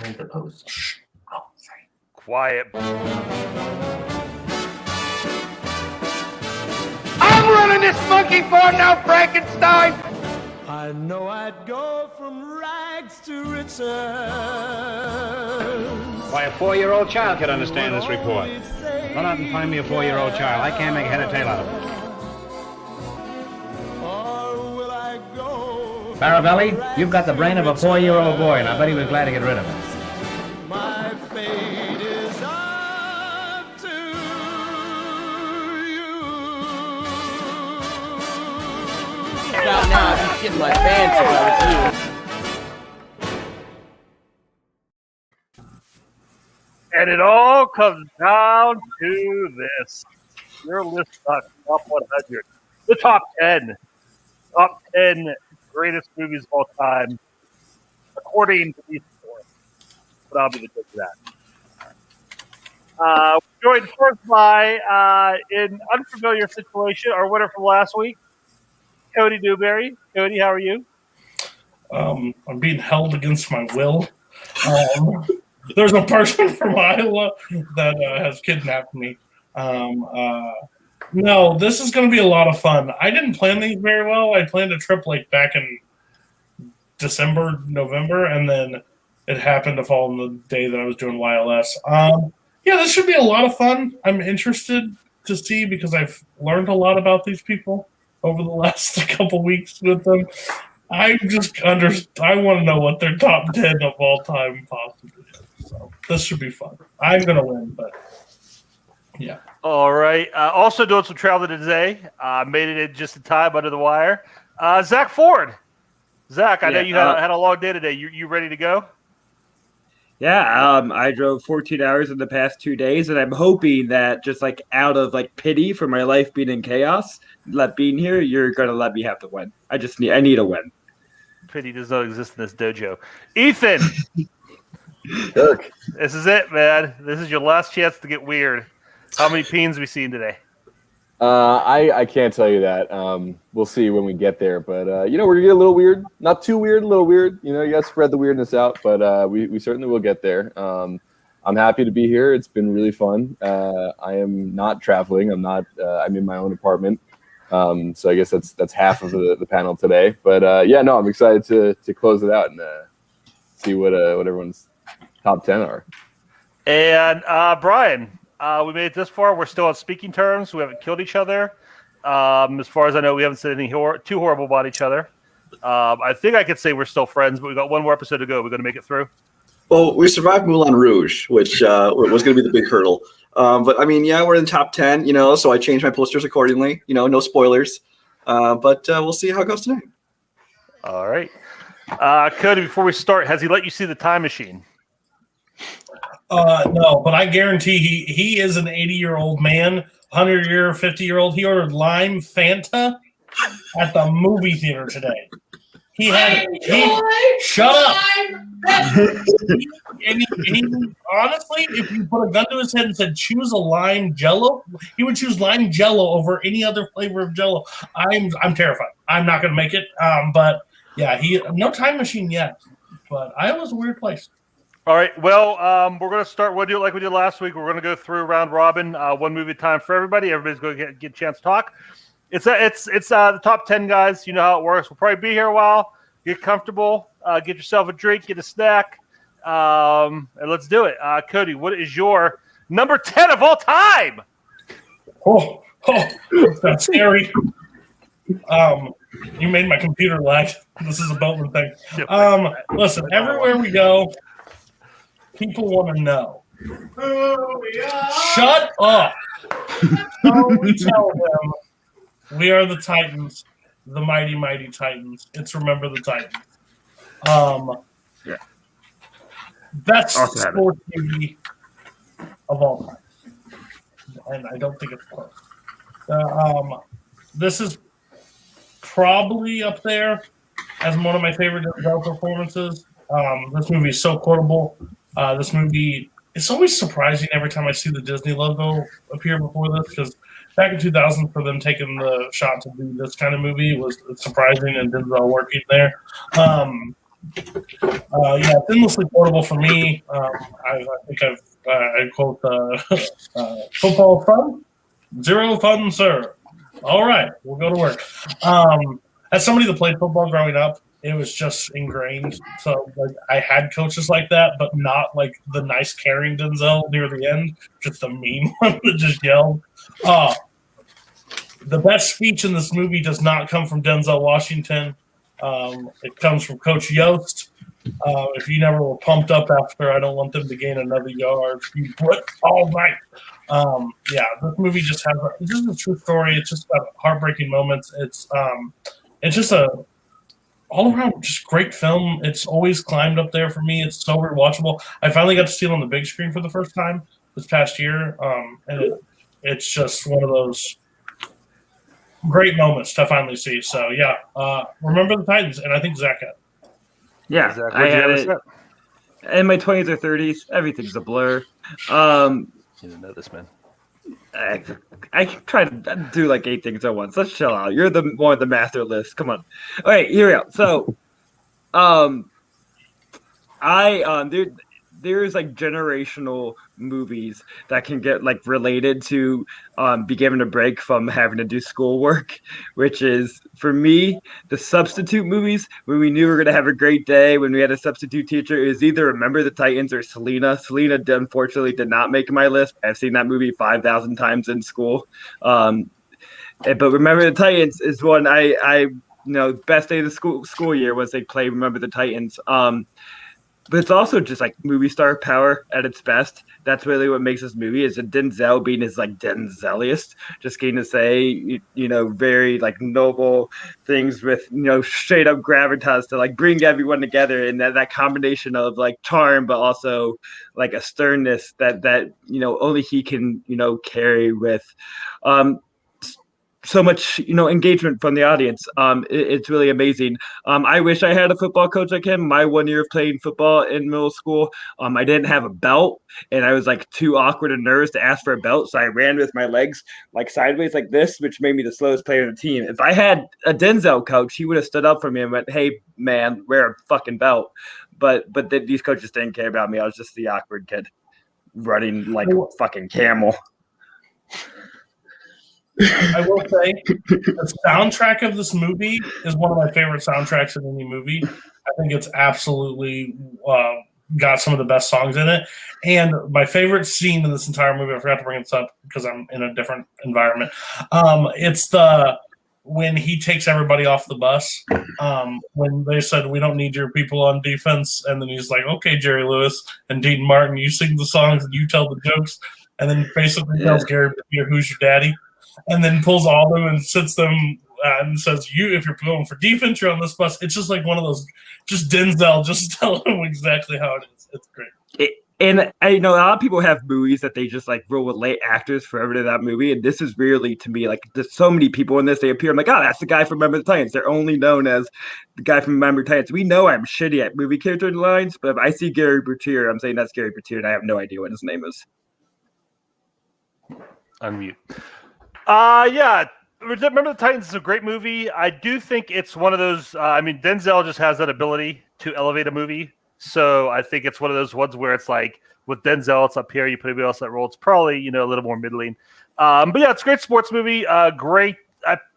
interposed. Shh. Oh, sorry. Quiet. I'm running this monkey for now, Frankenstein! I know I'd go from rags to riches. Why, a 4-year-old child could understand this report. Run out and find me a 4-year-old child. I can't make head or tail out of it. Faravelli, you've got the brain of a 4-year-old boy, and I bet he was glad to get rid of it. My fate is up to you. Now I'd be shitting my pants if I was you. And it all comes down to this. Your list on top 100. The top 10. Top 10 greatest movies of all time. According to these four. But I'll be the judge of that. Joined first by, in unfamiliar situation, our winner from last week, Cody Newberry. Cody, how are you? I'm being held against my will. There's a person from Iowa that has kidnapped me. No, this is going to be a lot of fun. I didn't plan these very well. I planned a trip like back in December, November, and then it happened to fall on the day that I was doing YLS. Yeah, this should be a lot of fun. I'm interested to see because I've learned a lot about these people over the last couple weeks with them. I want to know what their top 10 of all time possibly is. So this should be fun. I'm going to win, but yeah. All right. Also doing some traveling today. Made it in just in time under the wire. Zach Ford. Zach, I know you had a long day today. You ready to go? Yeah, I drove 14 hours in the past 2 days, and I'm hoping that just like out of like pity for my life being in chaos, being here, you're gonna let me have the win. I need a win. Pity does not exist in this dojo. Ethan, Look, this is it, man. This is your last chance to get weird. How many peens we seen today? I can't tell you that. We'll see when we get there. But, we're going to get a little weird. Not too weird, a little weird. You got to spread the weirdness out. But we certainly will get there. I'm happy to be here. It's been really fun. I am not traveling. I'm in my own apartment. So I guess that's half of the panel today. But, I'm excited to close it out and see what everyone's top 10 are. And Brian. We made it this far. We're still on speaking terms. We haven't killed each other. As far as I know, we haven't said anything too horrible about each other. I think I could say we're still friends, but we got one more episode to go. We're going to make it through. Well, we survived Moulin Rouge, which was going to be the big hurdle. But I mean, we're in the top 10, so I changed my posters accordingly. No spoilers. But we'll see how it goes tonight. All right. Cody, before we start, has he let you see the time machine? No, but I guarantee he is an 80-year-old man, 100-year, 50-year-old. He ordered lime Fanta at the movie theater today. Shut up. He honestly, if you put a gun to his head and said choose a lime Jello, he would choose lime Jello over any other flavor of Jello. I'm terrified. I'm not going to make it. But yeah, no time machine yet. But Iowa's a weird place. All right. Well, we're going to start. We'll do it like we did last week. We're going to go through round robin, one movie at a time for everybody. Everybody's going to get a chance to talk. It's the top 10 guys. You know how it works. We'll probably be here a while. Get comfortable. Get yourself a drink. Get a snack. And let's do it. Cody, what is your number 10 of all time? Oh, that's scary. You made my computer lag. This is a Boatman thing. Listen, everywhere we go, people want to know. Shut up. Don't tell them we are the Titans, the mighty, mighty Titans. It's Remember the Titans. Best sports movie of all time. And I don't think it's close. This is probably up there as one of my favorite Vail performances. This movie is so quotable. This movie, it's always surprising every time I see the Disney logo appear before this, because back in 2000, for them taking the shot to do this kind of movie was surprising and did well working there. it's endlessly portable for me. I think I quote football fun, zero fun, sir. All right, we'll go to work. As somebody that played football growing up, it was just ingrained. So like I had coaches like that, but not like the nice caring Denzel near the end, just the mean one that just yelled. The best speech in this movie does not come from Denzel Washington. It comes from Coach Yost. If you never were pumped up after I don't want them to gain another yard, you put all night. This movie just has it's just a true story. It's just got heartbreaking moments. It's just a all around just great film. It's always climbed up there for me. It's so rewatchable. I finally got to see it on the big screen for the first time this past year, and it's just one of those great moments to finally see. So remember the Titans, and I think Zach had. Yeah, Zach, I had it in my 20s or 30s. Everything's a blur. You didn't know this, man. I try to do like 8 things at once. Let's chill out. You're the one with the master list. Come on. All right, here we go. So, there's like generational movies that can get like related to be given a break from having to do schoolwork, which is for me the substitute movies when we knew we were gonna have a great day when we had a substitute teacher. It was either Remember the Titans or Selena. Selena unfortunately did not make my list. I've seen that movie 5,000 times in school, but Remember the Titans is one I best day of the school year was they play Remember the Titans. But it's also just like movie star power at its best. That's really what makes this movie is that Denzel being his like Denzeliest, just getting to say, very like noble things with, straight up gravitas to like bring everyone together. And that combination of like charm, but also like a sternness that only he can, carry with, so much, engagement from the audience. It's really amazing. I wish I had a football coach like him. My 1 year of playing football in middle school, I didn't have a belt, and I was like too awkward and nervous to ask for a belt, so I ran with my legs like sideways like this, which made me the slowest player on the team. If I had a Denzel coach, he would have stood up for me and went, "Hey, man, wear a fucking belt." But these coaches didn't care about me. I was just the awkward kid running like a fucking camel. I will say the soundtrack of this movie is one of my favorite soundtracks in any movie. I think it's absolutely got some of the best songs in it. And my favorite scene in this entire movie, I forgot to bring this up because I'm in a different environment. It's when he takes everybody off the bus, when they said, "We don't need your people on defense." And then he's like, "Okay, Jerry Lewis and Dean Martin, you sing the songs and you tell the jokes." And then basically tells Gary, "Who's your daddy?" And then pulls all of them and sits them and says, if you're going for defense, you're on this bus. It's just like one of those, just Denzel, just tell him exactly how it is. It's great. And I know a lot of people have movies that they just like roll with late actors forever to that movie. And this is really, to me, like there's so many people in this, they appear. I'm like, oh, that's the guy from Remember the Titans. They're only known as the guy from Remember the Titans. We know I'm shitty at movie character lines, but if I see Gary Bertier, I'm saying that's Gary Bertier, and I have no idea what his name is. Unmute. Remember the Titans is a great movie. I do think it's one of those. Denzel just has that ability to elevate a movie. So I think it's one of those ones where it's like with Denzel, it's up here. You put anybody else that role, it's probably a little more middling. But yeah, it's a great sports movie. Great,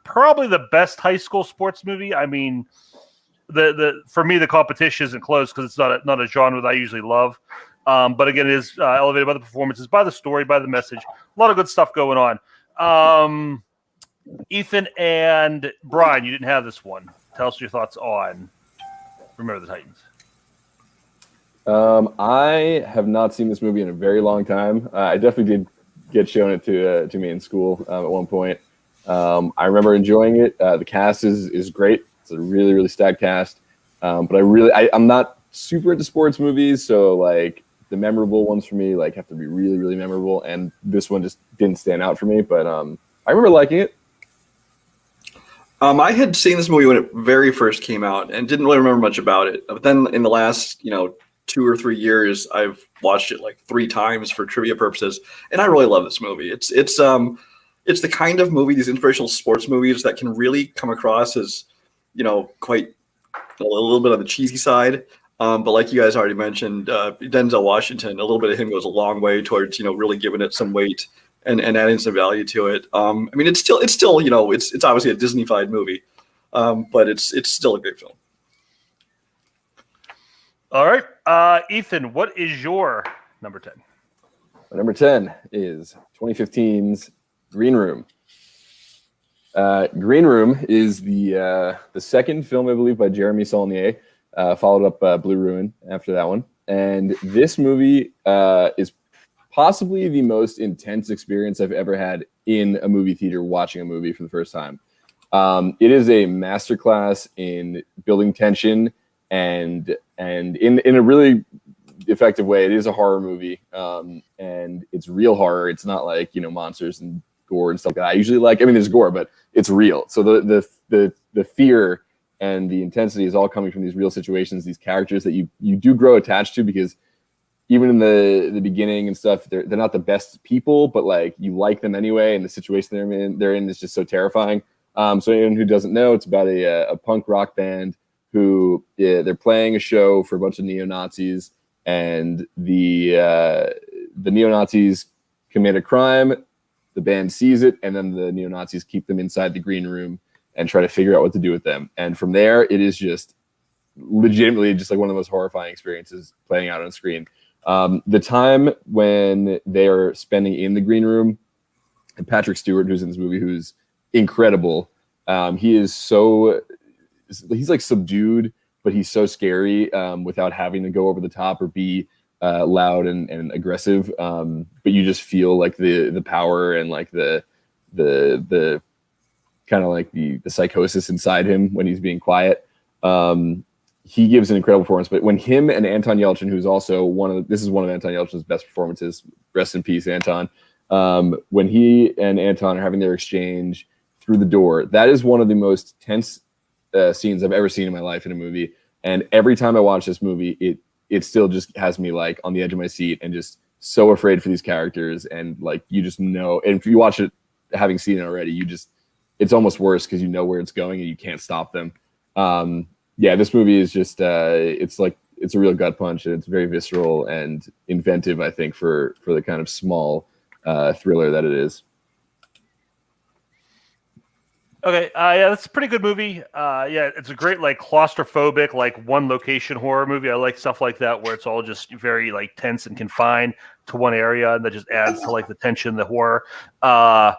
probably the best high school sports movie. I mean, for me the competition isn't close because it's not a genre that I usually love. But again, it is elevated by the performances, by the story, by the message. A lot of good stuff going on. Ethan and Brian, you didn't have this one. Tell us your thoughts on Remember the Titans. I have not seen this movie in a very long time. I definitely did get shown it to me in school at one point. I remember enjoying it. The cast is great. It's a really, really stacked cast. But I'm not super into sports movies, so like the memorable ones for me like have to be really, really memorable, and this one just didn't stand out for me. But I remember liking it. I had seen this movie when it very first came out and didn't really remember much about it. But then in the last 2 or 3 years, I've watched it like 3 times for trivia purposes, and I really love this movie. It's the kind of movie, these inspirational sports movies that can really come across as quite a little bit on the cheesy side. But like you guys already mentioned, Denzel Washington, a little bit of him goes a long way towards really giving it some weight and adding some value to it. I mean, it's still it's obviously a Disney-fied movie, but it's still a great film. All right, Ethan, what is your number 10? My number 10 is 2015's Green Room. Green Room is the second film, I believe, by Jeremy Saulnier. Followed up Blue Ruin after that one. And this movie is possibly the most intense experience I've ever had in a movie theater watching a movie for the first time. It is a masterclass in building tension and in a really effective way. It is a horror movie, and it's real horror. It's not like monsters and gore and stuff like that. I usually like. I mean, there's gore, but it's real. So the fear and the intensity is all coming from these real situations, these characters that you do grow attached to, because even in the beginning and stuff, they're not the best people, but like you like them anyway, and the situation they're in is just so terrifying. So anyone who doesn't know, it's about a punk rock band who they're playing a show for a bunch of neo-Nazis, and the neo-Nazis commit a crime, the band sees it, and then the neo-Nazis keep them inside the green room and try to figure out what to do with them. And from there, it is just legitimately just like one of the most horrifying experiences playing out on screen. The time when they are spending in the green room, and Patrick Stewart, who's in this movie, who's incredible. He's like subdued, but he's so scary without having to go over the top or be loud and aggressive. But you just feel like the power and like the kind of like the psychosis inside him when he's being quiet. He gives an incredible performance, but when him and Anton Yelchin, who's also one of Anton Yelchin's best performances, rest in peace, Anton. When he and Anton are having their exchange through the door, that is one of the most tense scenes I've ever seen in my life in a movie. And every time I watch this movie, it still just has me like on the edge of my seat and just so afraid for these characters. And like, you just know, and if you watch it, having seen it already, it's almost worse because you know where it's going and you can't stop them. Yeah, this movie is just, it's a real gut punch, and it's very visceral and inventive, I think, for the kind of small thriller that it is. Okay, yeah, that's a pretty good movie. Yeah, it's a great like claustrophobic, like one location horror movie. I like stuff like that where it's all just very like tense and confined to one area, and that just adds to like the tension, the horror. What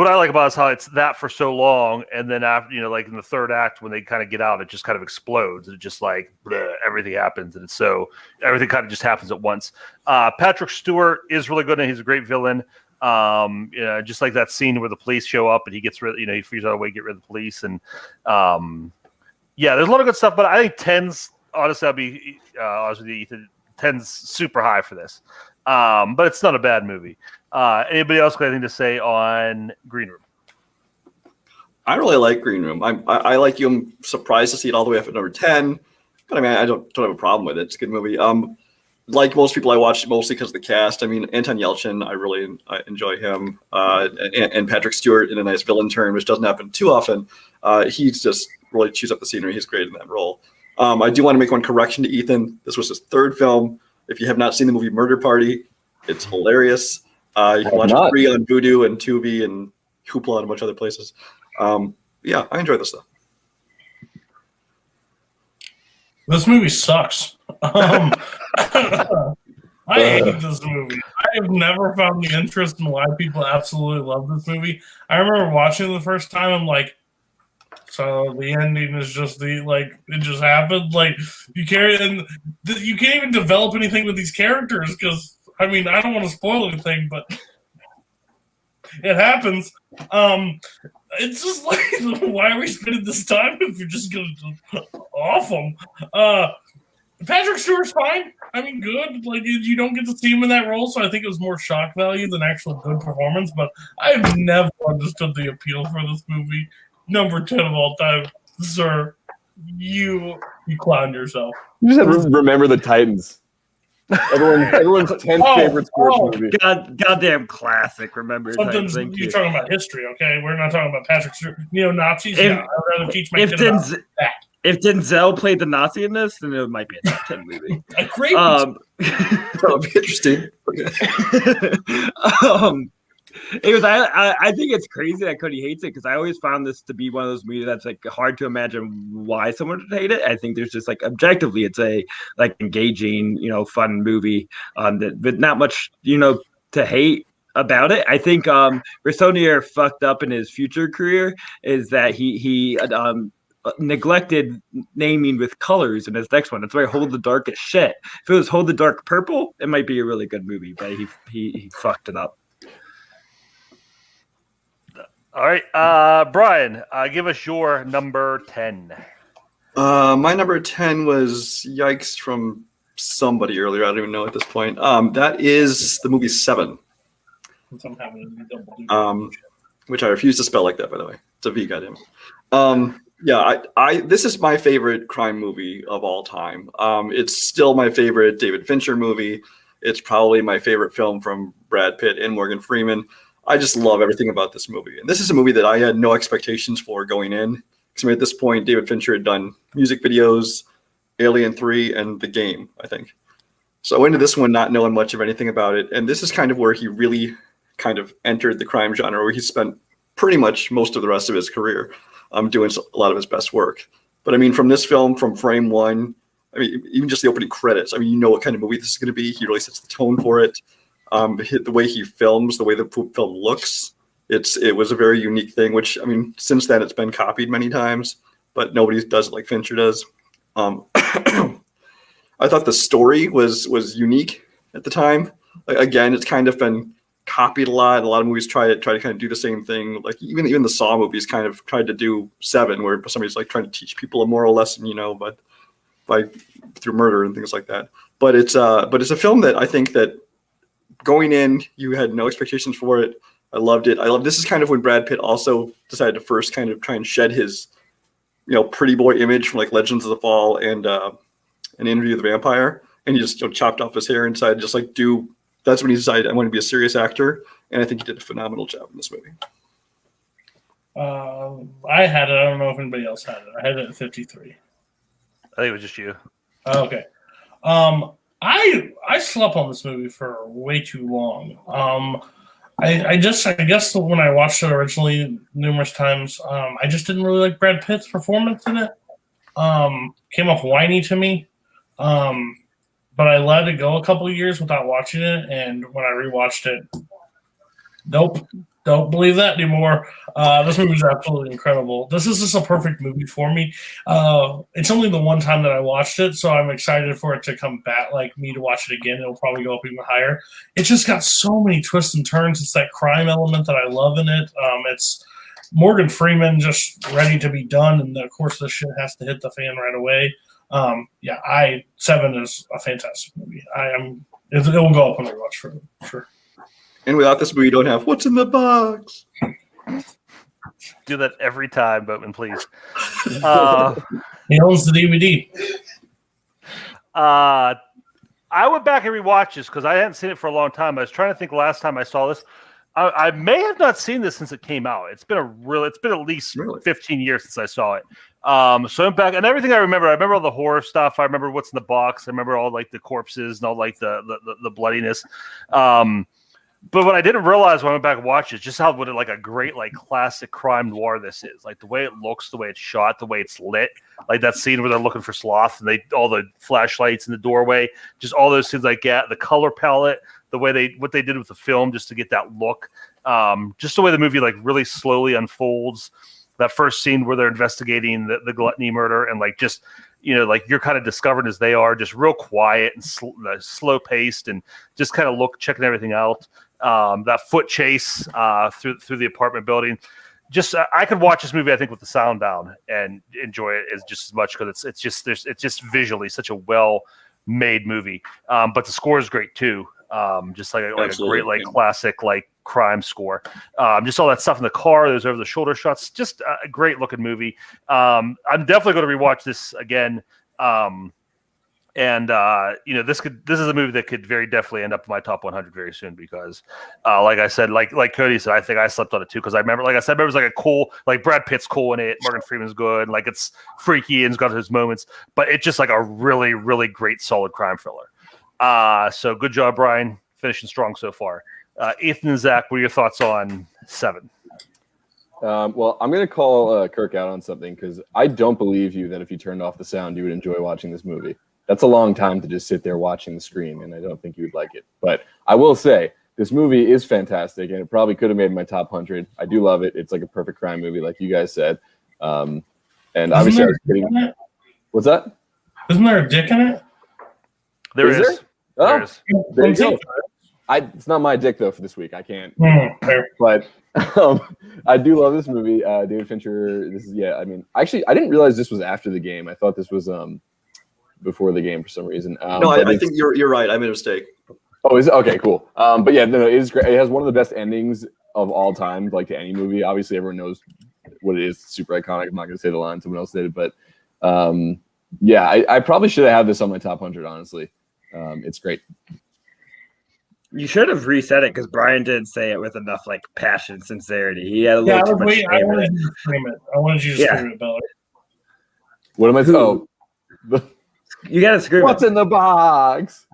I like about it is how it's that for so long, and then after like in the third act when they kind of get out, it just kind of explodes. It just like bleh, everything happens, and it's so everything kind of just happens at once. Patrick Stewart is really good, and he's a great villain. Just like that scene where the police show up and he gets rid, he figures out a way to get rid of the police, and yeah, there's a lot of good stuff. But I think 10's honestly, I'll be honest with you, Ethan, 10's super high for this. But it's not a bad movie. Anybody else got anything to say on Green Room? I really like Green Room. I like you. I'm surprised to see it all the way up at number 10. But I mean, I don't have a problem with it. It's a good movie. Like most people, I watched it mostly because of the cast. I mean, Anton Yelchin, I enjoy him. And Patrick Stewart in a nice villain turn, which doesn't happen too often. He's just really chews up the scenery. He's great in that role. I do want to make one correction to Ethan. This was his third film. If you have not seen the movie Murder Party, it's hilarious. You can watch it free on Vudu and Tubi and Hoopla and a bunch of other places. Yeah, I enjoy this stuff. This movie sucks. I hate this movie. I have never found the interest in why people absolutely love this movie. I remember watching it the first time. I'm like, so the ending is just it just happened. Like you can't even develop anything with these characters because I mean I don't want to spoil anything, but it happens. It's just like, why are we spending this time if you're just going to off them? Patrick Stewart's fine. I mean, good. Like, you don't get to see him in that role, so I think it was more shock value than actual good performance. But I've never understood the appeal for this movie. Number 10 of all time, sir. You clown yourself. You just have to remember the Titans. Everyone's 10th favorite sports movie. Goddamn classic. Remember? Something's Thank you're you. talking about history, okay? We're not talking about Patrick Stewart. Neo-Nazis. If- Yeah, I'd rather teach my kid about that. If Denzel played the Nazi in this, then it might be a top 10 movie. A great. That would be interesting. Anyways, I think it's crazy that Cody hates it because I always found this to be one of those movies that's like hard to imagine why someone would hate it. I think there's just like objectively, it's a like engaging, fun movie but not much, to hate about it. I think Rissonier fucked up in his future career is that he neglected naming with colors in his next one. That's why Hold the Dark as shit. If it was Hold the Dark Purple, it might be a really good movie, but he fucked it up. All right, Brian, give us your number 10. My number 10 was Yikes from somebody earlier. I don't even know at this point. That is the movie Seven. Which I refuse to spell like that, by the way. It's a V, goddamn. This is my favorite crime movie of all time. It's still my favorite David Fincher movie. It's probably my favorite film from Brad Pitt and Morgan Freeman. I just love everything about this movie. And this is a movie that I had no expectations for going in. Because at this point, David Fincher had done music videos, Alien 3, and The Game, I think. So I went into this one not knowing much of anything about it. And this is kind of where he really kind of entered the crime genre, where he spent pretty much most of the rest of his career doing a lot of his best work. But I mean, from this film, from frame one, I mean, even just the opening credits, I mean, you know what kind of movie this is going to be. He really sets the tone for it. The way he films, the way the film looks, it was a very unique thing, which, I mean, since then it's been copied many times, but nobody does it like Fincher does. I thought the story was unique at the time. Again, it's kind of been copied a lot. A lot of movies try to kind of do the same thing. Like even the Saw movies kind of tried to do Seven, where somebody's like trying to teach people a moral lesson, but through murder and things like that. But it's a film that I think that going in, you had no expectations for it. I loved it. This is kind of when Brad Pitt also decided to first kind of try and shed his, pretty boy image from like Legends of the Fall and An Interview with the Vampire, and he just chopped off his hair and decided just like do. That's when he decided I want to be a serious actor, and I think he did a phenomenal job in this movie. I had it. I don't know if anybody else had it. I had it at 53. I think it was just you. Okay. I slept on this movie for way too long. I guess when I watched it originally numerous times, I just didn't really like Brad Pitt's performance in it. Came off whiny to me. But I let it go a couple of years without watching it, and when I rewatched it, nope, don't believe that anymore. This movie is absolutely incredible. This is just a perfect movie for me. It's only the one time that I watched it, so I'm excited for it to come back, like me to watch it again. It'll probably go up even higher. It's just got so many twists and turns. It's that crime element that I love in it. It's Morgan Freeman just ready to be done, and of course the shit has to hit the fan right away. Seven is a fantastic movie. It will go up when I watch for sure. And without this movie, you don't have what's in the box. Do that every time, Boatman, please. He owns the DVD. I went back and rewatched this because I hadn't seen it for a long time. I was trying to think last time I saw this. I may have not seen this since it came out. It's been at least 15 years since I saw it. So I'm back, and everything I remember all the horror stuff. I remember what's in the box. I remember all like the corpses and all like the bloodiness. But what I didn't realize when I went back and watched it, just how like a great like classic crime noir this is. Like the way it looks, the way it's shot, the way it's lit. Like that scene where they're looking for Sloth and all the flashlights in the doorway, just all those things like that. The color palette, the way what they did with the film just to get that look. Just the way the movie like really slowly unfolds. That first scene where they're investigating the gluttony murder and like just like you're kind of discovering as they are, just real quiet and slow paced and just kind of checking everything out. That foot chase through the apartment building. Just I could watch this movie, I think, with the sound down and enjoy it just as much because it's just visually such a well made movie. But the score is great too. Just like a great like classic like crime score. Just all that stuff in the car. There's over the shoulder shots. Just a great looking movie. I'm definitely going to rewatch this again. And this is a movie that could very definitely end up in my top 100 very soon because, like I said, like Cody said, I think I slept on it too because I remember, like I said, it was like a cool, like Brad Pitt's cool in it, Morgan Freeman's good, like it's freaky and it's got his moments, but it's just like a really, really great, solid crime thriller. So good job, Brian, finishing strong so far. Ethan and Zach, what are your thoughts on 7? Well, I'm going to call Kirk out on something because I don't believe you that if you turned off the sound, you would enjoy watching this movie. That's a long time to just sit there watching the screen, and I don't think you would like it. But I will say, this movie is fantastic, and it probably could have made my top 100. I do love it. It's like a perfect crime movie, like you guys said. And obviously, I was kidding. What's that? Isn't there a dick in it? There is. There? Oh, There is. there you go. It's not my dick, though, for this week. I can't. Fair. But I do love this movie. David Fincher, I didn't realize this was after the game. I thought this was before the game for some reason. No, I think you're right. I made a mistake. Oh, is it? Okay, cool. But yeah, no, it is great. It has one of the best endings of all time, like to any movie. Obviously, everyone knows what it is. It's super iconic. I'm not going to say the line. Someone else did it. But yeah, I probably should have had this on my top 100, honestly. It's great. You should have reset it because Brian didn't say it with enough like passion and sincerity. He had a little too much shame I in wanted it. you to scream it. I wanted you to scream it, Bella. What am I saying? You got to scream What's in the box?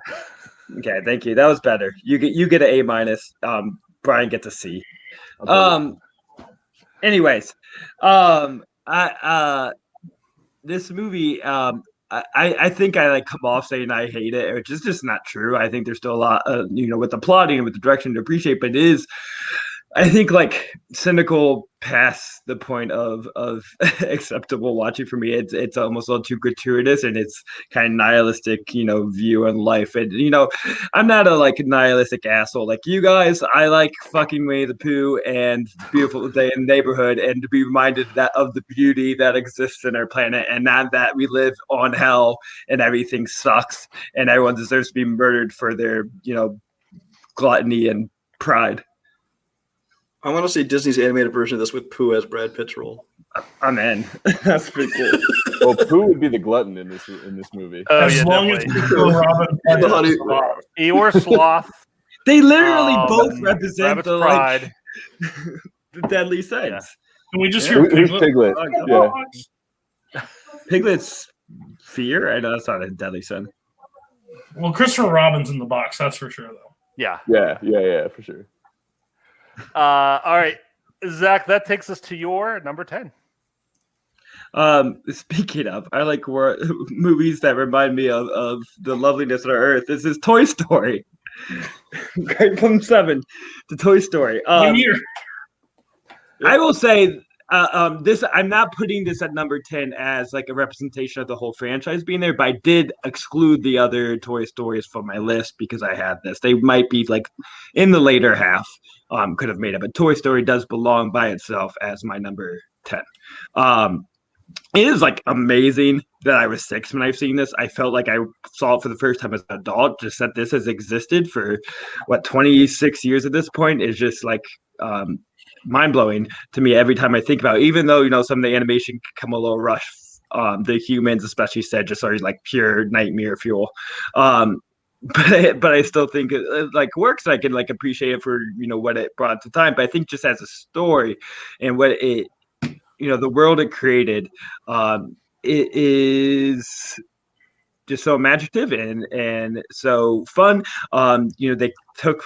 Okay, thank you. That was better. You get an A-. Brian gets a C. Anyways, this movie, I think I like come off saying I hate it, which is just not true. I think there's still a lot, with the plotting and with the direction to appreciate, but it is, I think, like cynical past the point of acceptable watching for me. It's almost a little too gratuitous, and it's kind of nihilistic, view on life. And I'm not a like nihilistic asshole like you guys. I like fucking Winnie the Pooh and Beautiful Day in the Neighborhood, and to be reminded that of the beauty that exists in our planet, and not that we live on hell and everything sucks and everyone deserves to be murdered for their gluttony and pride. I want to see Disney's animated version of this with Pooh as Brad Pitt's role. I'm in. That's pretty cool. Well, Pooh would be the glutton in this movie. As long as Robin Eeyore Sloth. They literally both represent the pride. The deadly sins. Yeah. Can we just hear Piglet? Yeah. Piglet's fear? I know that's not a deadly sin. Well, Christopher Robin's in the box, that's for sure, though. Yeah, for sure. All right, Zach, that takes us to your number 10. Speaking of, I like movies that remind me of the loveliness of our earth. This is Toy Story. Right from 7 to Toy Story. I will say this. I'm not putting this at number 10 as like a representation of the whole franchise being there, but I did exclude the other Toy Stories from my list because I had this. They might be like in the later half. Could have made it, but Toy Story does belong by itself as my number 10. It is like amazing that I was 6 when I've seen this. I felt like I saw it for the first time as an adult. Just that this has existed for 26 years at this point is just like mind blowing to me every time I think about it. Even though some of the animation can come a little rough, the humans especially said just are like pure nightmare fuel. But I still think it like works. I can like appreciate it for what it brought at the time. But I think just as a story and what it the world it created, it is just so imaginative and so fun. They took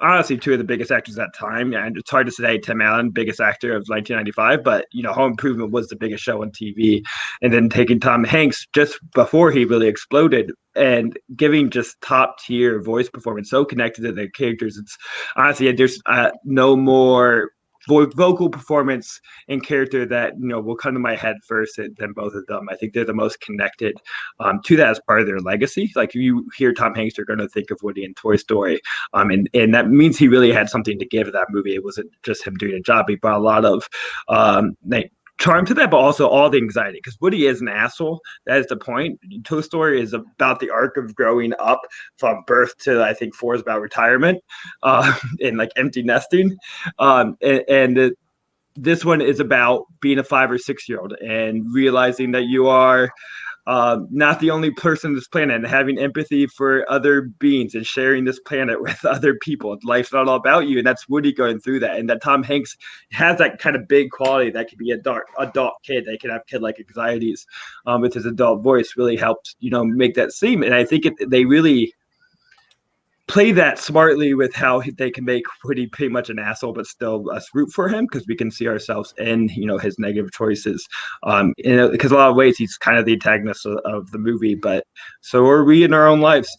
honestly two of the biggest actors at that time, and it's hard to say Tim Allen, biggest actor of 1995, but Home Improvement was the biggest show on TV, and then taking Tom Hanks just before he really exploded and giving just top tier voice performance, so connected to their characters. It's honestly there's no more vocal performance and character that will come to my head first than both of them. I think they're the most connected to that as part of their legacy. Like if you hear Tom Hanks, you're going to think of Woody in Toy Story, and that means he really had something to give that movie. It wasn't just him doing a job. He brought a lot of charm to that, but also all the anxiety, because Woody is an asshole. That is the point. Toy Story is about the arc of growing up from birth to, I think 4 is about retirement and like empty nesting, and this one is about being a 5 or 6 year old and realizing that you are not the only person on this planet, and having empathy for other beings and sharing this planet with other people. Life's not all about you, and that's Woody going through that. And that Tom Hanks has that kind of big quality that could be a dark adult kid. They can have kid-like anxieties with his adult voice. Really helped, make that seem. And I think they really play that smartly with how they can make Woody pretty much an asshole, but still us root for him because we can see ourselves in, his negative choices. Because a lot of ways he's kind of the antagonist of the movie, but so are we in our own lives.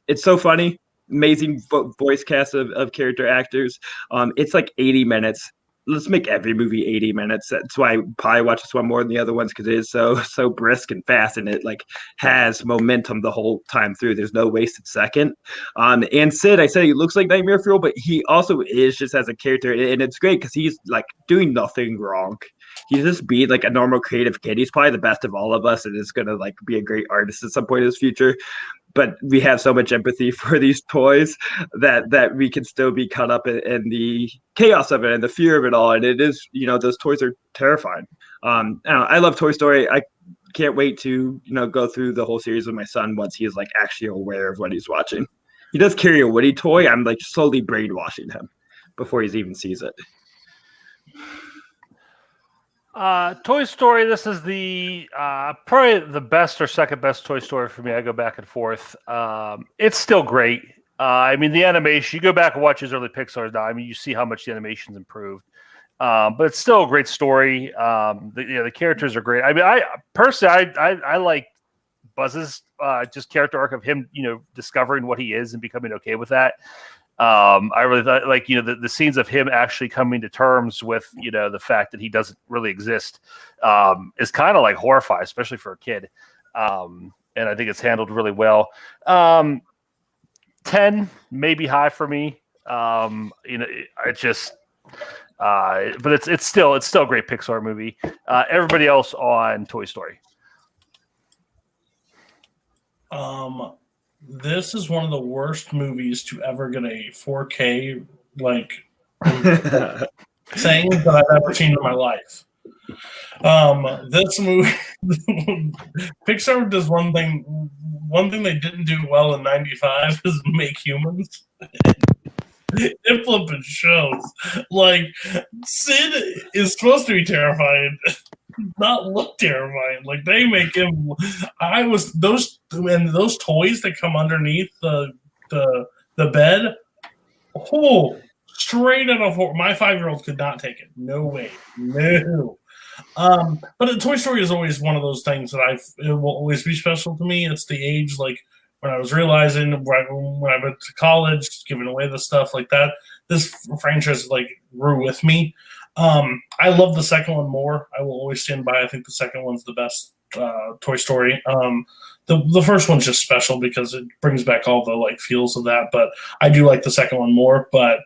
It's so funny, amazing voice cast of character actors. It's like 80 minutes. Let's make every movie 80 minutes. That's why I probably watch this one more than the other ones, because it is so brisk and fast, and it like has momentum the whole time through. There's no wasted second. And Sid, I said he looks like Nightmare Fuel, but he also is just as a character, and it's great because he's like doing nothing wrong. He's just being like a normal creative kid. He's probably the best of all of us, and is gonna like be a great artist at some point in his future. But we have so much empathy for these toys that we can still be caught up in the chaos of it and the fear of it all. And it is, those toys are terrifying. I love Toy Story. I can't wait to, go through the whole series with my son once he is like actually aware of what he's watching. He does carry a Woody toy. I'm like slowly brainwashing him before he even sees it. Toy Story, this is the probably the best or second best Toy Story for me. I go back and forth. It's still great. The animation, you go back and watch his early Pixar now, you see how much the animation's improved. But it's still a great story. The characters are great. I personally like Buzz's just character arc of him, discovering what he is and becoming okay with that. I really thought, like, the scenes of him actually coming to terms with, the fact that he doesn't really exist is kind of like horrifying, especially for a kid. And I think it's handled really well. 10 maybe high for me. It just, but it's still a great Pixar movie. Everybody else on Toy Story. This is one of the worst movies to ever get a 4K thing that I've ever seen in my life. This movie, Pixar does one thing. One thing they didn't do well in '95 is make humans. It flipping shows. Like, Sid is supposed to be terrifying. Not look terrifying. Like, they make him. Those toys that come underneath the bed. Oh, straight out of horror. My 5-year-old could not take it. No way. No. But Toy Story is always one of those things that it will always be special to me. It's the age, like, when I was realizing when I went to college, giving away the stuff like that. This franchise grew with me. I love the second one more. I will always stand by. I think the second one's the best Toy Story. The first one's just special because it brings back all the feels of that. But I do like the second one more. But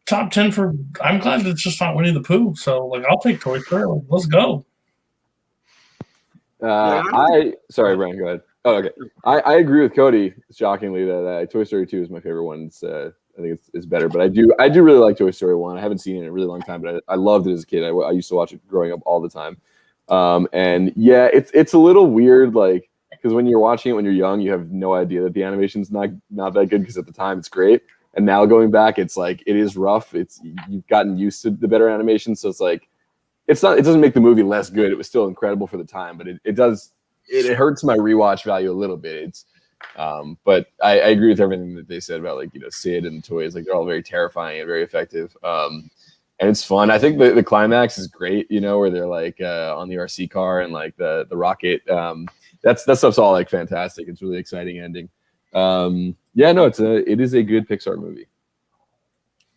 top 10 for. I'm glad it's just not Winnie the Pooh. So I'll take Toy Story. Let's go. Sorry, Brian. Go ahead. Oh, okay. I agree with Cody. Shockingly, that Toy Story 2 is my favorite one. I think it's better, but I do really like Toy Story 1. I haven't seen it in a really long time, but I loved it as a kid. I used to watch it growing up all the time. And yeah, it's a little weird, because when you're watching it when you're young, you have no idea that the animation's not that good, because at the time it's great. And now going back, it's it is rough. You've gotten used to the better animation, so it doesn't make the movie less good. It was still incredible for the time, but it hurts my rewatch value a little bit. But I agree with everything that they said about Sid and the toys. They're all very terrifying and very effective. And it's fun. I think the climax is great, where they're on the RC car and the rocket. That stuff's all fantastic. It's really exciting ending. It is a good Pixar movie.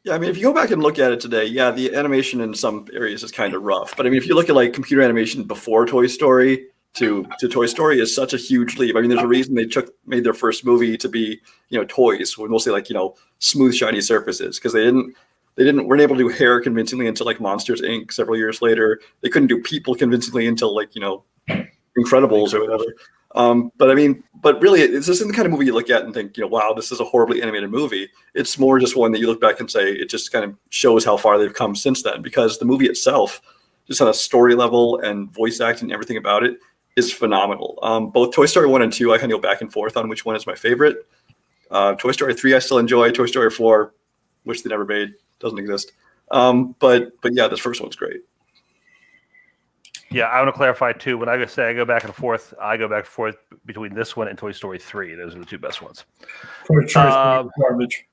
Yeah, if you go back and look at it today, yeah, the animation in some areas is kind of rough. But if you look at computer animation before Toy Story to Toy Story is such a huge leap. There's a reason they made their first movie to be, toys with mostly smooth, shiny surfaces, because they weren't able to do hair convincingly until Monsters Inc. several years later. They couldn't do people convincingly until Incredibles or whatever. But really, this isn't the kind of movie you look at and think, wow, this is a horribly animated movie. It's more just one that you look back and say it just kind of shows how far they've come since then, because the movie itself, just on a story level and voice acting and everything about it, is phenomenal. Both Toy Story 1 and 2, I kind of go back and forth on which one is my favorite. Toy Story 3 I still enjoy. Toy Story 4, which they never made, doesn't exist. But yeah, this first one's great. Yeah, I want to clarify too. When I say I go back and forth, I go back and forth between this one and Toy Story 3. Those are the two best ones. Garbage.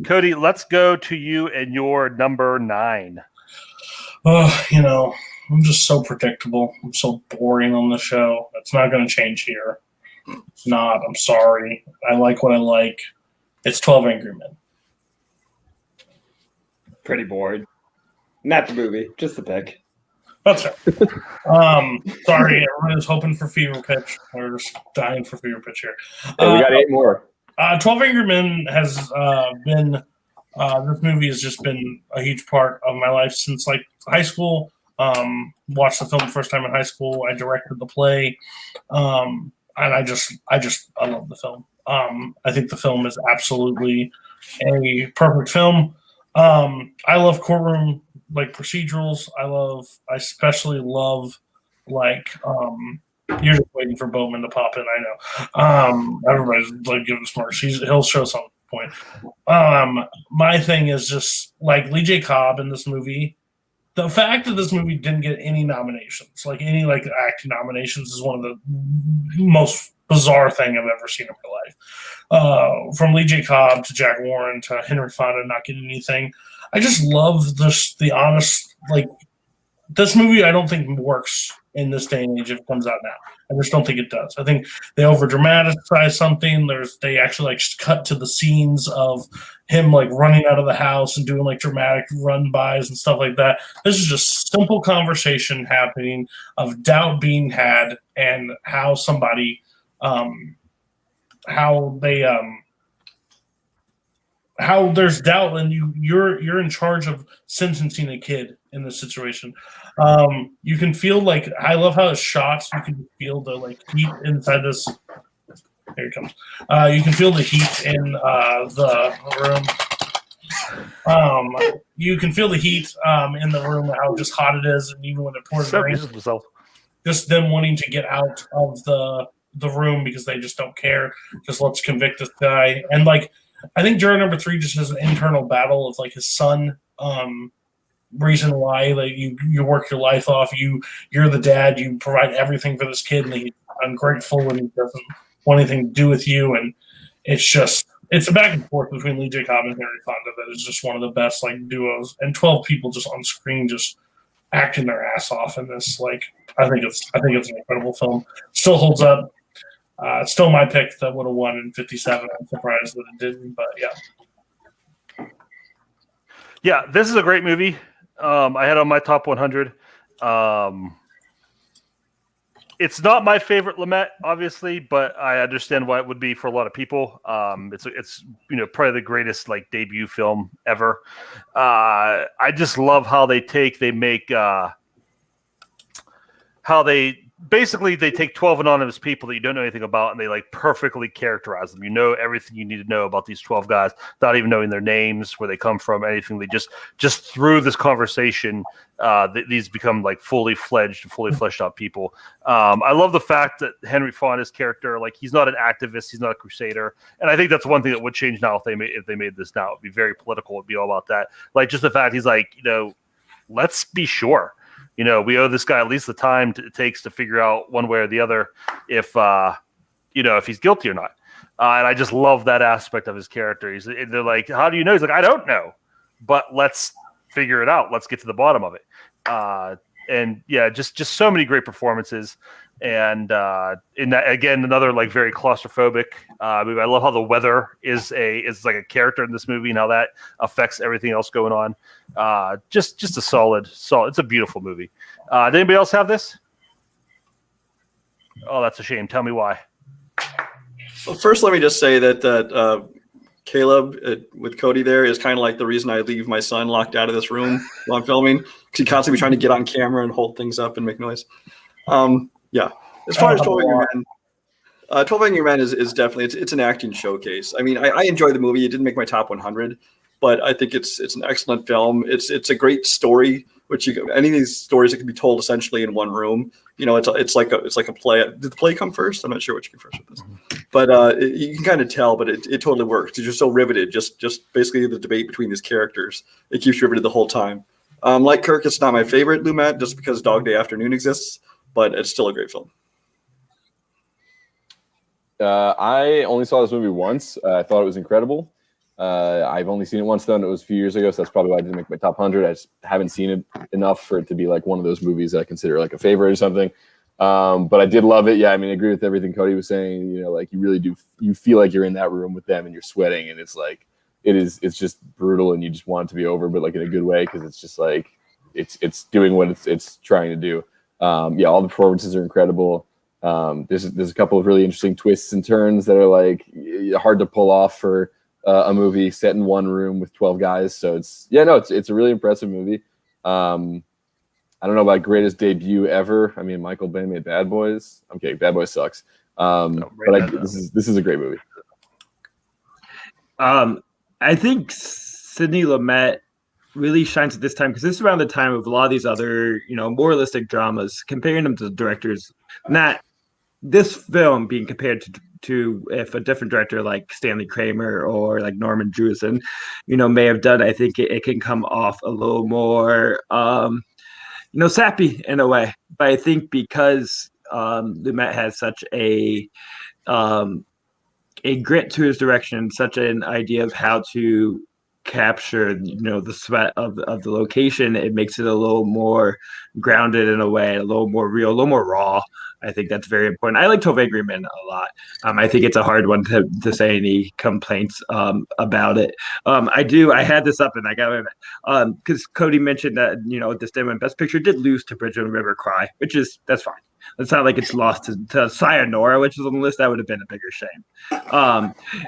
Cody, let's go to you and your number 9. Oh, I'm just so predictable. I'm so boring on the show. It's not going to change here. It's not. I'm sorry. I like what I like. It's 12 Angry Men. Pretty bored. Not the movie, just the pick. That's right. Sorry, everyone is hoping for Fever Pitch. We're just dying for Fever Pitch here. Hey, we got 8 more. 12 Angry Men has been this movie has just been a huge part of my life since like high school. Watched the film the first time in high school. I directed the play, and I love the film. I think the film is absolutely a perfect film. I love courtroom like procedurals. I especially love like you're just waiting for Boatman to pop in. I know. Everybody's like giving smarts. He'll show some point. My thing is just like Lee J. Cobb in this movie. The fact that this movie didn't get any nominations, like any like acting nominations, is one of the most bizarre thing I've ever seen in my life. From Lee J. Cobb to Jack Warren to Henry Fonda not getting anything. I just love the honest, like, this movie I don't think works in this day and age if it comes out now. I just don't think it does. I think they over dramatize something. They actually like cut to the scenes of him like running out of the house and doing like dramatic run bys and stuff like that. This is just simple conversation happening of doubt being had and how somebody how there's doubt and you're in charge of sentencing a kid in this situation. You can feel like I love how it's shot. You can feel the like heat inside this. Here it comes. You can feel the heat in the room. You can feel the heat in the room, how just hot it is, and even when it pours rain, just them wanting to get out of the room because they just don't care. Just let's convict this guy. And like I think juror number 3 just has an internal battle of like his son. Reason why like you work your life off. You're the dad. You provide everything for this kid, and he's ungrateful and he doesn't want anything to do with you. And it's a back and forth between Lee J. Cobb and Henry Fonda that is just one of the best like duos. And 12 people just on screen just acting their ass off in this. Like I think it's an incredible film. Still holds up. It's still my pick that would have won in 57. I'm surprised that it didn't, but yeah. Yeah, this is a great movie. I had on my top 100. It's not my favorite Lumet, obviously, but I understand why it would be for a lot of people. It's probably the greatest like debut film ever. I just love how they make how they take 12 anonymous people that you don't know anything about, and they like perfectly characterize them. You know everything you need to know about these 12 guys without even knowing their names, where they come from, anything. They just through this conversation, these become like fully fleshed out people. I love the fact that Henry Fonda's character, like he's not an activist, he's not a crusader, and I think that's one thing that would change now if they made this now. It'd be very political. It'd be all about that. Like just the fact he's like, let's be sure. We owe this guy at least the time it takes to figure out one way or the other if he's guilty or not. And I just love that aspect of his character. They're like, how do you know? He's like, I don't know, but let's figure it out. Let's get to the bottom of it. And yeah, just so many great performances. And in that, again, another like very claustrophobic movie. I love how the weather is like a character in this movie and how that affects everything else going on. Just a solid. It's a beautiful movie. Did anybody else have this? Oh, that's a shame. Tell me why. Well, first, let me just say that Kaleb with Cody there is kind of like the reason I leave my son locked out of this room while I'm filming, because he constantly trying to get on camera and hold things up and make noise. Yeah, as far as 12 Angry Men, 12 Angry Men is definitely it's an acting showcase. I mean, I enjoy the movie. It didn't make my top 100, but I think it's an excellent film. It's a great story which any of these stories that can be told essentially in one room. You know, it's like a play. Did the play come first? I'm not sure which came first with this, but you can kind of tell. But it totally works because you're so riveted. Just basically the debate between these characters. It keeps you riveted the whole time. Like Kirk, it's not my favorite Lumet just because Dog Day Afternoon exists, but it's still a great film. I only saw this movie once. I thought it was incredible. I've only seen it once, though, and it was a few years ago, so that's probably why I didn't make my top 100. I just haven't seen it enough for it to be like one of those movies that I consider like a favorite or something. But I did love it. Yeah, I mean, I agree with everything Cody was saying. You know, like you really do, you feel like you're in that room with them and you're sweating, and it's like it's just brutal, and you just want it to be over, but like in a good way because it's just like it's doing what it's trying to do. Yeah, all the performances are incredible. There's a couple of really interesting twists and turns that are like hard to pull off for a movie set in one room with 12 guys. So it's a really impressive movie. I don't know about greatest debut ever. I mean, Michael Bay made Bad Boys. I'm kidding. Bad Boys sucks. This is a great movie. I think Sidney Lumet really shines at this time because this is around the time of a lot of these other, moralistic dramas, comparing them to directors. Not this film being compared to if a different director like Stanley Kramer or like Norman Jewison, may have done. I think it can come off a little more, sappy in a way. But I think because Lumet has such a grit to his direction, such an idea of how to capture the sweat of the location, it makes it a little more grounded in a way, a little more real, a little more raw. I think that's very important. I like 12 Angry Men a lot. I think it's a hard one to say any complaints about it. I had this up and I got it because Cody mentioned that this day when Best Picture did lose to Bridge on the River Cry, that's fine. It's not like it's lost to Sayonara, which is on the list. That would have been a bigger shame.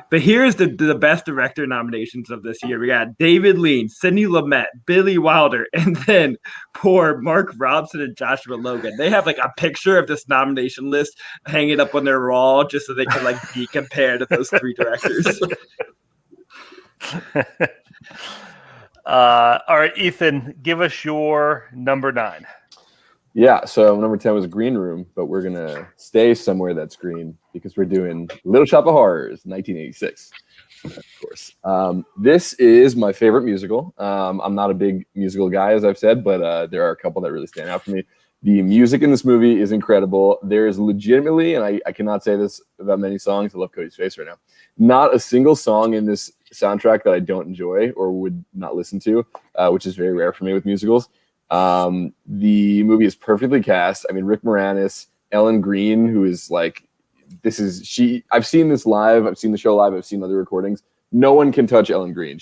But here's the best director nominations of this year. We got David Lean, Sidney Lumet, Billy Wilder, and then poor Mark Robson and Joshua Logan. They have like a picture of this nomination list hanging up on their wall just so they can like be compared to those three directors. All right, Ethan, give us your number 9. Yeah, so number 10 was Green Room, but we're going to stay somewhere that's green because we're doing Little Shop of Horrors, 1986, of course. This is my favorite musical. I'm not a big musical guy, as I've said, but there are a couple that really stand out for me. The music in this movie is incredible. There is legitimately, and I cannot say this about many songs, I love Cody's face right now, not a single song in this soundtrack that I don't enjoy or would not listen to, which is very rare for me with musicals. The movie is perfectly cast. I mean, Rick Moranis, Ellen Greene, who is like, I've seen this live. I've seen the show live. I've seen other recordings. No one can touch Ellen Greene.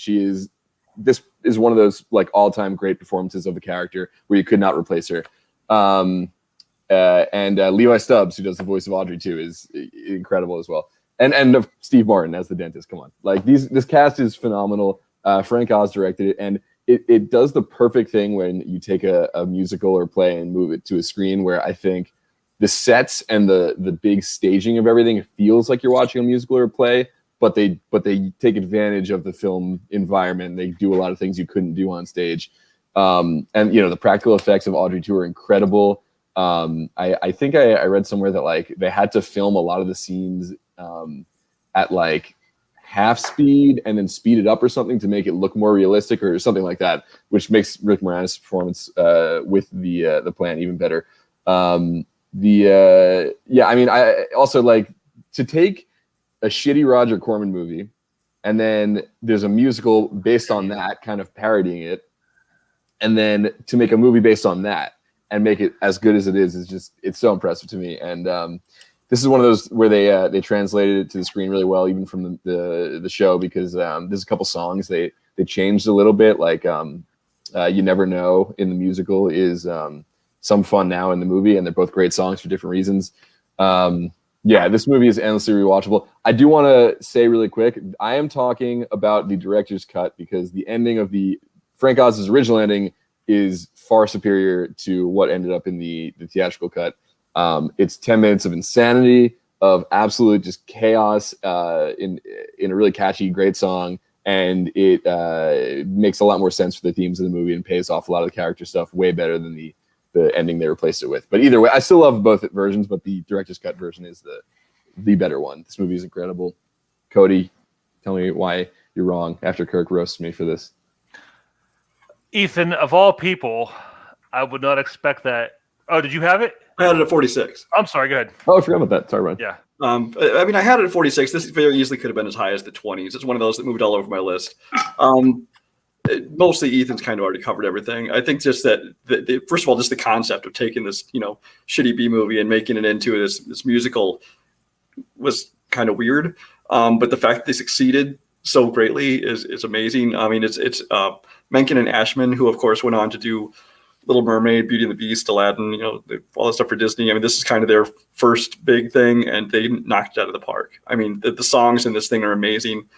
This is one of those like all-time great performances of the character where you could not replace her. And Levi Stubbs, who does the voice of Audrey too, is incredible as well. And of Steve Martin as the dentist. Come on. Like this cast is phenomenal. Frank Oz directed it, and it does the perfect thing when you take a musical or play and move it to a screen where I think the sets and the big staging of everything, it feels like you're watching a musical or a play, but they take advantage of the film environment. They do a lot of things you couldn't do on stage. And the practical effects of Audrey 2 are incredible. I think I read somewhere that like they had to film a lot of the scenes at like half speed and then speed it up or something to make it look more realistic or something like that, which makes Rick Moranis' performance with the plan even better. I mean, I also like to take a shitty Roger Corman movie and then there's a musical based on that, kind of parodying it, and then to make a movie based on that and make it as good as it is just, it's so impressive to me. And this is one of those where they translated it to the screen really well, even from the show, because there's a couple songs they changed a little bit. Like You Never Know in the musical is Some Fun Now in the movie, and they're both great songs for different reasons. This movie is endlessly rewatchable. I do want to say really quick, I am talking about the director's cut because the ending of Frank Oz's original ending is far superior to what ended up in the theatrical cut. It's 10 minutes of insanity, of absolute just chaos in a really catchy, great song. and it makes a lot more sense for the themes of the movie and pays off a lot of the character stuff way better than the ending they replaced it with. But either way, I still love both versions, but the director's cut version is the better one. This movie is incredible. Cody, tell me why you're wrong after Kirk roasts me for this. Ethan, of all people, I would not expect that. Oh, did you have it? I had it at 46. I'm sorry, go ahead. Oh, I forgot about that. Sorry, Ryan. Yeah. I mean, I had it at 46. This very easily could have been as high as the 20s. It's one of those that moved all over my list. Mostly Ethan's kind of already covered everything. I think just that, first of all, just the concept of taking this, shitty B movie and making it into this musical was kind of weird. But the fact that they succeeded so greatly is amazing. I mean, it's Menken and Ashman, who of course went on to do Little Mermaid, Beauty and the Beast, Aladdin, all that stuff for Disney. I mean, this is kind of their first big thing, and they knocked it out of the park. I mean, the songs in this thing are amazing.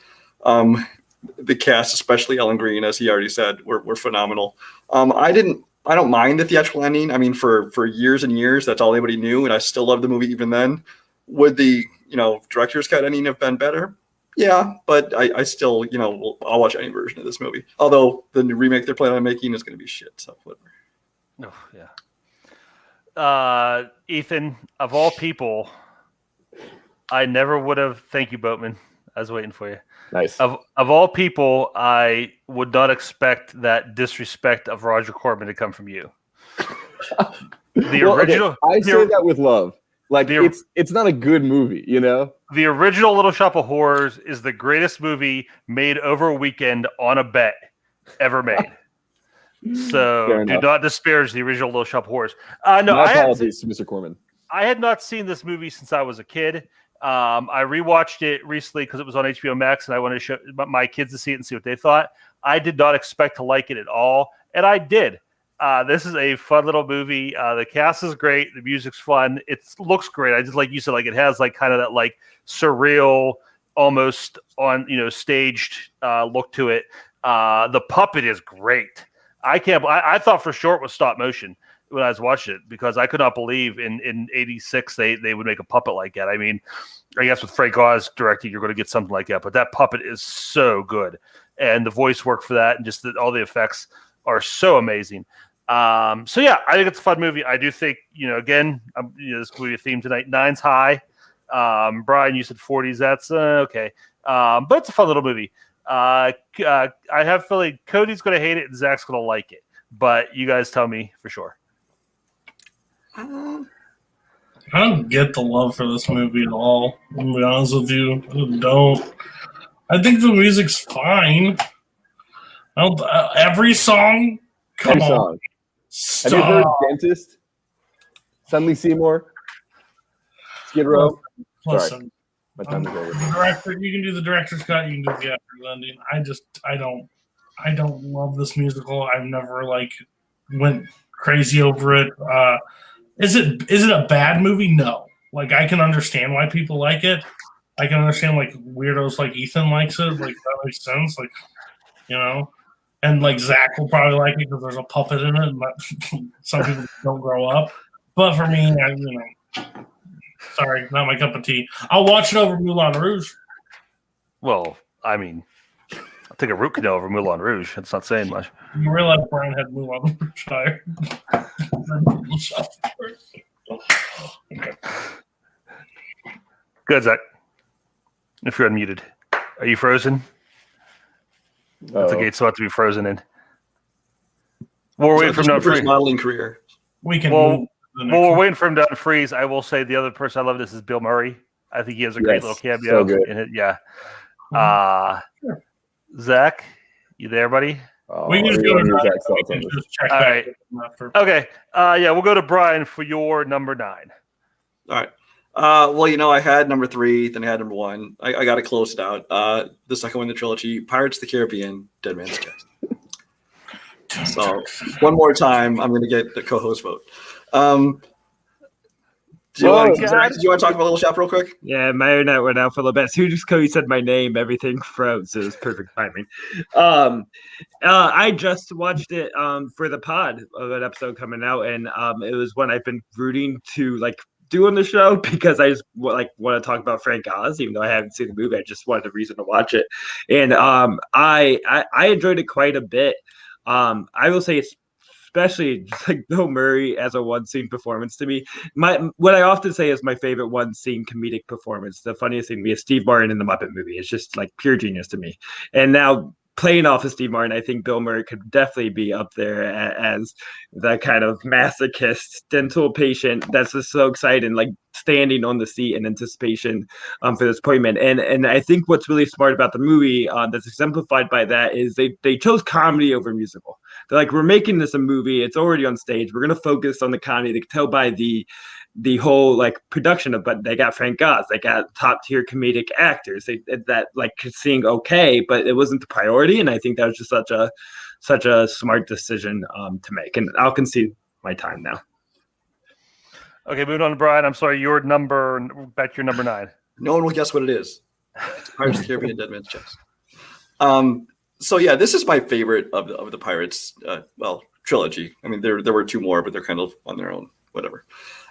The cast, especially Ellen Green, as he already said, were phenomenal. I don't mind the theatrical ending. I mean, for years and years, that's all anybody knew, and I still love the movie even then. Would the director's cut ending have been better? Yeah, but I still I'll watch any version of this movie. Although the new remake they're planning on making is going to be shit. So whatever. Oh yeah. Ethan, of all people, I never would have. Thank you, Boatman. I was waiting for you. Nice. Of all people, I would not expect that disrespect of Roger Corman to come from you. The original. Okay, I say that with love. Like it's not a good movie, The original Little Shop of Horrors is the greatest movie made over a weekend on a bet ever made. So do not disparage the original Little Shop of Horrors. No, my apologies to Mr. Corman. I had not seen this movie since I was a kid. I rewatched it recently because it was on HBO Max, and I wanted to show my kids to see it and see what they thought. I did not expect to like it at all, and I did. This is a fun little movie. The cast is great. The music's fun. It looks great. I just like you said, like it has like kind of that like surreal, almost on staged look to it. The puppet is great. I thought for sure it was stop motion when I was watching it because I could not believe in '86 they would make a puppet like that. I mean, I guess with Frank Oz directing, you're going to get something like that. But that puppet is so good, and the voice work for that, and just all the effects are so amazing. So yeah, I think it's a fun movie. I do think again, this could be a theme tonight. 9's high. Brian, you said 40s. That's okay, but it's a fun little movie. I have a feeling Cody's going to hate it and Zach's going to like it, but you guys tell me for sure. I don't get the love for this movie at all. To be honest with you, I don't. I think the music's fine. Every song. Come on. Song. Have you heard Dentist? Suddenly Seymour? Skid Row? Listen. My time is over. Director, you can do the director's cut. You can do the actor's ending. I don't love this musical. I've never went crazy over it. Is it a bad movie? No. I can understand why people like it. I can understand weirdos like Ethan likes it. That makes sense. And Zach will probably like it because there's a puppet in it. But some people don't grow up. But for me, sorry, not my cup of tea. I'll watch it over Moulin Rouge. Well, I mean, I'll take a root canal over Moulin Rouge. That's not saying much. You realize Brian had Moulin Rouge higher. Okay. Good, Zach. If you're unmuted. Are you frozen? That's a gate spot to be frozen in. We're waiting for him to unfreeze. Modeling career. We can move. Well, we're waiting for him to unfreeze. I will say the other person I love this is Bill Murray. I think he has a great little cameo in it. Yeah. Sure. Zach, you there, buddy? We can just go to check all right. Okay. We'll go to Brian for your number 9. All right. Well, I had number 3, then I had number 1. I got to close it out. The second one in the trilogy, Pirates of the Caribbean, Dead Man's Chest. So one more time, I'm going to get the co-host vote. Do you want to talk about Little Shop real quick? Yeah, my internet went out for a little bit. As soon as Cody said my name, everything froze. It was perfect timing. I just watched it for the pod of an episode coming out, and it was one I've been rooting to do on the show because I just want to talk about Frank Oz, even though I haven't seen the movie. I just wanted a reason to watch it, and I enjoyed it quite a bit. I will say it's especially just like Bill Murray as a one scene performance to me. What I often say is my favorite one scene comedic performance. The funniest thing to me is Steve Martin in the Muppet movie. It's just like pure genius to me. And now playing off of Steve Martin, I think Bill Murray could definitely be up there as the kind of masochist dental patient that's just so excited, like standing on the seat in anticipation for this appointment. And I think what's really smart about the movie that's exemplified by that is they chose comedy over musical. They're like, we're making this a movie. It's already on stage. We're going to focus on the comedy. They can tell by the whole like production of, but they got Frank Oz, they got top tier comedic actors that like could sing okay, but it wasn't the priority. And I think that was just such a smart decision to make. And I'll concede my time now. Okay, moving on to Brian. I'm sorry, back to your number 9. No one will guess what it is. It's Pirates of the Caribbean: Dead Man's Chest. So yeah, this is my favorite of the Pirates trilogy. I mean, there were 2 more, but they're kind of on their own, whatever.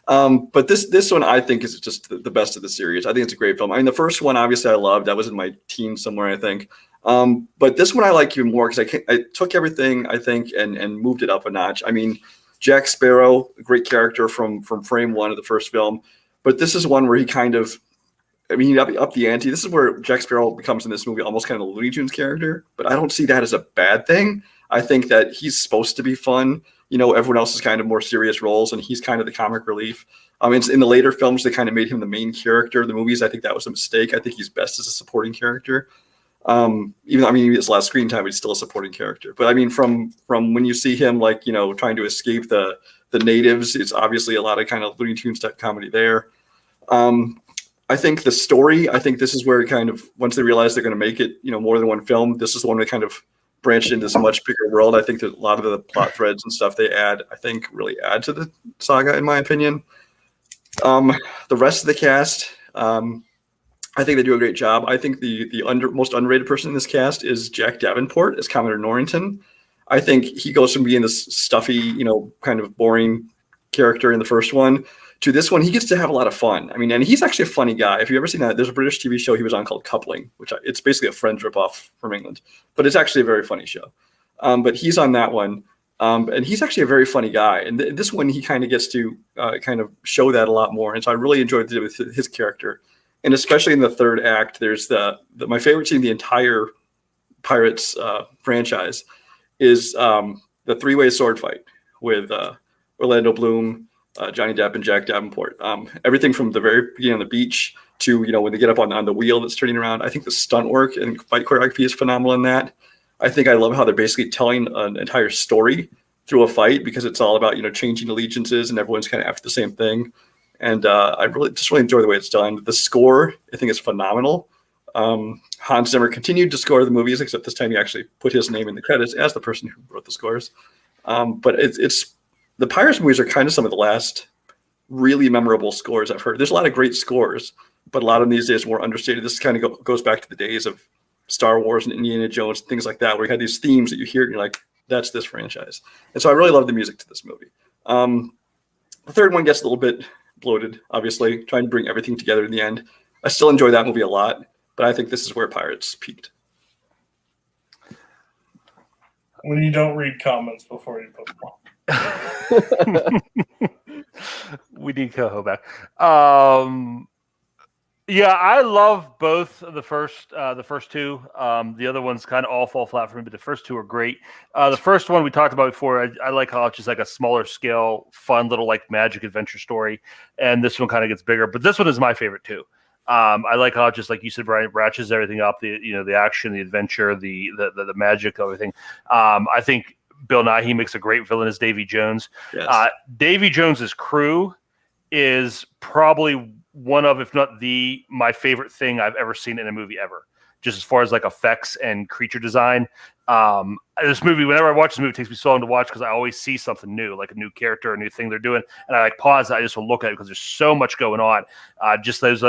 But this one I think is just the best of the series. I think it's a great film. I mean, the first one obviously I loved. That was in my teens somewhere, I think. But this one I like even more because I took everything I think and moved it up a notch. I mean, Jack Sparrow, a great character from frame 1 of the first film, but this is one where he kind of, I mean, he up the ante. This is where Jack Sparrow becomes in this movie almost kind of a Looney Tunes character, but I don't see that as a bad thing. I think that he's supposed to be fun. You know, everyone else is kind of more serious roles, and he's kind of the comic relief. In the later films, they kind of made him the main character. The movies, I think that was a mistake. I think he's best as a supporting character. Even his last screen time, he's still a supporting character. But I mean, from when you see him, like, you know, trying to escape the natives, it's obviously a lot of kind of Looney Tunes type comedy there. I think the story, I think this is where kind of, once they realize they're going to make it, you know, more than one film, this is the one that kind of branched into this much bigger world. I think that a lot of the plot threads and stuff they add, I think really add to the saga, in my opinion. The rest of the cast, I think they do a great job. I think the most underrated person in this cast is Jack Davenport as Commodore Norrington. I think he goes from being this stuffy, you know, kind of boring character in the first one to this one. He gets to have a lot of fun. I mean, and he's actually a funny guy. If you've ever seen that, there's a British TV show he was on called Coupling, which it's basically a Friends ripoff from England, but it's actually a very funny show. But he's on that one. And he's actually a very funny guy. And this one, he kind of gets to kind of show that a lot more. And so I really enjoyed it with his character. And especially in the third act, there's my favorite scene in the entire Pirates franchise is the 3-way sword fight with Orlando Bloom, Johnny Depp, and Jack Davenport. Everything from the very beginning on the beach to, you know, when they get up on the wheel that's turning around. I think the stunt work and fight choreography is phenomenal in that. I think I love how they're basically telling an entire story through a fight because it's all about, you know, changing allegiances and everyone's kind of after the same thing. And I really enjoy the way it's done. The score, I think, is phenomenal. Hans Zimmer continued to score the movies, except this time he actually put his name in the credits as the person who wrote the scores. But it's the Pirates movies are kind of some of the last really memorable scores I've heard. There's a lot of great scores, but a lot of them these days are more understated. This kind of goes back to the days of Star Wars and Indiana Jones and things like that, where you had these themes that you hear and you're like, that's this franchise. And so I really love the music to this movie. The third one gets a little bit bloated, obviously, trying to bring everything together in the end. I still enjoy that movie a lot, but I think this is where Pirates peaked. When you don't read comments before you put them on. We need Koho back. Yeah, I love both of the first two. The other ones kind of all fall flat for me, but the first two are great. The first one we talked about before, I like how it's just like a smaller scale, fun little like magic adventure story, and this one kind of gets bigger. But this one is my favorite too. I like how, just like you said, Brian, ratchets everything up. The action, the adventure, the magic, everything. I think Bill Nighy makes a great villain as Davy Jones. Yes. Davy Jones's crew is probably one of, if not my favorite thing I've ever seen in a movie ever. Just as far as like effects and creature design, This movie, whenever I watch this movie, it takes me so long to watch because I always see something new, like a new character, a new thing they're doing, and I like pause. I just will look at it because there's so much going on. Just those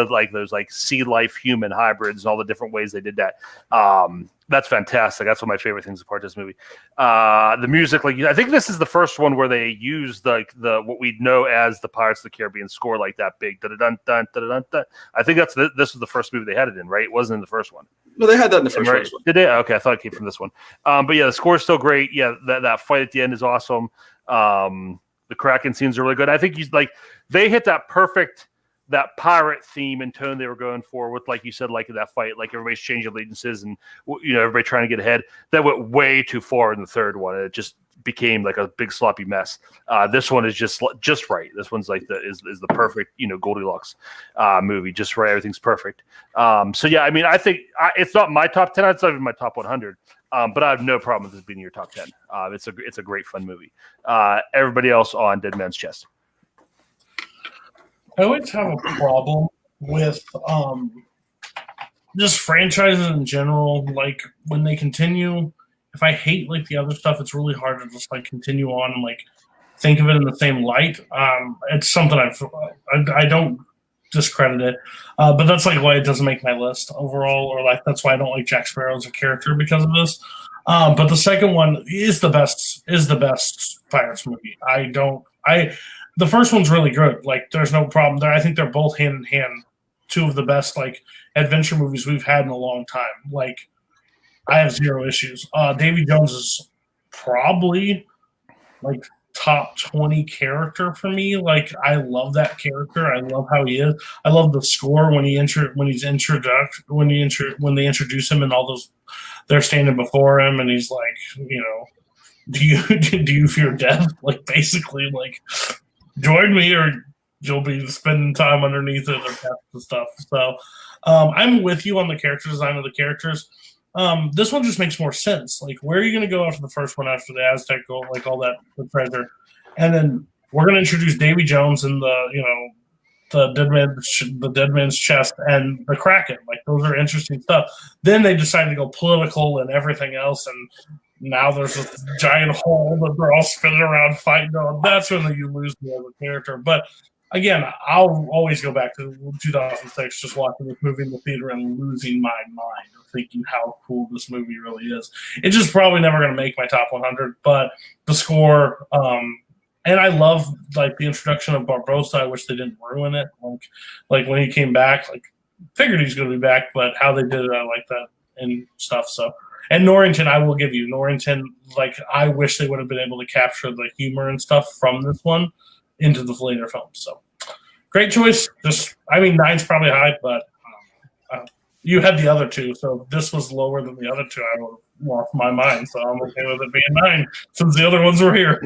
sea life human hybrids and all the different ways they did that. That's fantastic. That's one of my favorite things about this movie. The music, like I think this is the first one where they use the what we know as the Pirates of the Caribbean score, like that big dun dun dun dun dun dun. I think this was the first movie they had it in, right? It wasn't in the first one. No, they had that in the first one. Did they? Okay, I thought it came from this one. But yeah, the score is still great. Yeah, that fight at the end is awesome. The Kraken scenes are really good. I think they hit that pirate theme and tone they were going for with, like you said, like that fight, like everybody's changing allegiances and everybody trying to get ahead. That went way too far in the third one. It just became like a big sloppy mess. This one is just right. This one's like is the perfect Goldilocks movie. Just right, everything's perfect. So yeah, I mean, I think it's not my top 10. It's not even my top 100. But I have no problem with this being your top 10. It's a great fun movie. Everybody else on Dead Man's Chest. I always have a problem with just franchises in general. Like when they continue, if I hate like the other stuff, it's really hard to just like continue on and like think of it in the same light. It's something I don't discredit it, but that's like why it doesn't make my list overall, or like that's why I don't like Jack Sparrow as a character because of this. But the second one is the best Pirates movie. The first one's really good. Like there's no problem there. I think they're both hand in hand, two of the best like adventure movies we've had in a long time. Like I have zero issues. Davy Jones is probably like top 20 character for me. Like I love that character. I love how he is. I love the score when they introduce him and all those they're standing before him and he's like, do you fear death? Like basically like join me or you'll be spending time underneath it or stuff. So I'm with you on the character design of the characters. This one just makes more sense. Like, where are you going to go after the first one, after the Aztec gold, like all that, the treasure? And then we're going to introduce Davy Jones and the Dead Man's Chest and the Kraken. Like, those are interesting stuff. Then they decided to go political and everything else, and now there's this giant hole that they're all spinning around fighting on. That's when you lose me as a character. But again, I'll always go back to 2006, just watching this movie in the theater and losing my mind, thinking how cool this movie really is. It's just probably never going to make my top 100, but the score, and I love like the introduction of Barbossa. I wish they didn't ruin it. Like when he came back, like figured he's going to be back, but how they did it, I like that and stuff. So. And Norrington, I will give you Norrington. Like I wish they would have been able to capture the humor and stuff from this one into the later films. So great choice. I mean, 9's probably high, but you had the other two, so this was lower than the other two. I would have lost my mind, so I'm okay with it being 9 since the other ones were here.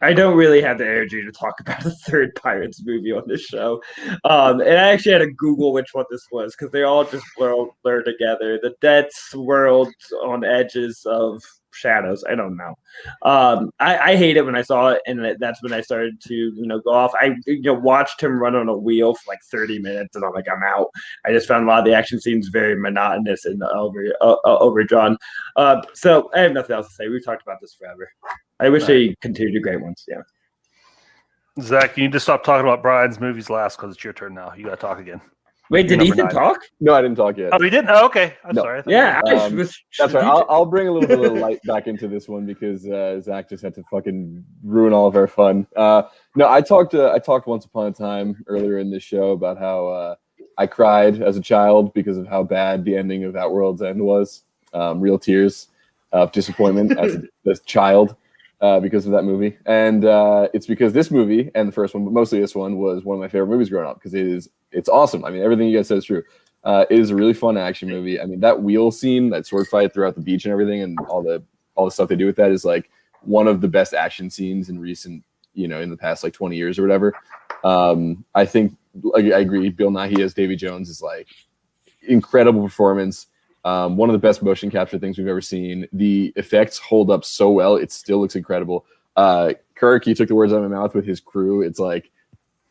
I don't really have the energy to talk about a third Pirates movie on this show. And I actually had to Google which one this was because they all just blur together. The dead swirled on edges of shadows. I don't know. I hate it when I saw it, and that's when I started to go off. I watched him run on a wheel for like 30 minutes, and I'm like, I'm out. I just found a lot of the action scenes very monotonous and overdrawn. So I have nothing else to say. We've talked about this forever. I wish they continued the great ones. Yeah. Zach, you need to stop talking about Brian's movies last because it's your turn now. You got to talk again. Wait, did Ethan talk? No, I didn't talk yet. Oh, he didn't? Oh, okay. I'm sorry. Yeah, that's right. I'll bring a little bit of light back into this one because Zach just had to fucking ruin all of our fun. No, I talked once upon a time earlier in this show about how I cried as a child because of how bad the ending of Outworld's End was. Real tears of disappointment as a child. Because of that movie, and it's because this movie and the first one, but mostly this one, was one of my favorite movies growing up because it's awesome. I mean, everything you guys said is true. It is a really fun action movie. I mean, that wheel scene, that sword fight throughout the beach and everything, and all the stuff they do with that is like one of the best action scenes in recent, in the past like 20 years or whatever. I think I agree. Bill Nighy as Davy Jones is like incredible performance. One of the best motion capture things we've ever seen. The effects hold up so well; it still looks incredible. Kirk, he took the words out of my mouth with his crew. It's like,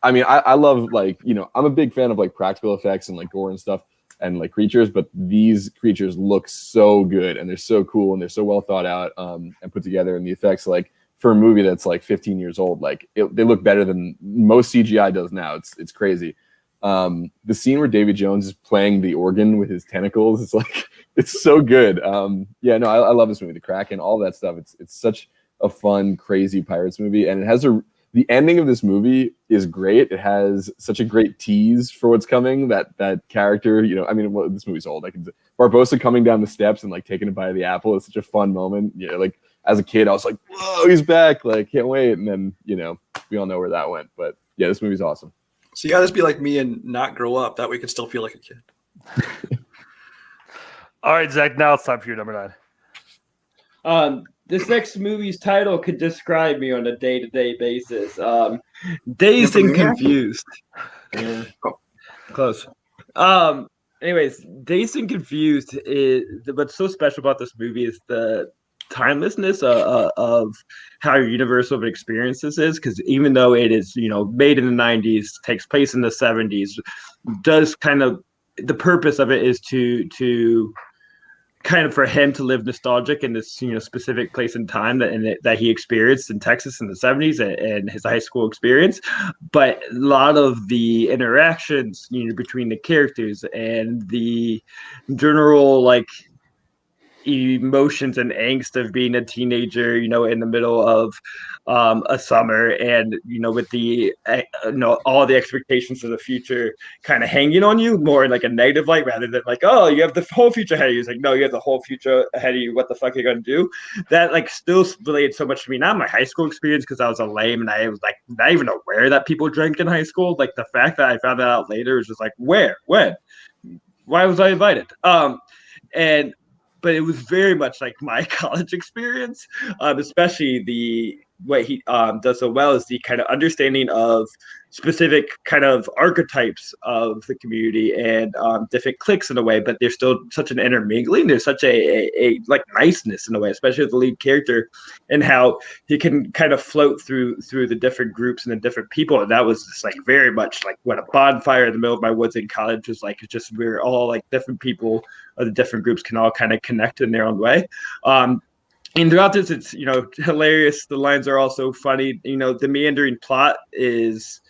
I mean, I love I'm a big fan of like practical effects and like gore and stuff. and like creatures, but these creatures look so good and they're so cool and they're so well thought out and put together, and the effects, like for a movie that's like 15 years old, like they look better than most CGI does now. It's crazy. The scene where Davy Jones is playing the organ with his tentacles, it's like it's so good. I love this movie. The Kraken, all that stuff. It's such a fun, crazy pirates movie, and it has the ending of this movie is great. It has such a great tease for what's coming. That character, this movie's old. Barbossa coming down the steps and like taking a bite of the apple is such a fun moment. Like as a kid, I was like, "Whoa, he's back! Like, can't wait!" And then we all know where that went. But yeah, this movie's awesome. So you gotta just be like me and not grow up. That way you can still feel like a kid. All right, Zach, now it's time for your number 9. This next movie's title could describe me on a day-to-day basis. Dazed and confused. Close. Anyways, Dazed and Confused is what's so special about this movie is the timelessness of how universal of an experience this is, because even though it is made in the 90s, takes place in the 70s, does kind of the purpose of it is to kind of for him to live nostalgic in this specific place and time that he experienced in Texas in the 70s and his high school experience. But a lot of the interactions between the characters and the general like emotions and angst of being a teenager in the middle of a summer, and with the all the expectations of the future kind of hanging on you more in like a negative light rather than like, oh, you have the whole future ahead of you. It's like, no, you have the whole future ahead of you. What the fuck are you gonna do? That like still related so much to me, not my high school experience because I was a lame and I was like not even aware that people drank in high school. Like the fact that I found that out later is just like, where, when, why was I invited? But it was very much like my college experience, especially what he does so well is the kind of understanding of specific kind of archetypes of the community and different cliques in a way, but there's still such an intermingling. There's such a like niceness in a way, especially with the lead character and how he can kind of float through the different groups and the different people. And that was just like very much like what a bonfire in the middle of my woods in college was like. It's just we're all like different people of the different groups can all kind of connect in their own way. And throughout this, it's hilarious. The lines are also funny. The meandering plot is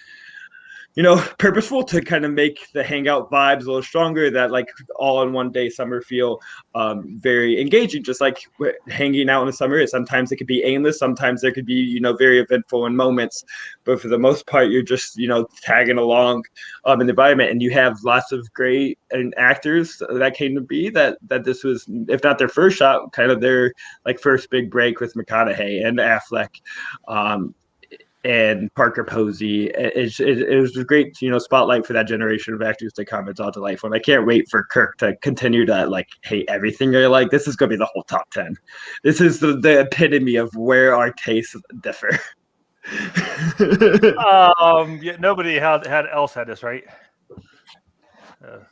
purposeful to kind of make the hangout vibes a little stronger. That like all in one day summer feel very engaging. Just like hanging out in the summer is. Sometimes it could be aimless. Sometimes there could be very eventful in moments. But for the most part, you're just tagging along in the environment. And you have lots of great actors that came to be that this was, if not their first shot, kind of their like first big break with McConaughey and Affleck. And Parker Posey. It was a great, spotlight for that generation of actors to come. It's all delightful. And I can't wait for Kirk to continue to like hate everything I like. This is going to be the whole top 10. This is the epitome of where our tastes differ. Nobody else had this, right?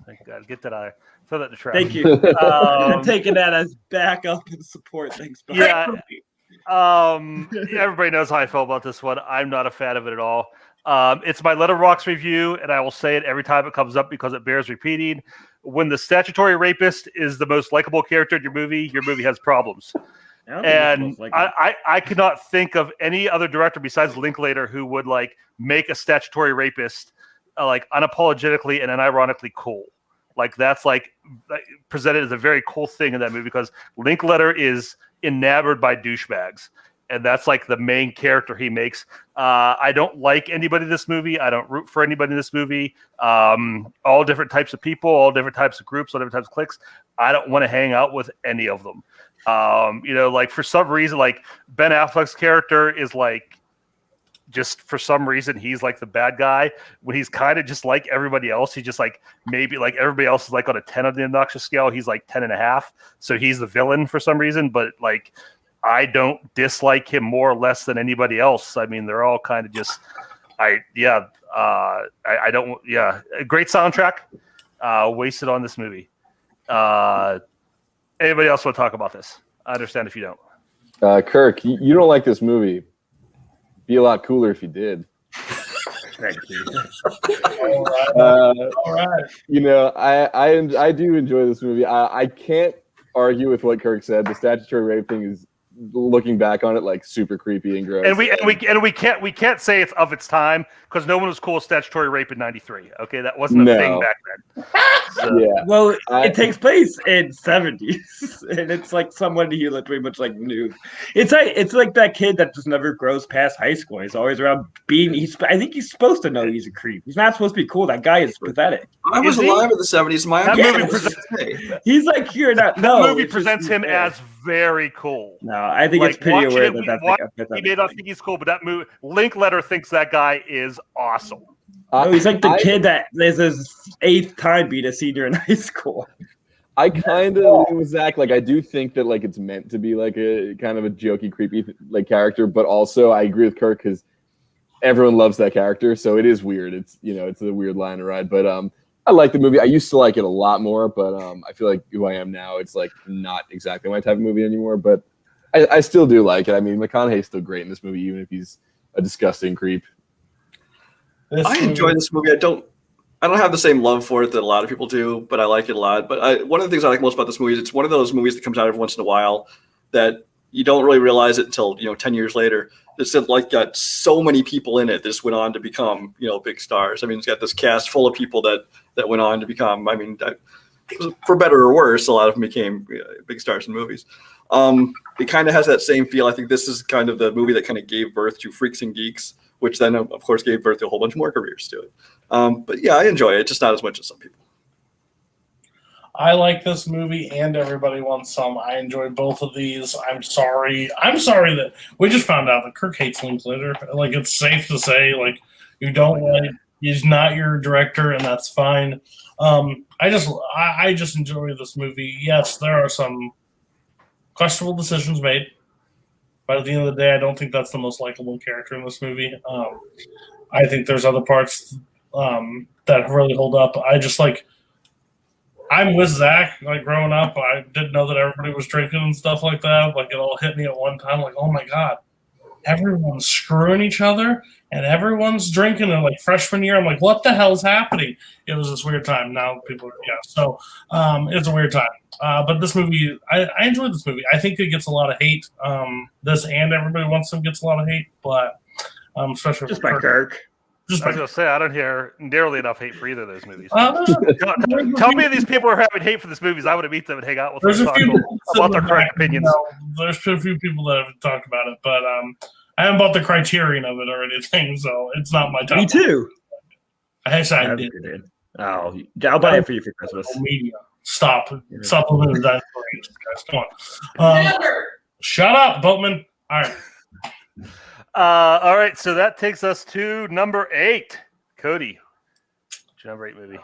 Thank God. Get that out. Throw that in the trash. Thank you. I'm taking that as backup and support. Thanks. Yeah. Everybody knows how I feel about this one. I'm not a fan of it at all. It's my Letterboxd review, and I will say it every time it comes up because it bears repeating. When the statutory rapist is the most likable character in your movie has problems. And I could not think of any other director besides Linklater who would like make a statutory rapist like unapologetically and unironically cool. Like that's like presented as a very cool thing in that movie because Linklater is enamored by douchebags, and that's like the main character he makes. I don't like anybody in this movie. I don't root for anybody in this movie. All different types of people, all different types of groups, all different types of cliques. I don't want to hang out with any of them. Like for some reason, like Ben Affleck's character is like just for some reason he's like the bad guy when he's kind of just like everybody else. He just like maybe like everybody else is like on a 10 on the obnoxious scale. He's like 10.5. So he's the villain for some reason, but like I don't dislike him more or less than anybody else. I mean, they're all kind of just I don't. A great soundtrack wasted on this movie. Anybody else want to talk about this? I understand if you don't. Kirk, you don't like this movie. Be a lot cooler if you did. Thank you. All right. You know, I do enjoy this movie. I can't argue with what Kirk said. The statutory rape thing is, looking back on it, like super creepy and gross. And we can't say it's of its time because no one was cool with statutory rape in '93. Okay, that wasn't a thing back then. So. Yeah. Well, it takes place in '70s, and it's like someone he pretty much like knew. It's like that kid that just never grows past high school. He's always around being. I think he's supposed to know he's a creep. He's not supposed to be cool. That guy is pathetic. I was alive in the '70s. He's like you're not. No, the movie presents him as very cool. No, I think it's pretty aware that he may not think he's cool, but that movie Linkletter thinks that guy is awesome. No, he's like the kid that is his 8th time being a senior in high school. I kind of agree with Zach. Like, I do think that like it's meant to be like a kind of a jokey, creepy like character, but also I agree with Kirk because everyone loves that character, so it is weird. It's it's a weird line to ride, but I like the movie. I used to like it a lot more, but I feel like who I am now, it's like not exactly my type of movie anymore. But I still do like it. I mean, McConaughey's still great in this movie, even if he's a disgusting creep. I enjoy this movie. I don't have the same love for it that a lot of people do, but I like it a lot. But one of the things I like most about this movie is it's one of those movies that comes out every once in a while that you don't really realize it until 10 years later. It's like got so many people in it that just went on to become big stars. I mean, it's got this cast full of people that went on to become. I mean, for better or worse, a lot of them became big stars in movies. It kind of has that same feel. I think this is kind of the movie that kind of gave birth to Freaks and Geeks, which then, of course, gave birth to a whole bunch more careers to it. But yeah, I enjoy it, just not as much as some people. I like this movie and Everybody Wants Some. I enjoy both of these. I'm sorry that we just found out that Kirk hates Linklater. Like, it's safe to say, like, you don't like, he's not your director, and that's fine. I just enjoy this movie. Yes, there are some questionable decisions made, but at the end of the day, I don't think that's the most likable character in this movie. I think there's other parts that really hold up. I'm with Zach. Like, growing up, I didn't know that everybody was drinking and stuff like that. Like, it all hit me at one time. Like, oh my God, everyone's screwing each other and everyone's drinking. And like freshman year, I'm like, what the hell is happening? It was this weird time. Now people, So it's a weird time. But this movie, I enjoyed this movie. I think it gets a lot of hate. This and Everybody Wants Some gets a lot of hate, but especially just by Kirk. I was going to say, I don't hear nearly enough hate for either of those movies. Tell me these people are having hate for these movies. I would meet them and hang out with them about their correct opinions. There's a few people that have talked about it, but I haven't bought the Criterion of it or anything, so it's not my top. Me too. I did. Oh, I'll buy it for you for Christmas. Media. Stop limiting that guys. Come on. Shut up, Boatman. All right. All right, so that takes us to number 8. Cody, what's your number 8 movie?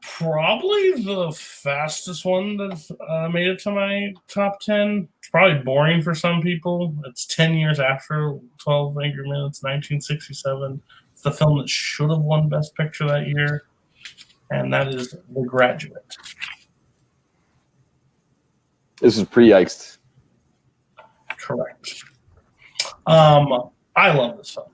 Probably the fastest one that made it to my top 10. It's probably boring for some people. It's 10 years after 12 Angry Minutes, 1967. It's the film that should have won Best Picture that year, and that is The Graduate. This is pre-yikes. Correct. I love this film.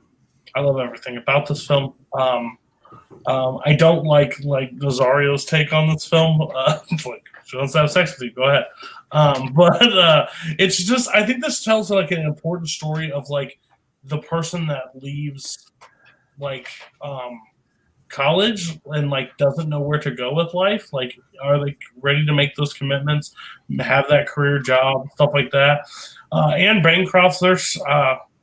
I love everything about this film. I don't like Nazario's take on this film. Like, she wants to have sex with you, go ahead. But it's just, I think this tells like an important story of like the person that leaves like college and like doesn't know where to go with life. Like, are they ready to make those commitments, have that career job, stuff like that? Anne Bancroft's there's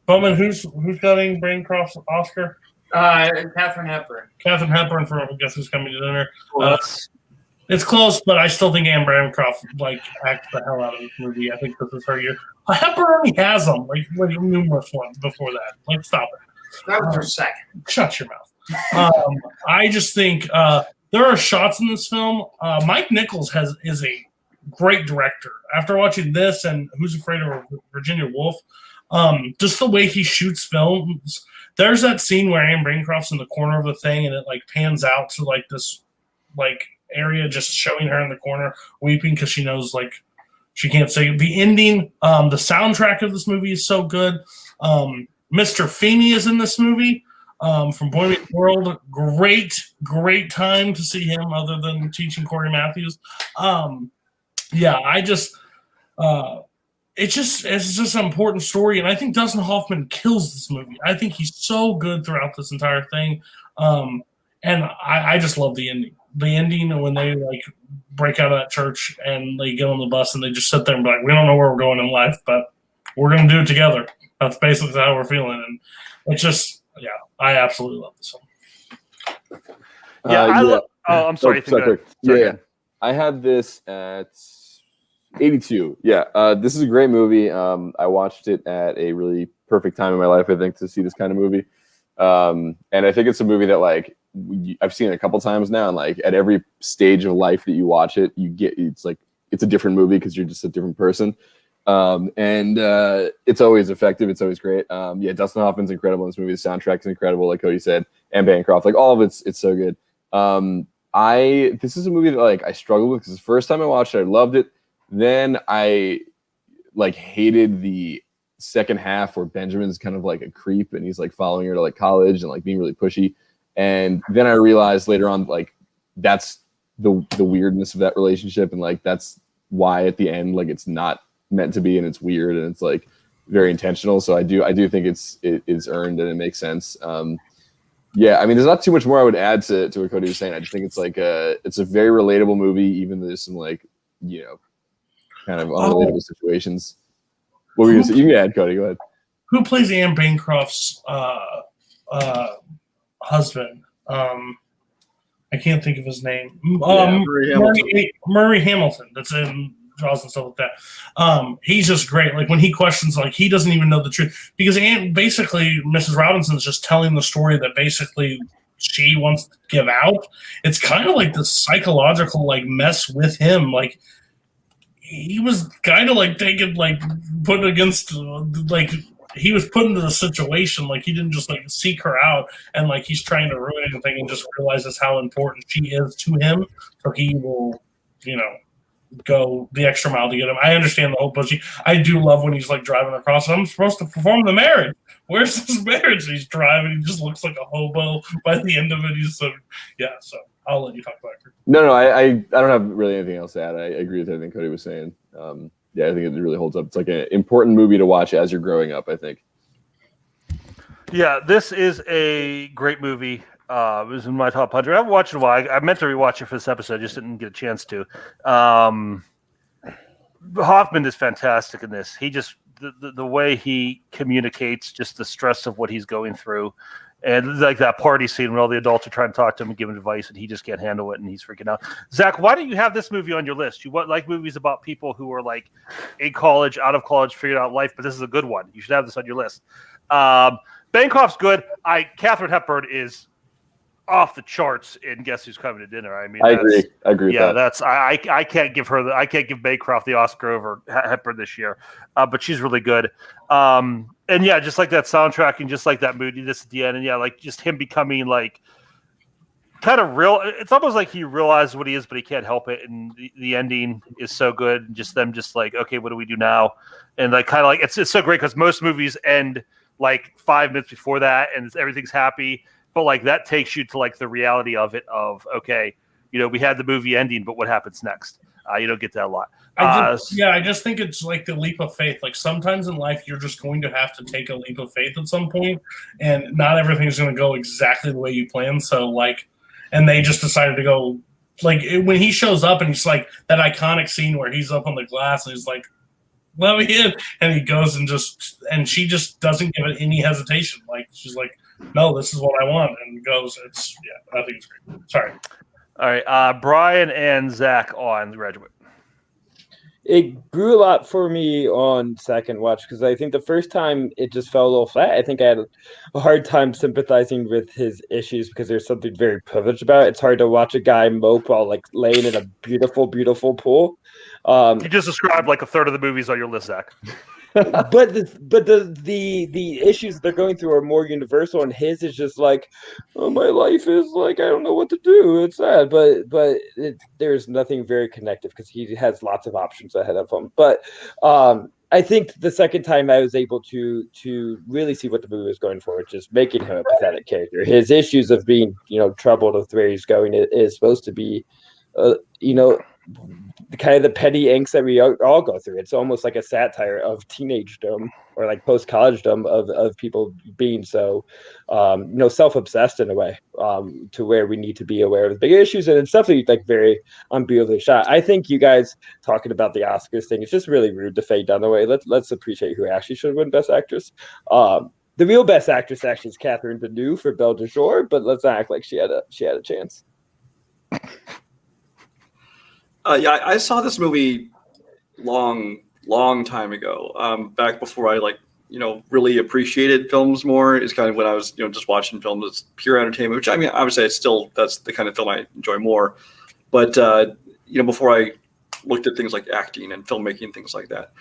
Bowman, who's getting Bancroft's Oscar? Katharine Hepburn. Katharine Hepburn for Guess Who's Coming to Dinner. It's close, but I still think Anne Bancroft like acts the hell out of this movie. I think this is her year. Hepburn only has them like numerous ones before that. Like, stop it. That was her second. Shut your mouth. I just think there are shots in this film. Mike Nichols is a great director. After watching this and Who's Afraid of Virginia Woolf, just the way he shoots films. There's that scene where Anne Bancroft's in the corner of the thing and it like pans out to like this like area just showing her in the corner weeping because she knows like she can't say the ending. The soundtrack of this movie is so good. Mr. Feeney is in this movie. from Boy Meets World. Great time to see him, other than teaching Corey Matthews. It's just an important story, and I think Dustin Hoffman kills this movie. I think he's so good throughout this entire thing, and I just love the ending. The ending when they like break out of that church and they get on the bus and they just sit there and be like, we don't know where we're going in life, but we're going to do it together. That's basically how we're feeling, and it's just I absolutely love this one. I'm sorry. Yeah, I had this at 82. Yeah, this is a great movie. I watched it at a really perfect time in my life, I think, to see this kind of movie. And I think it's a movie that like I've seen it a couple times now, and like at every stage of life that you watch it, it's a different movie because you're just a different person. And it's always effective. It's always great. Dustin Hoffman's incredible in this movie. The soundtrack is incredible, like Cody said, and Bancroft, like all of it's so good. This is a movie that like I struggled with because the first time I watched it, I loved it. Then I like hated the second half where Benjamin's kind of like a creep and he's like following her to like college and like being really pushy. And then I realized later on, like that's the weirdness of that relationship, and like that's why at the end, like it's not meant to be, and it's weird, and it's like very intentional. So I do think it is earned and it makes sense. I mean, there's not too much more I would add to what Cody was saying. I just think it's like it's a very relatable movie, even though there's some like kind of unrelatable situations. What were you gonna say? You can add, Cody. Go ahead. Who plays Anne Bancroft's husband? I can't think of his name. Murray Hamilton. That's in Jaws and stuff like that. He's just great. Like when he questions, like he doesn't even know the truth because basically Mrs. Robinson's just telling the story that basically she wants to give out. It's kind of like this psychological like mess with him. Like he was kind of like taken, like put against, like he was put into the situation. Like he didn't just like seek her out and like he's trying to ruin anything, and just realizes how important she is to him. So he will, go the extra mile to get him. I understand the whole pushy. I do love when he's like driving across. I'm supposed to perform the marriage. Where's this marriage? He's driving. He just looks like a hobo by the end of it. He's so So I'll let you talk about it. No, I don't have really anything else to add. I agree with everything Cody was saying. I think it really holds up. It's like an important movie to watch as you're growing up, I think. Yeah, this is a great movie. It was in my top 100. I haven't watched it in a while. I meant to rewatch it for this episode. I just didn't get a chance to. Hoffman is fantastic in this. He just the way he communicates, just the stress of what he's going through, and like that party scene when all the adults are trying to talk to him and give him advice, and he just can't handle it, and he's freaking out. Zach, why don't you have this movie on your list? You like movies about people who are like in college, out of college, figured out life, but this is a good one. You should have this on your list. Bancroft's good. Katharine Hepburn is off the charts in Guess Who's Coming to Dinner. I mean, I agree with that. That's I can't give Bancroft the Oscar over Hepburn this year, but she's really good. And just like that soundtrack and just like that moodiness at the end, and like just him becoming like kind of real. It's almost like he realizes what he is, but he can't help it. And the ending is so good. And just them, just like, okay, what do we do now? And like kind of like it's so great because most movies end like 5 minutes before that, and everything's happy. But like that takes you to like the reality of it. Of okay, we had the movie ending, but what happens next? You don't get that a lot. I just think it's like the leap of faith. Like sometimes in life, you're just going to have to take a leap of faith at some point, and not everything's going to go exactly the way you plan. So like, and they just decided to go like when he shows up and he's like that iconic scene where he's up on the glass and he's like, "Let me in," and he goes and she just doesn't give it any hesitation. Like she's like, "No, this is what I want," and goes. I think it's great. Sorry. All right, Brian and Zach on The Graduate. It grew a lot for me on second watch because I think the first time it just fell a little flat. I think I had a hard time sympathizing with his issues because there's something very privileged about it. It's hard to watch a guy mope while like laying in a beautiful, beautiful pool. You just described like a third of the movies on your list, Zach. but the issues they're going through are more universal, and his is just like, oh, my life is like I don't know what to do. It's sad, there's nothing very connective because he has lots of options ahead of him. But I think the second time I was able to really see what the movie was going for, just making him a pathetic character. His issues of being, troubled with where he's going is supposed to be, kind of the petty angst that we all go through. It's almost like a satire of teenagedom or like post-collegedom of people being so, self-obsessed in a way, to where we need to be aware of the bigger issues. And it's definitely like very unbelievably shot. I think you guys talking about the Oscars thing, it's just really rude to fade down the way. Let's appreciate who actually should win Best Actress. The real Best Actress actually is Catherine Deneuve for Belle de Jour, but let's not act like she had a chance. Yeah, I saw this movie long time ago. Back before I really appreciated films more, is kind of when I was just watching films as pure entertainment. Which I mean, obviously, that's the kind of film I enjoy more. But before I looked at things like acting and filmmaking and things like that.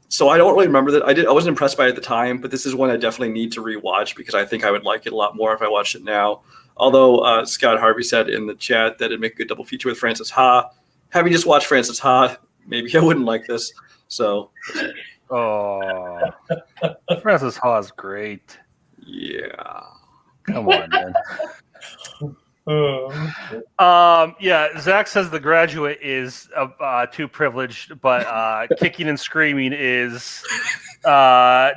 So I don't really remember that. I wasn't impressed by it at the time, but this is one I definitely need to rewatch because I think I would like it a lot more if I watched it now. Although Scott Harvey said in the chat that it'd make a good double feature with Frances Ha. Having just watched Frances Ha, maybe I wouldn't like this. So, Frances Ha is great. Yeah, come on, man. Zach says The Graduate is too privileged, but Kicking and Screaming is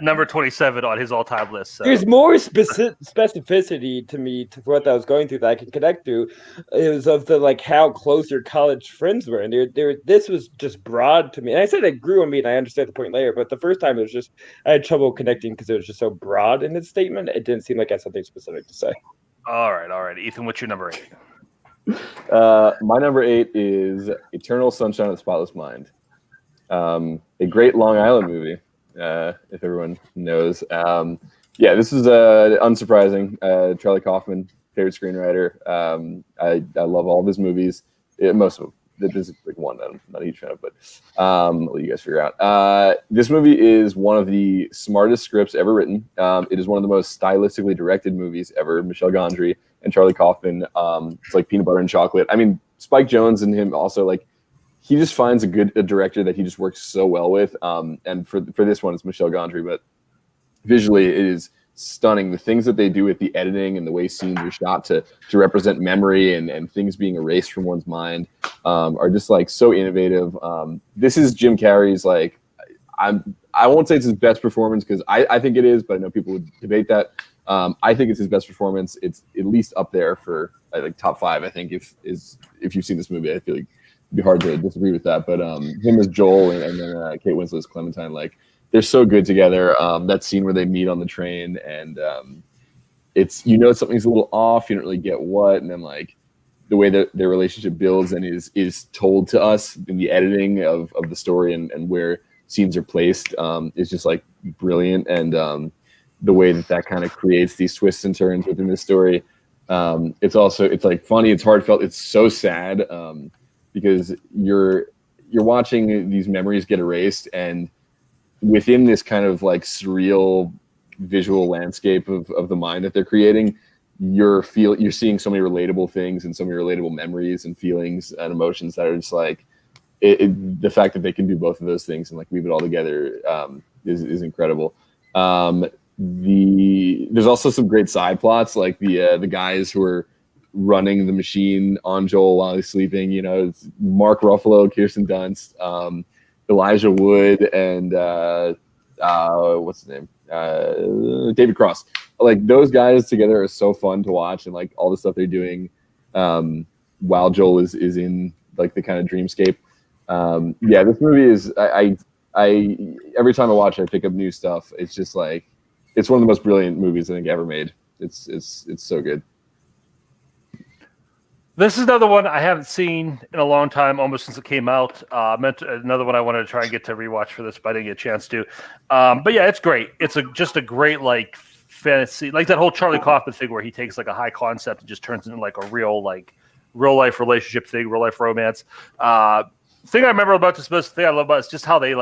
number 27 on his all-time list. So. There's more specificity to me to what I was going through that I can connect to. It was of the how close your college friends were, and this was just broad to me. And I said it grew on me, and I understand the point later. But the first time, it was just I had trouble connecting because it was just so broad in its statement. It didn't seem like I had something specific to say. All right. Ethan, what's your number 8? My number 8 is Eternal Sunshine of the Spotless Mind. A great Long Island movie, if everyone knows. This is unsurprising. Charlie Kaufman, favorite screenwriter. I love all of his movies. Most of them. There's like one that I'm not a huge fan of, but I'll let you guys figure out. This movie is one of the smartest scripts ever written. It is one of the most stylistically directed movies ever. Michel Gondry and Charlie Kaufman. It's like peanut butter and chocolate. I mean, Spike Jonze and him also, he just finds a director that he just works so well with. And for this one, it's Michel Gondry, but visually it is stunning. The things that they do with the editing and the way scenes are shot to represent memory and things being erased from one's mind are just so innovative. This is Jim Carrey's I won't say it's his best performance because I think it is, but I know people would debate that. I think it's his best performance. It's at least up there for top 5. I think if you've seen this movie, I feel like it'd be hard to disagree with that. But him as Joel and then Kate Winslet as Clementine, they're so good together. That scene where they meet on the train and it's something's a little off. You don't really get what, and then the way that their relationship builds and is told to us in the editing of the story and where scenes are placed is just brilliant. And the way that kind of creates these twists and turns within the story. It's funny, it's heartfelt, it's so sad because you're watching these memories get erased, and within this kind of surreal visual landscape of the mind that they're creating, you're seeing so many relatable things and so many relatable memories and feelings and emotions that are just the fact that they can do both of those things and weave it all together is incredible. There's also some great side plots, the guys who are running the machine on Joel while he's sleeping. It's Mark Ruffalo, Kirsten Dunst, Elijah Wood, and what's his name? David Cross. Those guys together are so fun to watch, and all the stuff they're doing while Joel is in the kind of dreamscape. This movie is I every time I watch it, I pick up new stuff. It's just it's one of the most brilliant movies I think ever made. It's so good. This is another one I haven't seen in a long time, almost since it came out. Another one I wanted to try and get to rewatch for this, but I didn't get a chance to. But yeah, it's great. It's just a great fantasy, that whole Charlie Kaufman thing where he takes a high concept and just turns it into a real life relationship thing, real life romance. Thing I remember about this, most thing I love about it is just how they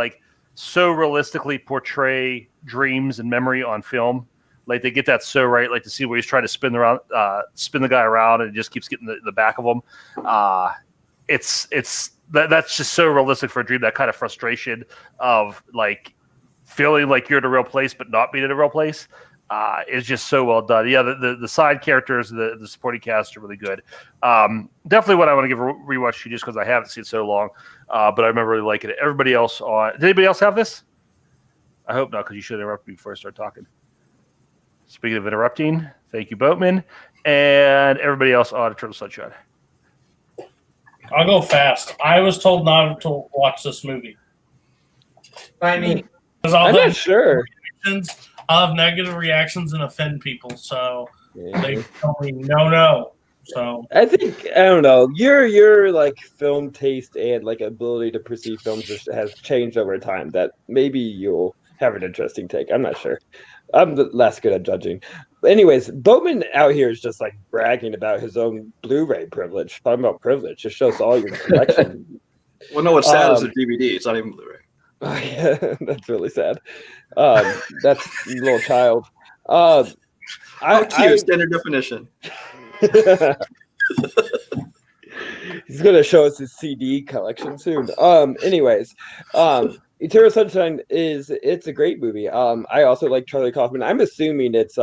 so realistically portray dreams and memory on film. They get that so right, to see where he's trying to spin the guy around and it just keeps getting the back of him. that's just so realistic for a dream. That kind of frustration of like feeling like you're in a real place but not being in a real place is just so well done. Yeah, the side characters, the supporting cast are really good. Definitely what I want to give a rewatch to just because I haven't seen it so long. But I remember really liking it. Everybody else did anybody else have this? I hope not, because you should interrupt me before I start talking. Speaking of interrupting, thank you, Boatman, and everybody else on Eternal Sunshine. I'll go fast. I was told not to watch this movie. By me. I'm not sure. I'll have negative reactions and offend people, so they tell me no. So I think I don't know. Your like film taste and like ability to perceive films has changed over time. That maybe you'll have an interesting take. I'm not sure. I'm less good at judging. Anyways, Boatman out here is just like bragging about his own Blu-ray privilege. Talking about privilege, just shows all your collection. Well, no, what's sad is a DVD. It's not even Blu-ray. Oh, yeah, that's really sad. That's a little child. How cute, standard definition. He's gonna show us his CD collection soon. Anyways, Eternal Sunshine it's a great movie. I also like Charlie Kaufman. I'm assuming it's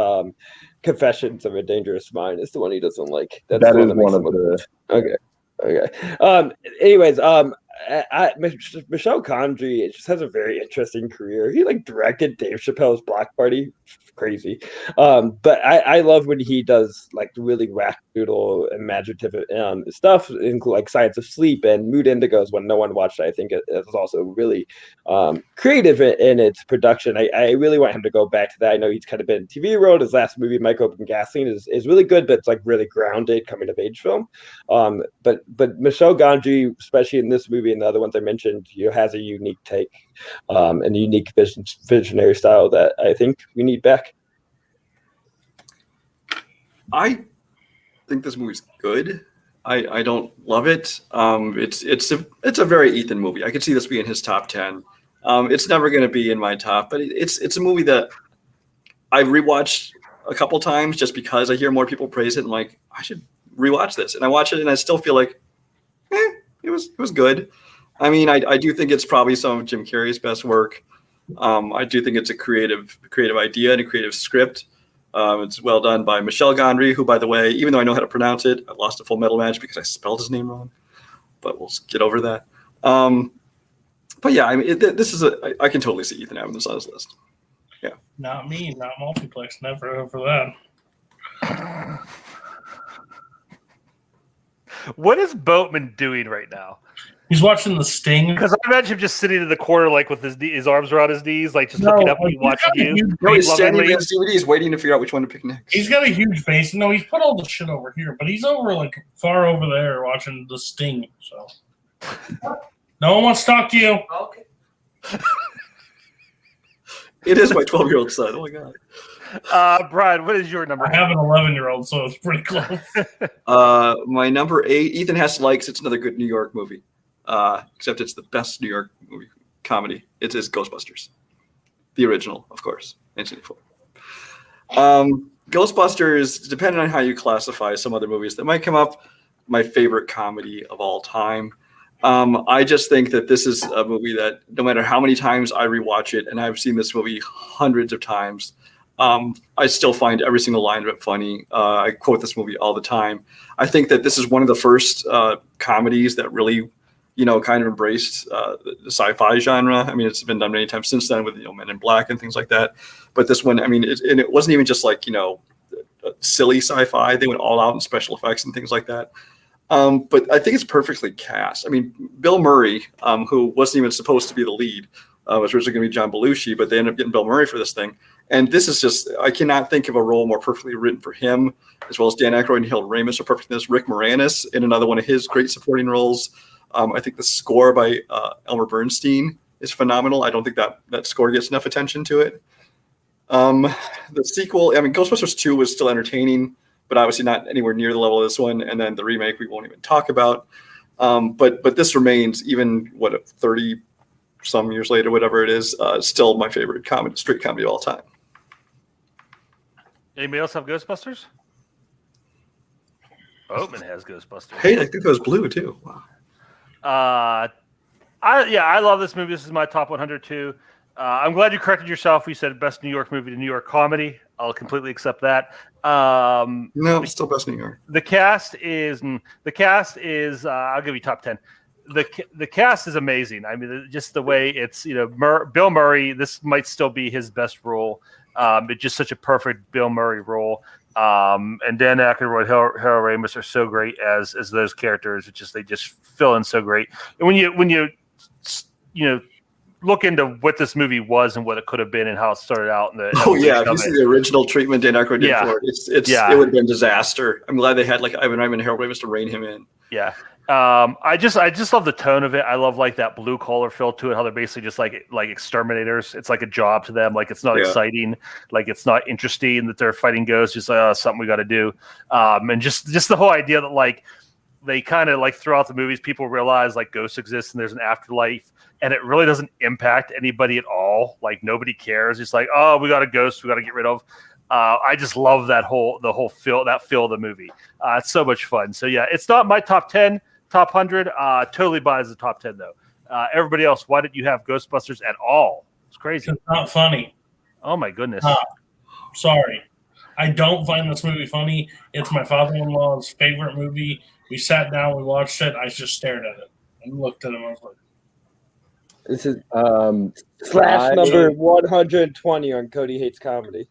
Confessions of a Dangerous Mind is the one he doesn't like. That is one of the. Okay. Anyways, Michel Gondry just has a very interesting career. He like directed Dave Chappelle's Block Party, crazy. But I love when he does like really wackadoodle imaginative stuff, including like Science of Sleep and Mood Indigos. When no one watched it, I think it was also really creative in its production. I really want him to go back to that. I know he's kind of been in TV world. His last movie, Mike Open Gasoline, is really good, but it's like really grounded coming of age film. But Michel Gondry, especially in this movie and the other ones I mentioned, has a unique take and a unique visionary style that I think we need back. I think this movie's good. I don't love it. It's a very Ethan movie. I could see this being his top 10. It's never going to be in my top, but it's a movie that I've rewatched a couple times just because I hear more people praise it. And like, I should rewatch this, and I watch it, and I still feel like, it was good. I mean, I do think it's probably some of Jim Carrey's best work. I do think it's a creative idea and a creative script. It's well done by Michel Gondry, who, by the way, even though I know how to pronounce it, I lost a full metal match because I spelled his name wrong. But we'll get over that. But yeah, I mean, this is I can totally see Ethan having this on his list. Yeah. Not me, not Multiplex, never for that. What is Boatman doing right now? He's watching The Sting. Because I imagine him just sitting in the corner, like with his arms around his knees, like just looking up and watching you. No, he's standing against DVDs, waiting to figure out which one to pick next. He's got a huge base. No, he's put all the shit over here, but he's over like far over there watching The Sting. So no one wants to talk to you. Okay. It is my 12-year-old son. Oh my god. Brian, what is your number? I have an 11-year-old, so it's pretty close. My number 8, Ethan has to like. It's another good New York movie. Except it's the best New York movie comedy. It is Ghostbusters, the original, of course, 1984. Ghostbusters, depending on how you classify some other movies that might come up, my favorite comedy of all time. I just think that this is a movie that no matter how many times I rewatch it, and I've seen this movie hundreds of times, I still find every single line of it funny. I quote this movie all the time. I think that this is one of the first comedies that really, kind of embraced the sci-fi genre. I mean, it's been done many times since then with, Men in Black and things like that. But this one, I mean, it wasn't even just like, silly sci-fi. They went all out in special effects and things like that. But I think it's perfectly cast. I mean, Bill Murray, who wasn't even supposed to be the lead, was originally going to be John Belushi, but they ended up getting Bill Murray for this thing. And this is just, I cannot think of a role more perfectly written for him, as well as Dan Aykroyd and Harold Ramis are perfect in this. Rick Moranis in another one of his great supporting roles. I think the score by Elmer Bernstein is phenomenal. I don't think that score gets enough attention to it. The sequel, I mean, Ghostbusters 2 was still entertaining, but obviously not anywhere near the level of this one. And then the remake we won't even talk about. But this remains, even 30 some years later, whatever it is, still my favorite street comedy of all time. Anybody else have Ghostbusters? Boatman has Ghostbusters. Hey, I think that was blue too. Wow. I love this movie. This is my top 100 too. I'm glad you corrected yourself. You said best New York movie to New York comedy. I'll completely accept that. No, it's still best New York. The cast is. I'll give you top 10. The cast is amazing. I mean, just the way it's Bill Murray. This might still be his best role. It's just such a perfect Bill Murray role. And Dan Aykroyd, Harold Ramis are so great as those characters. They just fill in so great. And when you look into what this movie was and what it could have been and how it started out. If you see the original treatment Dan Aykroyd did for it, it would have been disaster. I'm glad they had Ivan Reitman and Harold Ramis to rein him in. Yeah. I just love the tone of it. I love that blue collar feel to it. How they're basically just like exterminators. It's like a job to them. It's not exciting. It's not interesting that they're fighting ghosts. Just something we got to do. And just the whole idea that they kind of throughout the movies, people realize ghosts exist and there's an afterlife, and it really doesn't impact anybody at all. Nobody cares. It's we got a ghost we got to get rid of. I just love the whole feel of the movie. It's so much fun. So yeah, it's not my top 10, top 100. Totally buys the top 10 though. Everybody else, why did you have Ghostbusters at all? It's crazy. It's not funny. Oh my goodness. Sorry. I don't find this movie funny. It's my father-in-law's favorite movie. We sat down, we watched it. I just stared at it and looked at him. I was like, this is slash number 120 on Cody Hates Comedy.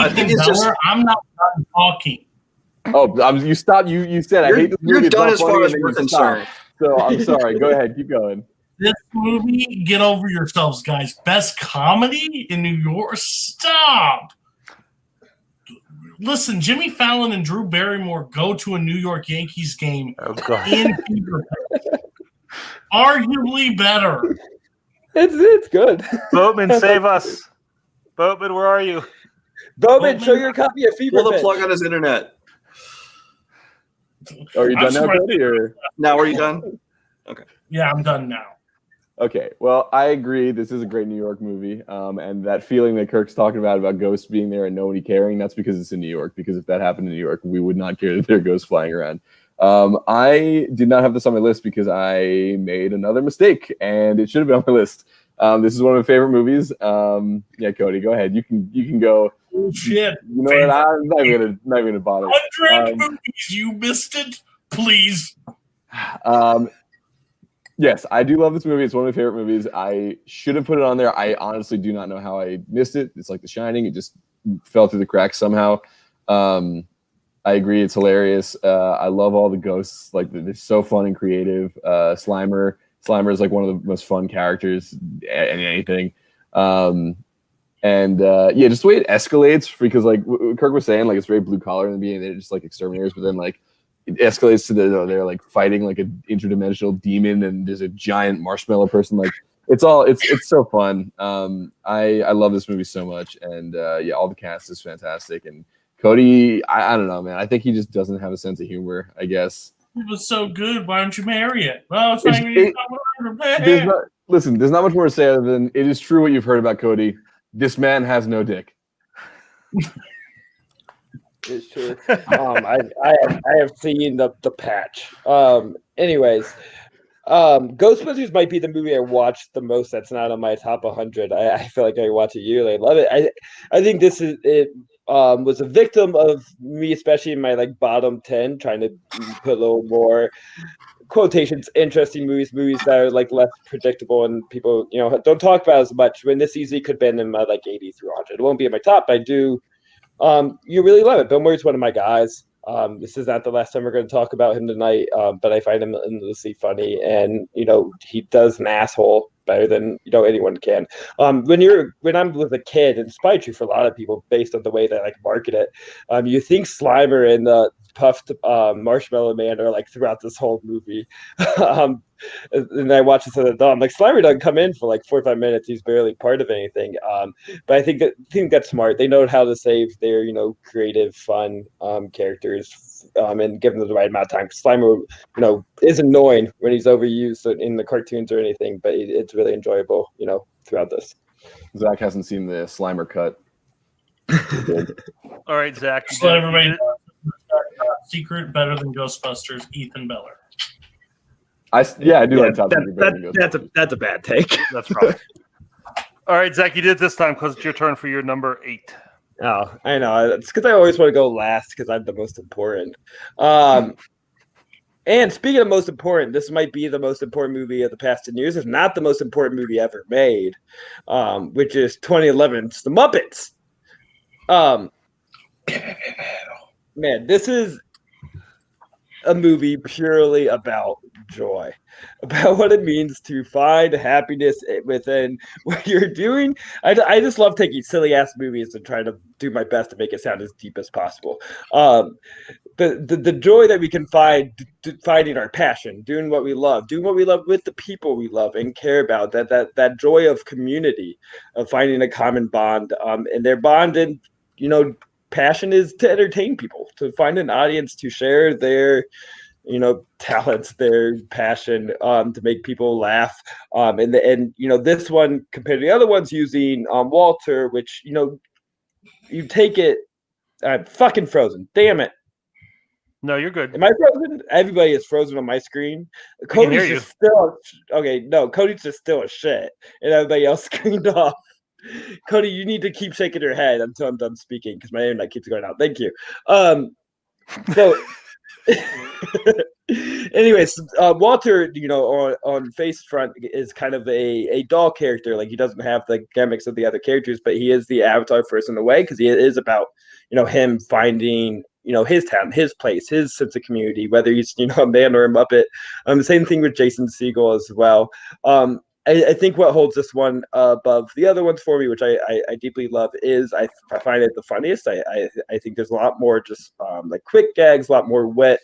I think it's just. I'm not done talking. Oh, you stopped. You said I hate this movie. You're done as far as we're concerned. So I'm sorry. Go ahead. Keep going. This movie, get over yourselves, guys. Best comedy in New York. Stop. Listen, Jimmy Fallon and Drew Barrymore go to a New York Yankees game in Fever Pitch. Arguably better. It's good. Boatman, save us. Boatman, where are you? Boatman, show your copy of Fever Pull the Pitch. plug on his internet. Are you done now, Cody? Now, are you done? Okay. Yeah, I'm done now. Okay. Well, I agree. This is a great New York movie. And that feeling that Kirk's talking about ghosts being there and nobody caring, that's because it's in New York. Because if that happened in New York, we would not care that there are ghosts flying around. I did not have this on my list because I made another mistake, and it should have been on my list. This is one of my favorite movies. Yeah, Cody, go ahead. You can go. Oh, shit. You know what? I'm not gonna bother. 100 movies. You missed it. Please. Yes, I do love this movie. It's one of my favorite movies. I should have put it on there. I honestly do not know how I missed it. It's like The Shining. It just fell through the cracks somehow. I agree. It's hilarious. I love all the ghosts. They're so fun and creative. Slimer is one of the most fun characters in anything. Just the way it escalates, because Kirk was saying, it's very blue collar in the beginning. They're just exterminators, but then it escalates to they're fighting an interdimensional demon, and there's a giant marshmallow person. It's so fun. I love this movie so much, and all the cast is fantastic. And Cody, I don't know, man. I think he just doesn't have a sense of humor, I guess. It was so good. Why don't you marry it? Well, listen, there's not much more to say other than it is true what you've heard about Cody. This man has no dick. It's true. I have seen the patch. Anyways, Ghostbusters might be the movie I watched the most. That's not on my top 100. I feel like I watch it yearly. I love it. I think this is it. Was a victim of me, especially in my bottom 10, trying to put a little more quotations, interesting movies that are less predictable and people don't talk about as much. When this easily could have been in my 80 through 100. It won't be in my top, but I do. You really love it. Bill Murray's one of my guys. This is not the last time we're going to talk about him tonight, but I find him endlessly funny, and he does an asshole better than anyone can. When I'm with a kid, and it's probably true for a lot of people based on the way they market it, you think Slimer and the puffed Marshmallow Man are throughout this whole movie. And I watch this as an adult. I'm Slimer doesn't come in for 45 minutes. He's barely part of anything. But I think that's smart. They know how to save their creative, fun characters and give them the right amount of time. Slimer, is annoying when he's overused in the cartoons or anything, but it's really enjoyable, throughout this. Zach hasn't seen the Slimer cut. All right, Zach. Just let everybody know. Secret better than Ghostbusters. Ethan Beller. I do like Top Secret better than Ghost. That's a bad take. That's rough. All right, Zach, you did it this time because it's your turn for your number 8. Oh, I know. It's because I always want to go last because I'm the most important. And speaking of most important, this might be the most important movie of the past 10 years. It's not the most important movie ever made, which is 2011's The Muppets. Man, this is a movie purely about joy, about what it means to find happiness within what you're doing. I just love taking silly ass movies and trying to do my best to make it sound as deep as possible. The joy that we can find finding our passion, doing what we love with the people we love and care about, that joy of community, of finding a common bond, and their bond and passion is to entertain people, to find an audience, to share their talents, their passion, to make people laugh. And this one compared to the other ones using Walter, which you take it. I'm fucking frozen. Damn it. No, you're good. Am I frozen? Everybody is frozen on my screen. Cody's just still okay. No, Cody's just still a shit, and everybody else screened off. Cody, you need to keep shaking your head until I'm done speaking because my internet keeps going out. Thank you. So, anyways, Walter, on face front is kind of a dull character. Like he doesn't have the gimmicks of the other characters, but he is the avatar first in the way because he is about him finding his town, his place, his sense of community, whether he's a man or a Muppet. The same thing with Jason Segel as well. I think what holds this one above the other ones for me, which I deeply love, is I find it the funniest. I think there's a lot more just like quick gags, a lot more wit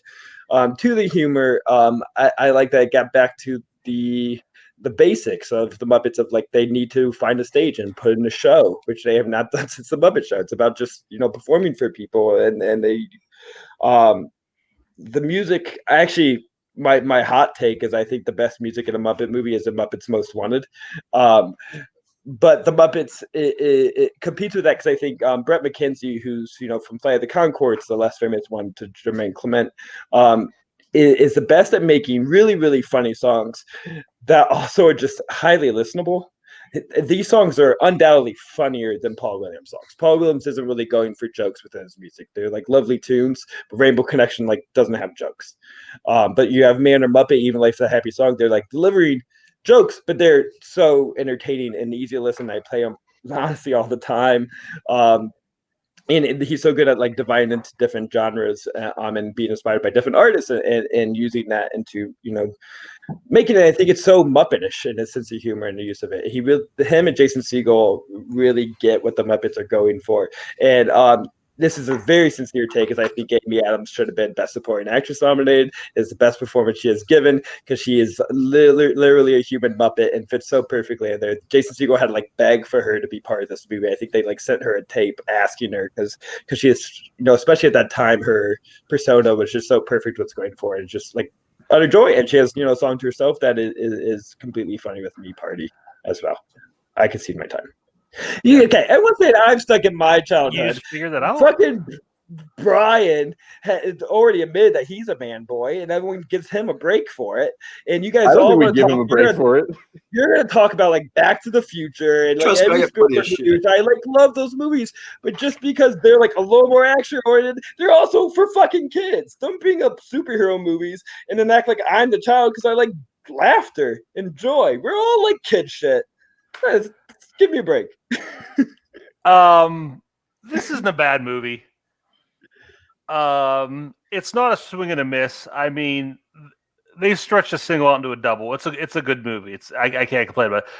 to the humor. I like that it got back to the basics of the Muppets of like they need to find a stage and put in a show, which they have not done since the Muppet Show. It's about just performing for people and they the music actually. My hot take is I think the best music in a Muppet movie is The Muppets Most Wanted. But The Muppets, it competes with that because I think Brett McKenzie, who's, from Flight of the Conchords, the less famous one to Jermaine Clement, is the best at making really, really funny songs that also are just highly listenable. These songs are undoubtedly funnier than Paul Williams songs. Paul Williams isn't really going for jokes within his music. They're like lovely tunes, but Rainbow Connection doesn't have jokes. But you have Man or Muppet, Even Life's a Happy Song. They're like delivering jokes, but they're so entertaining and easy to listen. I play them honestly all the time. And he's so good at dividing into different genres and being inspired by different artists and using that into making it. I think it's so Muppetish in his sense of humor and the use of it. Him and Jason Segel really get what the Muppets are going for. And this is a very sincere take, as I think Amy Adams should have been Best Supporting Actress nominated. It's the best performance she has given because she is literally a human Muppet and fits so perfectly in there. Jason Segel had to beg for her to be part of this movie. I think they sent her a tape asking her because she is, especially at that time, her persona was just so perfect what's going for it. It's just utter joy, and she has a song to herself that is completely funny with Me Party as well. I can see my time. Okay, everyone's saying I'm stuck in my childhood. You just figured that out. Fucking Brian has already admitted that he's a man boy, and everyone gives him a break for it. And you guys I don't all think we want to give talk. him a break for it. You're gonna talk about Back to the Future and Trust me, I every get plenty of Spielberg movies. I love those movies, but just because they're a little more action oriented, they're also for fucking kids. Don't bring up superhero movies and then act like I'm the child because I like laughter and joy. We're all like kid shit. Guys, give me a break. This isn't a bad movie. It's not a swing and a miss. I mean, they stretched a single out into a double. It's a good movie. I can't complain about it.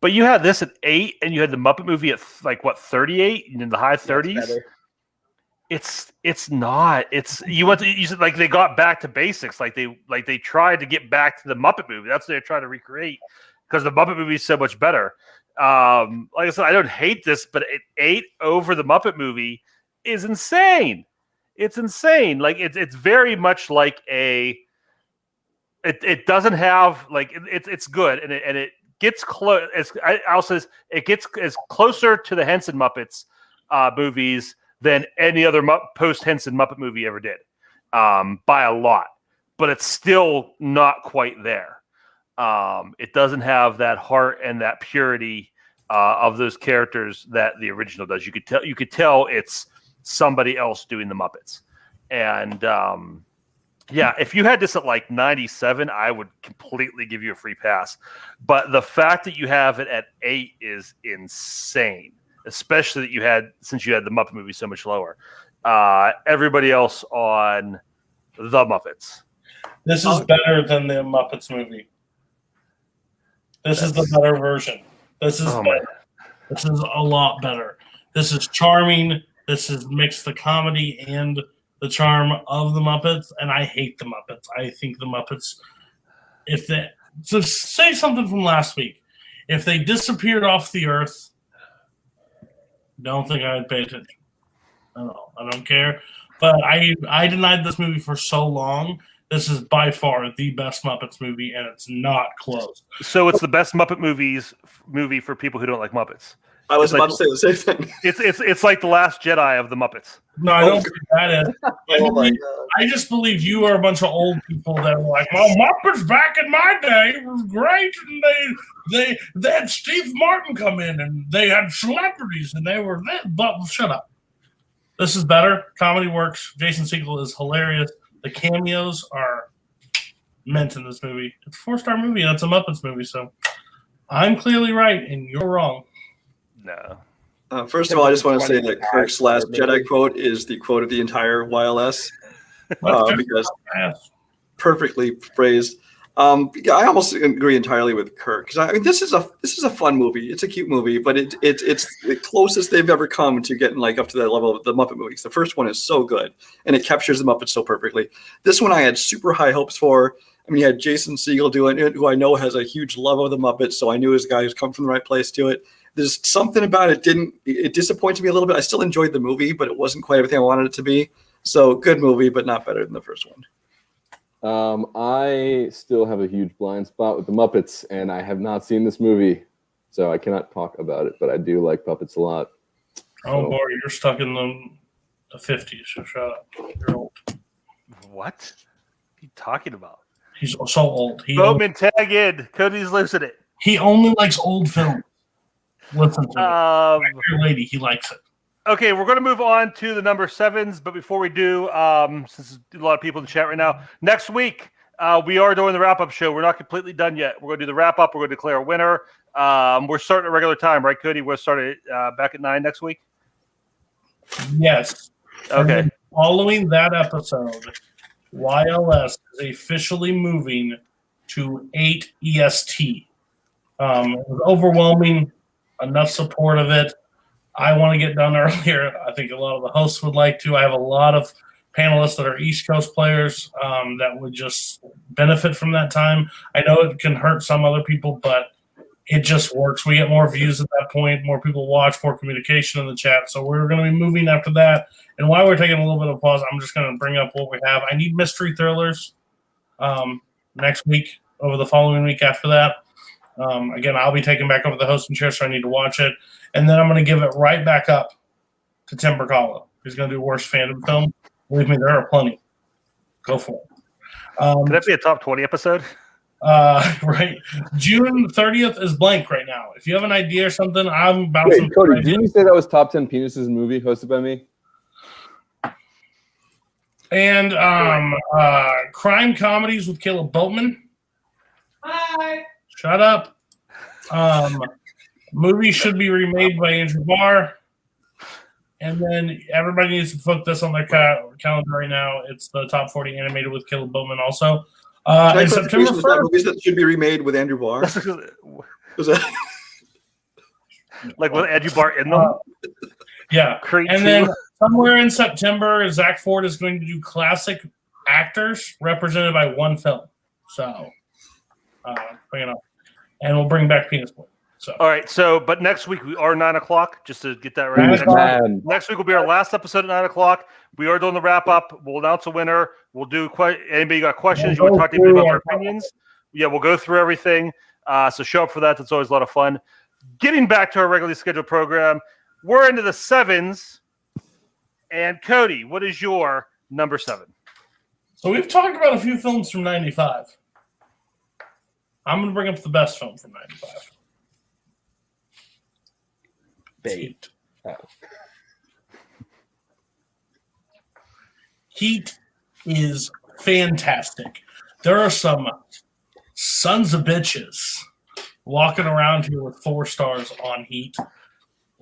But you had this at 8, and you had the Muppet movie at 38 in the high 30s. It's not. You said they got back to basics. They tried to get back to the Muppet movie. That's what they're trying to recreate because the Muppet movie is so much better. Like I said, I don't hate this, but 8 over the Muppet movie is insane. It's insane. It's very much like a. It doesn't have it's good and it gets close. It gets as closer to the Henson Muppets movies than any other post Henson Muppet movie ever did, by a lot. but it's still not quite there. It doesn't have that heart and that purity of those characters that the original does. You could tell it's somebody else doing the Muppets. And if you had this at like 97, I would completely give you a free pass. But the fact that you have it at 8 is insane, especially that since you had the Muppet movie so much lower. Everybody else on the Muppets. This is better than the Muppets movie. This is the better version. This is better. This is a lot better. This is charming. This is mixed the comedy and the charm of the Muppets, and I hate the Muppets. I think the Muppets, so say something from last week. If they disappeared off the earth, don't think I would pay attention. I don't care. But I denied this movie for so long. This is by far the best Muppets movie, and it's not close. So it's the best Muppet movie for people who don't like Muppets. I was about to say the same thing. It's like The Last Jedi of the Muppets. No, I don't think that is. I just believe you are a bunch of old people that are like, well, Muppets back in my day was great, and they had Steve Martin come in, and they had celebrities, and they were that. But shut up. This is better. Comedy works. Jason Segel is hilarious. The cameos are meant in this movie. It's a 4-star movie, and it's a Muppets movie, so I'm clearly right, and you're wrong. No. First of all, I just want to say that Kirk's Last Jedi quote is the quote of the entire YLS because perfectly phrased. I almost agree entirely with Kirk because I mean this is a fun movie. It's a cute movie, but it's the closest they've ever come to getting like up to that level of the Muppet movies. The first one is so good and it captures the Muppets so perfectly. This one I had super high hopes for. I mean, you had Jason Segel doing it, who I know has a huge love of the Muppets, so I knew his guy who's come from the right place to it. There's something about it it disappointed me a little bit. I still enjoyed the movie, but it wasn't quite everything I wanted it to be. So good movie, but not better than the first one. I still have a huge blind spot with the Muppets, and I have not seen this movie, so I cannot talk about it, but I do like puppets a lot. Oh, boy, you're stuck in the 50s, so shut up. You're old. What? What are you talking about? He's so old. Boatman, tag in. Cody's losing it. He only likes old films. Listen to me. Your lady, he likes it. Okay, we're going to move on to the number 7s, but before we do, since there's a lot of people in the chat right now, next week we are doing the wrap-up show. We're not completely done yet. We're going to do the wrap-up. We're going to declare a winner. We're starting at regular time, right, Cody? We're starting back at 9 next week? Yes. Okay. Following that episode, YLS is officially moving to 8 EST. It was overwhelming. Enough support of it. I want to get done earlier. I think a lot of the hosts would like to. I have a lot of panelists that are East Coast players that would just benefit from that time. I know it can hurt some other people, but it just works. We get more views at that point, more people watch, more communication in the chat. So we're going to be moving after that. And while we're taking a little bit of pause, I'm just going to bring up what we have. I need mystery thrillers next week, over the following week after that. Again, I'll be taking back over the hosting chair, so I need to watch it. And then I'm going to give it right back up to Tim Brzakala. He's going to do worst fandom film. Believe me, there are plenty. Go for it. Could that be a top 20 episode? Right. June 30th is blank right now. If you have an idea or something, I'm bouncing. Wait, Cody, didn't you say that was Top 10 Penises movie hosted by me? And crime comedies with Kaleb Boatman. Hi. Shut up. Movie should be remade by Andrew Barr. And then everybody needs to put this on their calendar right now. It's the top 40 animated with Kaleb Boatman also. In September 1st. Movies that should be remade with Andrew Barr. Like with Andrew Barr in them? Yeah. And then somewhere in September, Zach Ford is going to do classic actors represented by one film. So, bring it up. And we'll bring back Penis Boy. So. All right. So, but next week we are 9 o'clock, just to get that right. Next week will be our last episode at 9 o'clock. We are doing the wrap up. We'll announce a winner. We'll do anybody got questions? You want to talk to anybody about their opinions? Yeah, we'll go through everything. So show up for that. That's always a lot of fun. Getting back to our regularly scheduled program, we're into the 7s. And Cody, what is your number 7? So we've talked about a few films from 95. I'm going to bring up the best film from 95. Bait. Oh. Heat is fantastic. There are some sons of bitches walking around here with 4 stars on Heat.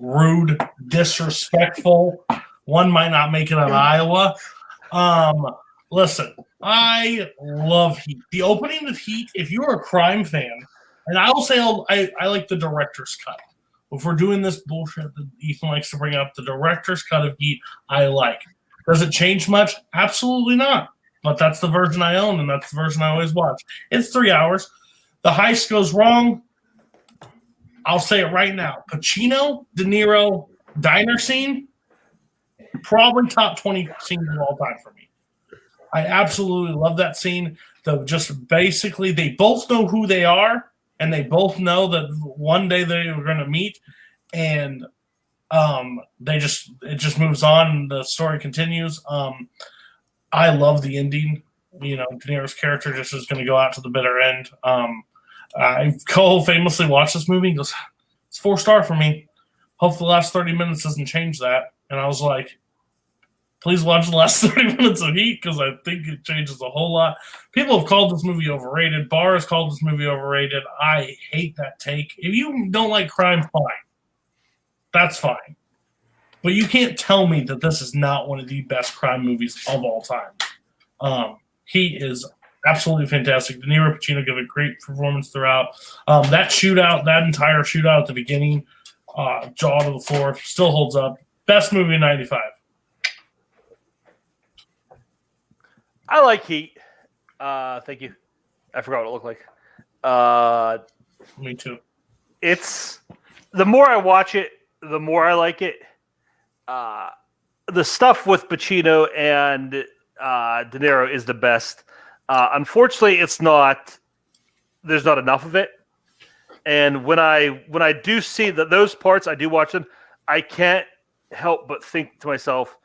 Rude, disrespectful. One might not make it on Iowa. Listen, I love Heat. The opening of Heat, if you're a crime fan, and I will say I like the director's cut. If we're doing this bullshit that Ethan likes to bring up, the director's cut of Heat, I like. Does it change much? Absolutely not. But that's the version I own, and that's the version I always watch. It's 3 hours. The heist goes wrong. I'll say it right now. Pacino, De Niro, diner scene, probably top 20 scenes of all time for me. I absolutely love that scene. Just basically, they both know who they are, and they both know that one day they were going to meet, and it just moves on, and the story continues. I love the ending. De Niro's character just is going to go out to the bitter end. Cole famously watched this movie and goes, it's 4-star for me. Hope the last 30 minutes doesn't change that. And I was like, please watch the last 30 minutes of Heat because I think it changes a whole lot. People have called this movie overrated. Barr has called this movie overrated. I hate that take. If you don't like crime, fine. That's fine. But you can't tell me that this is not one of the best crime movies of all time. Heat is absolutely fantastic. De Niro, Pacino give a great performance throughout. That entire shootout at the beginning, jaw to the floor, still holds up. Best movie in 95. I like Heat. Thank you. I forgot what it looked like. Me too. It's the more I watch it, the more I like it. The stuff with Pacino and De Niro is the best. Unfortunately, there's not enough of it. And when I do see those parts, I do watch them. I can't help but think to myself,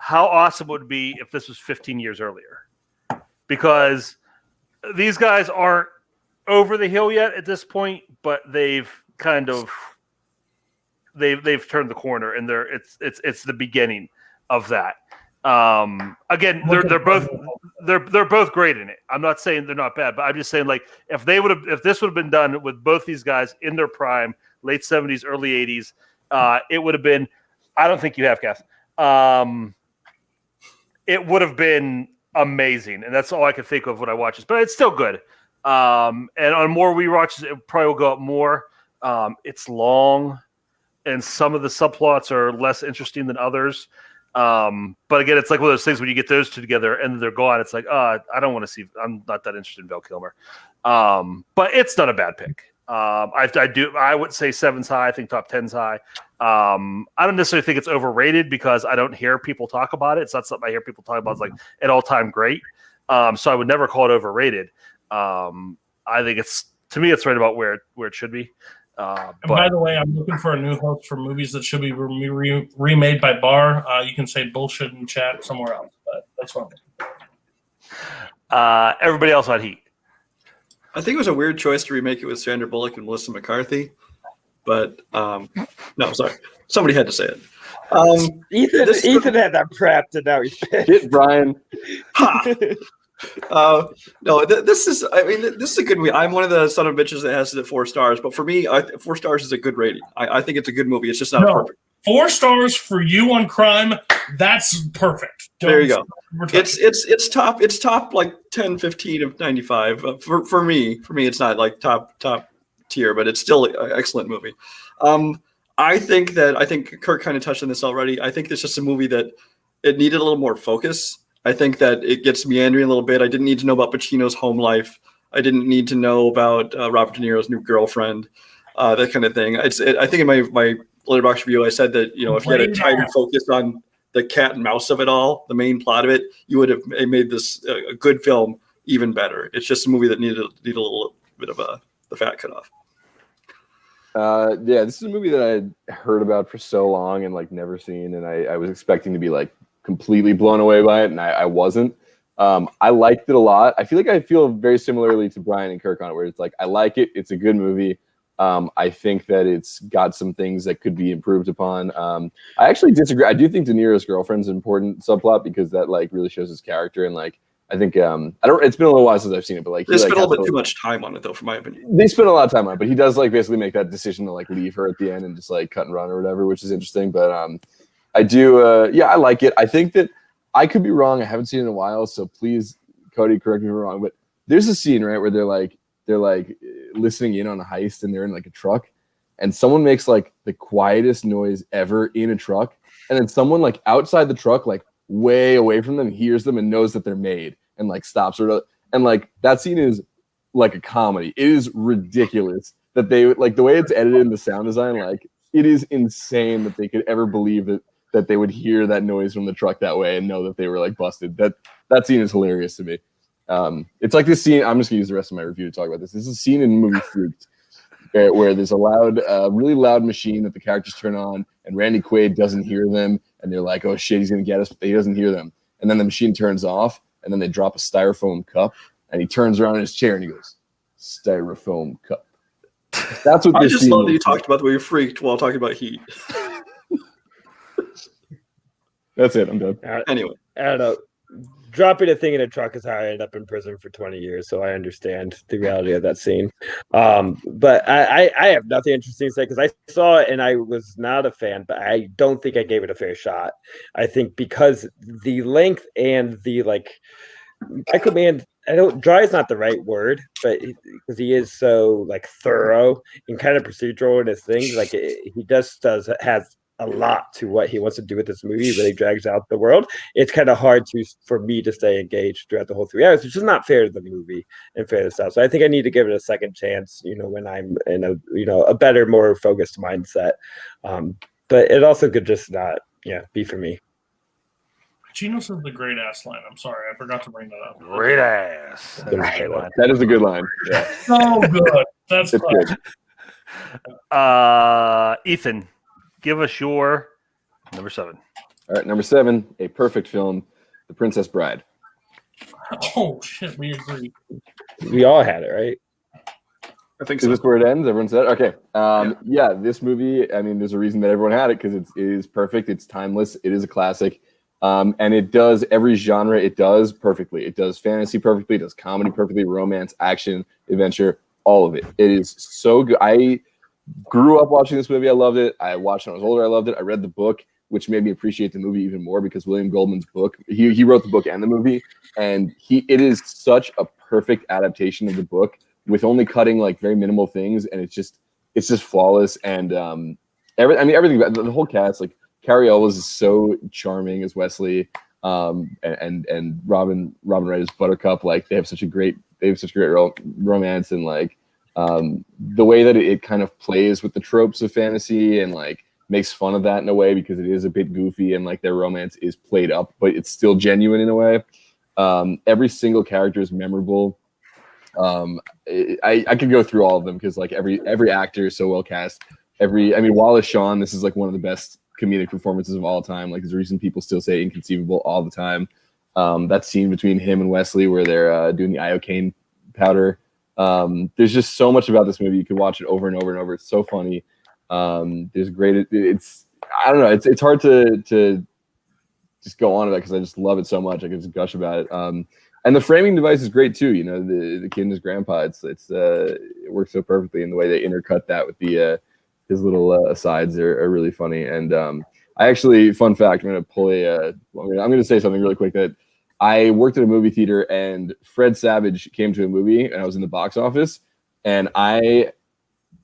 how awesome it would be if this was 15 years earlier. Because these guys aren't over the hill yet at this point, but they've kind of they've turned the corner, and it's the beginning of that. Again, they're both great in it. I'm not saying they're not bad, but I'm just saying, like, if this would have been done with both these guys in their prime, late 70s, early 80s, it would have been. I don't think you have, Kath. It would have been amazing, and that's all I can think of when I watch this. But it's still good. And on more rewatches, it probably will go up more. It's long, and some of the subplots are less interesting than others. But again, it's like one of those things when you get those two together and they're gone. It's like, I don't want to see. I'm not that interested in Val Kilmer. But it's not a bad pick. I would say 7's high. I think top 10's high. I don't necessarily think it's overrated because I don't hear people talk about it. It's not something I hear people talk about. It's like an all-time great. So I would never call it overrated. I think to me, it's right about where it should be. And by the way, I'm looking for a new host for movies that should be remade by Barr. You can say bullshit in chat somewhere else, but that's what I'm looking for. Everybody else on Heat. I think it was a weird choice to remake it with Sandra Bullock and Melissa McCarthy, but no, sorry, somebody had to say it. Ethan had that prepped, and now he's pissed. Hit Brian. No, this is a good movie. I'm one of the son of bitches that has it at 4 stars, but for me, 4 stars is a good rating. I think it's a good movie. It's just not perfect. 4 stars for you on crime. That's perfect. There you go. It's top like 10, 15 of 95. For me, it's not like top tier, but it's still an excellent movie. I think Kirk kind of touched on this already. I think it's just a movie that it needed a little more focus. I think that it gets meandering a little bit. I didn't need to know about Pacino's home life. I didn't need to know about Robert De Niro's new girlfriend, that kind of thing. I think in my Letterboxd review, I said that, if you had a tighter focus on the cat and mouse of it all, the main plot of it, you would have made this a good film even better. It's just a movie that needed a little bit of the fat cut off. Yeah, this is a movie that I had heard about for so long and like never seen, and I was expecting to be like completely blown away by it, and I wasn't. I liked it a lot. I feel very similarly to Brian and Kirk on it, where it's like I like it. It's a good movie. I think that it's got some things that could be improved upon. I actually disagree. I do think De Niro's girlfriend's an important subplot because that like really shows his character, and like I think it's been a little while since I've seen it, but like they spent a little bit too much time on it, though, for my opinion. They spent a lot of time on it, but he does like basically make that decision to like leave her at the end and just like cut and run or whatever, which is interesting. But I do, I like it. I think that I could be wrong. I haven't seen it in a while, so please, Cody, correct me if I'm wrong. But there's a scene right where they're like listening in on a heist and they're in like a truck, and someone makes like the quietest noise ever in a truck, and then someone like outside the truck, like way away from them, hears them and knows that they're made and like stops her. And like that scene is like a comedy. It is ridiculous that they like the way it's edited in the sound design. Like it is insane that they could ever believe that they would hear that noise from the truck that way and know that they were like busted. That scene is hilarious to me. It's like this scene. I'm just gonna use the rest of my review to talk about this. This is a scene in the movie Freaked where there's a really loud machine that the characters turn on, and Randy Quaid doesn't hear them, and they're like, "Oh shit, he's gonna get us," but he doesn't hear them. And then the machine turns off, and then they drop a styrofoam cup, and he turns around in his chair and he goes, "Styrofoam cup." That's what I this just scene love that is. you talked about the way you freaked while talking about Heat. That's it. I'm done. Anyway, I don't know. Dropping a thing in a truck is how I ended up in prison for 20 years, so I understand the reality of that scene. But I have nothing interesting to say because I saw it and I was not a fan, but I don't think I gave it a fair shot. I think because the length and the like, Michael Mann, dry is not the right word, but because he is so like thorough and kind of procedural in his things, like he has a lot to what he wants to do with this movie. He really drags out the world. It's kind of hard for me to stay engaged throughout the whole 3 hours, which is not fair to the movie and fair to stuff. So I think I need to give it a second chance, when I'm in a better, more focused mindset. But it also could just not, be for me. Gino says the great ass line. I'm sorry, I forgot to bring that up. Great ass. That is a good line. Yeah. So good. That's good. Ethan, give us your number 7. All right, number 7, a perfect film, The Princess Bride. Oh shit, we agree. We all had it, right? I think so. Is this where it ends? Everyone said, okay. Yeah, this movie, I mean, there's a reason that everyone had it because it is perfect. It's timeless. It is a classic. And it does every genre it does perfectly. It does fantasy perfectly. It does comedy perfectly, romance, action, adventure, all of it. It is so good. I grew up watching this movie. I loved it. I watched it when I was older. I loved it. I read the book, which made me appreciate the movie even more because William Goldman's book, he wrote the book and the movie, and it is such a perfect adaptation of the book with only cutting like very minimal things, and it's just flawless. And everything about the whole cast, like Carrie Elwes is so charming as Wesley, and Robin Wright as Buttercup. Like they have such a great romance, and like the way that it kind of plays with the tropes of fantasy and like makes fun of that in a way because it is a bit goofy and like their romance is played up, but it's still genuine in a way. Every single character is memorable. I could go through all of them because like every actor is so well cast. Wallace Shawn, this is like one of the best comedic performances of all time. Like there's a reason people still say inconceivable all the time. That scene between him and Wesley where they're doing the iocane powder. There's just so much about this movie. You could watch it over and over and over. It's so funny. There's great. I don't know. It's hard to just go on about because I just love it so much. I can just gush about it. And the framing device is great too. The kid and his grandpa. It works so perfectly, and the way they intercut that with his little asides are really funny. And I actually, fun fact, I'm going to say something really quick that I worked at a movie theater and Fred Savage came to a movie and I was in the box office and I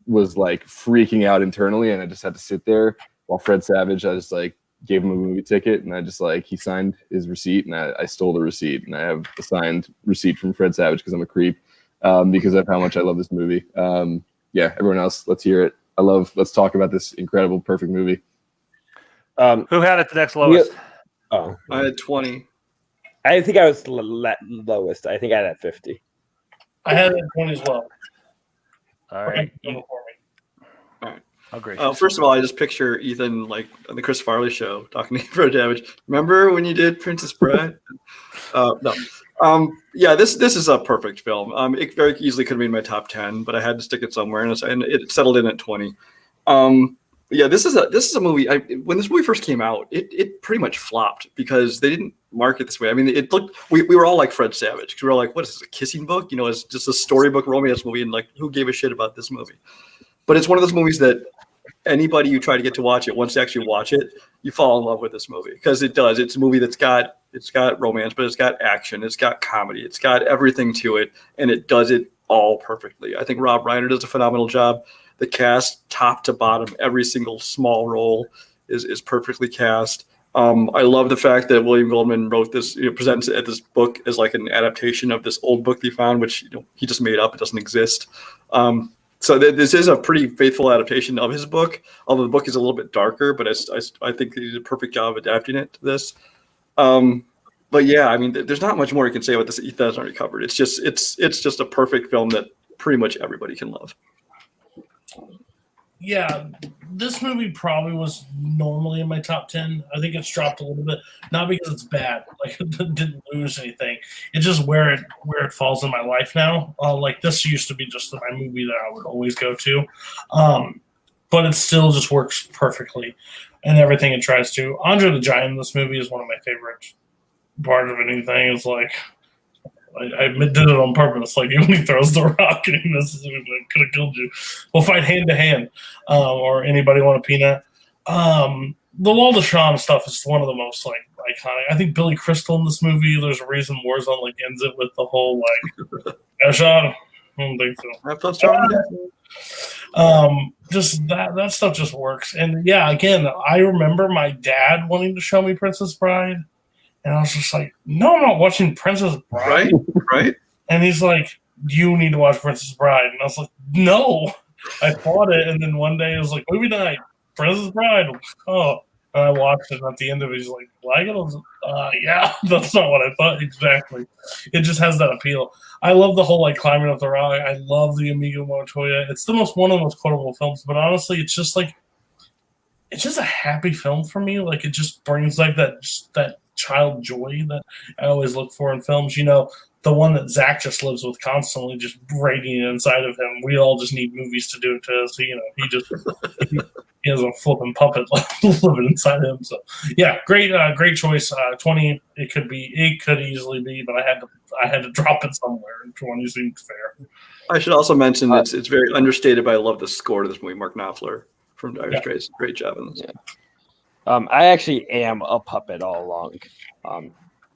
was like freaking out internally and I just had to sit there while Fred Savage, I just like gave him a movie ticket and I just like, he signed his receipt and I stole the receipt and I have a signed receipt from Fred Savage because I'm a creep because of how much I love this movie. Yeah, everyone else, let's hear it. Let's talk about this incredible, perfect movie. Who had it the next lowest? I had 20. I think I was lowest. I think I had at 50. I had it at 20 as well. All right. All right. How gracious. First of all, I just picture Ethan like on the Chris Farley show talking to Pro Damage. Remember when you did Princess Bride? No. Yeah, this is a perfect film. It very easily could have been my top 10, but I had to stick it somewhere, and it settled in at 20. Yeah, this is a movie. When this movie first came out, it pretty much flopped because they didn't market this way. I mean, it looked. We were all like Fred Savage because we were like, "What is this? A kissing book? You know, it's just a storybook romance movie." And like, who gave a shit about this movie? But it's one of those movies that anybody you try to get to watch it, once you actually watch it, you fall in love with this movie because it does. It's a movie that's got romance, but it's got action, it's got comedy, it's got everything to it, and it does it all perfectly. I think Rob Reiner does a phenomenal job. The cast, top to bottom, every single small role is perfectly cast. I love the fact that William Goldman wrote this, presents this book as like an adaptation of this old book he found, which he just made up. It doesn't exist. So this is a pretty faithful adaptation of his book, although the book is a little bit darker, but I think he did a perfect job of adapting it to this. But yeah, I mean, there's not much more you can say about this that Ethan hasn't already covered. It's just a perfect film that pretty much everybody can love. Yeah, this movie probably was normally in my top 10. I think it's dropped a little bit, not because it's bad, like it didn't lose anything. It's just where it falls in my life now. Like this used to be just my movie that I would always go to, but it still just works perfectly, and everything it tries to. Andre the Giant in this movie is one of my favorite parts of anything. Is like I did it on purpose. Like when he throws the rock and he misses, it could have killed you. We'll fight hand to hand, or anybody want a peanut. The Wall of Sean stuff is one of the most like iconic. I think Billy Crystal in this movie. There's a reason Warzone like ends it with the whole like Sean. I don't think so. Just that stuff just works. And yeah, again, I remember my dad wanting to show me Princess Bride. And I was just like, no, I'm not watching Princess Bride. Right. And he's like, you need to watch Princess Bride. And I was like, no. I bought it, and then one day it was like, movie night, Princess Bride. Oh. And I watched it, and at the end of it, he's like, like it? I was like, yeah, that's not what I thought exactly. It just has that appeal. I love the whole like climbing up the rock. I love the Amigo Montoya. It's one of the most quotable films, but honestly, it's just a happy film for me. Like it just brings like that child joy that I always look for in films. The one that Zach just lives with constantly, just radiating inside of him. We all just need movies to do it to us. He has a flipping puppet living inside him. So yeah, great choice. 20. It could easily be, but I had to drop it somewhere. 20 seemed fair. I should also mention it's very understated, but I love the score to this movie. Mark Knopfler from Dire Straits, great job in this. Yeah. I actually am a puppet all along.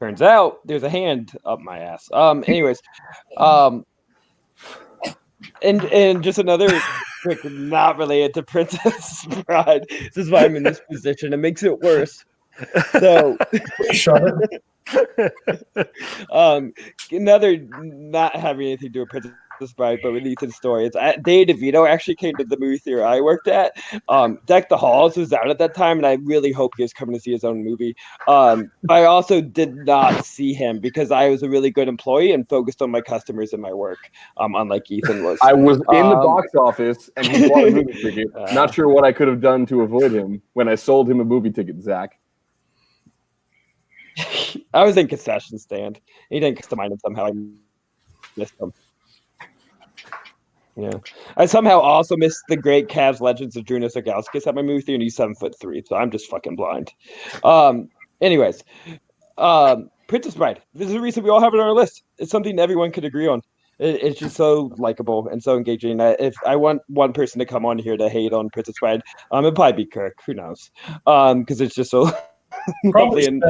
Turns out there's a hand up my ass. Anyways, and just another quick, not related to Princess Bride. This is why I'm in this position. It makes it worse. So, another not having anything to do with Princess Bride, but with Ethan's story. It's Danny DeVito actually came to the movie theater I worked at. Deck the Halls was out at that time, and I really hope he was coming to see his own movie. I also did not see him because I was a really good employee and focused on my customers and my work, unlike Ethan was. I was in the box office, and he bought a movie ticket. Not sure what I could have done to avoid him when I sold him a movie ticket, Zach. I was in concession stand. He didn't customize it somehow. I missed him. Yeah, I somehow also missed the great Cavs legends of Drew Nosagauskas at my movie theater, and he's 7'3", so I'm just fucking blind. Anyways, Princess Bride. This is a reason we all have it on our list. It's something everyone could agree on. It's just so likable and so engaging. If I want one person to come on here to hate on Princess Bride, it'd probably be Kirk. Who knows? Because it's just so lovely and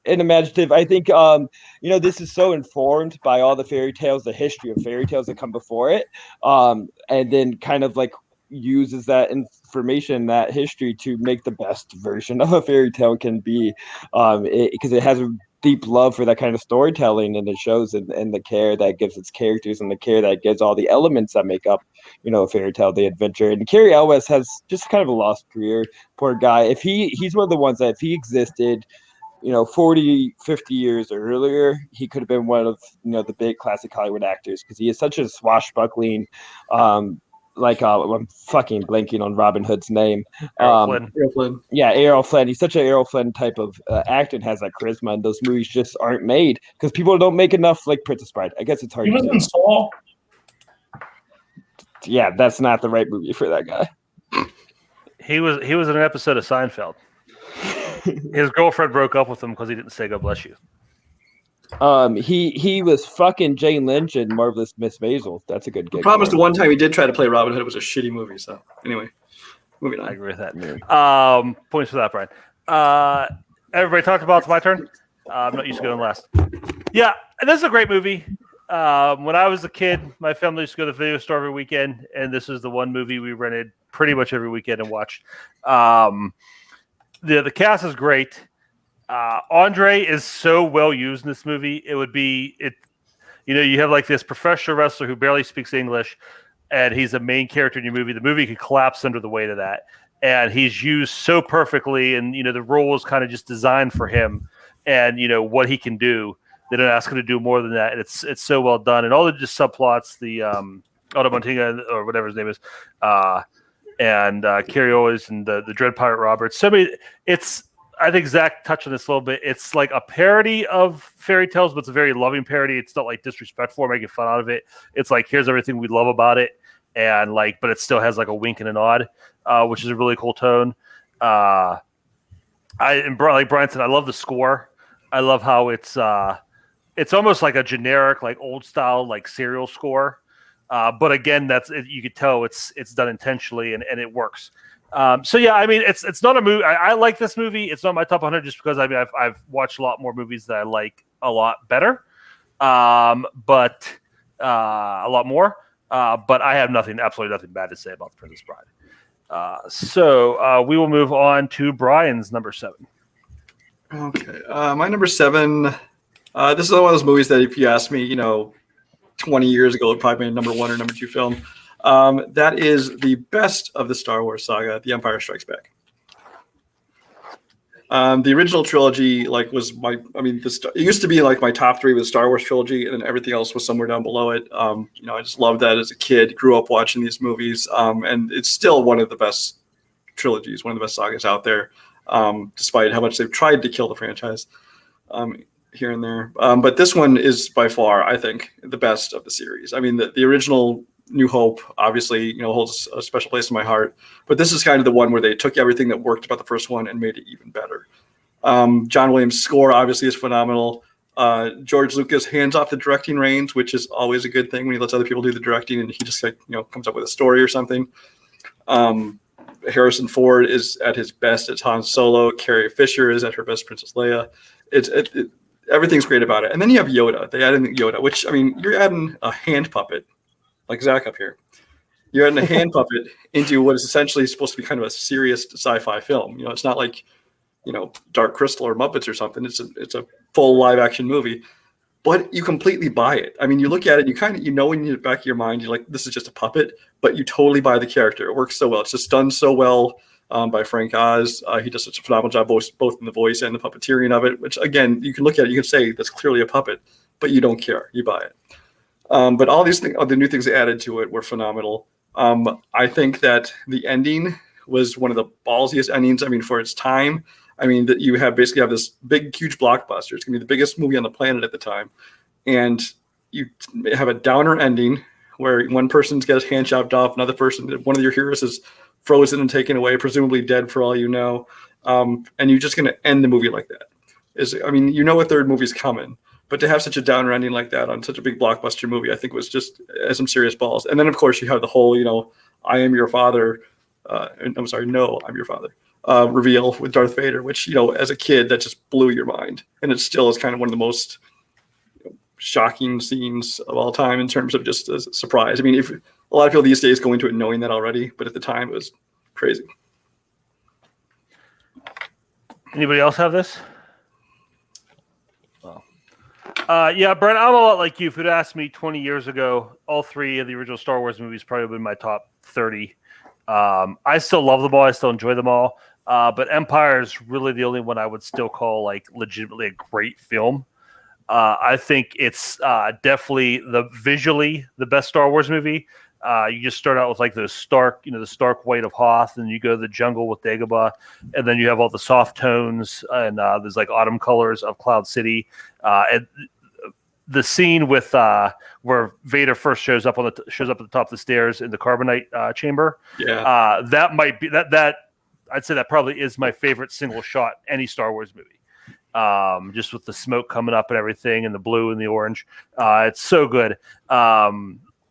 and imaginative. I think this is so informed by all the fairy tales, the history of fairy tales that come before it, and then kind of like uses that information, that history, to make the best version of a fairy tale can be, because it has a deep love for that kind of storytelling, and it shows in the care that gives its characters and the care that gives all the elements that make up a fairy tale, the adventure. And Cary Elwes has just kind of a lost career. Poor guy. If he's one of the ones that if he existed 40, 50 years earlier, he could have been one of the big classic Hollywood actors, because he is such a swashbuckling I'm fucking blanking on Robin Hood's name. Errol Flynn. Errol Flynn. Yeah, Errol Flynn. He's such an Errol Flynn type of actor and has that charisma, and those movies just aren't made because people don't make enough like Princess Bride. I guess it's hard He to was say. in Saw. Yeah, that's not the right movie for that guy. He was in an episode of Seinfeld. His girlfriend broke up with him because he didn't say "God bless you." He was fucking Jane Lynch in Marvelous Miss Maisel. That's a good gig. I promise the one time he did try to play Robin Hood, it was a shitty movie. So anyway, moving on. I agree with that. Points for that, Brian. Everybody talked about it. It's my turn. I'm not used to going last. Yeah, this is a great movie. When I was a kid, my family used to go to the video store every weekend, and this is the one movie we rented pretty much every weekend and watched. The cast is great. Andre is so well used in this movie. You have like this professional wrestler who barely speaks English, and he's a main character in your movie. The movie could collapse under the weight of that, and he's used so perfectly. And the role is kind of just designed for him, and what he can do. They don't ask him to do more than that. And it's so well done, and all the just subplots, the Otto Montinga or whatever his name is, and Carrie Owens and the Dread Pirate Roberts. So I think Zach touched on this a little bit. It's like a parody of fairy tales, but it's a very loving parody. It's not like disrespectful or making fun out of it. It's like, here's everything we love about it. And but it still has like a wink and a nod, which is a really cool tone. Like Brian said, I love the score. I love how it's almost like a generic, like old style, like serial score. But again, you could tell it's done intentionally and it works. So yeah, I mean, it's not a movie. I like this movie. It's not my top 100 just because I've watched a lot more movies that I like a lot better, but a lot more. But I have absolutely nothing bad to say about The Princess Bride. So we will move on to Brian's number 7. Okay, my number 7. This is one of those movies that if you asked me, 20 years ago, it would probably be a number 1 or number 2 film. That is the best of the Star Wars saga, The Empire Strikes Back. The original trilogy, it used to be like my top 3 with Star Wars trilogy, and then everything else was somewhere down below it. I just loved that as a kid, grew up watching these movies, and it's still one of the best trilogies, one of the best sagas out there, despite how much they've tried to kill the franchise here and there. But this one is by far, I think, the best of the series. I mean, the original New Hope obviously holds a special place in my heart, but this is kind of the one where they took everything that worked about the first one and made it even better. John Williams' score obviously is phenomenal. George Lucas hands off the directing reins, which is always a good thing when he lets other people do the directing and he just comes up with a story or something. Harrison Ford is at his best as Han Solo. Carrie Fisher is at her best Princess Leia. Everything's great about it. And then you have Yoda. They added Yoda, which, I mean, you're adding a hand puppet, like Zach up here. You're adding a hand puppet into what is essentially supposed to be kind of a serious sci-fi film. It's not like, Dark Crystal or Muppets or something. It's a full live action movie, but you completely buy it. I mean, you look at it, you kind of, in the back of your mind, you're like, this is just a puppet, but you totally buy the character. It works so well. It's just done so well by Frank Oz. He does such a phenomenal job both in the voice and the puppeteering of it, which again, you can look at it, you can say that's clearly a puppet, but you don't care. You buy it. But all these things, the new things they added to it were phenomenal. I think that the ending was one of the ballsiest endings. I mean, for its time, I mean, that you basically have this big, huge blockbuster. It's going to be the biggest movie on the planet at the time. And you have a downer ending where one person's got his hand chopped off, another person, one of your heroes is frozen and taken away, presumably dead for all you know. And you're just going to end the movie like that. A third movie's coming. But to have such a downer ending like that on such a big blockbuster movie, I think was just some serious balls. And then, of course, you have the whole, I am your father. I'm sorry, no, I'm your father. Reveal with Darth Vader, which, as a kid, that just blew your mind. And it still is kind of one of the most shocking scenes of all time in terms of just a surprise. I mean, if a lot of people these days go into it knowing that already, but at the time it was crazy. Anybody else have this? Yeah, Brent, I'm a lot like you. If you'd asked me 20 years ago, all 3 of the original Star Wars movies probably would have been my top 30. I still love them all. I still enjoy them all. But Empire is really the only one I would still call legitimately a great film. I think it's definitely visually the best Star Wars movie. You just start out with like those stark, the stark white of Hoth, and you go to the jungle with Dagobah, and then you have all the soft tones, and there's like autumn colors of Cloud City. And the scene with where Vader first shows up at the top of the stairs in the carbonite chamber. Yeah, that might be that. I'd say that probably is my favorite single shot any Star Wars movie. Just with the smoke coming up and everything, and the blue and the orange, it's so good.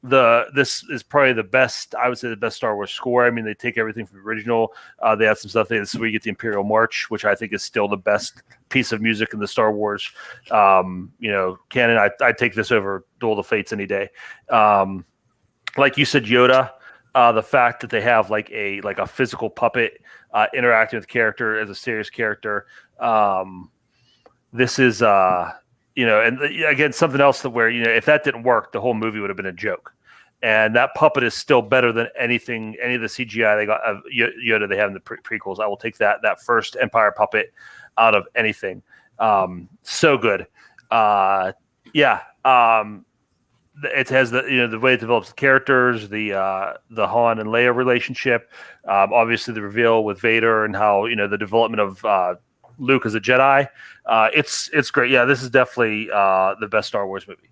This is probably the best. I would say the best Star Wars score. I mean, they take everything from the original. They add some stuff. This is where you get the Imperial March, which I think is still the best piece of music in the Star Wars, canon. I take this over Duel of the Fates any day. Like you said, Yoda. The fact that they have like a physical puppet interacting with character as a serious character. This is and again, something else that where, if that didn't work, the whole movie would have been a joke. And that puppet is still better than any of the CGI they got of Yoda they have in the prequels. I will take that first Empire puppet out of anything. So good. It has the way it develops the characters, the Han and Leia relationship, obviously the reveal with Vader, and how the development of Luke as a Jedi. It's great. Yeah, this is definitely the best Star Wars movie.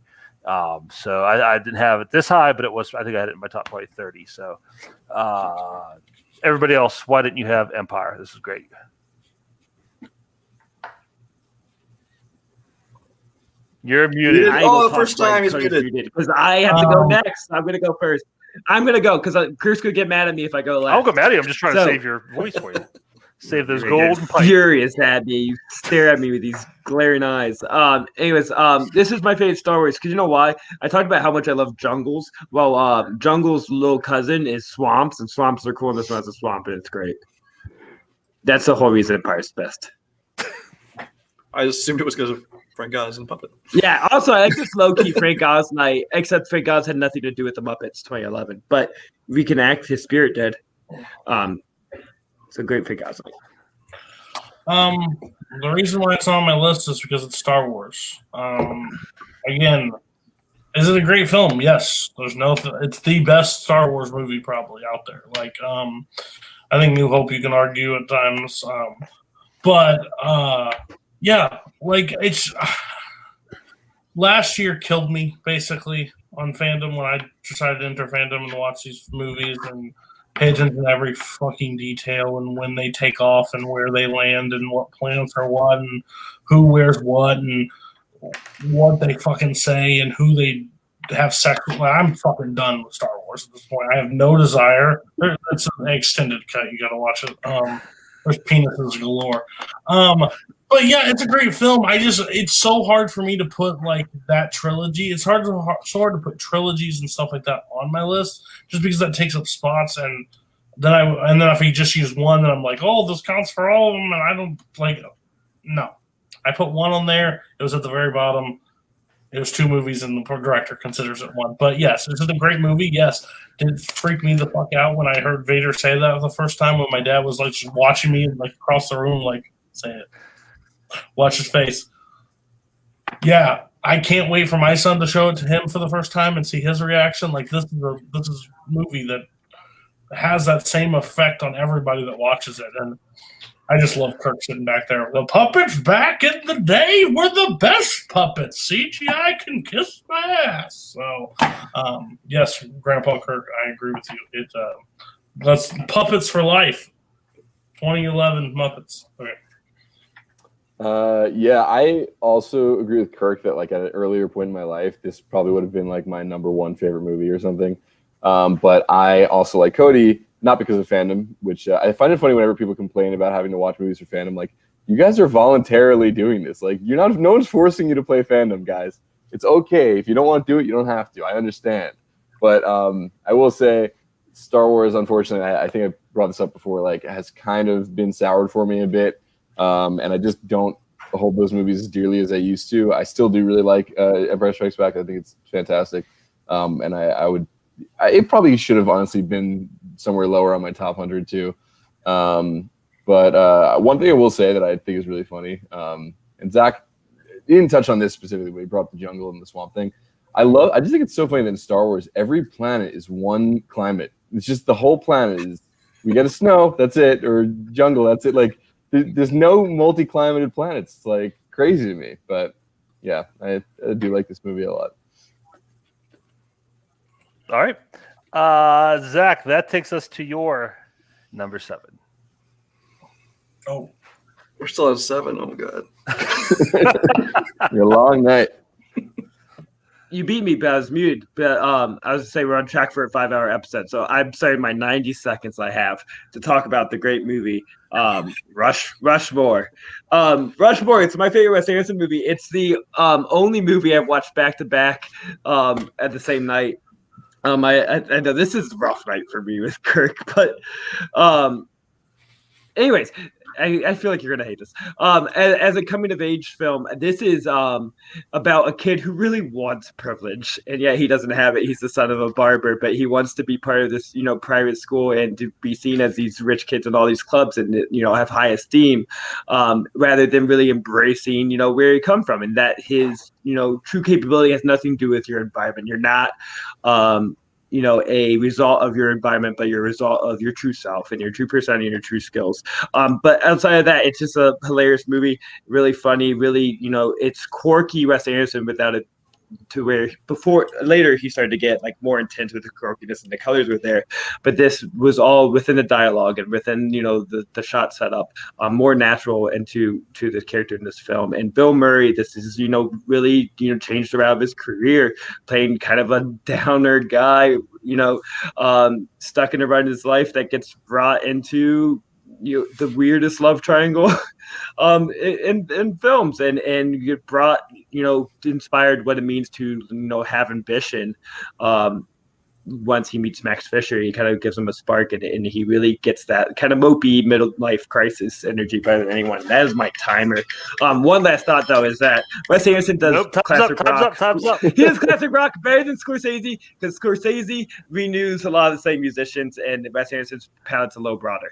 So I didn't have it this high, but I think I had it in my top probably 30. So everybody else, why didn't you have Empire? This is great. You're muted. The first time he's muted. Because I have to go next. I'm going to go first. I'm going to go because Chris could get mad at me if I go last. I don't go mad at you. I'm just trying to save your voice for you. Save those golden pipes. Furious at me. You stare at me with these glaring eyes. This is my favorite Star Wars because you know why? I talked about how much I love jungles. Well, jungle's little cousin is swamps, and swamps are cool, and this one has a swamp, and it's great. That's the whole reason Empire's best. I assumed it was because of Frank Oz and Puppet. Yeah, also, I like this low-key Frank Oz night, except Frank Oz had nothing to do with the Muppets 2011. But we can act his spirit dead. It's a great Frank Oz night. The reason why it's on my list is because it's Star Wars. Again, is it a great film? Yes. It's the best Star Wars movie probably out there. I think New Hope you can argue at times. It's last year killed me basically on Fandom when I decided to enter Fandom and watch these movies and pay attention to every fucking detail and when they take off and where they land and what planets are what and who wears what and what they fucking say and who they have sex with. I'm fucking done with Star Wars at this point. I have no desire. It's an extended cut. You got to watch it. There's penises galore. But yeah, it's a great film. It's so hard for me to put that trilogy. It's so hard to put trilogies and stuff like that on my list, just because that takes up spots. And then if you just use one, then I'm like, oh, this counts for all of them, and I don't No, I put one on there. It was at the very bottom. It was two movies, and the director considers it one. But yes, is it a great movie? Yes. Did it freak me the fuck out when I heard Vader say that the first time when my dad was just watching me across the room, say it. Watch his face. Yeah, I can't wait for my son to show it to him for the first time and see his reaction. This is a movie that has that same effect on everybody that watches it, and I just love Kirk sitting back there. The puppets back in the day were the best puppets. CGI can kiss my ass. So, yes, Grandpa Kirk, I agree with you. That's puppets for life. 2011 Muppets. Okay. I also agree with Kirk that at an earlier point in my life, this probably would have been my number one favorite movie or something. But I also like Cody, not because of Fandom, which I find it funny whenever people complain about having to watch movies for Fandom. You guys are voluntarily doing this. No one's forcing you to play Fandom, guys. It's okay. If you don't want to do it, you don't have to. I understand. But I will say Star Wars, unfortunately, I think I brought this up before, has kind of been soured for me a bit. And I just don't hold those movies as dearly as I used to. I still do really like Empire Strikes Back. I think it's fantastic. And it probably should have honestly been somewhere lower on my top 100 too. But one thing I will say that I think is really funny, and Zach didn't touch on this specifically, but he brought up the jungle and the swamp thing. I just think it's so funny that in Star Wars, every planet is one climate. It's just the whole planet is, we get a snow, that's it, or jungle, that's it. Like, there's no multi-climated planets. It's like crazy to me. But yeah, I do like this movie a lot. All right. Zach, that takes us to your number 7. Oh, we're still at 7. Oh, God. Your long night. You beat me, but I was muted. But I was going to say we're on track for a 5-hour episode. So I'm saving my 90 seconds I have to talk about the great movie, Rushmore. Rushmore, it's my favorite Wes Anderson movie. It's the only movie I've watched back-to-back at the same night. I know this is a rough night for me with Kirk, but anyways, I feel like you're gonna hate this. As a coming of age film, this is about a kid who really wants privilege, and yet he doesn't have it. He's the son of a barber, but he wants to be part of this, private school and to be seen as these rich kids in all these clubs and have high esteem, rather than really embracing where he come from and that his true capability has nothing to do with your environment. You're not a result of your environment, but you're a result of your true self and your true personality and your true skills. But outside of that, it's just a hilarious movie, really funny, really, it's quirky Wes Anderson without it, to where later he started to get like more intense with the quirkiness and the colors were there, but this was all within the dialogue and within the shot setup, more natural into the character in this film. And Bill Murray, this is really changed around his career, playing kind of a downer guy, stuck in a run in his life that gets brought into the weirdest love triangle in films, and get brought inspired what it means to have ambition. Once he meets Max Fisher, he kind of gives him a spark, and he really gets that kind of mopey middle life crisis energy better than anyone. That is my timer. One last thought though is that Wes Anderson does classic rock. Time's up. He does classic rock better than Scorsese, because Scorsese renews a lot of the same musicians, and Wes Anderson's palette's a little broader.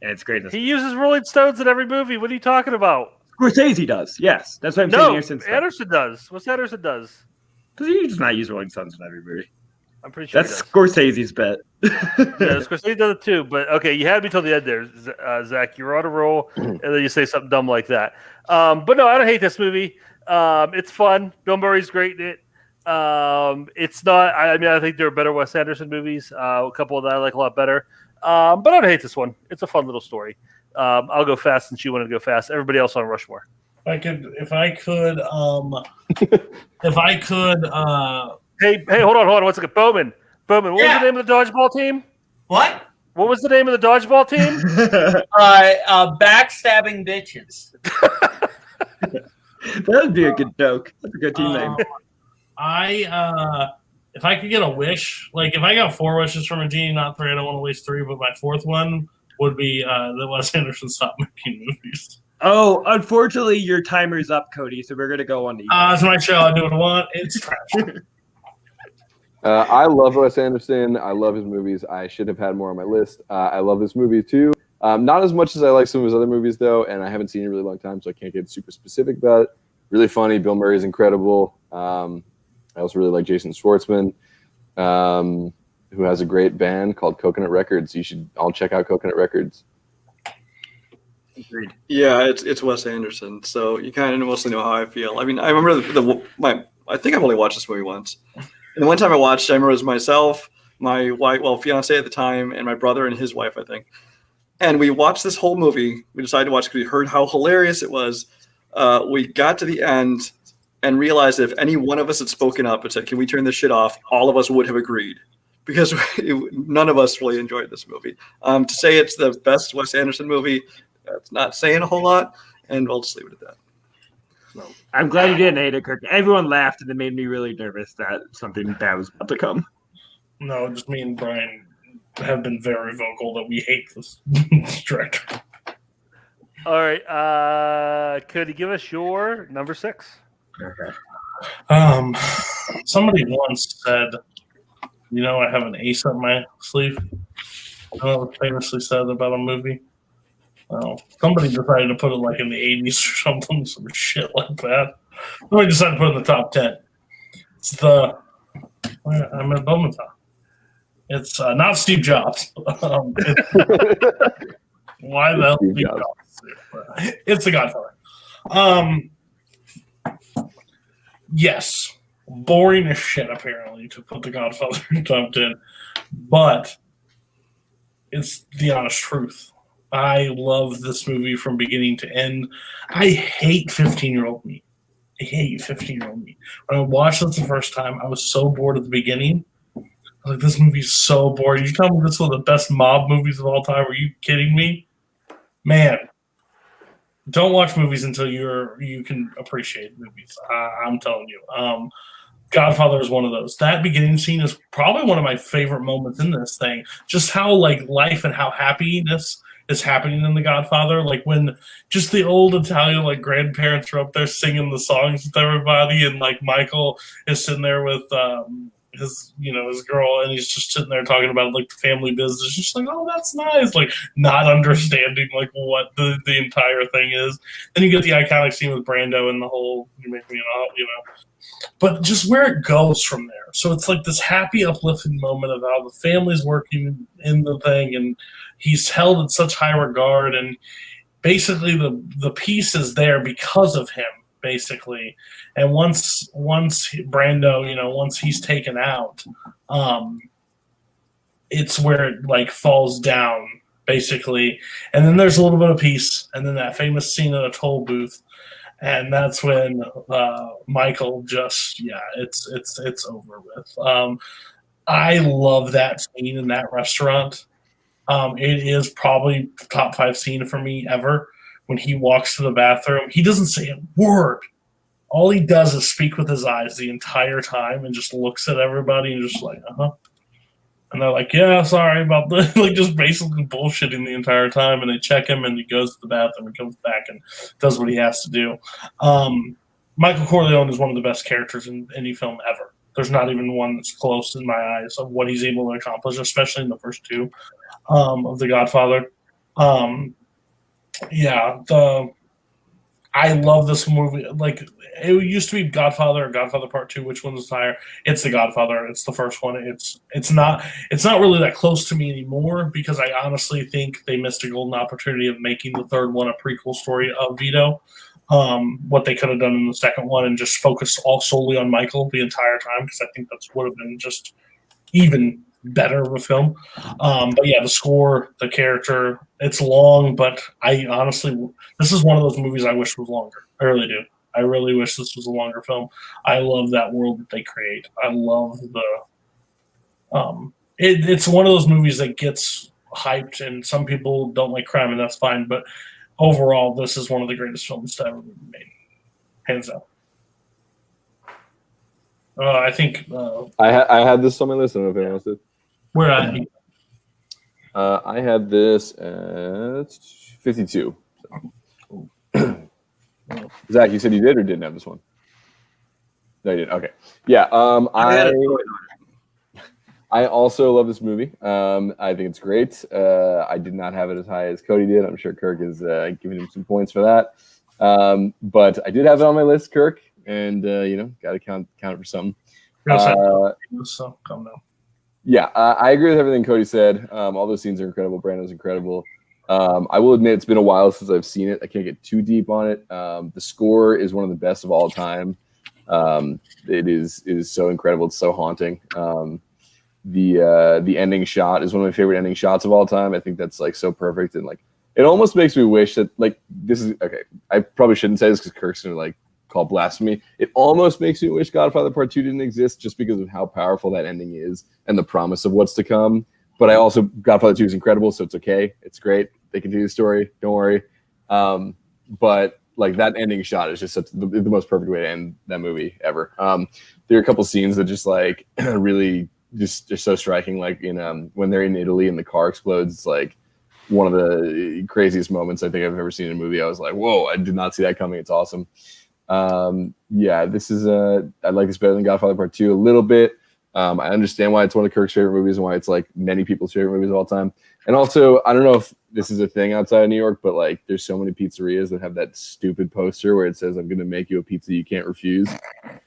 And it's great. He uses Rolling Stones in every movie. What are you talking about? Scorsese does. Yes, that's what I'm saying. Anderson does. What's Anderson does? Because he does not use Rolling Stones in every movie. I'm pretty sure that's Scorsese's bet. Yeah, Scorsese does it too. But okay, you had me till the end there, Zach. You're on a roll, and then you say something dumb like that. But no, I don't hate this movie. It's fun. Bill Murray's great in it. It's not. I think there are better Wes Anderson movies. A couple that I like a lot better. But I don't hate this one. It's a fun little story. I'll go fast since you want to go fast. Everybody else on Rushmore. If I could. Hey, hold on 1 second. Bowman, what was the name of the dodgeball team? What? What was the name of the dodgeball team? Backstabbing bitches. That would be a good joke. That's a good team name. If I could get a wish, like if I got 4 wishes from a genie, not 3, I don't want to waste 3, but my 4th one would be that Wes Anderson stop making movies. Oh, unfortunately, your timer's up, Cody, so we're going to go on to you. It's my show. I do what I want. It's trash. I love Wes Anderson. I love his movies. I should have had more on my list. I love this movie, too. Not as much as I like some of his other movies, though, and I haven't seen it in a really long time, so I can't get super specific about it. Really funny. Bill Murray's incredible. I also really like Jason Schwartzman, who has a great band called Coconut Records. You should all check out Coconut Records. Agreed. Yeah, it's Wes Anderson, so you kind of mostly know how I feel. I mean, I remember I think I've only watched this movie once. And the one time I watched, I remember it was myself, my wife, fiance at the time, and my brother and his wife, I think. And we watched this whole movie. We decided to watch because we heard how hilarious it was. We got to the end and realized that if any one of us had spoken up and said, "Can we turn this shit off?" all of us would have agreed, because none of us really enjoyed this movie. To say it's the best Wes Anderson movie, that's not saying a whole lot, and we'll just leave it at that. So, I'm glad you didn't hate it, Kirk. Everyone laughed, and it made me really nervous that something bad was about to come. No, just me and Brian have been very vocal that we hate this director. All right, could you give us your number 6? Okay. Somebody once said, I have an ace up my sleeve. I don't know what famously said about a movie. Well, somebody decided to put it like in the 80s or something, some shit like that. Somebody decided to put it in the top 10. It's the I'm at Boatman. It's not Steve Jobs. Why the hell Steve Jobs? It's The Godfather. Yes, boring as shit apparently to put The Godfather in top 10, but it's the honest truth. I love this movie from beginning to end. I hate 15-year-old me. I hate 15-year-old me. When I watched this the first time, I was so bored at the beginning. I was like, this movie's so boring. You tell me this is one of the best mob movies of all time. Are you kidding me? Man, don't watch movies until you can appreciate movies. I'm telling you. Godfather is one of those. That beginning scene is probably one of my favorite moments in this thing. Just how like life and how happiness is happening in The Godfather. Like when just the old Italian like grandparents are up there singing the songs with everybody, and like Michael is sitting there with his girl, and he's just sitting there talking about like the family business, just like, oh, that's nice, like not understanding like what the entire thing is. Then you get the iconic scene with Brando and the whole "you make me an offer," but just where it goes from there. So it's like this happy, uplifting moment of how the family's working in the thing, and he's held in such high regard, and basically the piece is there because of him. Basically, and once Brando, once he's taken out, it's where it like falls down basically, and then there's a little bit of peace, and then that famous scene at a toll booth, and that's when Michael just it's over with. I love that scene in that restaurant. It is probably top 5 scene for me ever. When he walks to the bathroom, he doesn't say a word. All he does is speak with his eyes the entire time and just looks at everybody and just like, uh-huh. And they're like, yeah, sorry about this. Like just basically bullshitting the entire time. And they check him and he goes to the bathroom and comes back and does what he has to do. Michael Corleone is one of the best characters in any film ever. There's not even one that's close in my eyes of what he's able to accomplish, especially in the first 2 of The Godfather. I love this movie. Like it used to be Godfather or Godfather Part 2. Which one's higher? It's The Godfather. It's the first one. It's not really that close to me anymore because I honestly think they missed a golden opportunity of making the third one a prequel story of Vito. What they could have done in the second one and just focus all solely on Michael the entire time, because I think that would have been just even better of a film. But yeah, the score, the character, it's long, but I honestly, this is one of those movies I wish was longer. I really do. I really wish this was a longer film. I love that world that they create. I love it's one of those movies that gets hyped, and some people don't like crime, and that's fine. But overall, this is one of the greatest films to ever be made, hands down. I think I had this on my list. I don't know if anyone else did. Where at? I had this at 52. So. Zach, you said you did or didn't have this one? No, you didn't. Okay. Yeah. I also love this movie. I think it's great. I did not have it as high as Cody did. I'm sure Kirk is giving him some points for that. But I did have it on my list, Kirk, and got to count it for something. So come now. Yeah, I agree with everything Cody said. All those scenes are incredible. Brando's incredible. I will admit it's been a while since I've seen it. I can't get too deep on it. The score is one of the best of all time. It is so incredible. It's so haunting. The ending shot is one of my favorite ending shots of all time. I think that's like so perfect, and like it almost makes me wish that like this is okay. I probably shouldn't say this because Kirk's gonna like call blasphemy. It almost makes me wish Godfather Part 2 didn't exist just because of how powerful that ending is and the promise of what's to come. But I also Godfather 2 is incredible, so it's okay. It's great. They can do the story. Don't worry. But like that ending shot is just the most perfect way to end that movie ever. There are a couple scenes that just like really just so striking. Like in when they're in Italy and the car explodes, it's like one of the craziest moments I think I've ever seen in a movie. I was like, whoa, I did not see that coming. It's awesome. Yeah, this is I like this better than Godfather Part 2 a little bit. I understand why it's one of Kirk's favorite movies and why it's like many people's favorite movies of all time. And also, I don't know if this is a thing outside of New York, but like there's so many pizzerias that have that stupid poster where it says, "I'm going to make you a pizza you can't refuse."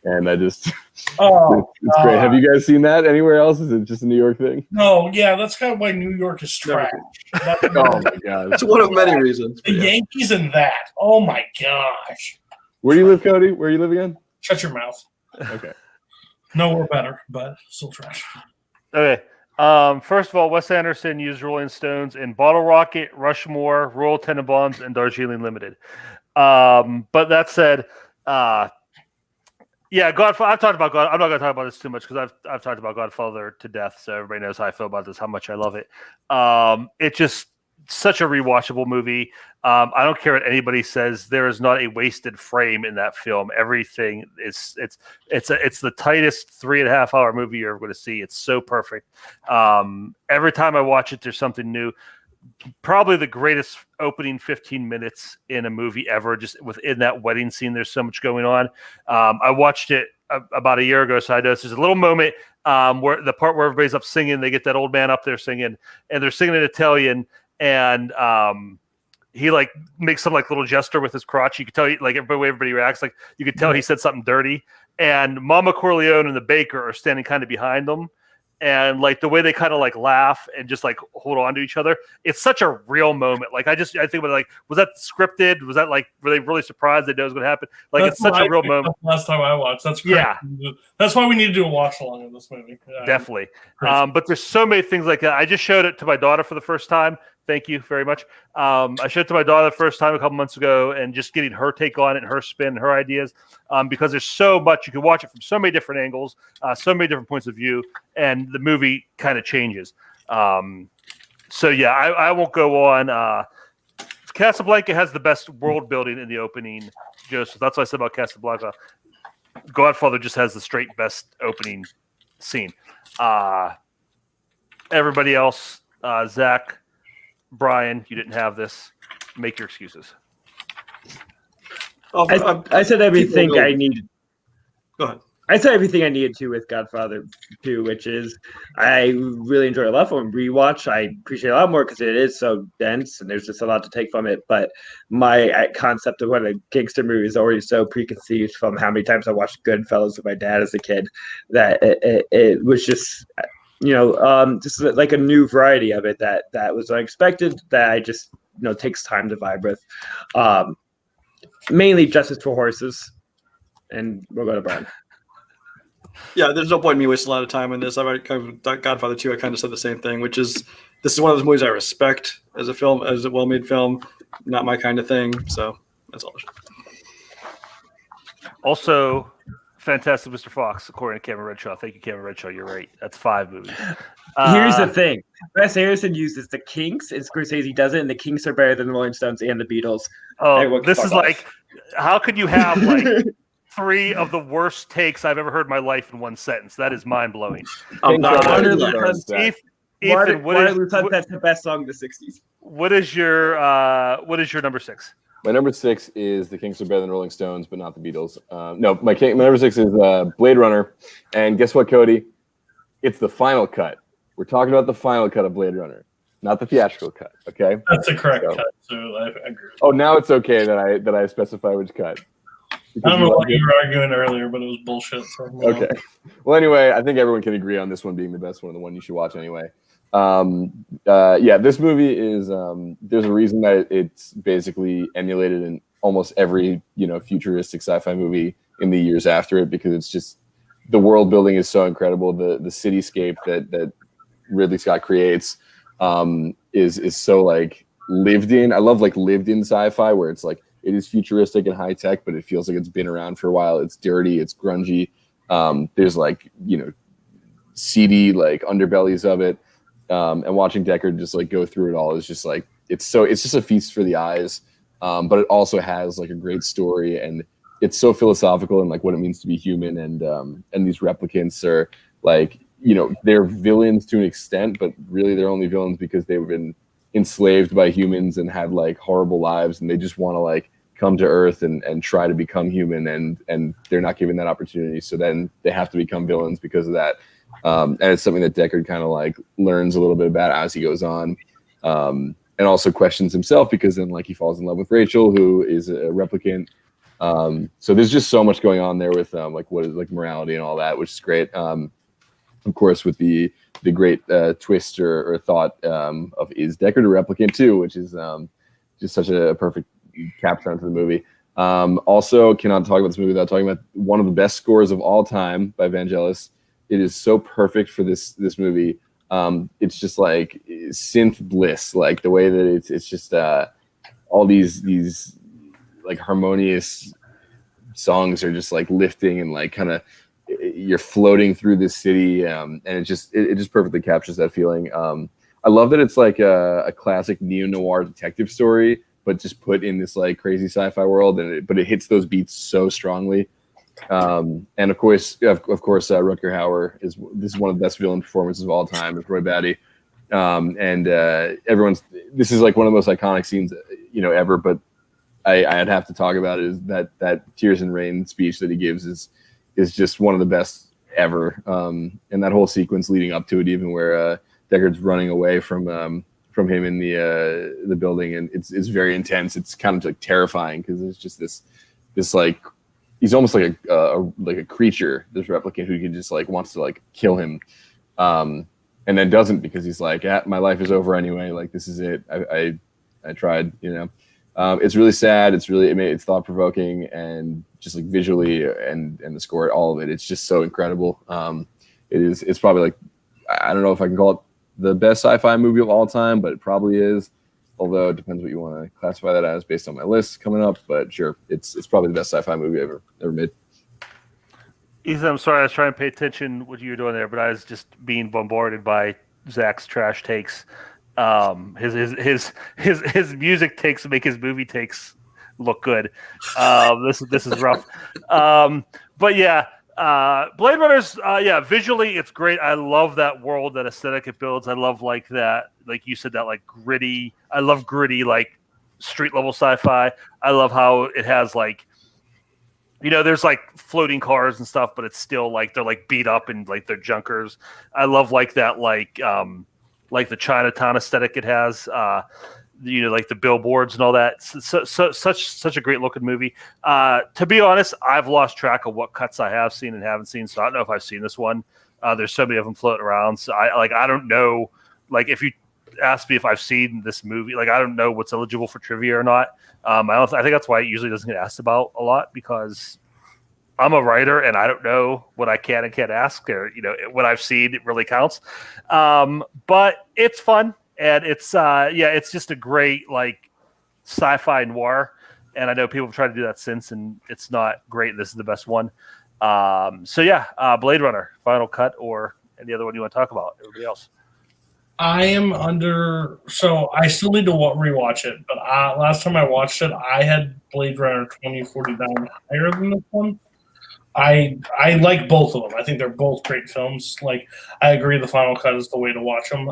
And I just, it's great. Have you guys seen that anywhere else? Is it just a New York thing? No, yeah, that's kind of why New York is trash. Oh my God. It's one of many reasons. The Yankees and that. Oh my gosh. Where do you live, Cody? Where you live again? Shut your mouth. Okay. No, we're better, but still trash. Okay. First of all, Wes Anderson used Rolling Stones in Bottle Rocket, Rushmore, Royal Tenenbaums, and Darjeeling Limited. But that said, yeah, Godfather. I've talked about God. I'm not going to talk about this too much because I've talked about Godfather to death, so everybody knows how I feel about this, how much I love it. It's just such a rewatchable movie. I don't care what anybody says. There is not a wasted frame in that film. Everything is it's the tightest 3.5 hour movie you're ever going to see. It's so perfect. Every time I watch it, there's something new. Probably the greatest opening 15 minutes in a movie ever. Just within that wedding scene, there's so much going on. I watched it about a year ago, so I noticed there's a little moment where the part where everybody's up singing, they get that old man up there singing, and they're singing in Italian, and he like makes some like little gesture with his crotch. You could tell like everybody reacts, like you could tell he said something dirty. And Mama Corleone and the baker are standing kind of behind them. And like the way they kind of like laugh and just like hold on to each other, it's such a real moment. Like I think about it, like, was that scripted? Was that like, were they really surprised they knew it was going to happen? Like That's it's such a real moment. Last time I watched, that's crazy. Yeah. That's why we need to do a watch along in this movie. Yeah. Definitely. But there's so many things like that. I just showed it to my daughter for the first time. Thank you very much. I showed it to my daughter the first time a couple months ago, and just getting her take on it and her spin and her ideas, because there's so much. You can watch it from so many different angles, so many different points of view, and the movie kind of changes. So yeah, I won't go on. Casablanca has the best world building in the opening, Joseph. That's what I said about Casablanca. Godfather just has the straight best opening scene. Everybody else, Zach, Brian, you didn't have this. Make your excuses. I said everything I needed. Go ahead. I said everything I needed to with Godfather 2, which is I really enjoy a lot from rewatch. I appreciate a lot more because it is so dense and there's just a lot to take from it. But my concept of what a gangster movie is already so preconceived from how many times I watched Goodfellas with my dad as a kid that it was just, just like a new variety of it that was unexpected, that I just, takes time to vibe with. Mainly Justice for Horses. And we'll go to Brian. Yeah, there's no point in me wasting a lot of time on this. I've already Godfather 2, I kind of said the same thing, which is this is one of those movies I respect as a film, as a well-made film, not my kind of thing. So that's all. Also, Fantastic Mr. Fox, according to Cameron Redshaw. Thank you, Cameron Redshaw. You're right. That's 5 movies. Here's the thing. Wes Anderson uses the Kinks, and Scorsese does it, and the Kinks are better than the Rolling Stones and the Beatles. Oh, this is like, how could you have like 3 of the worst takes I've ever heard in my life in one sentence? That is mind-blowing. Waterloo Sunset. That's the best song of the 60s. What is your number 6? My number 6 is The Kinks Are Better Than Rolling Stones, but not the Beatles. No, my number 6 is Blade Runner. And guess what, Cody? It's the final cut. We're talking about the final cut of Blade Runner, not the theatrical cut. Okay, that's the correct cut. So I agree. Oh, now it's okay that I specify which cut. I don't know what you were arguing earlier, but it was bullshit. So okay. Well, anyway, I think everyone can agree on this one being the best one, the one you should watch anyway. Yeah, this movie is. There's a reason that it's basically emulated in almost every futuristic sci-fi movie in the years after it, because it's just the world building is so incredible. The cityscape that Ridley Scott creates is so like lived in. I love like lived in sci-fi where it's like it is futuristic and high tech, but it feels like it's been around for a while. It's dirty, it's grungy. There's like seedy like underbellies of it. And watching Deckard just like go through it all is just like it's just a feast for the eyes. But it also has like a great story, and it's so philosophical and like what it means to be human. And these replicants are like they're villains to an extent, but really they're only villains because they've been enslaved by humans and had like horrible lives, and they just want to like come to Earth and try to become human, and they're not given that opportunity. So then they have to become villains because of that. And it's something that Deckard kind of like learns a little bit about as he goes on. And also questions himself because then like he falls in love with Rachel, who is a replicant. So there's just so much going on there with like what is like morality and all that, which is great. Of course, with the great twist or thought of is Deckard a replicant too, which is just such a perfect capstone to the movie. Also, cannot talk about this movie without talking about one of the best scores of all time by Vangelis. It is so perfect for this movie. It's just like synth bliss, like the way that it's just all these like harmonious songs are just like lifting and like kind of you're floating through this city, and it just perfectly captures that feeling. I love that it's like a classic neo-noir detective story, but just put in this like crazy sci-fi world, but it hits those beats so strongly. And of course, Rutger Hauer is one of the best villain performances of all time. Is Roy Batty, and this is like one of the most iconic scenes ever. But I'd have to talk about it is that Tears and Rain speech that he gives is just one of the best ever. And that whole sequence leading up to it, even where Deckard's running away from him in the building, and it's very intense. It's kind of like terrifying because it's just this like. He's almost like a creature, this replicant who can just like wants to like kill him, and then doesn't because he's like, my life is over anyway. Like this is it. I tried. It's really sad. It's thought provoking and just like visually and the score, all of it. It's just so incredible. It's probably like I don't know if I can call it the best sci-fi movie of all time, but it probably is. Although it depends what you want to classify that as based on my list coming up. But sure, it's probably the best sci-fi movie ever made. Ethan, I'm sorry, I was trying to pay attention what you were doing there, but I was just being bombarded by Zach's trash takes. His music takes make his movie takes look good. This is rough. But yeah. Blade Runner's visually it's great. I love that world, that aesthetic it builds. I love like that, like you said, that like gritty. I love gritty like street level sci-fi. I love how it has like there's like floating cars and stuff, but it's still like they're like beat up and like they're junkers. I love like that like the Chinatown aesthetic it has. Like the billboards and all that. Such a great looking movie. To be honest, I've lost track of what cuts I have seen and haven't seen, so I don't know if I've seen this one. There's so many of them floating around, so I don't know. Like if you ask me if I've seen this movie, like I don't know what's eligible for trivia or not. I think that's why it usually doesn't get asked about a lot because I'm a writer and I don't know what I can and can't ask or what I've seen. It really counts. But it's fun. And it's just a great like sci-fi noir, and I know people have tried to do that since, and it's not great. This is the best one. Blade Runner, final cut, or any other one you want to talk about? Everybody else? I am under, so I still need to rewatch it. But last time I watched it, I had Blade Runner 2049 higher than this one. I like both of them. I think they're both great films. Like I agree, the final cut is the way to watch them.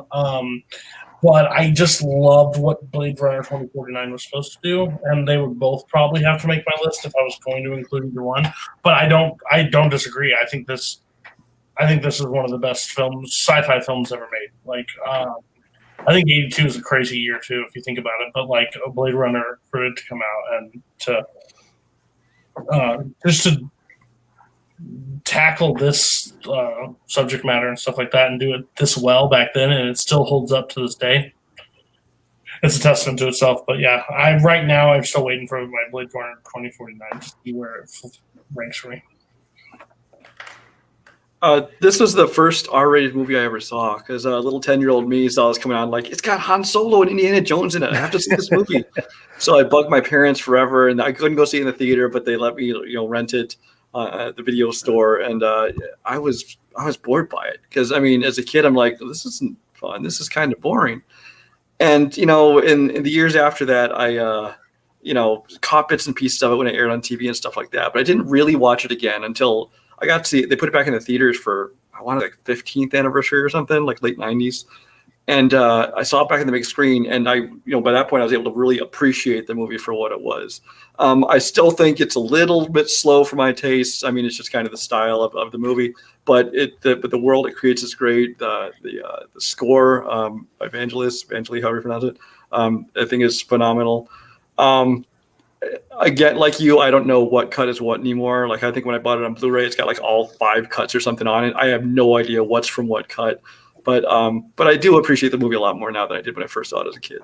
But I just loved what Blade Runner 2049 was supposed to do, and they would both probably have to make my list if I was going to include either one. But I don't disagree. I think this is one of the best sci-fi films ever made. Like, I think 82 is a crazy year too, if you think about it. But like a Blade Runner, for it to come out and to just to tackle this subject matter and stuff like that and do it this well back then, and it still holds up to this day. It's a testament to itself. But yeah, I'm still waiting for my Blade Runner 2049 to see where it ranks for me. This was the first R-rated movie I ever saw because a little 10-year-old me saw this coming on like, it's got Han Solo and Indiana Jones in it. I have to see this movie. So I bugged my parents forever, and I couldn't go see it in the theater, but they let me rent it at the video store, and I was bored by it because I mean, as a kid, I'm like, this isn't fun. This is kind of boring. And in the years after that, I caught bits and pieces of it when it aired on TV and stuff like that. But I didn't really watch it again until I got to see it. They put it back in the theaters for I wanted like 15th anniversary or something, like late 90s. And I saw it back in the big screen, and by that point, I was able to really appreciate the movie for what it was. I still think it's a little bit slow for my tastes. I mean, it's just kind of the style of the movie, but the world it creates is great. The score by Vangelis, however you pronounce it, I think is phenomenal. Again, like you, I don't know what cut is what anymore. Like, I think when I bought it on Blu-ray, it's got like all 5 cuts or something on it. I have no idea what's from what cut. But I do appreciate the movie a lot more now than I did when I first saw it as a kid.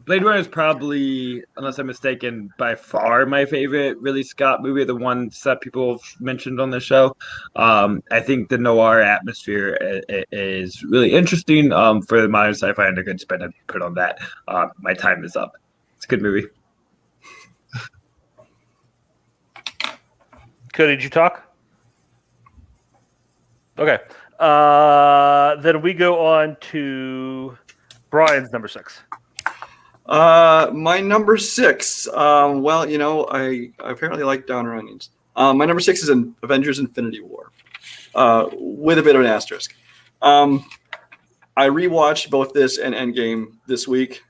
Blade Runner is probably, unless I'm mistaken, by far my favorite Ridley Scott movie, the ones that people have mentioned on the show. I think the noir atmosphere is really interesting for the modern sci-fi, and a good spin I put on that. My time is up. It's a good movie. Cody, did you talk? Okay. Then we go on to Brian's number 6. My number 6. Well, I apparently like downer onions. My number 6 is in Avengers: Infinity War, with a bit of an asterisk. I rewatched both this and Endgame this week.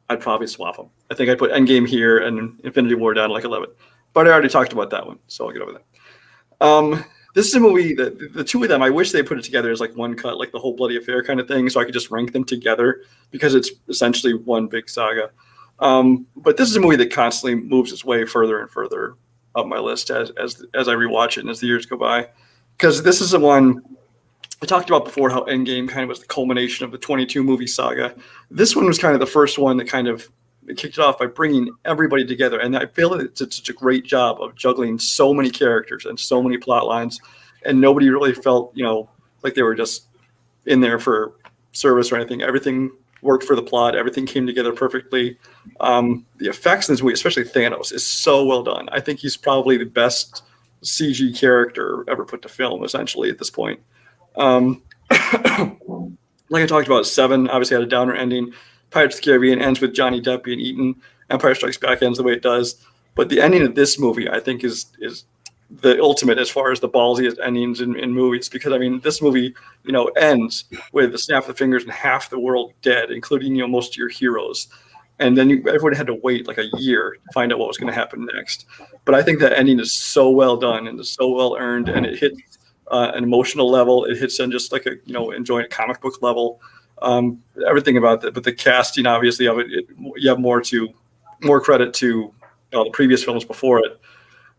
I'd probably swap them. I think I'd put Endgame here and Infinity War down to like 11. But I already talked about that one, so I'll get over that. This is a movie that the two of them, I wish they put it together as like one cut, like the whole bloody affair kind of thing, so I could just rank them together because it's essentially one big saga. But this is a movie that constantly moves its way further and further up my list as I rewatch it and as the years go by. Because this is the one I talked about before, how Endgame kind of was the culmination of the 22 movie saga. This one was kind of the first one that kind of kicked it off by bringing everybody together, and I feel that it's such a great job of juggling so many characters and so many plot lines, and nobody really felt like they were just in there for service or anything. Everything worked for the plot. Everything came together perfectly. The effects in this movie, especially Thanos, is so well done. I think he's probably the best CG character ever put to film, essentially, at this point. Like I talked about, 7 obviously had a downer ending. Pirates of the Caribbean ends with Johnny Depp being eaten. Empire Strikes Back ends the way it does. But the ending of this movie, I think, is the ultimate as far as the ballsiest endings in movies. Because, I mean, this movie, ends with the snap of the fingers and half the world dead, including, most of your heroes. And then everyone had to wait like a year to find out what was going to happen next. But I think that ending is so well done and is so well earned, and it hits an emotional level. It hits on just like enjoying a comic book level. Everything about it, but the casting, obviously, of it, you have more credit to the previous films before it.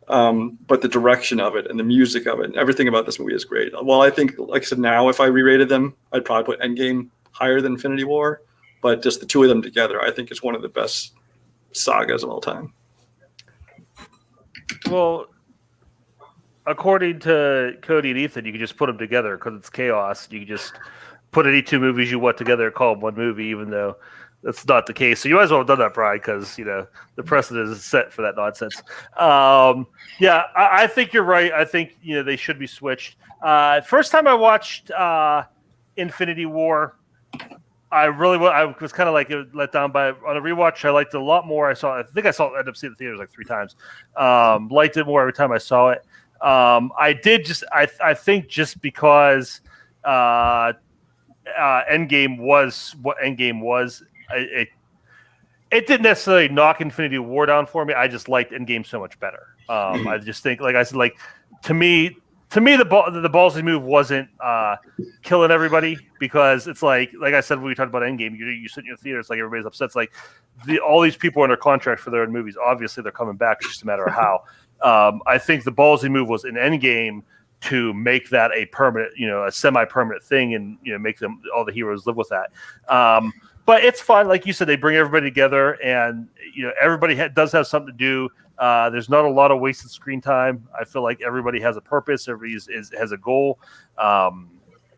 But the direction of it and the music of it and everything about this movie is great. Well, I think, like I said, now if I re-rated them, I'd probably put Endgame higher than Infinity War. But just the two of them together, I think, is one of the best sagas of all time. Well, according to Cody and Ethan, you can just put them together because it's chaos. You can just put any 2 movies you want together and call them one movie, even though that's not the case. So you might as well have done that, Brian, because the precedent is set for that nonsense. I think you're right. I think they should be switched. First time I watched Infinity War, I was kind of like let down by on a rewatch. I liked it a lot more. I ended up seeing the theaters like 3 times. Liked it more every time I saw it. I think just because Endgame was what Endgame was, it didn't necessarily knock Infinity War down for me. I just liked Endgame so much better. I just think, like I said, like to me, the ballsy move wasn't killing everybody, because it's like I said when we talked about Endgame, you sit in your theater, it's like everybody's upset. It's like all these people are under contract for their own movies. Obviously, they're coming back. It's just a matter of how. I think the ballsy move was in Endgame to make that a permanent, a semi-permanent thing, and make all the heroes live with that. But it's fun, like you said, they bring everybody together, and everybody does have something to do. There's not a lot of wasted screen time. I feel like everybody has a purpose. Everybody has a goal, and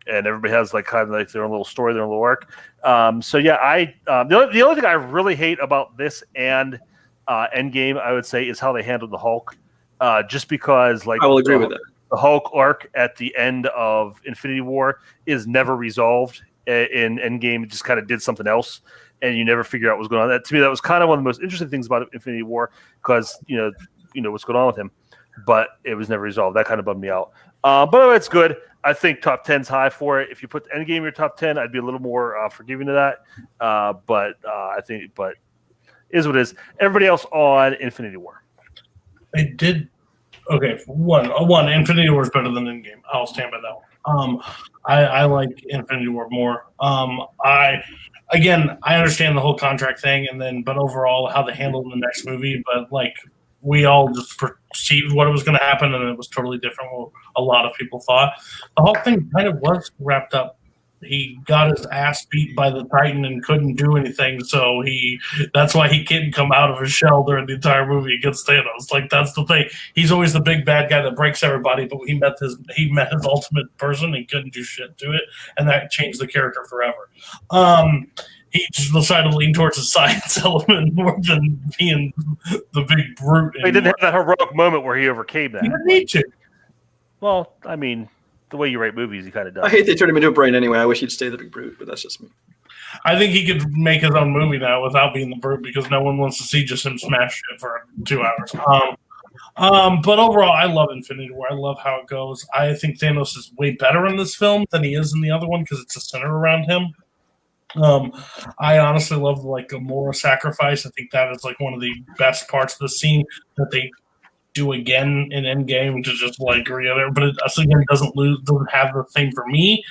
everybody has like kind of like their own little story, their own little arc. The only thing I really hate about this and Endgame, I would say, is how they handled the Hulk. Just because, like, I will agree with that. The Hulk arc at the end of Infinity War is never resolved. In Endgame, it just kind of did something else, and you never figure out what's going on. To me, that was kind of one of the most interesting things about Infinity War, because you know what's going on with him. but it was never resolved. That kind of bummed me out. But it's good. I think top 10's high for it. If you put Endgame in your top 10, I'd be a little more forgiving to that. But is what it is. Everybody else on Infinity War. I did. Okay, one. Infinity War is better than Endgame. I'll stand by that one. I like Infinity War more. I understand the whole contract thing, but overall how they handled the next movie. But like we all just perceived what was going to happen, and it was totally different from what a lot of people thought. The whole thing kind of was wrapped up. He got his ass beat by the Titan and couldn't do anything, so that's why he couldn't come out of his shell during the entire movie against Thanos. Like, that's the thing. He's always the big bad guy that breaks everybody, but he met his ultimate person and couldn't do shit to it, and that changed the character forever. He just decided to lean towards the science element more than being the big brute. He didn't have that heroic moment where he overcame that. He didn't need to. Well, I mean, the way you write movies, he kind of does. I hate they turned him into a brain anyway. I wish he'd stay the big brute, but that's just me. I think he could make his own movie now without being the brute because no one wants to see just him smash shit for 2 hours. But overall, I love Infinity War. I love how it goes. I think Thanos is way better in this film than he is in the other one because it's a center around him. I honestly love like Gamora sacrifice. I think that is like one of the best parts of the scene that they do again in Endgame to just like reiterate, but it again doesn't have the same for me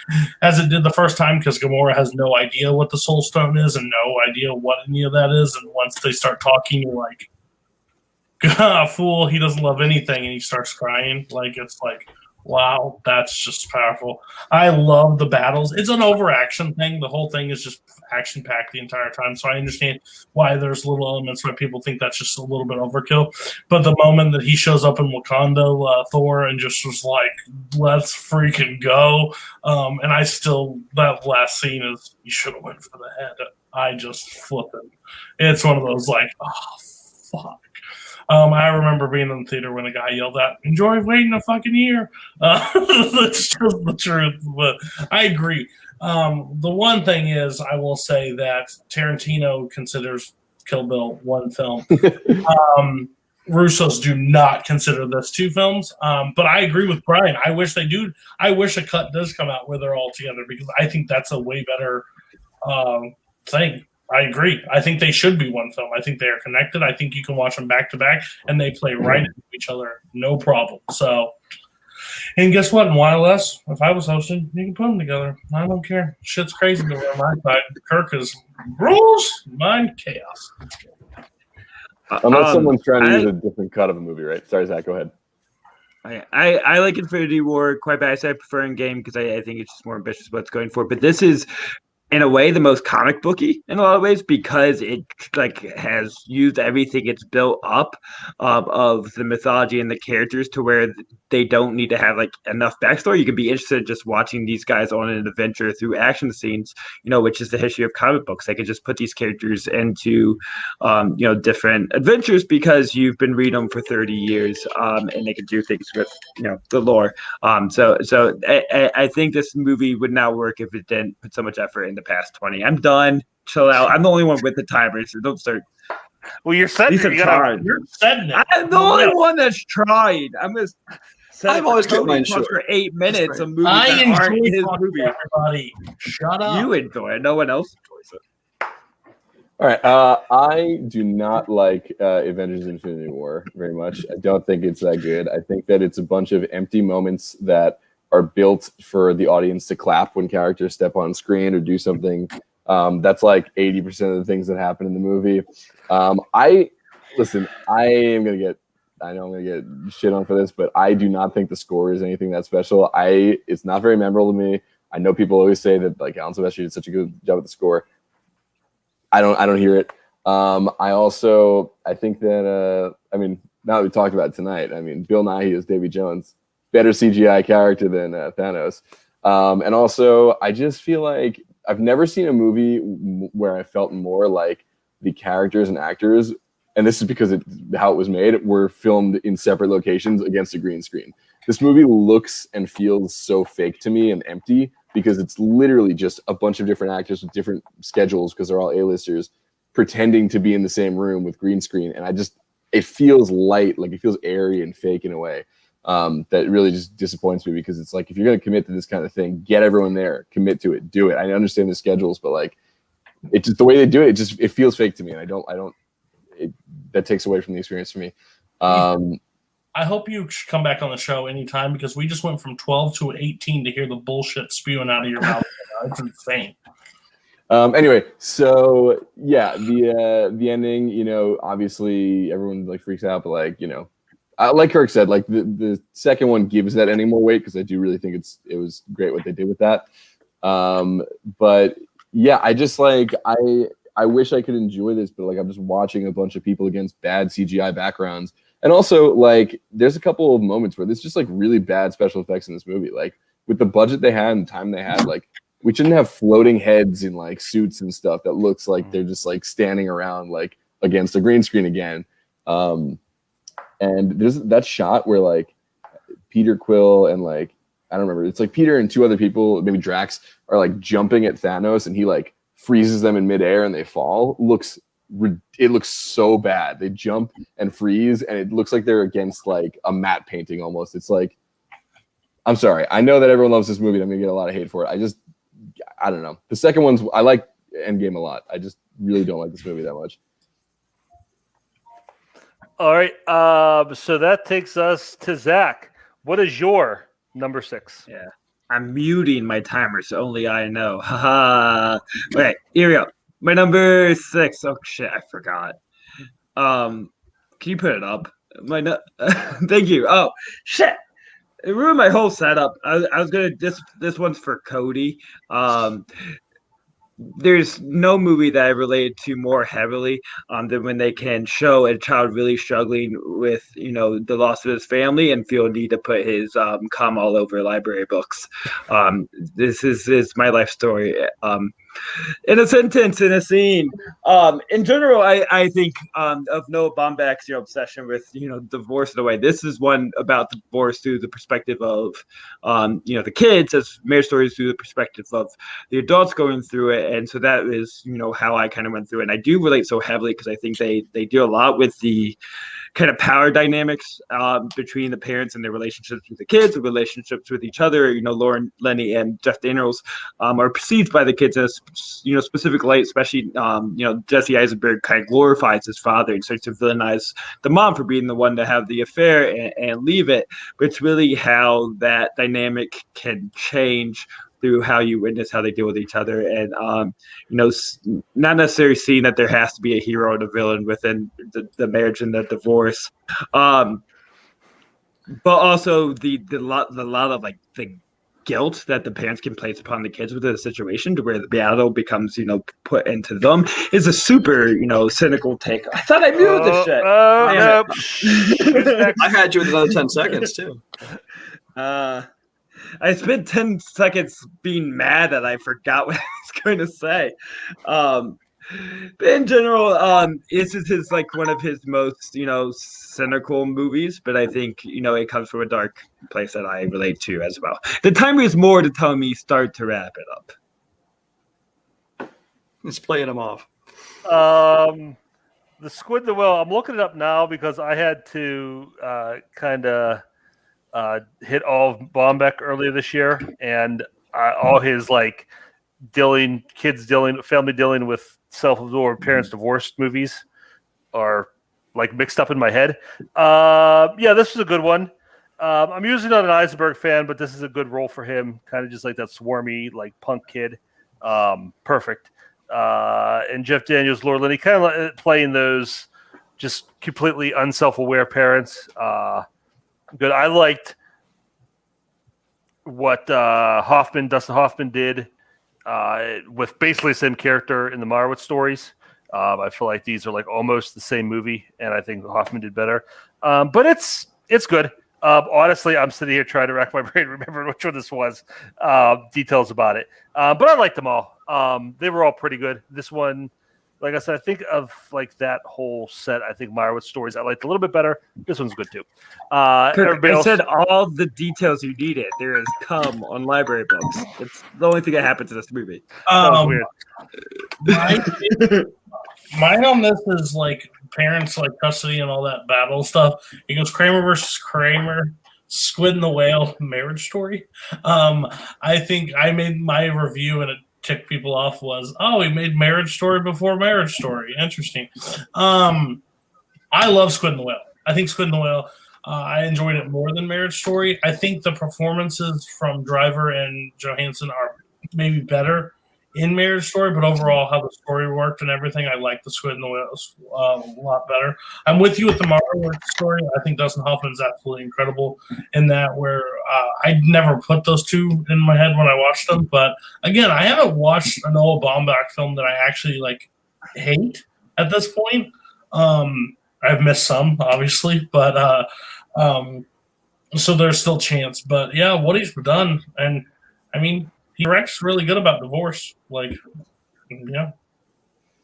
as it did the first time because Gamora has no idea what the Soul Stone is and no idea what any of that is. And once they start talking, you're like, fool, he doesn't love anything, and he starts crying. Like it's like, wow, that's just powerful. I love the battles. It's an overaction thing. The whole thing is just action packed the entire time. So I understand why there's little elements where people think that's just a little bit overkill. But the moment that he shows up in Wakanda, Thor, and just was like, let's freaking go. And that last scene is, you should have went for the head. I just flip it. It's one of those like, oh, fuck. I remember being in the theater when a guy yelled out, "Enjoy waiting a fucking year." That's just the truth. But I agree. The one thing is, I will say that Tarantino considers Kill Bill one film. Russos do not consider this 2 films. But I agree with Brian. I wish they do. I wish a cut does come out where they're all together because I think that's a way better thing. I agree. I think they should be one film. I think they are connected. I think you can watch them back to back, and they play right into each other, no problem. So, and guess what? In YLS, if I was hosting, you can put them together. I don't care. Shit's crazy over on my side. Kirk is rules, mine chaos. Unless someone's trying to use a different cut of a movie, right? Sorry, Zach, go ahead. I like Infinity War quite bad. I prefer Endgame because I think it's just more ambitious what it's going for. But this is, in a way, the most comic booky in a lot of ways because it like has used everything it's built up of the mythology and the characters to where they don't need to have like enough backstory. You can be interested in just watching these guys on an adventure through action scenes, which is the history of comic books. They can just put these characters into, different adventures because you've been reading them for 30 years, and they can do things with, the lore. So I think this movie would not work if it didn't put so much effort into past 20. I'm done. Chill out. I'm the only one with the timer, so don't start. Well, you're setting it. You're setting it. I'm the only one that's tried. I'm just. I've always kept mine short. For 8 minutes of movies I that aren't enjoy his talking movie. to everybody. Shut up. You enjoy it. No one else enjoys it. All right. I do not like Avengers Infinity War very much. I don't think it's that good. I think that it's a bunch of empty moments that are built for the audience to clap when characters step on screen or do something. That's like 80% of the things that happen in the movie. I know I'm going to get shit on for this, but I do not think the score is anything that special. It's not very memorable to me. I know people always say that like Alan Silvestri did such a good job with the score. I don't hear it. I think that now that we talked about it tonight, Bill Nighy as Davy Jones, better CGI character than Thanos. And also, I just feel like I've never seen a movie where I felt more like the characters and actors, and this is because how it was made, were filmed in separate locations against a green screen. This movie looks and feels so fake to me and empty because it's literally just a bunch of different actors with different schedules because they're all A-listers pretending to be in the same room with green screen. And it feels light, like it feels airy and fake in a way. That really just disappoints me, because it's like, if you're going to commit to this kind of thing, get everyone there, commit to it, do it. I understand the schedules, but like, it's just the way they do it. It feels fake to me, and that takes away from the experience for me. I hope you come back on the show anytime, because we just went from 12 to 18 to hear the bullshit spewing out of your mouth. It's insane. Anyway, so yeah, the ending, you know, obviously everyone like freaks out, but like, you know, like Kirk said, like the second one gives that ending more weight, because I do really think it was great what they did with that. But yeah, I just like I wish I could enjoy this, but like I'm just watching a bunch of people against bad CGI backgrounds. And also, like, there's a couple of moments where there's just like really bad special effects in this movie. Like, with the budget they had and the time they had, like, we shouldn't have floating heads in like suits and stuff that looks like they're just like standing around like against a green screen again. And there's that shot where like Peter Quill and like, I don't remember, it's like Peter and two other people, maybe Drax, are like jumping at Thanos, and he like freezes them in midair and they fall. It looks so bad. They jump and freeze, and it looks like they're against like a matte painting almost. It's like, I'm sorry. I know that everyone loves this movie, and I'm gonna get a lot of hate for it. I don't know. The second one's, I like Endgame a lot. I just really don't like this movie that much. All right. So that takes us to Zach. What is your number 6? Yeah. I'm muting my timer, so only I know. Haha. Okay, here we go. My number 6. Oh shit, I forgot. Can you put it up? Thank you. Oh shit, it ruined my whole setup. I was gonna this one's for Cody. There's no movie that I related to more heavily than when they can show a child really struggling with, you know, the loss of his family and feel a need to put his cum all over library books. This is my life story. In a sentence, in a scene. In general, I think of Noah Baumbach's obsession with, you know, divorce in a way. This is one about divorce through the perspective of, you know, the kids, as Marriage Stories through the perspective of the adults going through it. And so that is, you know, how I kind of went through it. And I do relate so heavily because I think they do a lot with the kind of power dynamics between the parents and their relationships with the kids, the relationships with each other. You know, Lauren, Lenny, and Jeff Daniels are perceived by the kids as, you know, specific light, especially, you know, Jesse Eisenberg kind of glorifies his father and starts to villainize the mom for being the one to have the affair and leave it. But it's really how that dynamic can change through how you witness how they deal with each other, and you know, not necessarily seeing that there has to be a hero and a villain within the marriage and the divorce, but also the lot of like the guilt that the parents can place upon the kids within a situation to where the battle becomes, you know, put into them is a super, you know, cynical take. I thought I knew this shit. I had you with another 10 seconds too. I spent 10 seconds being mad that I forgot what I was going to say. But in general, this is his, like, one of his most, you know, cynical movies. But I think, you know, it comes from a dark place that I relate to as well. The timer is more to tell me start to wrap it up. It's playing him off. The Squid the Whale. I'm looking it up now because I had to kind of hit all of Baumbach earlier this year, and all his like family dealing with self-absorbed parents divorced movies are like mixed up in my head. Yeah, this was a good one. I'm usually not an Eisenberg fan, but this is a good role for him. Kind of just like that swarmy, like punk kid. Perfect. And Jeff Daniels, Laura Linney, kind of playing those just completely unself-aware parents. Good. I liked what Dustin Hoffman did with basically the same character in the Meyerowitz stories. I feel like these are like almost the same movie, and I think Hoffman did better. But it's good. Honestly, I'm sitting here trying to rack my brain, remember which one this was, details about it. But I liked them all. They were all pretty good. This one, like I said, I think of like that whole set. I think Meyerowitz stories I liked a little bit better. This one's good too. Everybody else said all the details you needed. There is cum on library books. It's the only thing that happens in this movie. My Mine on this is like parents, like custody and all that battle stuff. It goes Kramer versus Kramer, Squid and the Whale, Marriage Story. I think I made my review and it ticked people off was, oh, he made Marriage Story before Marriage Story. Interesting. I love Squid and the Whale. I think Squid and the Whale, I enjoyed it more than Marriage Story. I think the performances from Driver and Johansson are maybe better in Marriage Story, but overall how the story worked and everything, I like the Squid and the Whales a lot better. I'm with you with the Mario story. I think Dustin Hoffman's absolutely incredible in that, where I never put those two in my head when I watched them. But again, I haven't watched a Noah Baumbach film that I actually like hate at this point. I've missed some, obviously, but so there's still chance. But yeah, what he's done, and I mean, he directs really good about divorce. Like, yeah.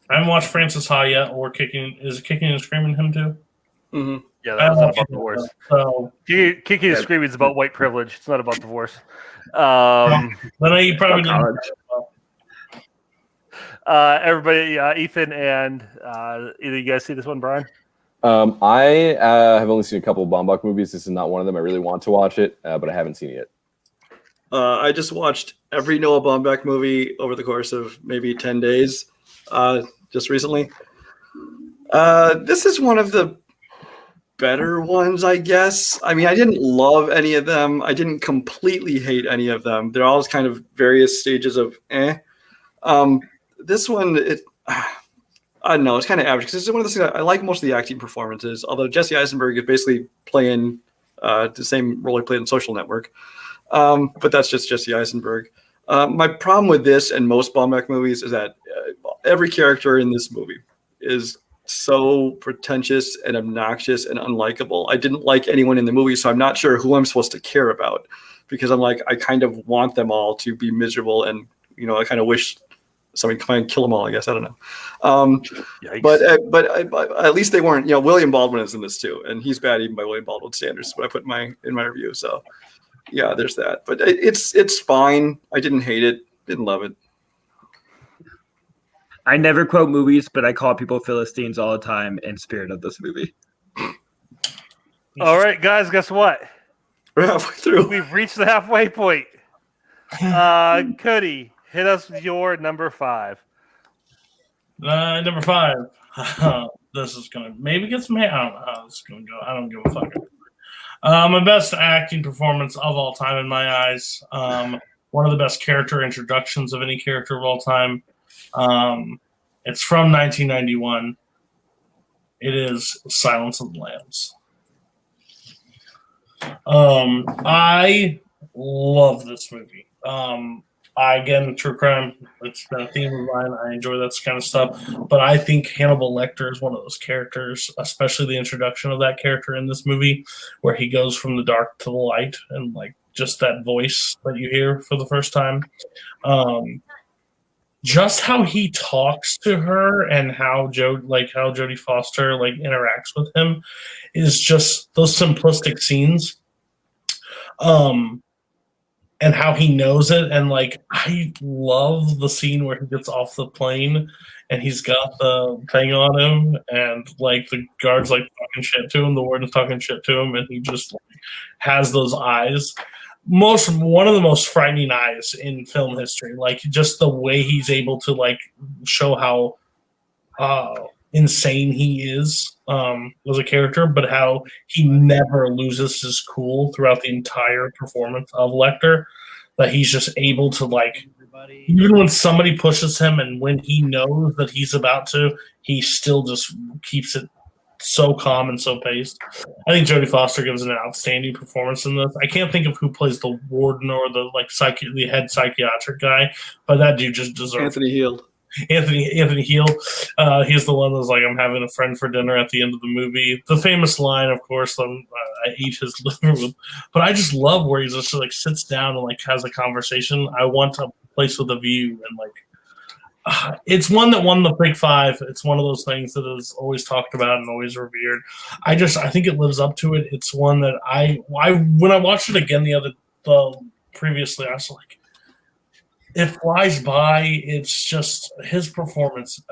I haven't watched Francis Ha yet, or Kicking and Screaming him too. Mm-hmm. Yeah, that's not about divorce. So Kicking and Screaming is about white privilege. It's not about divorce. Then you probably didn't. Everybody, Ethan and either you guys see this one, Brian? I have only seen a couple of Baumbach movies. This is not one of them. I really want to watch it, but I haven't seen it yet. I just watched every Noah Baumbach movie over the course of maybe 10 days, just recently. This is one of the better ones, I guess. I mean, I didn't love any of them. I didn't completely hate any of them. They're all kind of various stages of This one, I don't know, it's kind of average, because it's one of the things I like most of the acting performances, although Jesse Eisenberg is basically playing the same role he played in Social Network. But that's just Jesse Eisenberg. My problem with this and most Baumbach movies is that every character in this movie is so pretentious and obnoxious and unlikable. I didn't like anyone in the movie, so I'm not sure who I'm supposed to care about, because I'm like, I kind of want them all to be miserable, and I kind of wish somebody come and kill them all. I guess I don't know. But at least they weren't. William Baldwin is in this too, and he's bad even by William Baldwin standards. What I put in my review. So. Yeah, there's that. But it's fine. I didn't hate it. Didn't love it. I never quote movies, but I call people Philistines all the time in spirit of this movie. All right, guys, guess what? We're halfway through. We've reached the halfway point. Cody, hit us with your number 5. Number 5. This is going to maybe get some hate. I don't know how this is going to go. I don't give a fuck. My best acting performance of all time in my eyes. One of the best character introductions of any character of all time. It's from 1991. It is Silence of the Lambs. I love this movie. Again, true crime, it's been a theme of mine. I enjoy that kind of stuff. But I think Hannibal Lecter is one of those characters, especially the introduction of that character in this movie, where he goes from the dark to the light, and like just that voice that you hear for the first time. Just how he talks to her and how Jodie Foster interacts with him is just those simplistic scenes. And how he knows it, and I love the scene where he gets off the plane and he's got the thing on him, and the guards talking shit to him, the warden's talking shit to him, and he just has those eyes. One of the most frightening eyes in film history. Just the way he's able to show how insane he is as a character, but how he never loses his cool throughout the entire performance of Lecter, that he's just able to even when somebody pushes him and when he knows that he's about to, he still just keeps it so calm and so paced. I think Jodie Foster gives an outstanding performance in this. I can't think of who plays the warden or the the head psychiatric guy, but that dude just deserves Anthony Heald. Anthony Heald. He's the one that's I'm having a friend for dinner at the end of the movie. The famous line, of course, I ate his liver. But I just love where he just sits down and has a conversation. I want a place with a view, and it's one that won the Big Five. It's one of those things that is always talked about and always revered. I think it lives up to it. It's one that I when I watched it again previously, I was like, it flies by. It's just his performance.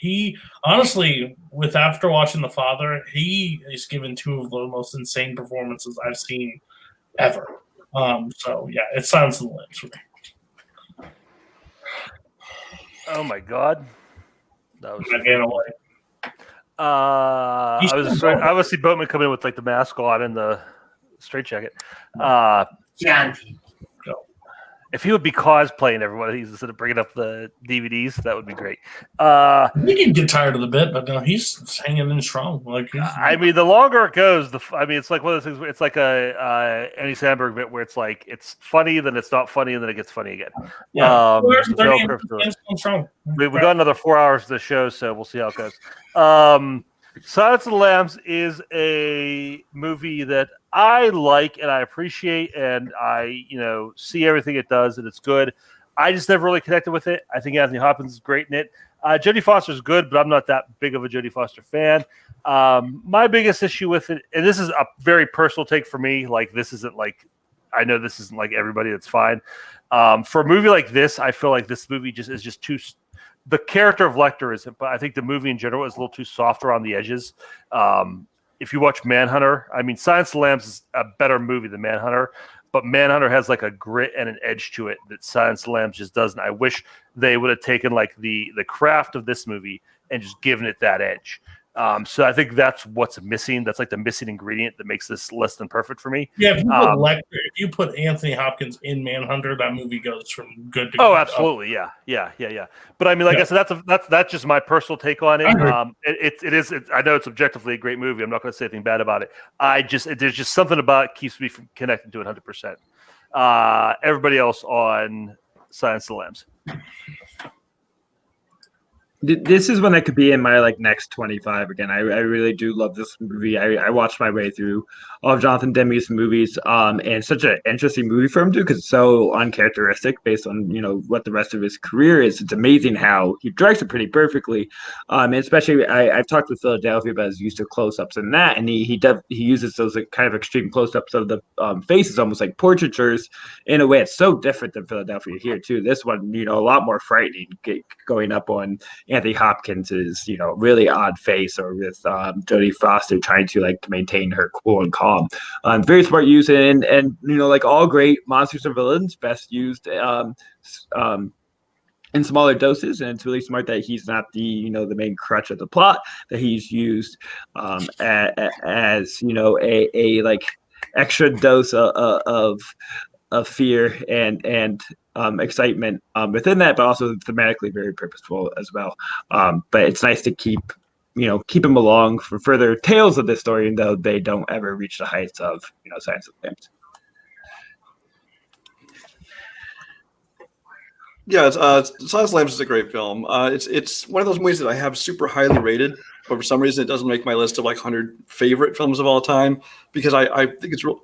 He honestly, with after watching The Father, he is given two of the most insane performances I've seen ever. So yeah, it's Silence of the Lambs for me. Oh my god, that was. I would see Boatman come in with like the mask on and the straight jacket. If he would be cosplaying everyone of these instead of bringing up the DVDs, that would be great. He can get tired of the bit, but no, he's hanging in strong. I mean, the longer it goes, it's like one of those things. Where it's like a Andy Samberg bit where it's like it's funny, then it's not funny, and then it gets funny again. Yeah, We got another 4 hours of the show, so we'll see how it goes. Silence of the Lambs is a movie that I like and I appreciate, and I see everything it does, and it's good. I just never really connected with it. I think Anthony Hopkins is great in it. Jodie Foster is good, but I'm not that big of a Jodie Foster fan. My biggest issue with it, and this is a very personal take for me, like this isn't like, I know this isn't like everybody, that's fine. For a movie like this, I feel like this movie is just too. The character of Lecter isn't, but I think the movie in general is a little too soft around the edges. If you watch Manhunter, I mean, Silence of the Lambs is a better movie than Manhunter, but Manhunter has like a grit and an edge to it that Silence of the Lambs just doesn't. I wish they would have taken like the craft of this movie and just given it that edge. So I think that's what's missing. That's like the missing ingredient that makes this less than perfect for me. Yeah, if you put Anthony Hopkins in Manhunter, that movie goes from good to Oh, good. absolutely, yeah. But I mean, like I said, that's just my personal take on it. It is. I know it's objectively a great movie. I'm not going to say anything bad about it. There's just something about it keeps me from connecting to it 100%. Everybody else on Silence of the Lambs. This is one that could be in my like next 25 again. I really do love this movie. I watched my way through all of Jonathan Demme's movies, and such an interesting movie for him too, because it's so uncharacteristic based on what the rest of his career is. It's amazing how he directs it pretty perfectly, and especially I've talked with Philadelphia about his use of close-ups and that, and he uses those like, kind of extreme close-ups of the faces, almost like portraitures in a way. It's so different than Philadelphia here too. This one, a lot more frightening, going up on Anthony Hopkins' really odd face, or with Jodie Foster trying to like maintain her cool and calm. Very smart use, and like all great monsters and villains, best used in smaller doses. And it's really smart that he's not the the main crutch of the plot, that he's used as a like extra dose of fear and excitement within that, but also thematically very purposeful as well. But it's nice to keep him along for further tales of this story, even though they don't ever reach the heights of Silence of the Lambs. Yeah, Silence of the Lambs is a great film. It's one of those movies that I have super highly rated, but for some reason it doesn't make my list of like 100 favorite films of all time, because I think it's real.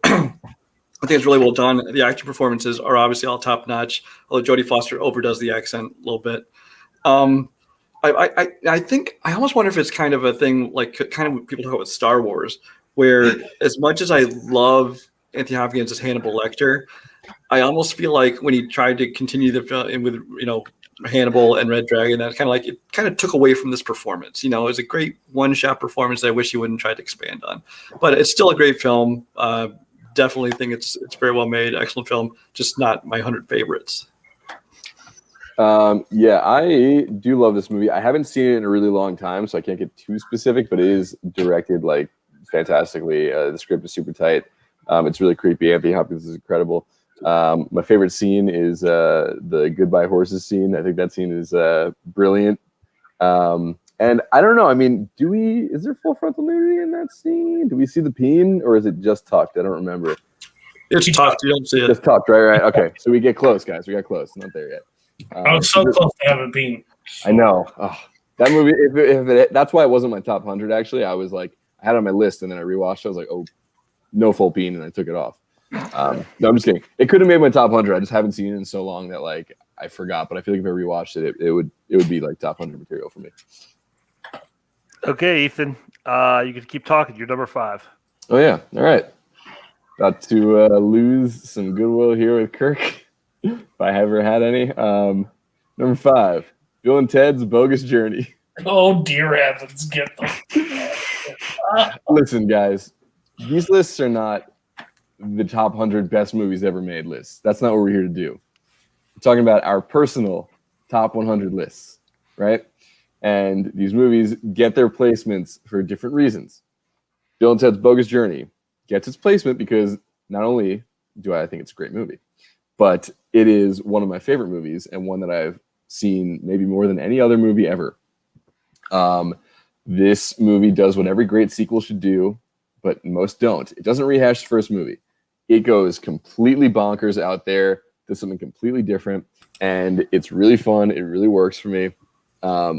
I think it's really well done. The acting performances are obviously all top notch, although Jodie Foster overdoes the accent a little bit. I think I almost wonder if it's kind of a thing like kind of what people talk about with Star Wars, where as much as I love Anthony Hopkins as Hannibal Lecter, I almost feel like when he tried to continue the film with Hannibal and Red Dragon, that it kind of took away from this performance. It was a great one-shot performance that I wish he wouldn't try to expand on, but it's still a great film. Definitely think it's very well made, excellent film, just not my 100 favorites. Yeah, I do love this movie. I haven't seen it in a really long time, so I can't get too specific, but it is directed like fantastically. The script is super tight. It's really creepy. Anthony Hopkins is incredible. My favorite scene is the goodbye horses scene. I think that scene is brilliant. And I don't know. I mean, is there full frontal nudity in that scene? Do we see the peen, or is it just tucked? I don't remember. It's tucked. You don't see it. Just tucked, right. Okay, so we get close, guys. We got close. Not there yet. I was so close to having peen. I know. Oh, that movie. That's why it wasn't my top 100. Actually, I was like, I had it on my list, and then I rewatched it. I was like, oh, no full peen, and I took it off. No, I'm just kidding. It could have made my top 100. I just haven't seen it in so long that like I forgot. But I feel like if I rewatched it, it would be like top 100 material for me. Okay, Ethan, you can keep talking. You're number 5. Oh, yeah. All right. About to lose some goodwill here with Kirk, if I ever had any. Number 5, Bill and Ted's Bogus Journey. Oh dear heavens, get them. Listen, guys, these lists are not the top 100 best movies ever made lists. That's not what we're here to do. We're talking about our personal top 100 lists, right? And these movies get their placements for different reasons. Bill and Ted's Bogus Journey gets its placement because not only do I think it's a great movie, but it is one of my favorite movies and one that I've seen maybe more than any other movie ever. This movie does what every great sequel should do, but most don't. It doesn't rehash the first movie. It goes completely bonkers out there, does something completely different, and it's really fun. It really works for me. A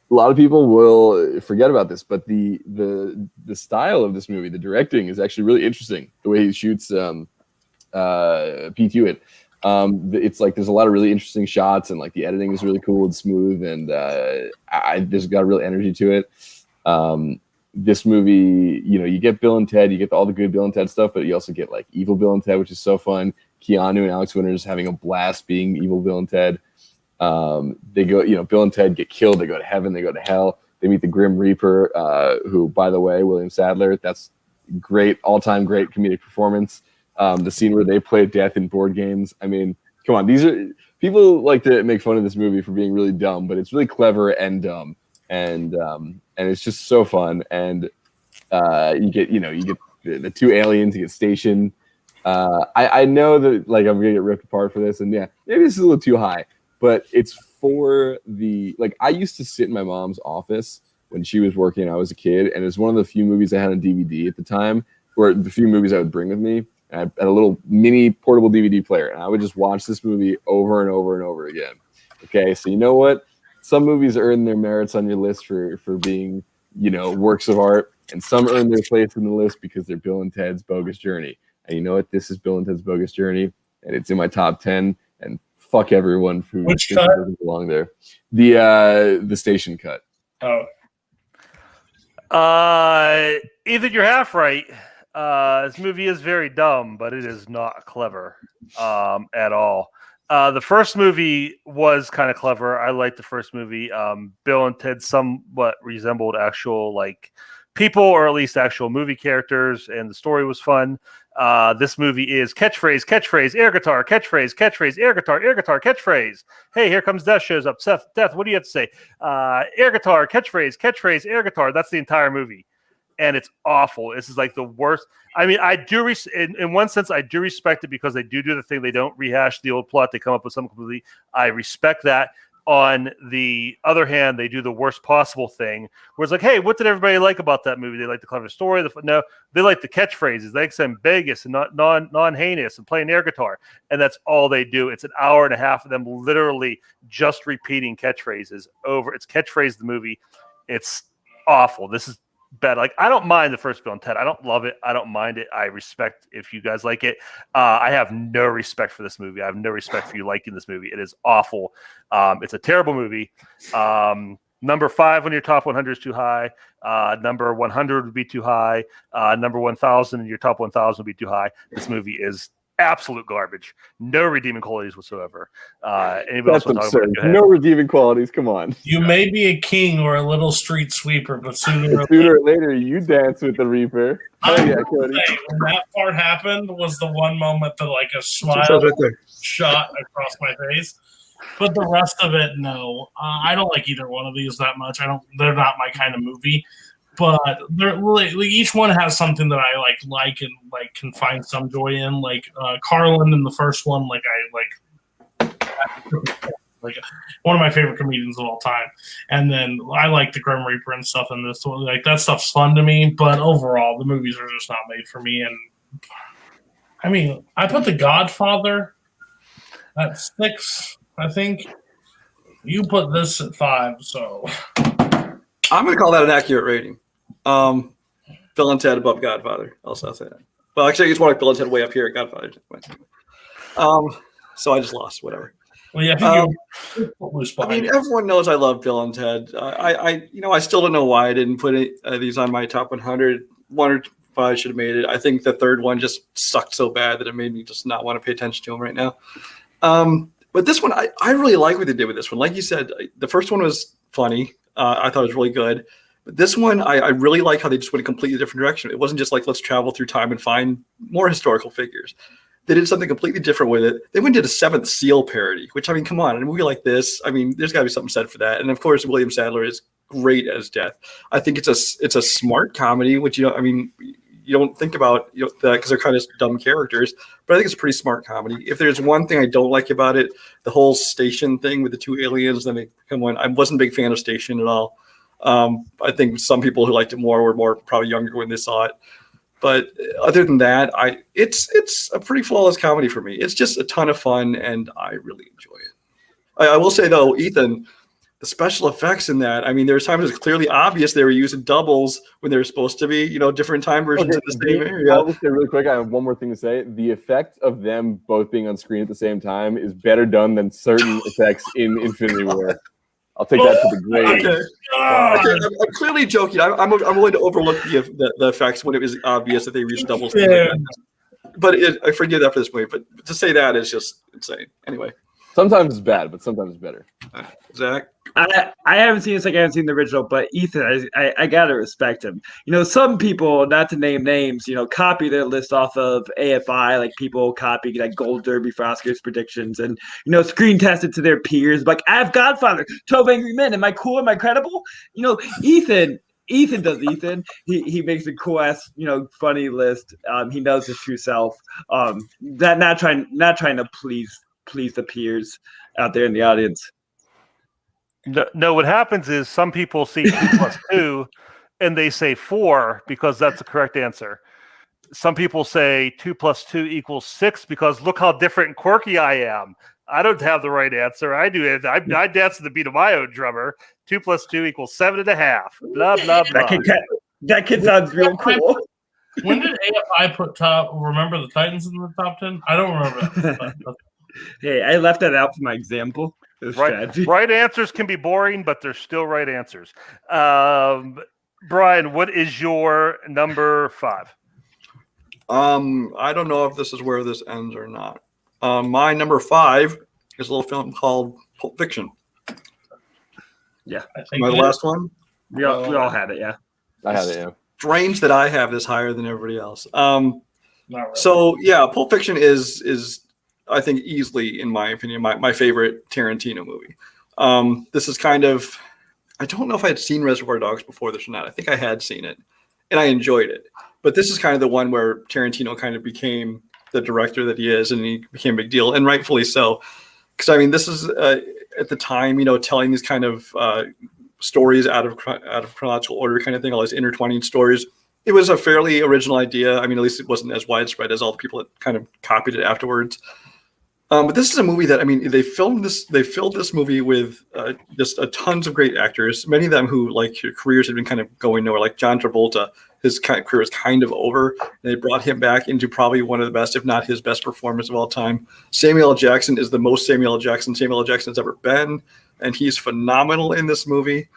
lot of people will forget about this, but the style of this movie, the directing, is actually really interesting. The way he shoots Pete Hewitt. It's like there's a lot of really interesting shots, and like the editing is really cool and smooth, and there's got a real energy to it. This movie, you get Bill and Ted, you get all the good Bill and Ted stuff, but you also get like evil Bill and Ted, which is so fun. Keanu and Alex Winters having a blast being evil Bill and Ted. They go, Bill and Ted get killed. They go to heaven. They go to hell. They meet the Grim Reaper, who, by the way, William Sadler. That's great, all-time great comedic performance. The scene where they play death in board games. I mean, come on. These are people like to make fun of this movie for being really dumb, but it's really clever and dumb, and it's just so fun. And you get the two aliens. You get Station. I know that like I'm gonna get ripped apart for this, and yeah, maybe this is a little too high, but it's for the like. I used to sit in my mom's office when she was working and I was a kid, and it's one of the few movies I had on DVD at the time, or the few movies I would bring with me. And I had a little mini portable DVD player, and I would just watch this movie over and over and over again. Okay, so you know what? Some movies earn their merits on your list for being, works of art, and some earn their place in the list because they're Bill and Ted's Bogus Journey. And you know what? This is Bill and Ted's Bogus Journey, and it's in my top 10. And fuck everyone who doesn't belong there. The Station cut. Oh. Ethan, you're half right. This movie is very dumb, but it is not clever at all. The first movie was kind of clever. I liked the first movie. Bill and Ted somewhat resembled actual like people, or at least actual movie characters, and the story was fun. This movie is catchphrase, air guitar, catchphrase, air guitar, catchphrase. Hey, here comes Death shows up. Death, what do you have to say? Air guitar, catchphrase, air guitar. That's the entire movie. And it's awful. This is like the worst. I mean, I do, in one sense, I do respect it because they do the thing. They don't rehash the old plot. They come up with something completely. I respect that. On the other hand, they do the worst possible thing where it's like, hey, what did everybody like about that movie? They like the clever story. No, they like the catchphrases. They like some Vegas and not non-heinous and playing air guitar. And that's all they do. It's an hour and a half of them literally just repeating catchphrases over. It's catchphrase the movie. It's awful. This is bad. Like, I don't mind the first Bill and Ted. I don't love it. I don't mind it. I respect if you guys like it. I have no respect for this movie. I have no respect for you liking this movie. It is awful. It's a terrible movie. Number 5 on your top 100 is too high. Number 100 would be too high. Number 1,000 in your top 1,000 would be too high. This movie is absolute garbage. No redeeming qualities whatsoever. Anybody else want to talk about it? No redeeming qualities. Come on. You may be a king or a little street sweeper, but sooner or later you dance with the Reaper. Oh yeah, Cody. When that part happened was the one moment that like a smile shot across my face. But the rest of it, no. I don't like either one of these that much. They're not my kind of movie. But they're like each one has something that I like and like can find some joy in. Like Carlin in the first one, like one of my favorite comedians of all time. And then I like the Grim Reaper and stuff in this one. Like that stuff's fun to me. But overall, the movies are just not made for me. And I mean, I put The Godfather at 6, I think. You put this at 5, so I'm going to call that an accurate rating. Bill and Ted above Godfather. I'll say that. Well, actually, I just want to Bill and Ted way up here at Godfather. So I just lost. Whatever. Well, yeah. I mean, everyone knows I love Bill and Ted. I still don't know why I didn't put these on my top 100. 1 or 5 should have made it. I think the third one just sucked so bad that it made me just not want to pay attention to him right now. But this one, I really like what they did with this one. Like you said, the first one was funny. I thought it was really good. But this one, I really like how they just went a completely different direction. It wasn't just like, let's travel through time and find more historical figures. They did something completely different with it. They went to the Seventh Seal parody, which, I mean, come on, in a movie like this, I mean, there's got to be something said for that. And of course, William Sadler is great as Death. I think it's a smart comedy, which, I mean, you don't think about that because they're kind of dumb characters, but I think it's a pretty smart comedy. If there's one thing I don't like about it, the whole station thing with the two aliens, then they come on. I wasn't a big fan of Station at all. I think some people who liked it more were more probably younger when they saw it. But other than that, it's a pretty flawless comedy for me. It's just a ton of fun, and I really enjoy it. I will say, though, Ethan, the special effects in that, I mean, there's times it's clearly obvious they were using doubles when they were supposed to be, different time versions of the same area. I'll just say really quick, I have one more thing to say. The effect of them both being on screen at the same time is better done than certain effects in Infinity War. I'll take that to the grave. Okay. I'm clearly joking. I'm willing to overlook the effects when it was obvious that they used doubles. Yeah. But I forgive that for this movie. But to say that is just insane. Anyway. Sometimes it's bad, but sometimes it's better. Zach? I haven't seen this, like I haven't seen the original, but Ethan, I gotta respect him. Some people, not to name names, copy their list off of AFI, like people copy like Gold Derby for Oscars predictions and screen test it to their peers. Like, I have Godfather, 12 Angry Men. Am I cool? Am I credible? Ethan does Ethan. He makes a cool ass, funny list. He knows his true self. That not trying to please the peers out there in the audience. No, what happens is some people see 2 plus 2 and they say 4 because that's the correct answer. Some people say 2 plus 2 equals 6 because look how different and quirky I am. I don't have the right answer. I do it. I dance to the beat of my own drummer. 2 plus 2 equals 7.5. Blah, blah, blah. That kid sounds real cool. When did AFI put Remember the Titans in the top 10? I don't remember that. Hey, I left that out for my example. Right answers can be boring, but they're still right answers. Brian, what is your number 5? I don't know if this is where this ends or not. My number 5 is a little film called Pulp Fiction. Yeah. Am I the last one? We all had it, yeah. I had it, yeah. Strange that I have this higher than everybody else. Not really. So, yeah, Pulp Fiction is I think easily, in my opinion, my favorite Tarantino movie. This is kind of, I don't know if I had seen Reservoir Dogs before this or not. I think I had seen it, and I enjoyed it. But this is kind of the one where Tarantino kind of became the director that he is, and he became a big deal, and rightfully so. Because, I mean, this is, at the time, telling these kind of stories out of chronological order kind of thing, all these intertwining stories. It was a fairly original idea. I mean, at least it wasn't as widespread as all the people that kind of copied it afterwards. But this is a movie that, I mean, they filled this movie with just tons of great actors, many of them who, like, careers had been kind of going nowhere, like John Travolta. His career was kind of over. And they brought him back into probably one of the best, if not his best performance of all time. Samuel L. Jackson is the most Samuel L. Jackson's ever been, and he's phenomenal in this movie.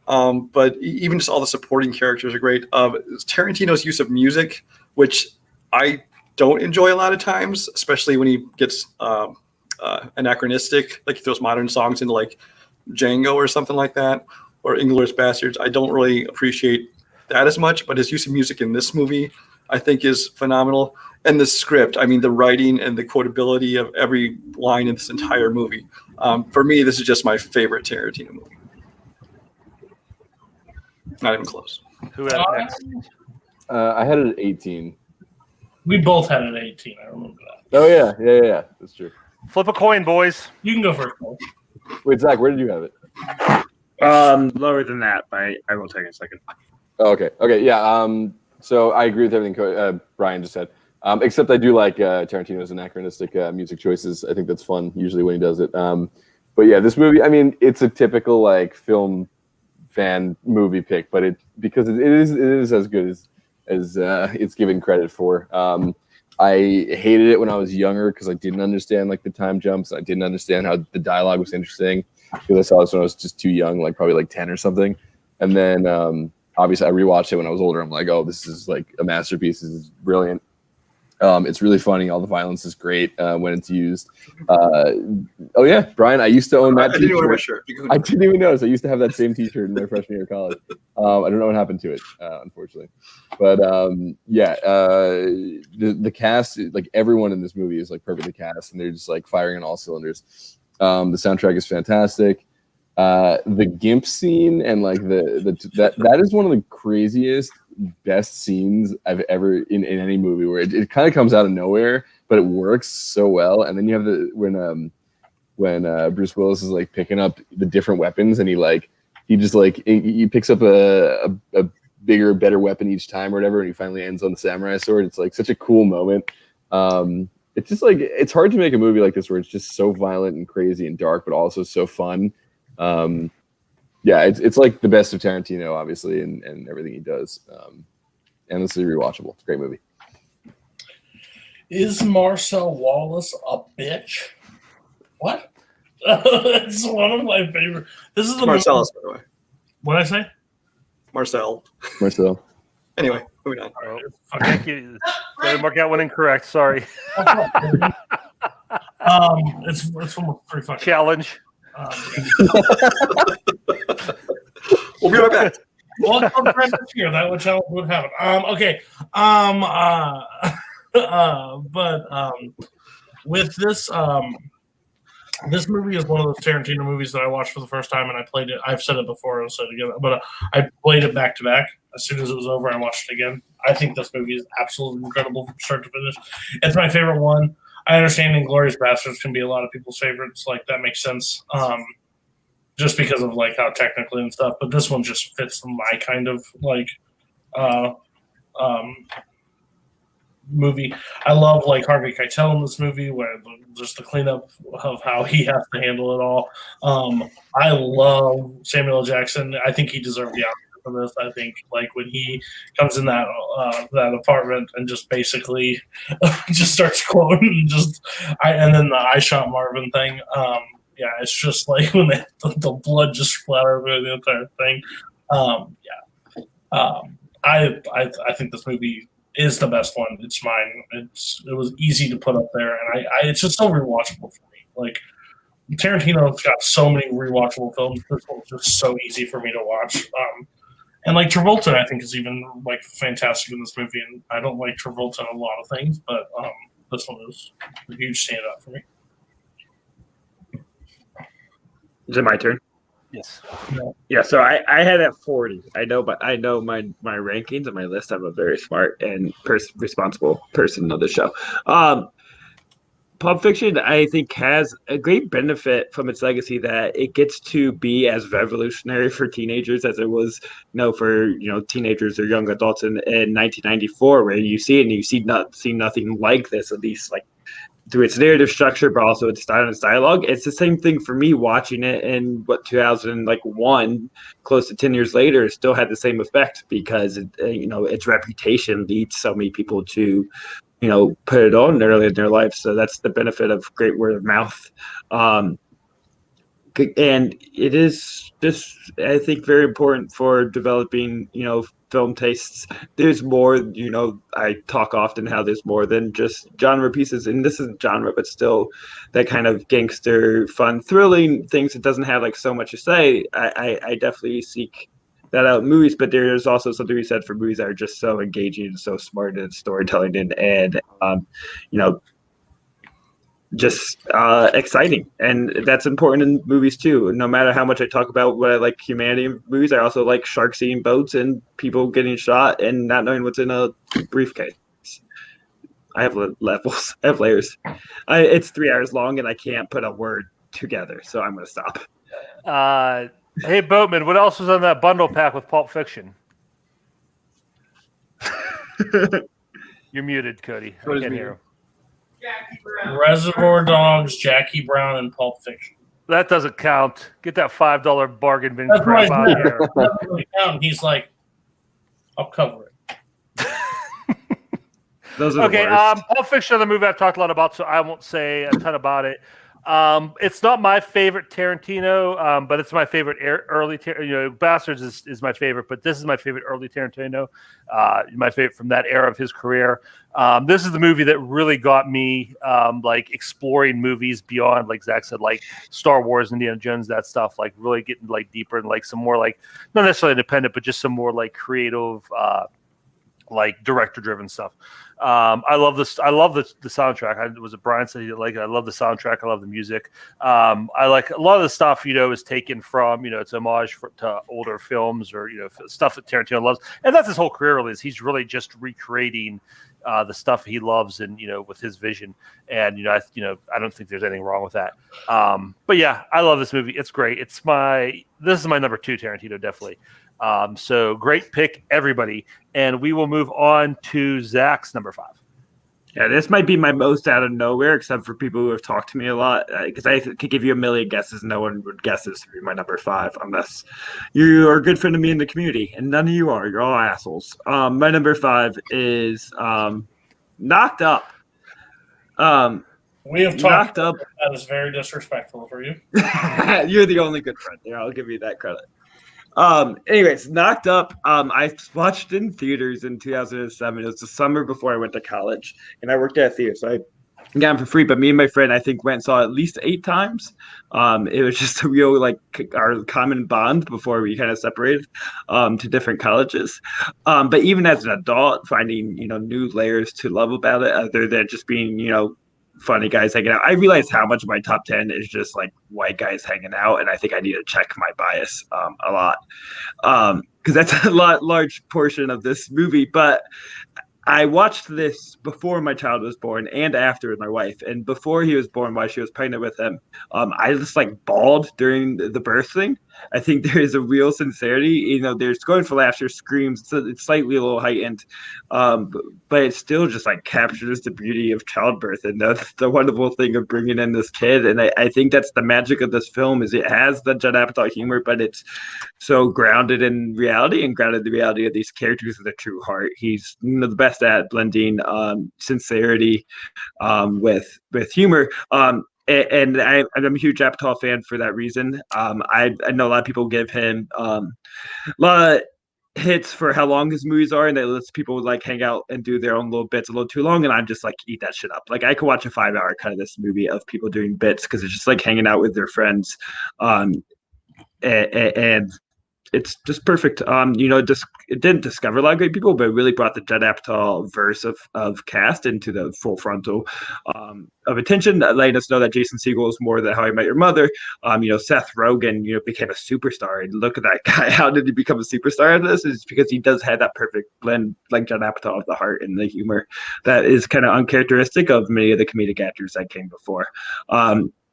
But even just all the supporting characters are great. Tarantino's use of music, which I don't enjoy a lot of times, especially when he gets anachronistic, like he throws modern songs into like Django or something like that, or Inglourious Bastards. I don't really appreciate that as much, but his use of music in this movie, I think, is phenomenal. And the script, I mean, the writing and the quotability of every line in this entire movie. For me, this is just my favorite Tarantino movie. Not even close. Who had it next? I had it at 18. We both had it at 18. I remember that. Oh, yeah. That's true. Flip a coin, boys. You can go first, Paul. Wait, Zach, where did you have it? Lower than that, but I will take a second. Oh, okay, yeah. So I agree with everything Brian just said, except I do like Tarantino's anachronistic music choices. I think that's fun usually when he does it. But yeah, this movie, I mean, it's a typical like film fan movie pick, but because it is as good as it's given credit for. I hated it when I was younger because I didn't understand like the time jumps. I didn't understand how the dialogue was interesting because I saw this when I was just too young, like probably like 10 or something. And then obviously I rewatched it when I was older. I'm like, oh, this is like a masterpiece. This is brilliant. It's really funny. All the violence is great when it's used. Oh yeah, Brian, I used to own that I didn't wear my T-shirt. shirt. I didn't even notice. I used to have that same T-shirt in my freshman year of college. I don't know what happened to it, unfortunately. But the cast, like everyone in this movie, is like perfectly cast, and they're just like firing on all cylinders. The soundtrack is fantastic. The GIMP scene and like that is one of the craziest, best scenes I've ever in any movie, where it kind of comes out of nowhere, but it works so well. And then you have when Bruce Willis is like picking up the different weapons, and he picks up a bigger, better weapon each time or whatever, and he finally ends on the samurai sword. It's like such a cool moment. It's just like, it's hard to make a movie like this where it's just so violent and crazy and dark, but also so fun. It's like the best of Tarantino, obviously, and everything he does. Endlessly rewatchable. It's a great movie. Is Marcel Wallace a bitch? What? It's one of my favorite. This is the Marcellus, by the way. What did I say? Marcel. Anyway, moving on. Thank you. Mark out one incorrect. Sorry. It's from pretty fucking challenge. We'll be right back. Well, here that would happen. Okay. With this, this movie is one of those Tarantino movies that I watched for the first time, and I played it. I've said it before, I'll say it again, but I played it back to back. As soon as it was over, I watched it again. I think this movie is absolutely incredible from start to finish. It's my favorite one. I understand Inglourious Basterds can be a lot of people's favorites. Like, that makes sense, just because of like how technically and stuff. But this one just fits my kind of like movie. I love like Harvey Keitel in this movie, where just the cleanup of how he has to handle it all. I love Samuel L. Jackson. I think he deserved the Oscar for this. I think like when he comes in that apartment and just basically just starts quoting and then the I Shot Marvin thing. It's just like when the blood just splatters over the entire thing. I think this movie is the best one. It's mine. It was easy to put up there, and it's just so rewatchable for me. Like, Tarantino's got so many rewatchable films. This one's just so easy for me to watch. And like Travolta, I think, is even like fantastic in this movie. And I don't like Travolta in a lot of things, but this one is a huge standout for me. Is it my turn? Yes. Yeah. So I had at 40. I know my rankings and my list. I'm a very smart and responsible person of the show. Pulp Fiction, I think, has a great benefit from its legacy that it gets to be as revolutionary for teenagers as it was, for teenagers or young adults in 1994, where you see it and you see nothing like this, at least like through its narrative structure, but also its style and its dialogue. It's the same thing for me watching it in 2001, close to 10 years later, it still had the same effect because its reputation leads so many people to put it on early in their life. So that's the benefit of great word of mouth. And it is just, I think, very important for developing, film tastes. There's more, I talk often how there's more than just genre pieces, and this isn't genre, but still that kind of gangster, fun, thrilling things that doesn't have like so much to say. I definitely seek that out in movies, but there's also something we said for movies that are just so engaging and so smart in storytelling and just exciting, and that's important in movies too. No matter how much I talk about what I like humanity in movies, I also like sharks eating boats and people getting shot and not knowing what's in a briefcase. I have levels. I have layers. It's 3 hours long and I can't put a word together, so I'm going to stop. Hey, Boatman, what else was on that bundle pack with Pulp Fiction? You're muted, Cody. I can't hear him. Reservoir Dogs, Jackie Brown, and Pulp Fiction. That doesn't count. Get that $5 bargain bin That's crap out right. of here. That doesn't really count. He's like, I'll cover it. Those are okay, the worst. Pulp Fiction, the movie I've talked a lot about, so I won't say a ton about it. It's not my favorite Tarantino, but it's my favorite early. Bastards is my favorite, but this is my favorite early Tarantino. My favorite from that era of his career. This is the movie that really got me like exploring movies beyond, like Zach said, like Star Wars, Indiana Jones, that stuff. Like really getting like deeper and like some more like not necessarily independent, but just some more like creative. Like director-driven stuff. I love this. I love the soundtrack. Was it Brian said he like? I love the soundtrack. I love the music. I like a lot of the stuff. Is taken from it's homage to older films or stuff that Tarantino loves, and that's his whole career. Really, is he's really just recreating the stuff he loves and with his vision. And I don't think there's anything wrong with that. But yeah, I love this movie. It's great. This is my number 2 Tarantino, definitely. So great pick, everybody. And we will move on to Zach's number 5. Yeah, this might be my most out of nowhere, except for people who have talked to me a lot. Because I could give you a million guesses. No one would guess this to be my number 5 unless you are a good friend of me in the community. And none of you are. You're all assholes. My number 5 is Knocked Up. We have talked up. That is very disrespectful for you. You're the only good friend there. I'll give you that credit. Anyways, Knocked Up. I watched in theaters in 2007. It was the summer before I went to college, and I worked at a theater, so I got them for free. But me and my friend, I think, went and saw it at least 8 times. It was just a real like our common bond before we kind of separated to different colleges. But even as an adult, finding new layers to love about it, other than just being funny guys hanging out. I realized how much of my top 10 is just like white guys hanging out, and I think I need to check my bias a lot because that's a large portion of this movie. But I watched this before my child was born and after with my wife. And before he was born, while she was pregnant with him, I just like bawled during the birth thing. I think there is a real sincerity. There's going for laughter, screams. It's slightly a little heightened, but it still just like captures the beauty of childbirth and the wonderful thing of bringing in this kid. And I think that's the magic of this film is it has the Judd Apatow humor, but it's so grounded in reality and grounded in the reality of these characters with a true heart. He's the best at blending sincerity with humor. And I'm a huge Apatow fan for that reason. I know a lot of people give him a lot of hits for how long his movies are, and they let people like hang out and do their own little bits a little too long, and I'm just like, eat that shit up. Like I could watch a 5-hour cut of this movie of people doing bits because it's just like hanging out with their friends, and it's just perfect. It didn't discover a lot of great people, but it really brought the Judd Apatow verse of cast into the full frontal of attention, letting us know that Jason Segel is more than How I Met Your Mother. Seth Rogen, became a superstar. And look at that guy. How did he become a superstar in this? It's because he does have that perfect blend, like Judd Apatow, of the heart and the humor that is kind of uncharacteristic of many of the comedic actors that came before.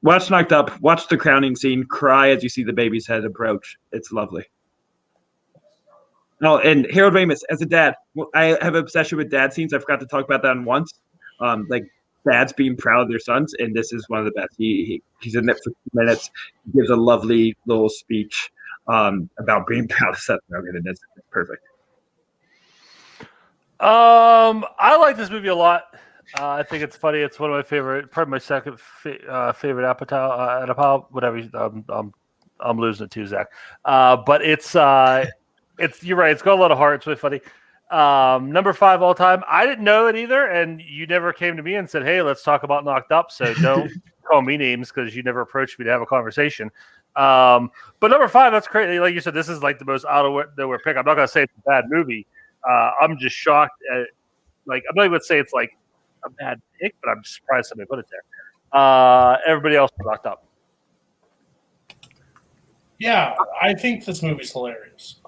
Watch Knocked Up. Watch the crowning scene. Cry as you see the baby's head approach. It's lovely. Oh, and Harold Ramis as a dad. I have an obsession with dad scenes. I forgot to talk about that once. Like dads being proud of their sons, and this is one of the best. He's in it for 2 minutes. He gives a lovely little speech about being proud of Seth Rogen, and it's perfect. I like this movie a lot. I think it's funny. It's one of my favorite, probably my second favorite Apatow, whatever. I'm losing it too, Zach. But it's you're right. It's got a lot of heart. It's really funny. Number 5 all time. I didn't know it either, and you never came to me and said, "Hey, let's talk about Knocked Up." So don't call me names because you never approached me to have a conversation. But number 5, that's crazy. Like you said, this is like the most out of nowhere pick. I'm not gonna say it's a bad movie. I'm just shocked at I'm not even gonna say it's like a bad pick, but I'm surprised somebody put it there. Everybody else Knocked Up. Yeah, I think this movie's hilarious.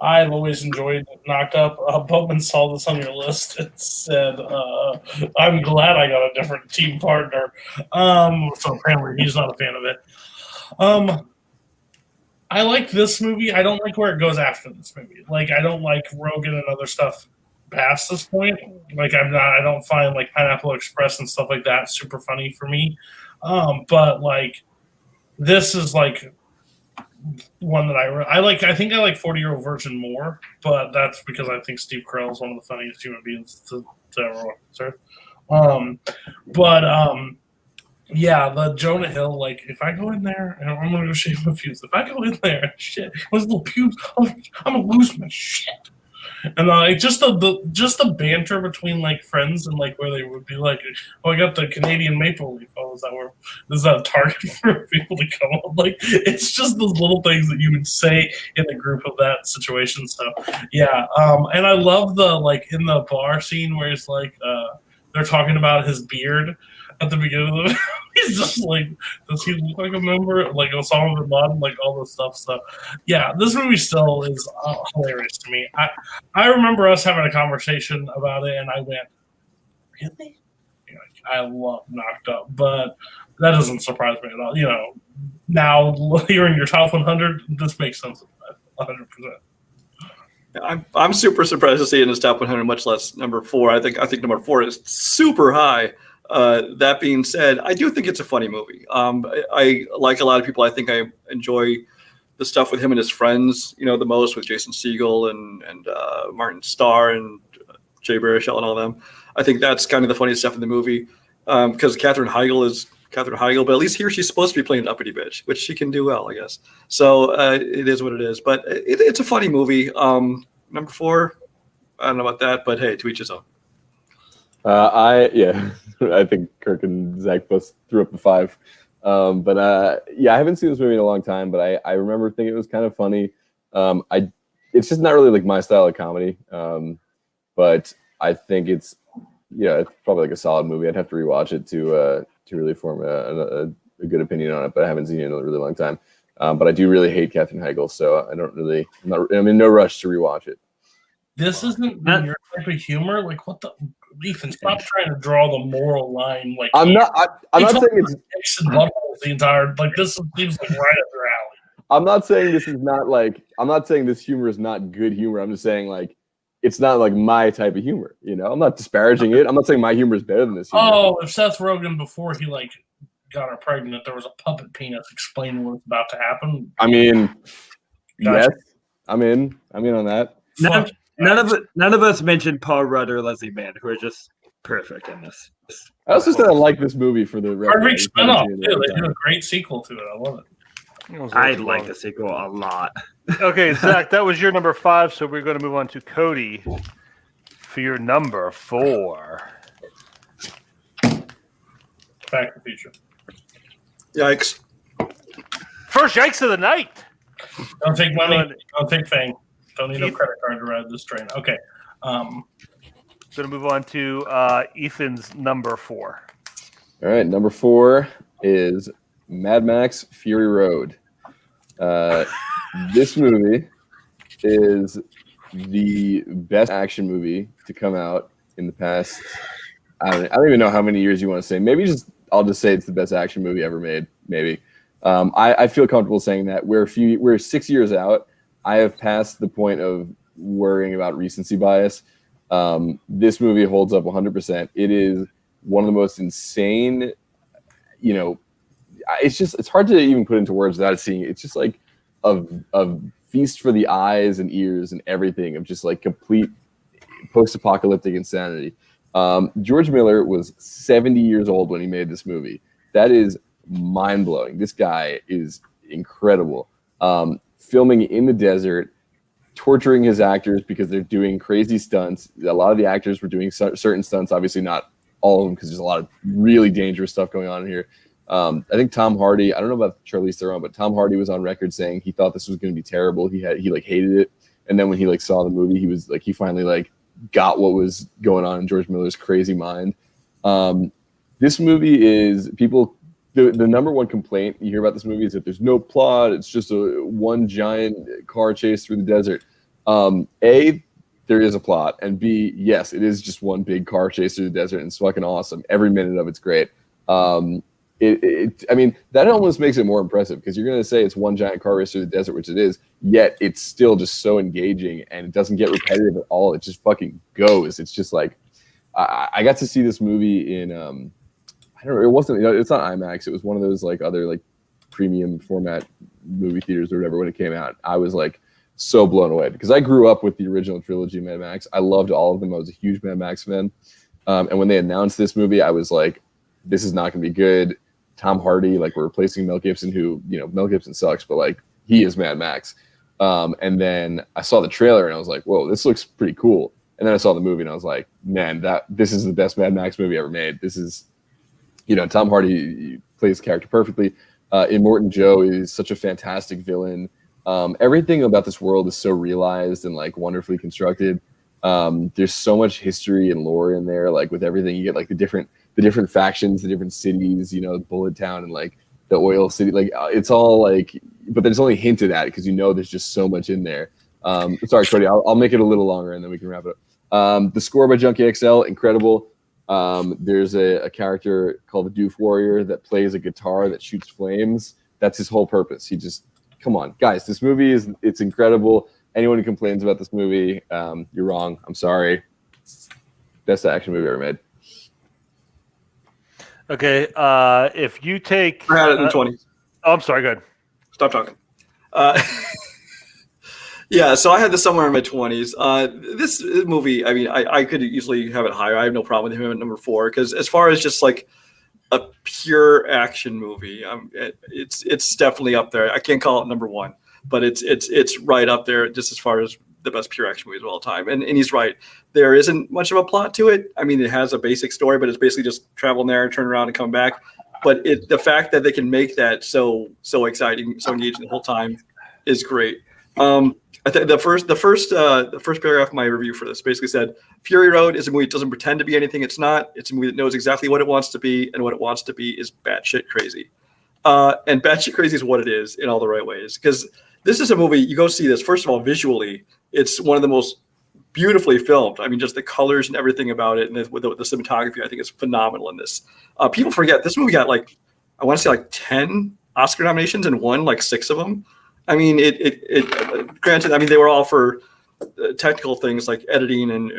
I've always enjoyed Knocked Up. Boatman saw this on your list and said, I'm glad I got a different team partner. So apparently he's not a fan of it. I like this movie. I don't like where it goes after this movie. Like, I don't like Rogan and other stuff past this point. Like, I don't find like Pineapple Express and stuff like that super funny for me. But like, this is like one that I like. I think I like 40-Year-Old Virgin more, but that's because I think Steve Carell is one of the funniest human beings to ever walk this earth. Yeah, the Jonah Hill, like, if I go in there, and I'm going to go shave my pubes. If I go in there, shit, with little pubes, I'm going to lose my shit. And just the banter between like friends and like where they would be like, oh, I got the Canadian maple leaf. Oh, is that a target for people to come up? Like, it's just those little things that you would say in a group of that situation. So yeah, and I love the like in the bar scene where it's like they're talking about his beard at the beginning of the he's just like, does he look like a member like Osama bin Laden, like all this stuff. So yeah, this movie still is hilarious to me. I remember us having a conversation about it, and I went, really? I love Knocked Up, but that doesn't surprise me at all. You know, now hearing your top 100, this makes sense 100%. I'm super surprised to see it in his top 100, much less number 4. I think number 4 is super high. That being said, I do think it's a funny movie. I like a lot of people. I think I enjoy the stuff with him and his friends, you know, the most, with Jason Segel and Martin Starr and Jay Baruchel and all of them. I think that's kind of the funniest stuff in the movie, because Katherine Heigl is Katherine Heigl, but at least here she's supposed to be playing an uppity bitch, which she can do well, I guess. So it is what it is. But it's a funny movie. Number 4, I don't know about that, but hey, to each his own. I think Kirk and Zach both threw up a 5. I haven't seen this movie in a long time, but I remember thinking it was kind of funny. It's just not really like my style of comedy. But I think it's probably like a solid movie. I'd have to rewatch it to really form a good opinion on it, but I haven't seen it in a really long time. But I do really hate Katherine Heigl, so I'm in no rush to rewatch it. This isn't your type of humor. Like, what the Ethan? Stop trying to draw the moral line. Like, I'm not saying it's the entire. Like, this seems like right up your alley. I'm not saying this is not like. I'm not saying this humor is not good humor. I'm just saying like, it's not like my type of humor. You know, I'm not disparaging it. I'm not saying my humor is better than this humor. Oh, if Seth Rogen before he like got her pregnant, there was a puppet penis explaining what's about to happen. I mean, Gotcha. yes, I'm in on that. None of us mentioned Paul Rudd or Leslie Mann, who are just perfect in this. I also said I like this movie for the perfect spinoff too. They did a great sequel to it. I love it. I like the sequel a lot. Okay, Zach, that was your number 5, so we're going to move on to Cody for your number 4. Back to the Future. Yikes! First yikes of the night. Don't take money. Don't take fame. Don't need no credit card to ride this train. Okay. Going to move on to Ethan's number 4. All right, number 4 is Mad Max Fury Road. This movie is the best action movie to come out in the past. I don't even know how many years you want to say. I'll just say it's the best action movie ever made. Maybe. I feel comfortable saying that. We're 6 years out. I have passed the point of worrying about recency bias. This movie holds up 100%. It is one of the most insane, it's hard to even put into words without seeing it. It's just like a feast for the eyes and ears and everything of just like complete post-apocalyptic insanity. George Miller was 70 years old when he made this movie. That is mind-blowing. This guy is incredible. Filming in the desert, torturing his actors because they're doing crazy stunts. A lot of the actors were doing certain stunts, obviously not all of them, because there's a lot of really dangerous stuff going on here. I think Tom Hardy, I don't know about Charlize Theron, but Tom Hardy was on record saying he thought this was going to be terrible. He hated it. And then when he saw the movie, he was he finally got what was going on in George Miller's crazy mind. This movie is the number one complaint you hear about this movie is that there's no plot. It's just one giant car chase through the desert. A, there is a plot, and B, yes, it is just one big car chase through the desert, and it's fucking awesome. Every minute of it's great. I mean, that almost makes it more impressive because you're going to say it's one giant car race through the desert, which it is, yet it's still just so engaging and it doesn't get repetitive at all. It just fucking goes. It's just like, I got to see this movie in, I don't know, it's not IMAX. It was one of those other premium format movie theaters or whatever when it came out. I was so blown away because I grew up with the original trilogy of Mad Max. I loved all of them. I was a huge Mad Max fan. And when they announced this movie, I was like, this is not going to be good. Tom Hardy, like we're replacing Mel Gibson, who, you know, Mel Gibson sucks, but like he is Mad Max. And then I saw the trailer and I was like, whoa, this looks pretty cool. And then I saw the movie and I was like, man, this is the best Mad Max movie ever made. This is, you know, Tom Hardy plays the character perfectly. Immortan Joe is such a fantastic villain. Everything about this world is so realized and like wonderfully constructed. There's so much history and lore in there. Like with everything, you get like the different factions, the different cities, you know, Bullet Town and like the oil city. Like it's all like, but there's only hinted at it because you know there's just so much in there. Sorry, Cody, I'll make it a little longer and then we can wrap it up. The score by Junkie XL, incredible. There's a character called the Doof Warrior that plays a guitar that shoots flames. That's his whole purpose. He just, come on, guys, this movie it's incredible. Anyone who complains about this movie, you're wrong. I'm sorry. It's best action movie ever made. Okay, if you take... I had it in the 20s. Oh, I'm sorry, go ahead. Stop talking. Yeah, so I had this somewhere in my 20s. This movie, I mean, I could easily have it higher. I have no problem with him at number 4 because as far as just like a pure action movie, it's definitely up there. I can't call it number 1, but it's right up there just as far as the best pure action movies of all time. And he's right. There isn't much of a plot to it. I mean, it has a basic story, but it's basically just travel there, turn around, and come back. But the fact that they can make that so exciting, so engaging the whole time is great. I think the first paragraph of my review for this basically said, Fury Road is a movie that doesn't pretend to be anything it's not. It's a movie that knows exactly what it wants to be, and what it wants to be is batshit crazy. And batshit crazy is what it is in all the right ways. Because this is a movie, you go see this, first of all, visually, it's one of the most beautifully filmed. I mean, just the colors and everything about it, and with the cinematography, I think is phenomenal in this. People forget, this movie got like, I want to say like 10 Oscar nominations and won like 6 of them. I mean, granted, I mean, they were all for technical things like editing and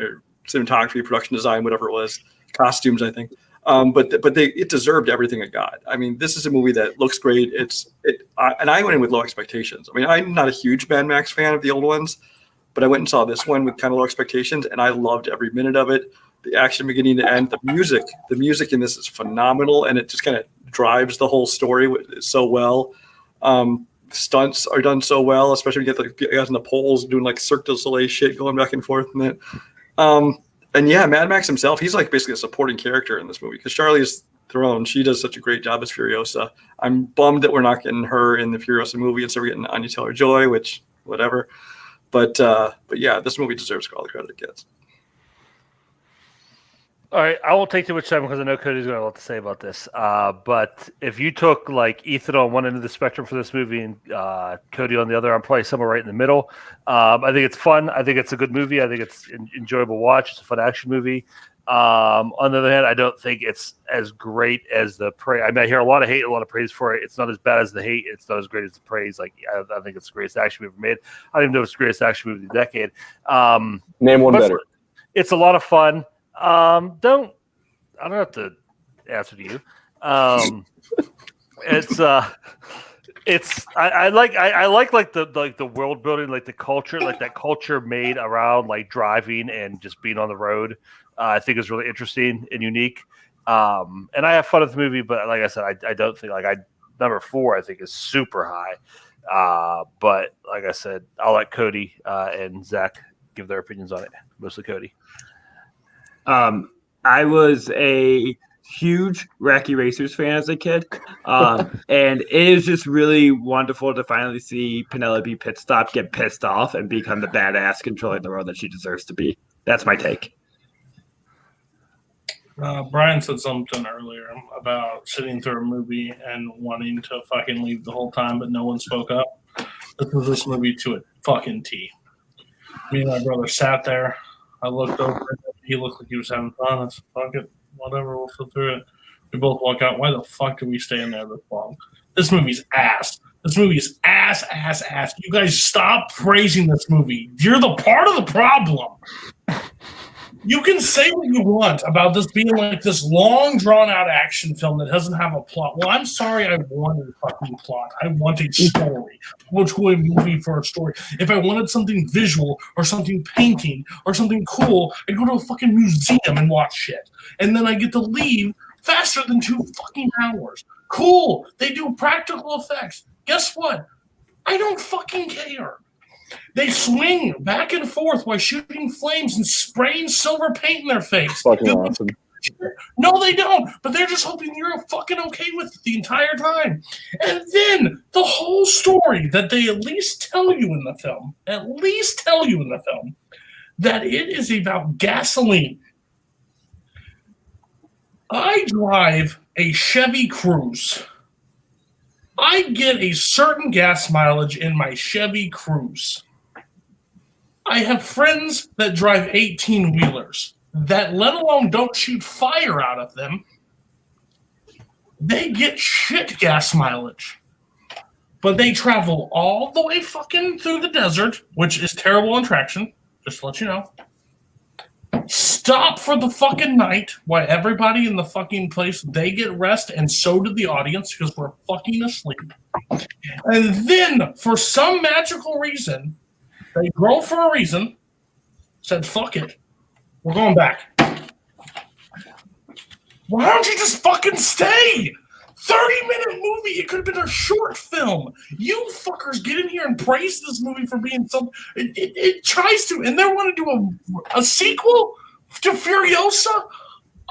cinematography, production design, whatever it was, costumes, I think. But it deserved everything it got. I mean, this is a movie that looks great. And I went in with low expectations. I mean, I'm not a huge Mad Max fan of the old ones, but I went and saw this one with kind of low expectations, and I loved every minute of it. The action beginning to end, the music in this is phenomenal, and it just kind of drives the whole story so well. Stunts are done so well, especially when you get the guys on the poles doing like Cirque du Soleil shit, going back and forth in it. And yeah, Mad Max himself, he's like basically a supporting character in this movie because Charlize Theron, she does such a great job as Furiosa. I'm bummed that we're not getting her in the Furiosa movie instead of getting Anya Taylor-Joy, which whatever. But yeah, this movie deserves all the credit it gets. All right, I won't take too much time because I know Cody's going to have a lot to say about this. But if you took like Ethan on one end of the spectrum for this movie and Cody on the other, I'm probably somewhere right in the middle. I think it's fun. I think it's a good movie. I think it's an enjoyable watch. It's a fun action movie. On the other hand, I don't think it's as great as the praise. I mean, I hear a lot of hate, a lot of praise for it. It's not as bad as the hate. It's not as great as the praise. Like I think it's the greatest action movie ever made. I don't even know if it's the greatest action movie of the decade. Name one better. It's a lot of fun. I don't have to answer to you. I like the world building, like the culture, like that culture made around like driving and just being on the road. I think is really interesting and unique. And I have fun with the movie, but like I said, I don't think number 4 I think is super high. But like I said, I'll let Cody and Zach give their opinions on it. Mostly Cody. I was a huge Wacky Racers fan as a kid, and it is just really wonderful to finally see Penelope Pitstop get pissed off and become the badass controlling the world that she deserves to be. That's my take. Brian said something earlier about sitting through a movie and wanting to fucking leave the whole time, but no one spoke up. This was this movie to a fucking T. Me and my brother sat there. I looked over at him. He looked like he was having fun. I said, fuck it. Whatever, we'll sit through it. We both walk out. Why the fuck did we stay in there this long? This movie's ass. This movie is ass. You guys stop praising this movie. You're the part of the problem. You can say what you want about this being like this long, drawn-out action film that doesn't have a plot. Well, I'm sorry I wanted a fucking plot. I want a story. What's a movie for a story? If I wanted something visual or something painting or something cool, I'd go to a fucking museum and watch shit. And then I get to leave faster than 2 fucking hours. Cool. They do practical effects. Guess what? I don't fucking care. They swing back and forth while shooting flames and spraying silver paint in their face. Fucking awesome. No, they don't. But they're just hoping you're fucking okay with it the entire time. And then the whole story that they at least tell you in the film, that it is about gasoline. I drive a Chevy Cruze. I get a certain gas mileage in my Chevy Cruze. I have friends that drive 18-wheelers that, let alone don't shoot fire out of them, they get shit gas mileage. But they travel all the way fucking through the desert, which is terrible on traction, just to let you know. Stop for the fucking night while everybody in the fucking place, they get rest, and so do the audience because we're fucking asleep. And then, for some magical reason, they grow for a reason, said, fuck it, we're going back. Why don't you just fucking stay? 30-minute movie. It could have been a short film. You fuckers get in here and praise this movie for being something. It tries to, and they want to do a sequel to Furiosa?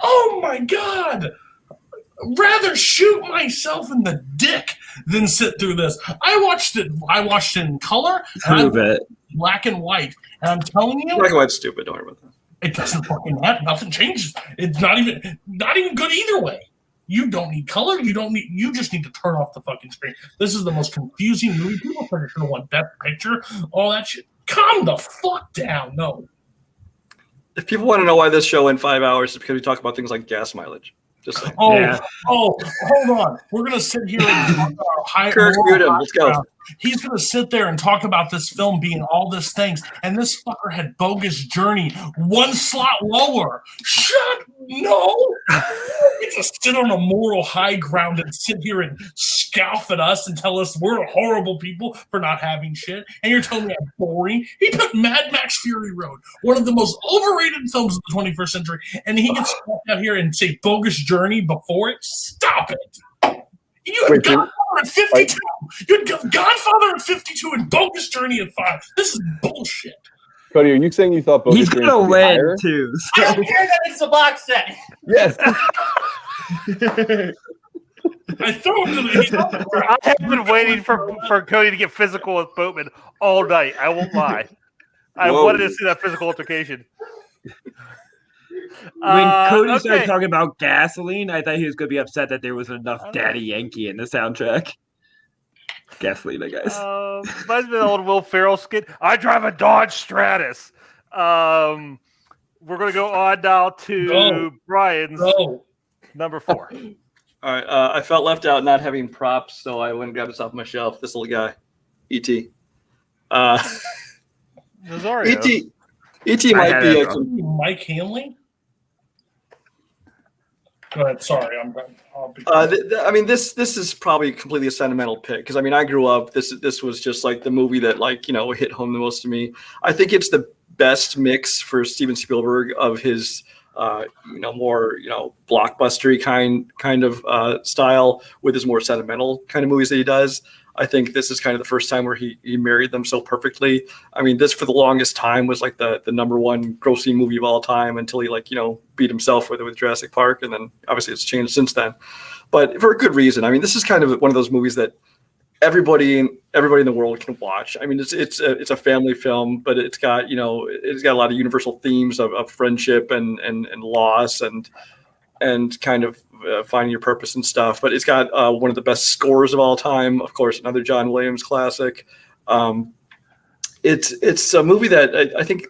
Oh my God. Rather shoot myself in the dick than sit through this. I watched it in color. Prove it. Black and white. And I'm telling you. Black and white's stupid. Don't worry about that. It doesn't fucking matter. Nothing changes. It's not even good either way. You don't need color. You just need to turn off the fucking screen. This is the most confusing movie. People are going to want Best Picture, all that shit. Calm the fuck down. No. If people want to know why this show in 5 hours, it's because we talk about things like gas mileage. Just saying. Hold on. We're going to sit here and talk about high. Kirk, mute him. Let's go. He's going to sit there and talk about this film being all these things, and this fucker had Bogus Journey 1 slot lower. No. You just sit on a moral high ground and sit here and scoff at us and tell us we're horrible people for not having shit, and you're telling me I'm boring. He put Mad Max Fury Road, one of the most overrated films of the 21st century, and he gets out here and say Bogus Journey before it. Stop it. You had Godfather at 52. You had Godfather at 52 and Bogus Journey at 5. This is bullshit. Cody, are you saying you thought Bogus He's Journey gonna would be win higher? too. I don't care that it's a box set. Yes. I threw him to the. I have been waiting for Cody to get physical with Boatman all night. I won't lie. I wanted to see that physical altercation. When Cody started talking about gasoline, I thought he was going to be upset that there wasn't enough Daddy Yankee in the soundtrack. Gasoline, I guess. Reminds me of the old Will Ferrell skit. I drive a Dodge Stratus. We're going to go on now to Brian's number 4. All right. I felt left out not having props, so I went and grabbed this off my shelf. This little guy, E.T. Nazario. E.T. might be Mike Hanley. Go ahead. Sorry, I'm done. I mean, this is probably completely a sentimental pick because I mean, I grew up. This was just like the movie that hit home the most to me. I think it's the best mix for Steven Spielberg of his more blockbustery kind of style with his more sentimental kind of movies that he does. I think this is kind of the first time where he married them so perfectly. I mean, this for the longest time was like the number one grossing movie of all time until he beat himself with Jurassic Park, and then obviously it's changed since then. But for a good reason. I mean, this is kind of one of those movies that everybody in the world can watch. I mean, it's a family film, but it's got a lot of universal themes of friendship and loss and kind of finding your purpose and stuff. But it's got one of the best scores of all time. Of course, another John Williams classic. It's a movie that I think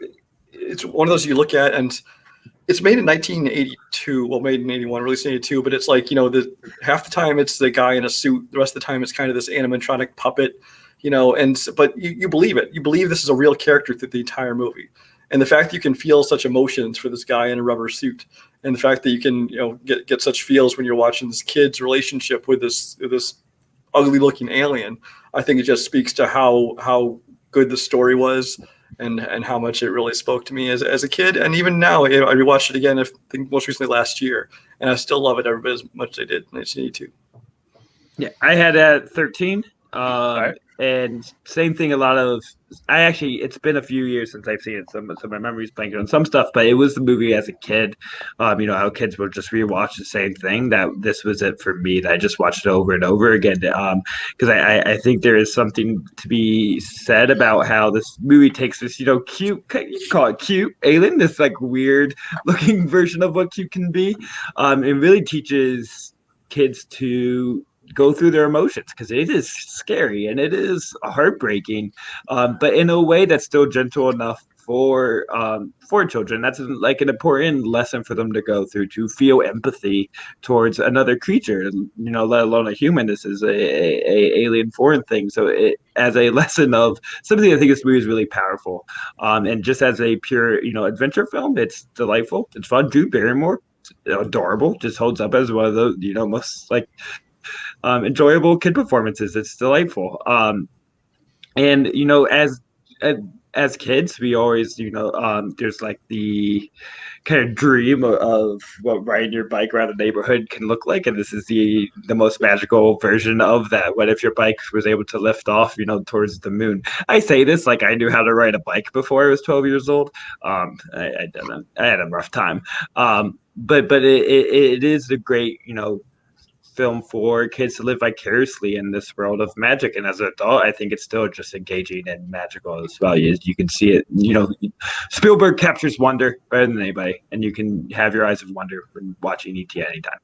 it's one of those you look at, and it's made in 1982. Well, made in 81, released in 82. But it's half the time it's the guy in a suit. The rest of the time it's kind of this animatronic puppet, but you believe it. You believe this is a real character through the entire movie. And the fact that you can feel such emotions for this guy in a rubber suit, and the fact that you can get such feels when you're watching this kid's relationship with this ugly looking alien, I think it just speaks to how good the story was and how much it really spoke to me as a kid. And even now, I rewatched it again, I think most recently last year, and I still love it every bit as much as I did in 1982. Yeah, I had at 13. And same thing. It's been a few years since I've seen it, so my memory's blanking on some stuff. But it was the movie as a kid. How kids will just rewatch the same thing. That this was it for me. That I just watched it over and over again. Because I think there is something to be said about how this movie takes this, cute, you can call it cute alien, this like weird looking version of what cute can be. It really teaches kids to go through their emotions, because it is scary and it is heartbreaking, but in a way that's still gentle enough for children. That's like an important lesson for them to go through, to feel empathy towards another creature, let alone a human. This is a alien foreign thing. So as a lesson of something, I think this movie is really powerful. And just as a pure, adventure film, it's delightful. It's fun. Drew Barrymore, adorable, just holds up as one of the, most like enjoyable kid performances. It's delightful. And as kids, we always, there's like the kind of dream of what riding your bike around the neighborhood can look like, and this is the most magical version of that. What if your bike was able to lift off, towards the moon? I say this like I knew how to ride a bike before I was 12 years old. I didn't. I had a rough time. But it is a great, film for kids to live vicariously in this world of magic. And as an adult, I think it's still just engaging and magical as well. You can see it, Spielberg captures wonder better than anybody, and you can have your eyes of wonder when watching E.T. at any time.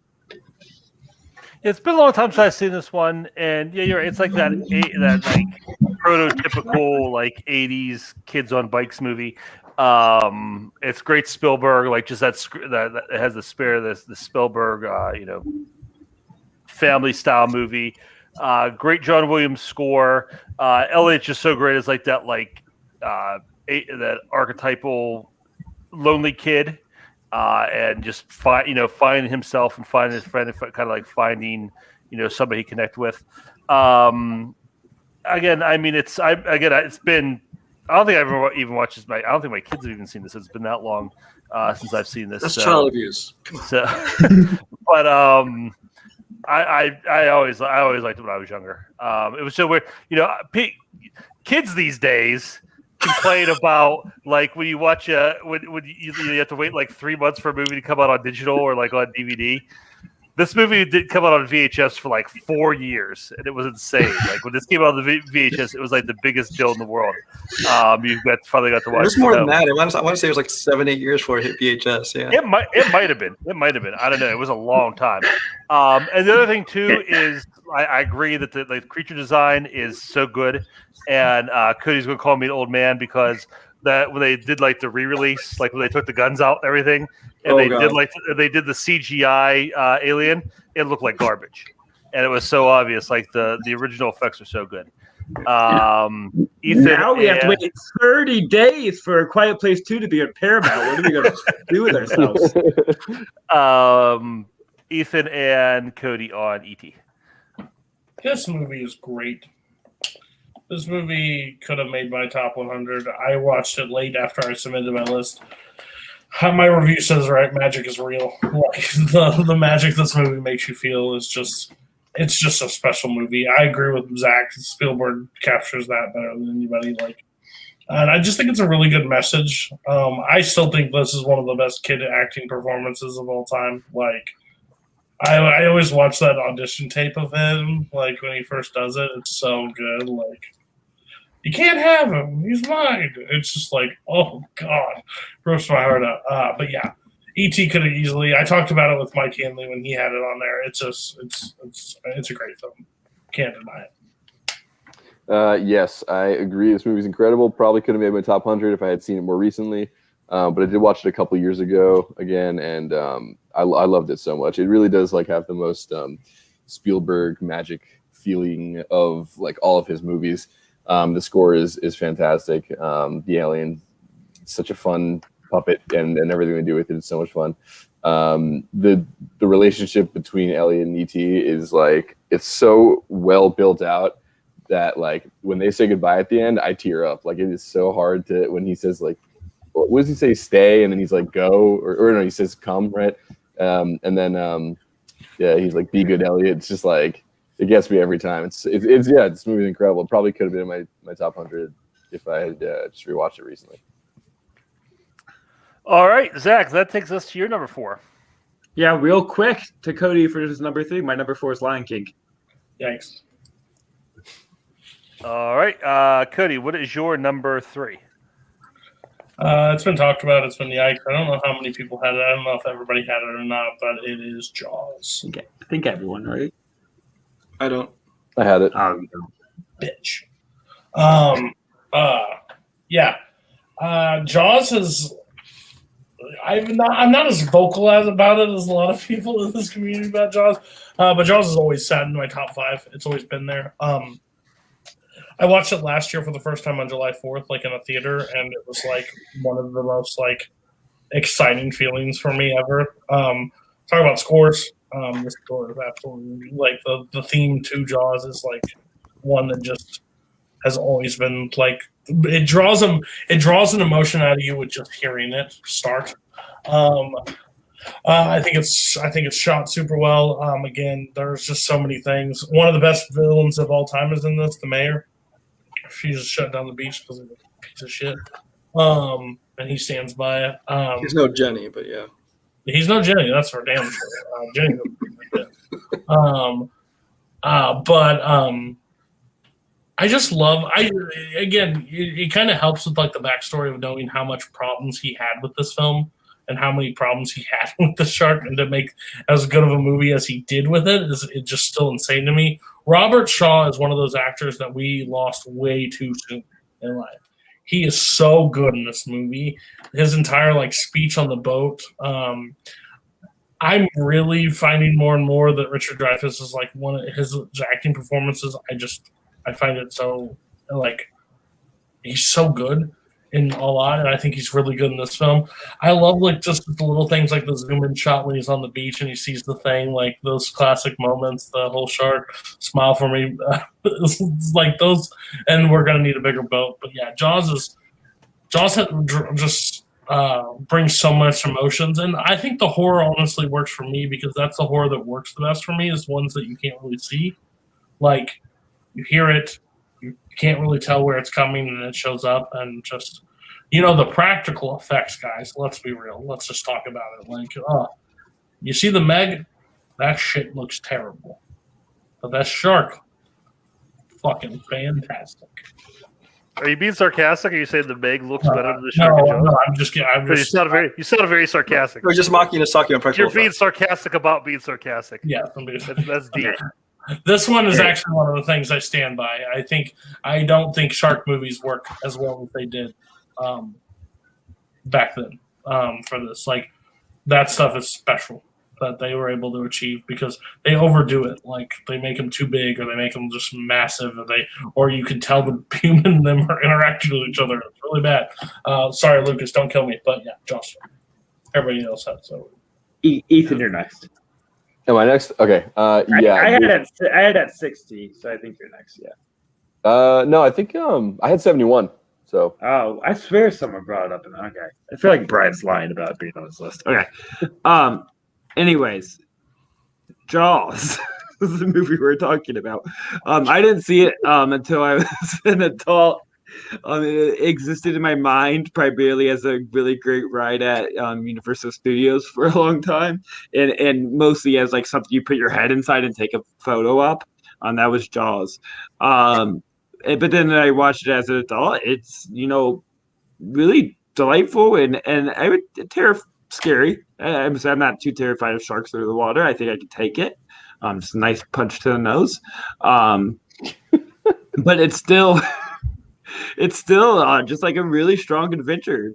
It's been a long time since I've seen this one, and yeah, you're right. It's like that like prototypical like 80s kids on bikes movie. It's great Spielberg, like just that it has the spirit of the Spielberg, family style movie. Great John Williams score. Elliot's just so great as like that that archetypal lonely kid, and just finding himself and finding his friend, and kind of like finding somebody he connect with. Again, I mean, it's been. I don't think I've ever even watched this. I don't think my kids have even seen this. It's been that long since I've seen this. That's child abuse. So, but I always liked it when I was younger. It was so weird, kids these days complain about like when you watch when you have to wait like 3 months for a movie to come out on digital or like on DVD. This movie did come out on VHS for like 4 years, and it was insane. Like when this came out on the VHS, it was like the biggest deal in the world. You finally got to watch. It was more than that. I want to say it was like 7-8 years before it hit VHS. Yeah, it might have been. It might have been. I don't know. It was a long time. And the other thing too is I agree that the creature design is so good, and Cody's going to call me an old man because that when they did like the re-release, like when they took the guns out and everything, and they did the CGI alien, it looked like garbage, and it was so obvious. Like the original effects are so good. Ethan, now we have to wait 30 days for A Quiet Place 2 to be on Paramount. What are we going to do with ourselves? Ethan and Cody on ET. This movie is great. This movie could have made my top 100. I watched it late after I submitted my list. My review says, right, magic is real. Like the magic this movie makes you feel is just, it's just a special movie. I agree with Zach. Spielberg captures that better than anybody. And I just think it's a really good message. I still think this is one of the best kid acting performances of all time. Like, I always watch that audition tape of him, like when he first does it. It's so good. Like, you can't have him. He's mine. It's just like, oh God, rips my heart out. But yeah, E.T. could have easily. I talked about it with Mike Hanley when he had it on there. It's just, it's a great film. Can't deny it. Yes, I agree. This movie's incredible. Probably could have made my top 100 if I had seen it more recently. But I did watch it a couple years ago again, and I loved it so much. It really does like have the most Spielberg magic feeling of like all of his movies. The score is fantastic. The alien, such a fun puppet, and everything they do with it is so much fun. The relationship between Elliot and E.T. is like, it's so well built out, that like when they say goodbye at the end, I tear up. Like it is so hard to when he says like, what does he say? Stay, and then he's like go, or no, he says come, right? And then yeah, he's like be good, Elliot. It's just like it gets me every time. It's yeah, this movie's incredible. It probably could have been in my top 100 if I had just rewatched it recently. All right, Zach, that takes us to your number 4. Yeah, real quick to Cody for his number 3. My number 4 is Lion King. Yikes. All right, Cody, what is your number 3? It's been talked about. It's been Yikes. I don't know how many people had it. I don't know if everybody had it or not, but it is Jaws. Okay. I think everyone, right? I don't. I had it. Bitch. Yeah. Jaws is. I'm not as vocal about it as a lot of people in this community about Jaws, but Jaws has always sat in my top 5. It's always been there. I watched it last year for the first time on July 4th, like in a theater, and it was like one of the most like exciting feelings for me ever. Talk about scores. The score is absolutely like the theme to Jaws is like one that just has always been like it draws an emotion out of you with just hearing it start. I think it's shot super well. Again, there's just so many things. One of the best villains of all time is in this, the mayor. She just shut down the beach because of a piece of shit. And he stands by it. He's no Jenny, but yeah. He's no Jenny, that's for damn sure. Jenny's I just love it kind of helps with like the backstory of knowing how much problems he had with this film and how many problems he had with the shark, and to make as good of a movie as he did with it is just still insane to me. Robert Shaw is one of those actors that we lost way too soon in life. He is so good in this movie. His entire like speech on the boat. I'm really finding more and more that Richard Dreyfuss is like one of his acting performances. I find it so like he's so good in a lot, and I think he's really good in this film. I love like just the little things like the zoom in shot when he's on the beach and he sees the thing, like those classic moments, the whole shark smile for me, like those. And we're gonna need a bigger boat, but yeah, Jaws just brings so much emotions, and I think the horror honestly works for me because that's the horror that works the best for me is ones that you can't really see, like you hear it. You can't really tell where it's coming, and it shows up, and just the practical effects, guys. Let's be real. Let's just talk about it. Like, you see the Meg? That shit looks terrible, but that shark, fucking fantastic. Are you being sarcastic, or you saying the Meg looks better than the shark? No, I'm just kidding. You sound very sarcastic. We're just mocking us, talking about You're being sarcastic about being sarcastic. Yeah, that's deep. This one is actually one of the things I stand by. I don't think shark movies work as well as they did back then for this. Like that stuff is special that they were able to achieve because they overdo it. Like they make them too big, or they make them just massive, or you can tell the human and them are interacting with each other. It's really bad. Sorry, Lucas, don't kill me. But yeah, Josh, everybody else has. So Ethan, you're next. Am I next? Okay. Yeah. I had at 60, so I think you're next. Yeah. No, I think I had 71. So. Oh, I swear someone brought it up. Okay. I feel like Brian's lying about it being on this list. Okay. Anyways, Jaws. This is the movie we're talking about. I didn't see it until I was an adult. It existed in my mind primarily as a really great ride at Universal Studios for a long time, and mostly as like something you put your head inside and take a photo up. That was Jaws. But then I watched it as an adult. It's really delightful and I would scary. I'm not too terrified of sharks under the water. I think I could take it. Just a nice punch to the nose. But it's still. It's still just like a really strong adventure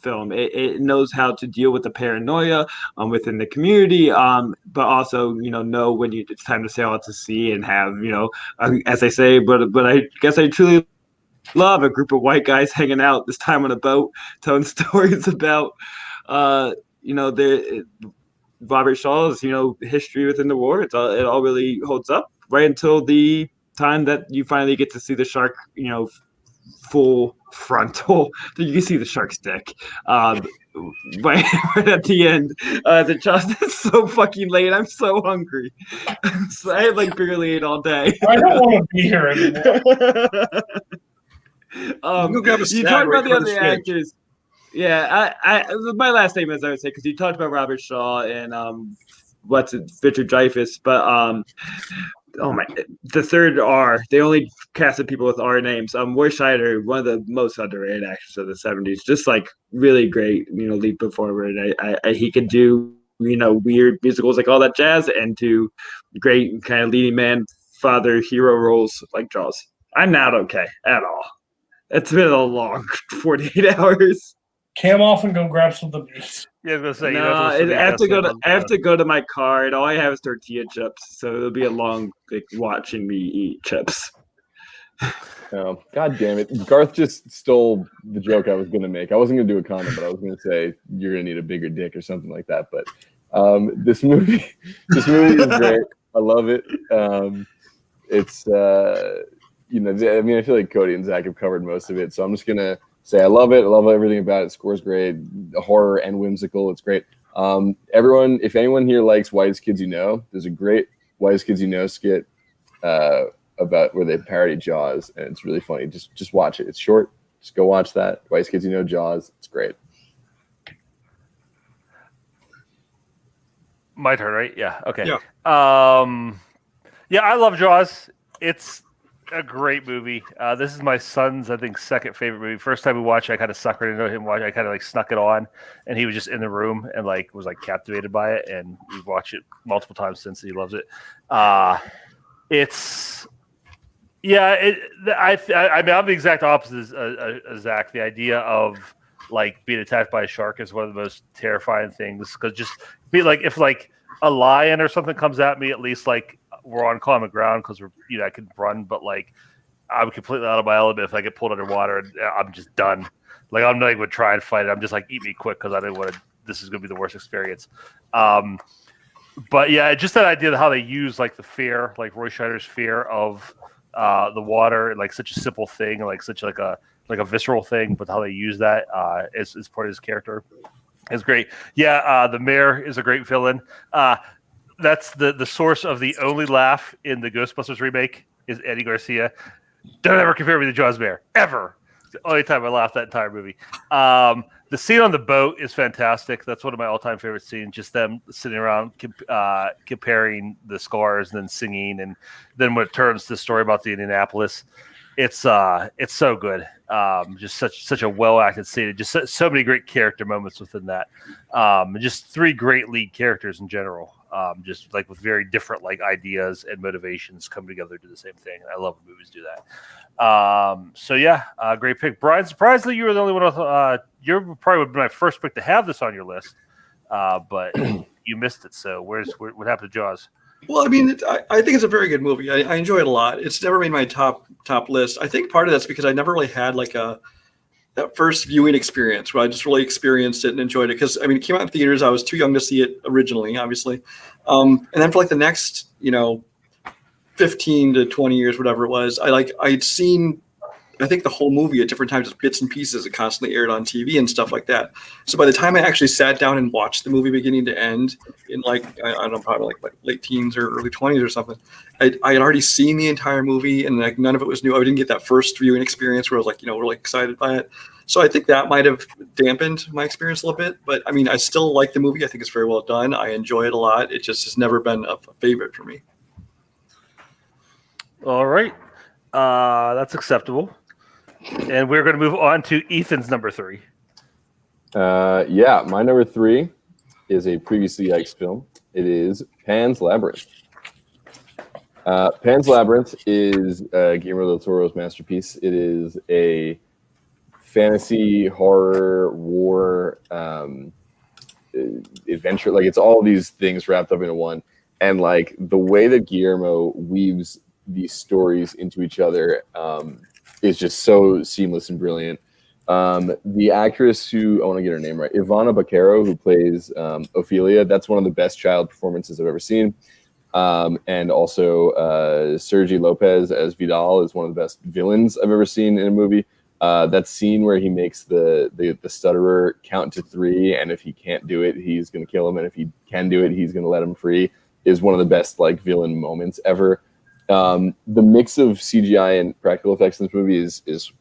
film. It knows how to deal with the paranoia within the community, but also know when it's time to sail out to sea and have as I say, but I guess I truly love a group of white guys hanging out this time on a boat, telling stories about the Robert Shaw's history within the war. It all really holds up right until the time that you finally get to see the shark, full frontal, you can see the shark's dick. But right at the end, it's so fucking late. I'm so hungry. So I had like barely ate all day. I don't want to be here anymore. You talked about the other actors. Yeah, I my last name is I would say because you talked about Robert Shaw and Richard Dreyfuss, but the third R. They only casted people with R names. Roy Scheider, one of the most underrated actors of the '70s, just like really great, lead performer. And he could do weird musicals like All That Jazz and do great kind of leading man, father, hero roles like Jaws. I'm not okay at all. It's been a long 48 hours. Cam off and go grab something to eat. Yeah, I was gonna say. No, I have to go to my car, and all I have is tortilla chips. So it'll be a long watching me eat chips. Oh, God damn it! Garth just stole the joke I was gonna make. I wasn't gonna do a comment, but I was gonna say you're gonna need a bigger dick or something like that. But this movie is great. I love it. It's I feel like Cody and Zach have covered most of it, so I'm just gonna say I love it. I love everything about it. It score's great, horror and whimsical. It's great. Everyone, if anyone here likes Whitest Kids You Know, there's a great Whitest Kids You Know skit about where they parody Jaws, and it's really funny. Just watch it. It's short. Just go watch that. Whitest Kids You Know, Jaws. It's great. My turn, right? Yeah. Okay. Yeah. Yeah, I love Jaws. It's a great movie. This is my son's, I think, second favorite movie. First time we watched it, I kind of suckered into him watching. I kind of like snuck it on, and he was just in the room and like was like captivated by it. And we've watched it multiple times since. He loves it. I'm the exact opposite as Zach. The idea of like being attacked by a shark is one of the most terrifying things, because just be like if like a lion or something comes at me, at least like we're on common ground because I can run, but like I'm completely out of my element if I get pulled underwater and I'm just done. Like I'm not even gonna try and fight it. I'm just like eat me quick because I didn't want to. This is gonna be the worst experience. But yeah, just that idea of how they use like the fear, like Roy Scheider's fear of the water, like such a simple thing, like such like a visceral thing, but how they use that as part of his character is great. Yeah, the mayor is a great villain. That's the source of the only laugh in the Ghostbusters remake is Eddie Garcia. Don't ever compare me to Jaws Mayor, ever. It's the only time I laughed that entire movie. The scene on the boat is fantastic. That's one of my all-time favorite scenes. Just them sitting around comparing the scars and then singing, and then when it turns to the story about the Indianapolis, it's so good. Just such a well-acted scene. Just so many great character moments within that. Just three great lead characters in general. Just like with very different like ideas and motivations come together to do the same thing. I love when movies do that. So yeah, great pick, Brian. Surprisingly, you were the only one. You probably would be my first pick to have this on your list, but you missed it. So what happened to Jaws? Well, I mean, I think it's a very good movie. I enjoy it a lot. It's never made my top list. I think part of that's because I never really had like that first viewing experience where I just really experienced it and enjoyed it. Because I mean, it came out in theaters. I was too young to see it originally, obviously, and then for like the next 15 to 20 years, whatever it was, I'd seen, I think, the whole movie at different times, just bits and pieces. It constantly aired on TV and stuff like that. So by the time I actually sat down and watched the movie beginning to end in like, I don't know, probably like late teens or early 20s or something, I had already seen the entire movie, and like none of it was new. I didn't get that first viewing experience where I was like, really excited by it. So I think that might have dampened my experience a little bit. But I mean, I still like the movie. I think it's very well done. I enjoy it a lot. It just has never been a favorite for me. All right. That's acceptable. And we're going to move on to Ethan's number 3. Yeah, my number 3 is a previously yikes film. It is Pan's Labyrinth. Pan's Labyrinth is Guillermo del Toro's masterpiece. It is a fantasy, horror, war, adventure. Like, it's all these things wrapped up into one. And like the way that Guillermo weaves these stories into each other is just so seamless and brilliant. The actress who, I want to get her name right, Ivana Baquero, who plays Ophelia, that's one of the best child performances I've ever seen. And also Sergi Lopez as Vidal is one of the best villains I've ever seen in a movie. That scene where he makes the stutterer count to 3, and if he can't do it, he's going to kill him, and if he can do it, he's going to let him free, is one of the best like villain moments ever. The mix of CGI and practical effects in this movie is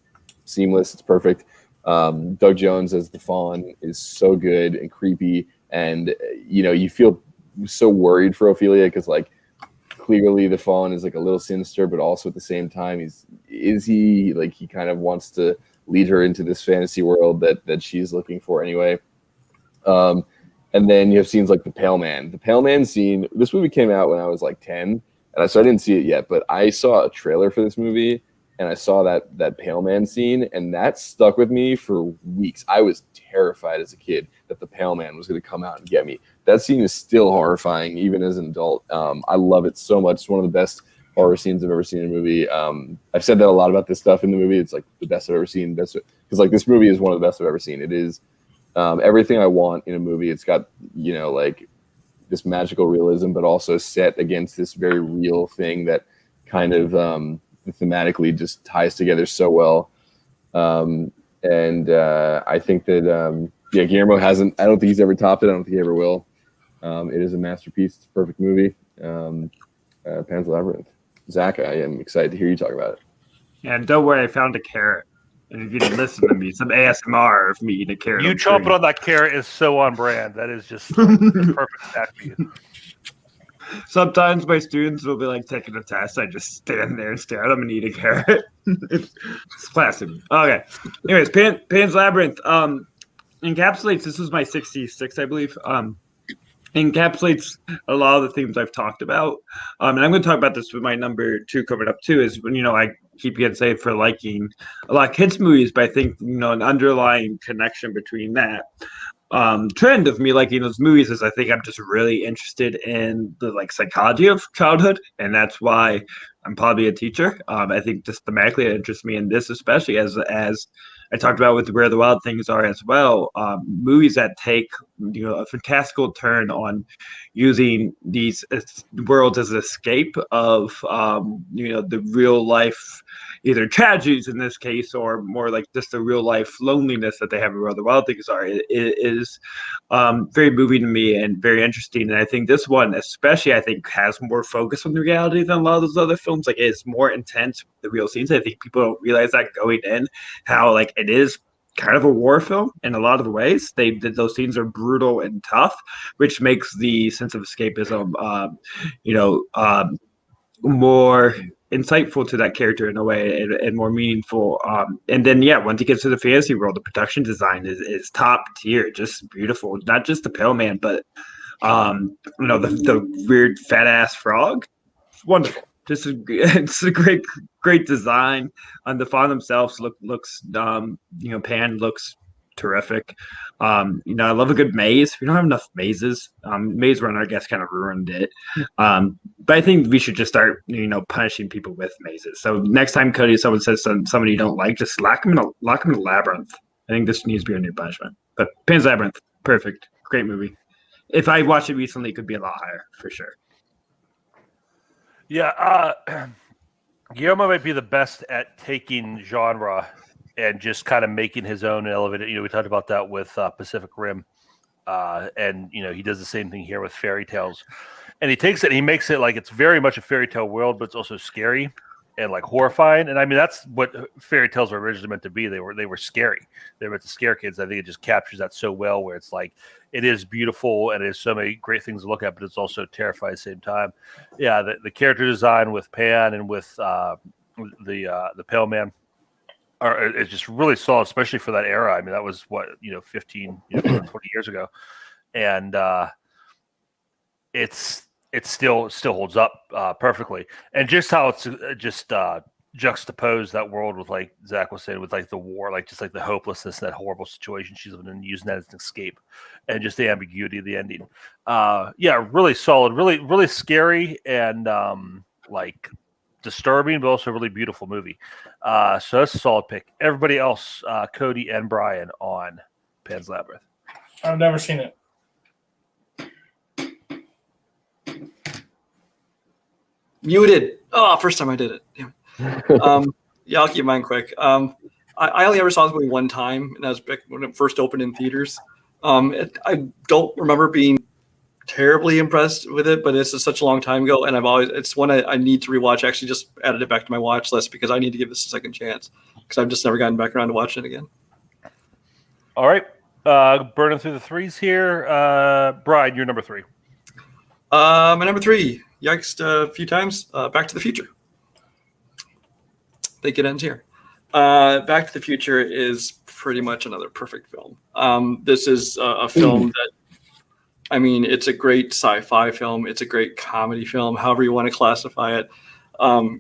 seamless. It's perfect. Doug Jones as the Fawn is so good and creepy, and you feel so worried for Ophelia because like clearly the Fawn is like a little sinister, but also at the same time he kind of wants to lead her into this fantasy world that she's looking for anyway. And then you have scenes like the Pale Man. The Pale Man scene. This movie came out when I was like 10, so I didn't see it yet, but I saw a trailer for this movie. And I saw that Pale Man scene, and that stuck with me for weeks. I was terrified as a kid that the Pale Man was going to come out and get me. That scene is still horrifying, even as an adult. I love it so much. It's one of the best horror scenes I've ever seen in a movie. I've said that a lot about this stuff in the movie. It's like the best I've ever seen. Because like this movie is one of the best I've ever seen. It is everything I want in a movie. It's got like this magical realism, but also set against this very real thing that kind of thematically just ties together so well. And I think that Guillermo hasn't. I don't think he's ever topped it. I don't think he ever will. It is a masterpiece. It's a perfect movie. Pan's Labyrinth. Zach, I am excited to hear you talk about it. And don't worry, I found a carrot. And if you didn't listen to me, some ASMR of me eating a carrot. You chomping on that carrot is so on brand. That is just the perfect snack for you. Sometimes my students will be like taking a test. I just stand there and stare at them and eat a carrot. It's classic. Okay. Anyways, Pan's Labyrinth encapsulates. This was my 66, I believe. Encapsulates a lot of the themes I've talked about. And I'm going to talk about this with my number 2 coming up too. Is when I keep getting saved for liking a lot of kids movies, but I think an underlying connection between that trend of me liking those movies is I think I'm just really interested in the psychology of childhood, and that's why I'm probably a teacher. I think just thematically it interests me in this, especially as I talked about with Where the Wild Things Are as well. Movies that take a fantastical turn on using these worlds as an escape of the real life, either tragedies in this case, or more like just the real life loneliness that they have in Where the Wild Things Are. It is very moving to me and very interesting. And I think this one especially, I think, has more focus on the reality than a lot of those other films. Like, it's more intense with the real scenes. I think people don't realize that going in, how it is kind of a war film in a lot of the ways. Those scenes are brutal and tough, which makes the sense of escapism more insightful to that character in a way, and more meaningful. And then once he gets to the fantasy world, the production design is top tier, just beautiful. Not just the Pale Man, but the weird fat ass frog. It's wonderful. It's a great design. And the Fawn themselves looks Pan looks terrific. I love a good maze. We don't have enough mazes. Maze Runner, I guess, kind of ruined it. But I think we should just start, punishing people with mazes. So next time, Cody, someone says somebody you don't like, just lock them in a labyrinth. I think this needs to be a new punishment. But Pan's Labyrinth, perfect, great movie. If I watched it recently, it could be a lot higher for sure. Yeah, Guillermo might be the best at taking genre and just kind of making his own and elevated. We talked about that with Pacific Rim, and he does the same thing here with fairy tales. And he takes it and he makes it like it's very much a fairy tale world, but it's also scary and horrifying. And I mean, that's what fairy tales were originally meant to be. They were scary. They were meant to scare kids. I think it just captures that so well, where it's it is beautiful and it is so many great things to look at, but it's also terrifying at the same time. Yeah, the character design with Pan and with the Pale Man is just really solid, especially for that era. I mean, that was 15, 20 years ago, and it still holds up perfectly. And just how it's just juxtaposed that world with, like Zach was saying, with the war, just the hopelessness, that horrible situation she's living in, using that as an escape, and just the ambiguity of the ending. Really solid, really scary, and disturbing, but also a really beautiful movie. So that's a solid pick. Everybody else, Cody and Brian, on Pan's Labyrinth. I've never seen it. Muted. Oh, first time I did it. Yeah, I'll keep mine quick. I only ever saw this movie one time, and that was back when it first opened in theaters. I don't remember being terribly impressed with it, but it's such a long time ago, and it's one I need to rewatch. I actually just added it back to my watch list because I need to give this a second chance because I've just never gotten back around to watching it again. All right. Burning through the threes here. Brian, you're number 3. My number 3, yikes a few times, Back to the Future. I think it ends here. Back to the Future is pretty much another perfect film. This is a film that, I mean, it's a great sci-fi film. It's a great comedy film, however you want to classify it.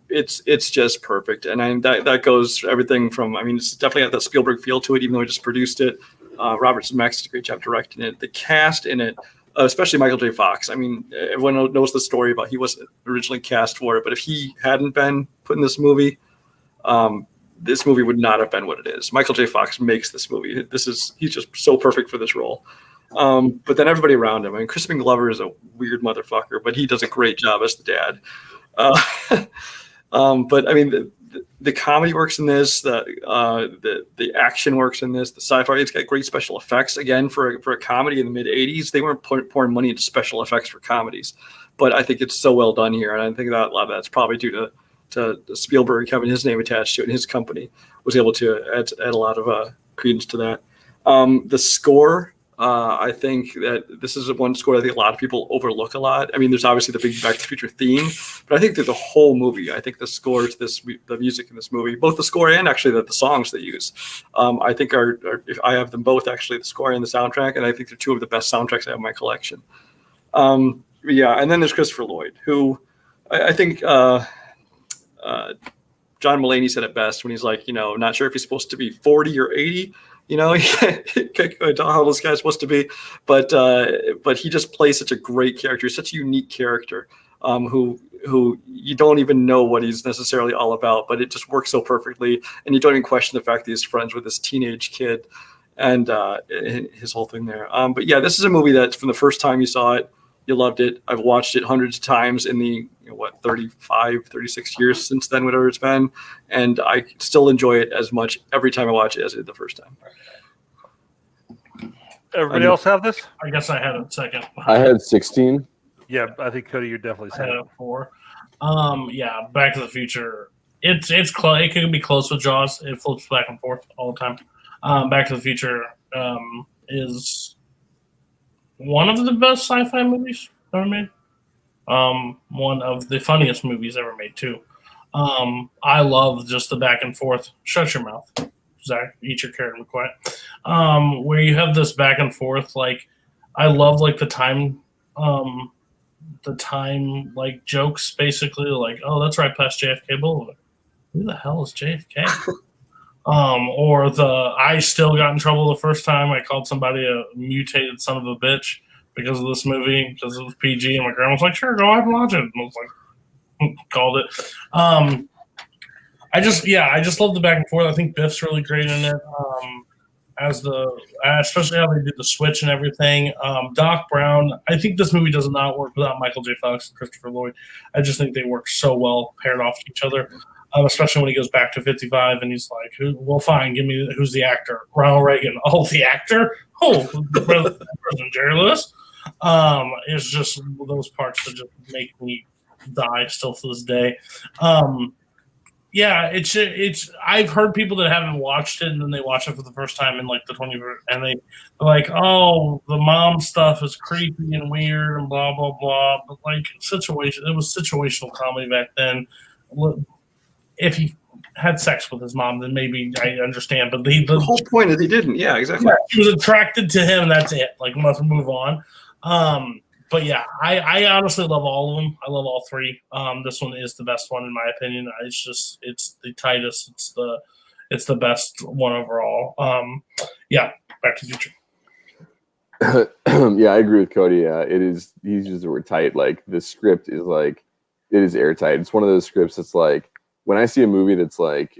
It's just perfect. And that goes everything from, I mean, it's definitely got that Spielberg feel to it, even though he just produced it. Robert Zemeckis did a great job directing it. The cast in it, especially Michael J. Fox. I mean, everyone knows the story about he wasn't originally cast for it, but if he hadn't been put in this movie would not have been what it is. Michael J. Fox makes this movie. He's just so perfect for this role. But then everybody around him. I mean, Crispin Glover is a weird motherfucker, but he does a great job as the dad. But I mean, the comedy works in this. The action works in this. The sci-fi. It's got great special effects. Again, for a comedy in the mid '80s, they weren't pouring money into special effects for comedies. But I think it's so well done here, and I think that a lot of that's probably due to Spielberg having his name attached to it, and his company was able to add a lot of credence to that. The score. I think that this is one score I think a lot of people overlook a lot. I mean, there's obviously the big Back to the Future theme, but I think that the whole movie, I think the score to the music in this movie, both the score and actually the songs they use, I think I have them both actually, the score and the soundtrack, and I think they're two of the best soundtracks I have in my collection. Yeah, and then there's Christopher Lloyd, who I think John Mulaney said it best when he's like, not sure if he's supposed to be 40 or 80. I don't know how this guy's supposed to be, but he just plays such a great character, such a unique character, who you don't even know what he's necessarily all about, but it just works so perfectly, and you don't even question the fact that he's friends with this teenage kid, and his whole thing there. But yeah, this is a movie that from the first time you saw it, you loved it. I've watched it hundreds of times in the 35, 36 years since then, whatever it's been, and I still enjoy it as much every time I watch it as I did the first time. Everybody else have this? I guess I had it second. I had 16. Yeah, I think Cody, you're definitely I had second. it 4. Yeah, Back to the Future. It's close. It can be close with Jaws. It flips back and forth all the time. Back to the Future is one of the best sci-fi movies ever made. One of the funniest movies ever made too. I love just the back and forth. Shut your mouth, Zach. Eat your carrot and be quiet. Where you have this back and forth, like I love like the time like jokes basically, like, oh, that's right past JFK Boulevard. Who the hell is JFK? Or I still got in trouble the first time I called somebody a mutated son of a bitch because of this movie, because it was PG, and my grandma was like, sure, go ahead and watch it. And I was like, called it. I just love the back and forth. I think Biff's really great in it. Especially how they did the switch and everything. Doc Brown, I think this movie does not work without Michael J. Fox and Christopher Lloyd. I just think they work so well paired off each other. Especially when he goes back to 55 and he's like, well, fine, give me who's the actor? Ronald Reagan. Oh, the actor? Oh, President Jerry Lewis. It's just those parts that just make me die still to this day. Yeah, it's. I've heard people that haven't watched it and then they watch it for the first time in like the 20th, and they're like, oh, the mom stuff is creepy and weird and blah blah blah. But like it was situational comedy back then. If he had sex with his mom, then maybe I understand. But the whole point is he didn't. Yeah, exactly. Yeah, she was attracted to him, and that's it. Like, let's move on. But yeah, I honestly love all of them. I love all 3. This one is the best one in my opinion. It's the tightest. It's the best one overall. Yeah, Back to the Future. Yeah, I agree with Cody. It is. He's used the word tight. Like the script is like it is airtight. It's one of those scripts that's like when I see a movie that's like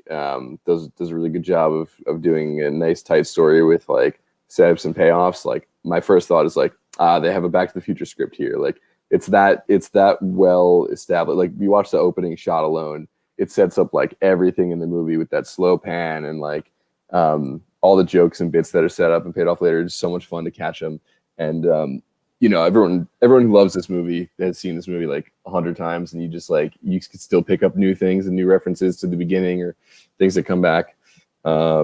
does a really good job of doing a nice tight story with like setups and payoffs. Like my first thought is like, they have a Back to the Future script here. Like it's that well established. Like you watch the opening shot alone, it sets up like everything in the movie with that slow pan and like all the jokes and bits that are set up and paid off later. It's so much fun to catch them. And you know, everyone who loves this movie has seen this movie like 100 times, and you just like you can still pick up new things and new references to the beginning or things that come back. Yeah,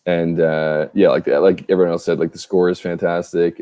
like everyone else said, like the score is fantastic.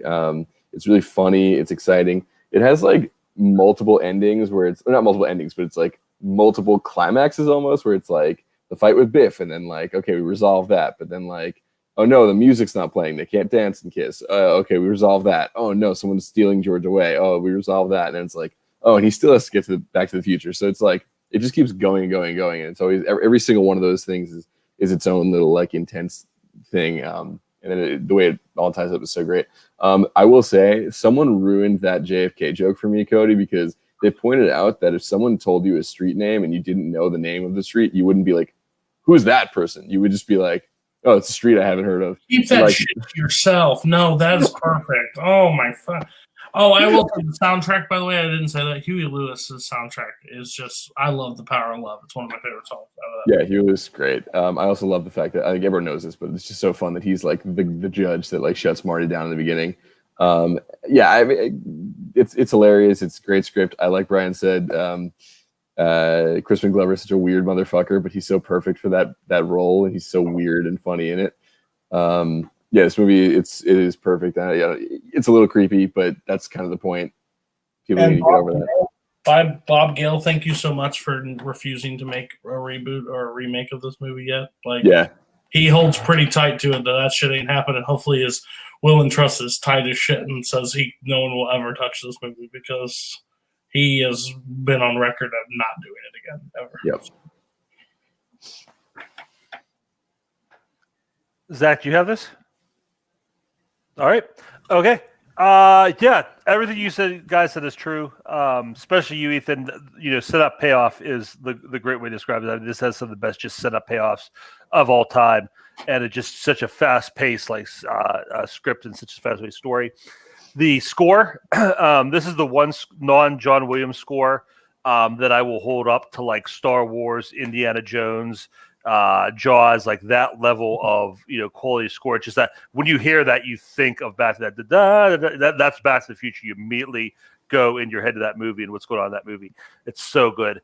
It's really funny. It's exciting. It has like multiple endings where it's not multiple endings, but it's like multiple climaxes almost, where it's like the fight with Biff, and then like, okay, we resolve that, but then like, oh no, the music's not playing. They can't dance and kiss. Okay, we resolve that. Oh no, someone's stealing George away. Oh, we resolve that. And then it's like, oh, and he still has to get to Back to the Future. So it's like, it just keeps going and going and going. And it's always, every single one of those things is its own little like intense thing. And then the way it all ties up is so great. I will say someone ruined that JFK joke for me, Cody, because they pointed out that if someone told you a street name and you didn't know the name of the street, you wouldn't be like, who's that person? You would just be like, oh, it's a street I haven't heard of. Keep that like, shit to yourself. No, that is perfect. Oh my fuck. Oh, I will say the soundtrack, by the way, I didn't say that. Huey Lewis's soundtrack is just, I love The Power of Love. It's one of my favorite songs. Yeah, Huey Lewis is great. I also love the fact that, I think everyone knows this, but it's just so fun that he's like the judge that like shuts Marty down in the beginning. Yeah, I mean, it's hilarious. It's a great script. I like Brian said, Crispin Glover is such a weird motherfucker, but he's so perfect for that role, and he's so weird and funny in it. Yeah, this movie it is perfect. Yeah, it's a little creepy, but that's kind of the point. People need to get over that. Bob Gale, thank you so much for refusing to make a reboot or a remake of this movie yet. Like, yeah, he holds pretty tight to it that shit ain't happening. Hopefully, his will and trust is tight as shit and says no one will ever touch this movie, because he has been on record of not doing it again ever. Yep. Zach, do you have this? All right. Okay. Yeah, everything you guys said is true. Especially you, Ethan. You know, setup payoff is the great way to describe it. I mean, this has some of the best just setup payoffs of all time, and it's just such a fast pace, like script and such a fast paced story. The score, this is the one non-John Williams score that I will hold up to like Star Wars, Indiana Jones, Jaws, like that level of quality score. It's just that when you hear that, you think of Back to that's Back to the Future. You immediately go in your head to that movie and what's going on in that movie. It's so good.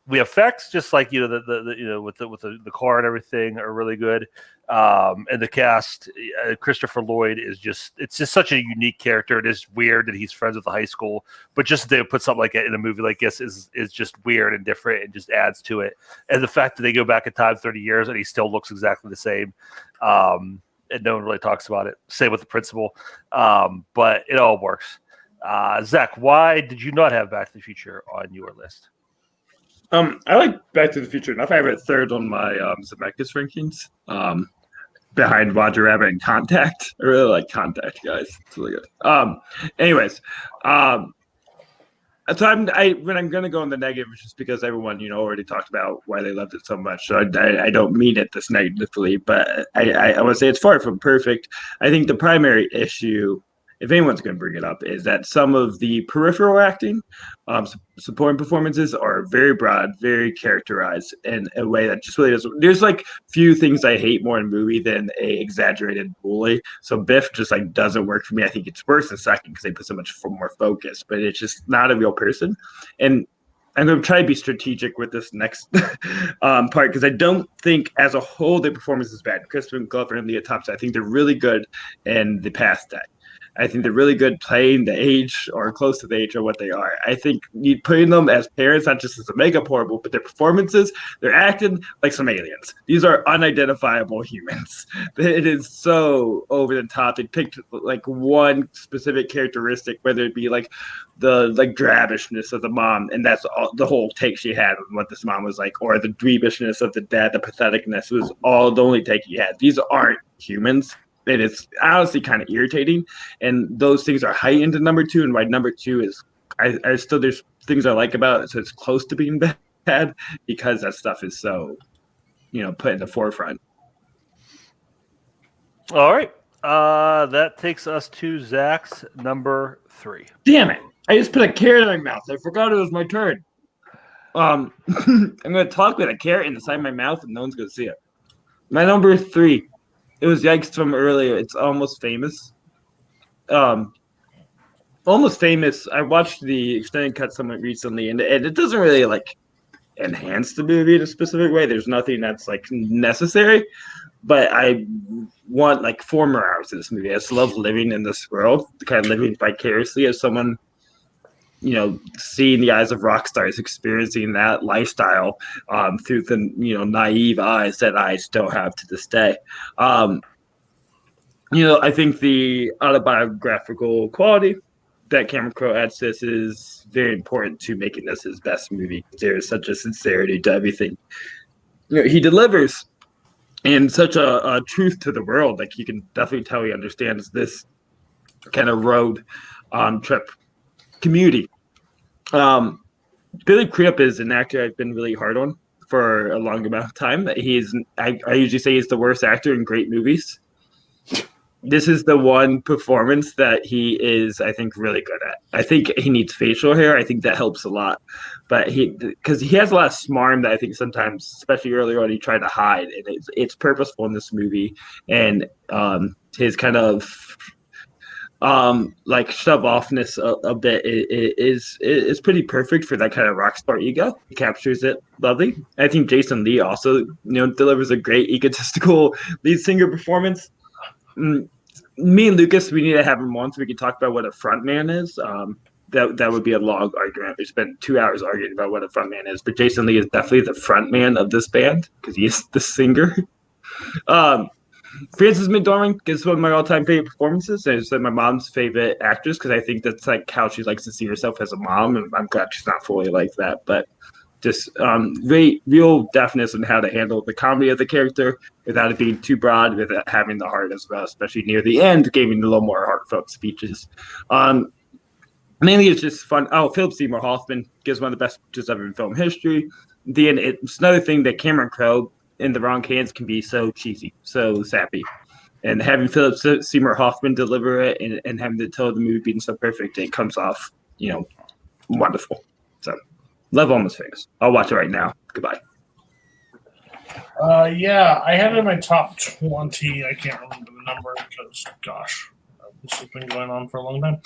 The effects, just like with the car and everything, are really good. And the cast, Christopher Lloyd it's just such a unique character. It is weird that he's friends with the high school, but just they put something like that in a movie like this is just weird and different and just adds to it. And the fact that they go back in time 30 years and he still looks exactly the same, and no one really talks about it. Same with the principal, but it all works. Zach, why did you not have Back to the Future on your list? I like Back to the Future enough. I have it third on my Zemeckis rankings, behind Roger Rabbit and Contact. I really like Contact, guys. It's really good. Anyways, so when I'm gonna go in the negative, it's just because everyone already talked about why they loved it so much. So I don't mean it this negatively, but I would say it's far from perfect. I think the primary issue, if anyone's going to bring it up, is that some of the peripheral acting, supporting performances are very broad, very characterized in a way that just really doesn't. There's like few things I hate more in a movie than a exaggerated bully. So Biff just like doesn't work for me. I think it's worse in second because they put so much more focus, but it's just not a real person. And I'm going to try to be strategic with this next part, because I don't think as a whole the performance is bad. Crispin Glover and Leah Thompson, I think they're really good in the past deck. I think they're really good playing the age or close to the age of what they are. I think you putting them as parents, not just as a makeup horrible, but their performances, they're acting like some aliens. These are unidentifiable humans. It is so over the top. They picked like one specific characteristic, whether it be like the drabbishness of the mom, and that's all the whole take she had of what this mom was like, or the dweebishness of the dad, the patheticness was all the only take he had. These aren't humans. It is honestly kind of irritating, and those things are heightened in number two. And why number two is, I still there's things I like about it, so it's close to being bad because that stuff is so, put in the forefront. All right, That takes us to Zach's number 3. Damn it! I just put a carrot in my mouth. I forgot it was my turn. I'm gonna talk with a carrot inside my mouth, and no one's gonna see it. My number 3. It was Yikes from earlier. It's Almost Famous. Almost Famous. I watched the extended cut somewhat recently, and it doesn't really like enhance the movie in a specific way. There's nothing that's like necessary, but I want like 4 more hours of this movie. I just love living in this world, kind of living vicariously as someone, you know, seeing the eyes of rock stars, experiencing that lifestyle through the, you know, naive eyes that I still have to this day. You know, I think the autobiographical quality that Cameron Crowe adds to this is very important to making this his best movie. There is such a sincerity to everything, you know, he delivers, and such a truth to the world. Like, you can definitely tell he understands this kind of road trip community. Billy Crudup is an actor I've been really hard on for a long amount of time. I usually say he's the worst actor in great movies. This is the one performance that he is, I think, really good at. I think he needs facial hair. I think that helps a lot. But because he has a lot of smarm that I think sometimes, especially earlier on, he tried to hide. And it's purposeful in this movie. And his kind of like shove offness a bit is pretty perfect for that kind of rock star ego. He captures it lovely. I think Jason Lee also, you know, delivers a great egotistical lead singer performance. Me and Lucas, we need to have him on so we can talk about what a front man is. That would be a long argument. We spent 2 hours arguing about what a front man is, but Jason Lee is definitely the front man of this band because he is the singer. Frances McDormand is one of my all-time favorite performances, and it's my mom's favorite actress because I think that's like how she likes to see herself as a mom, and I'm glad she's not fully like that, but just very real deftness in how to handle the comedy of the character without it being too broad, without having the heart as well, especially near the end, giving a little more heartfelt speeches. Mainly it's just fun. Oh, Philip Seymour Hoffman gives one of the best speeches ever in film history. It's another thing that Cameron Crowe in the wrong hands can be so cheesy, so sappy. And having Philip Seymour Hoffman deliver it and having the tone of the movie being so perfect, it comes off, you know, wonderful. So, love Almost Famous. I'll watch it right now. Goodbye. Yeah, I had it in my top 20. I can't remember the number because, gosh, this has been going on for a long time.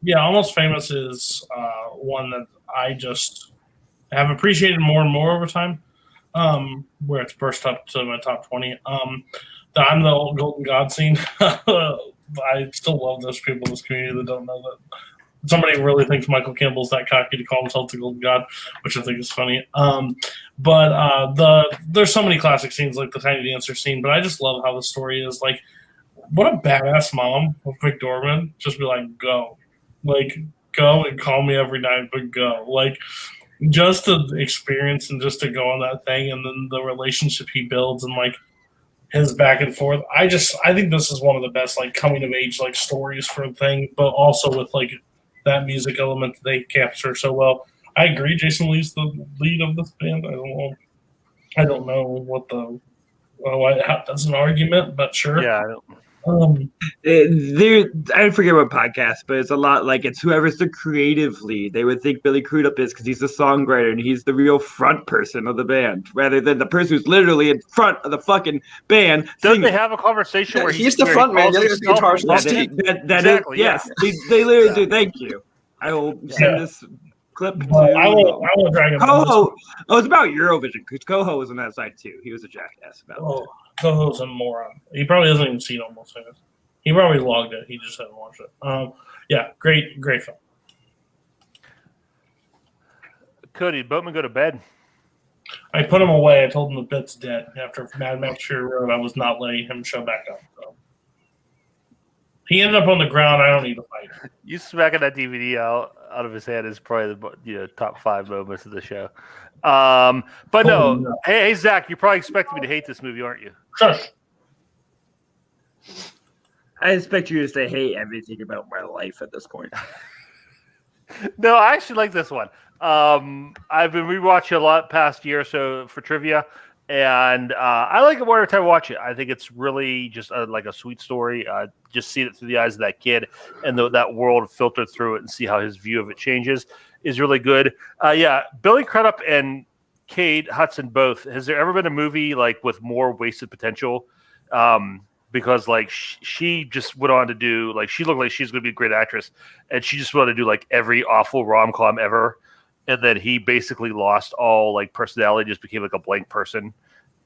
Yeah, Almost Famous is one that I just have appreciated more and more over time, where it's burst up to my top 20. I'm the old Golden God scene. I still love those people in this community that don't know that. Somebody really thinks Michael Campbell's that cocky to call himself the Golden God, which I think is funny. But there's so many classic scenes like the Tiny Dancer scene, but I just love how the story is. Like, what a badass mom of McDormand. Just be like, go. Like, go and call me every night, but go. Like, just to experience and just to go on that thing, and then the relationship he builds and, like, his back and forth. I think this is one of the best, like, coming of age, like, stories for a thing, but also with, like, that music element that they capture so well. I agree. Jason Lee's the lead of this band. I don't know what that's an argument, but sure. Yeah. I forget what podcast, but it's a lot like it's whoever's the creative lead. They would think Billy Crudup is because he's the songwriter and he's the real front person of the band, rather than the person who's literally in front of the fucking band. Doesn't they have a conversation where he's the front man? The other guitarist is Steve. Exactly. Yes, they literally do. Thank you. I will send this clip to I will drag him. Koho. Oh, it's about Eurovision because Koho was on that side too. He was a jackass about it. Koho's a moron. He probably hasn't even seen Almost Famous. He probably logged it. He just hasn't watched it. Yeah, great film. Cody, Boatman go to bed? I put him away. I told him the bit's dead. After Mad Max Fury Road, I was not letting him show back up. So. He ended up on the ground. I don't need to fight. You smacking that DVD out of his hand is probably the top 5 moments of the show. But no. Hey, Zach, you probably expected me to hate this movie, aren't you? Shush. I expect you to say hate everything about my life at this point. No, I actually like this one. I've been rewatching a lot past year or so for trivia, And I like it more every time I watch it. I think it's really just like a sweet story. Just seeing it through the eyes of that kid and that world filtered through it and see how his view of it changes is really good. Yeah, Billy Crudup and Kate Hudson both. Has there ever been a movie like with more wasted potential? Because like she just went on to do like she looked like she's going to be a great actress, and she just wanted to do like every awful rom-com ever. And then he basically lost all like personality, just became like a blank person,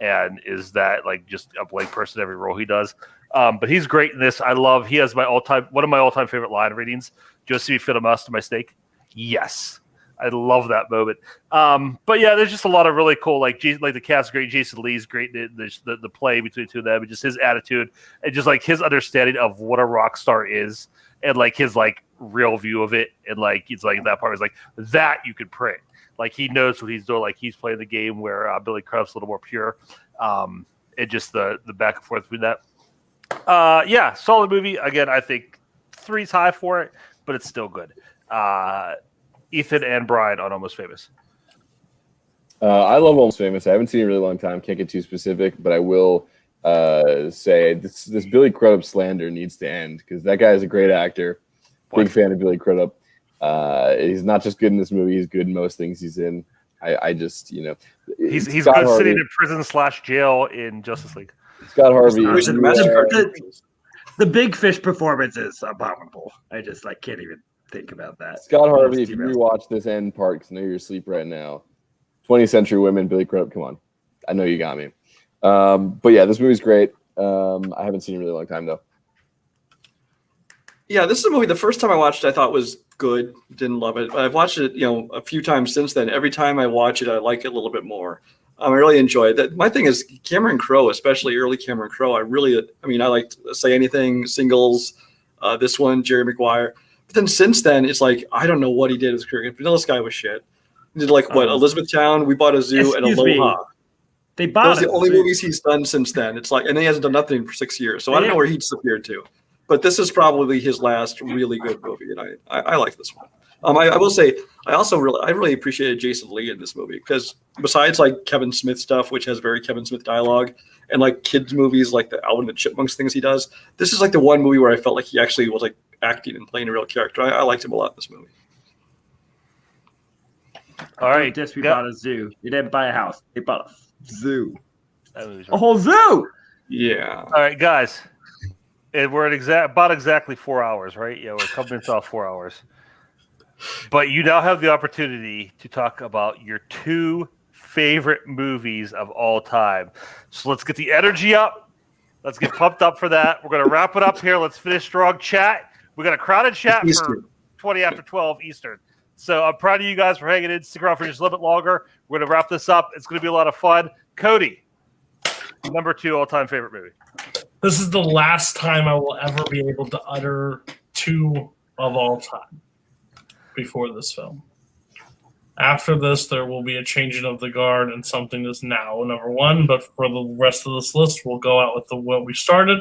and is that like just a blank person every role he does. But he's great in this. He has one of my all-time favorite line readings. Just see me fit a must to my steak. Yes, I love that moment. But yeah, there's just a lot of really cool like the cast great. Jason Lee's great. The play between the two of them, and just his attitude and just like his understanding of what a rock star is. And like his like real view of it, and like he's like that part is like that you could print. Like he knows what he's doing. Like he's playing the game where Billy Crudup's a little more pure. And just the back and forth between that. Yeah, solid movie. Again, I think 3's high for it, but it's still good. Ethan and Brian on Almost Famous. I love Almost Famous. I haven't seen it in a really long time. Can't get too specific, but I will say this Billy Crudup slander needs to end because that guy is a great actor. Big fan of Billy Crudup. He's not just good in this movie; he's good in most things he's in. I just he's good sitting in prison / jail in Justice League. Scott Harvey. The Big Fish performance is abominable. I just can't even think about that. Scott Harvey, if you rewatch this end part, because I know you're asleep right now. 20th Century Women, Billy Crudup. Come on, I know you got me. But yeah, this movie's great. I haven't seen it in a really long time though. Yeah, this is a movie. The first time I watched it, I thought was good. Didn't love it. I've watched it, a few times since then. Every time I watch it, I like it a little bit more. I really enjoy it. My thing is Cameron Crowe, especially early Cameron Crowe. I liked Say Anything, Singles, this one, Jerry Maguire. But then since then, it's like I don't know what he did with his career. Vanilla Sky was shit. He did Elizabethtown, We Bought a Zoo, and Aloha. Those are the only movies he's done since then. It's like, and he hasn't done nothing for 6 years. So I don't know where he disappeared to. But this is probably his last really good movie, and I like this one. I will say I really appreciated Jason Lee in this movie because besides like Kevin Smith stuff, which has very Kevin Smith dialogue, and like kids movies like the Alvin and the Chipmunks things he does, this is like the one movie where I felt like he actually was like acting and playing a real character. I liked him a lot in this movie. All right, we bought a zoo. You didn't buy a house. They bought a zoo. A whole zoo. Yeah. All right, guys. And we're at about exactly 4 hours, right? Yeah, we're coming into 4 hours. But you now have the opportunity to talk about your 2 favorite movies of all time. So let's get the energy up. Let's get pumped up for that. We're going to wrap it up here. Let's finish strong chat. We got a crowded chat for 20 after 12 Eastern. So I'm proud of you guys for hanging in. Stick around for just a little bit longer. We're going to wrap this up. It's going to be a lot of fun. Cody, number 2 all-time favorite movie. This is the last time I will ever be able to utter 2 of all time before this film. After this, there will be a changing of the guard and something is now number 1. But for the rest of this list, we'll go out with what we started.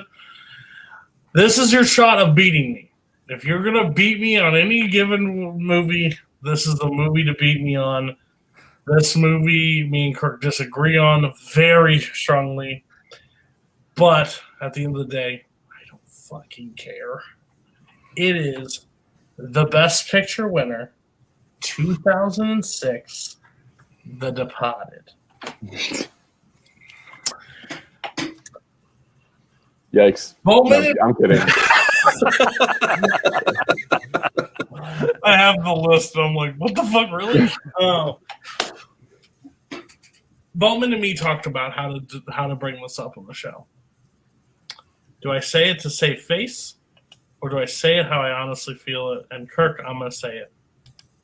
This is your shot of beating me. If you're going to beat me on any given movie, this is the movie to beat me on. This movie, me and Kirk disagree on very strongly. But at the end of the day, I don't fucking care. It is the Best Picture winner, 2006, The Departed. Yikes. Boatman. I'm kidding. I have the list, and I'm like, what the fuck, really? Boatman and me talked about how to bring this up on the show. Do I say it to save face, or do I say it how I honestly feel it? And Kirk, I'm going to say it.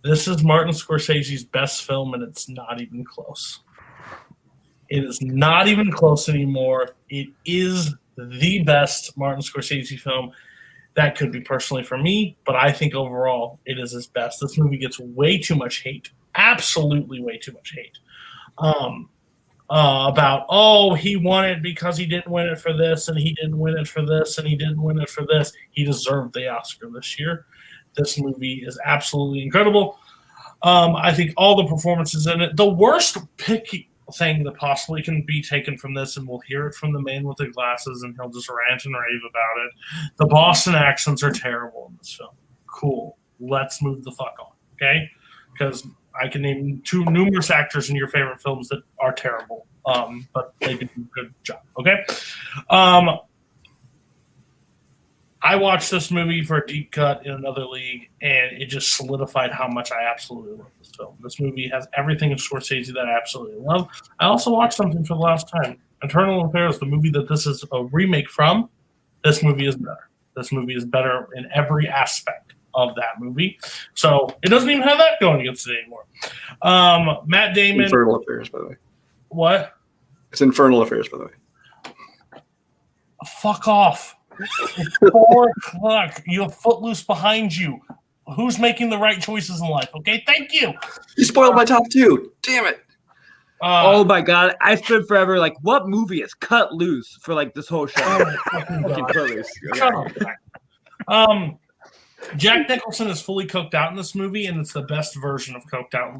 This is Martin Scorsese's best film, and it's not even close. It is not even close anymore. It is the best Martin Scorsese film. That could be personally for me, but I think overall it is his best. This movie gets way too much hate. Absolutely way too much hate. About, he won it because he didn't win it for this, and he didn't win it for this, and he didn't win it for this. He deserved the Oscar this year. This movie is absolutely incredible. I think all the performances in it. The worst pick thing that possibly can be taken from this, and we'll hear it from the man with the glasses, and he'll just rant and rave about it. The Boston accents are terrible in this film. Cool. Let's move the fuck on, okay? Because I can name numerous actors in your favorite films that are terrible, but they do a good job, okay? I watched this movie for a deep cut in another league, and it just solidified how much I absolutely love this film. This movie has everything in Scorsese that I absolutely love. I also watched something for the last time. Internal Affairs, the movie that this is a remake from, this movie is better. This movie is better in every aspect of that movie. So it doesn't even have that going against it anymore. Matt Damon. Infernal Affairs, by the way. What? It's Infernal Affairs, by the way. Fuck off. It's 4 o'clock. You have Footloose behind you. Who's making the right choices in life? Okay, thank you. You spoiled my top 2. Damn it. Oh my god, I stood forever like, what movie is cut loose for like this whole show? Jack Nicholson is fully coked out in this movie, and it's the best version of coked out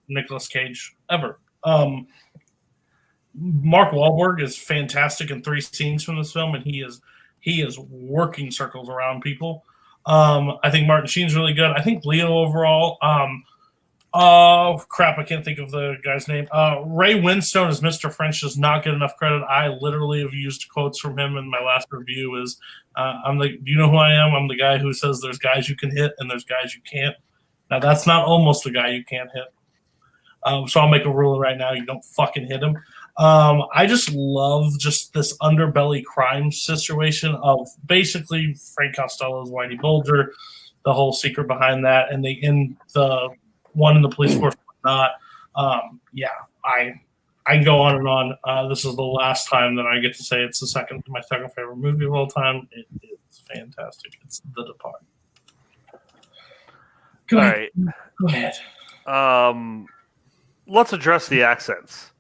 Nicolas Cage ever. Mark Wahlberg is fantastic in 3 scenes from this film, and he is working circles around people. I think Martin Sheen's really good. I think Leo overall. Oh crap! I can't think of the guy's name. Ray Winstone as Mr. French does not get enough credit. I literally have used quotes from him in my last review. Do you know who I am? I'm the guy who says there's guys you can hit and there's guys you can't. Now that's not almost the guy you can't hit. So I'll make a rule right now: you don't fucking hit him. I just love just this underbelly crime situation of basically Frank Costello's Whitey Bulger, the whole secret behind that, and the one in the police force not. I can go on and on. This is the last time that I get to say it's my second favorite movie of all time. It is fantastic. It's The Departed. Go ahead. Let's address the accents.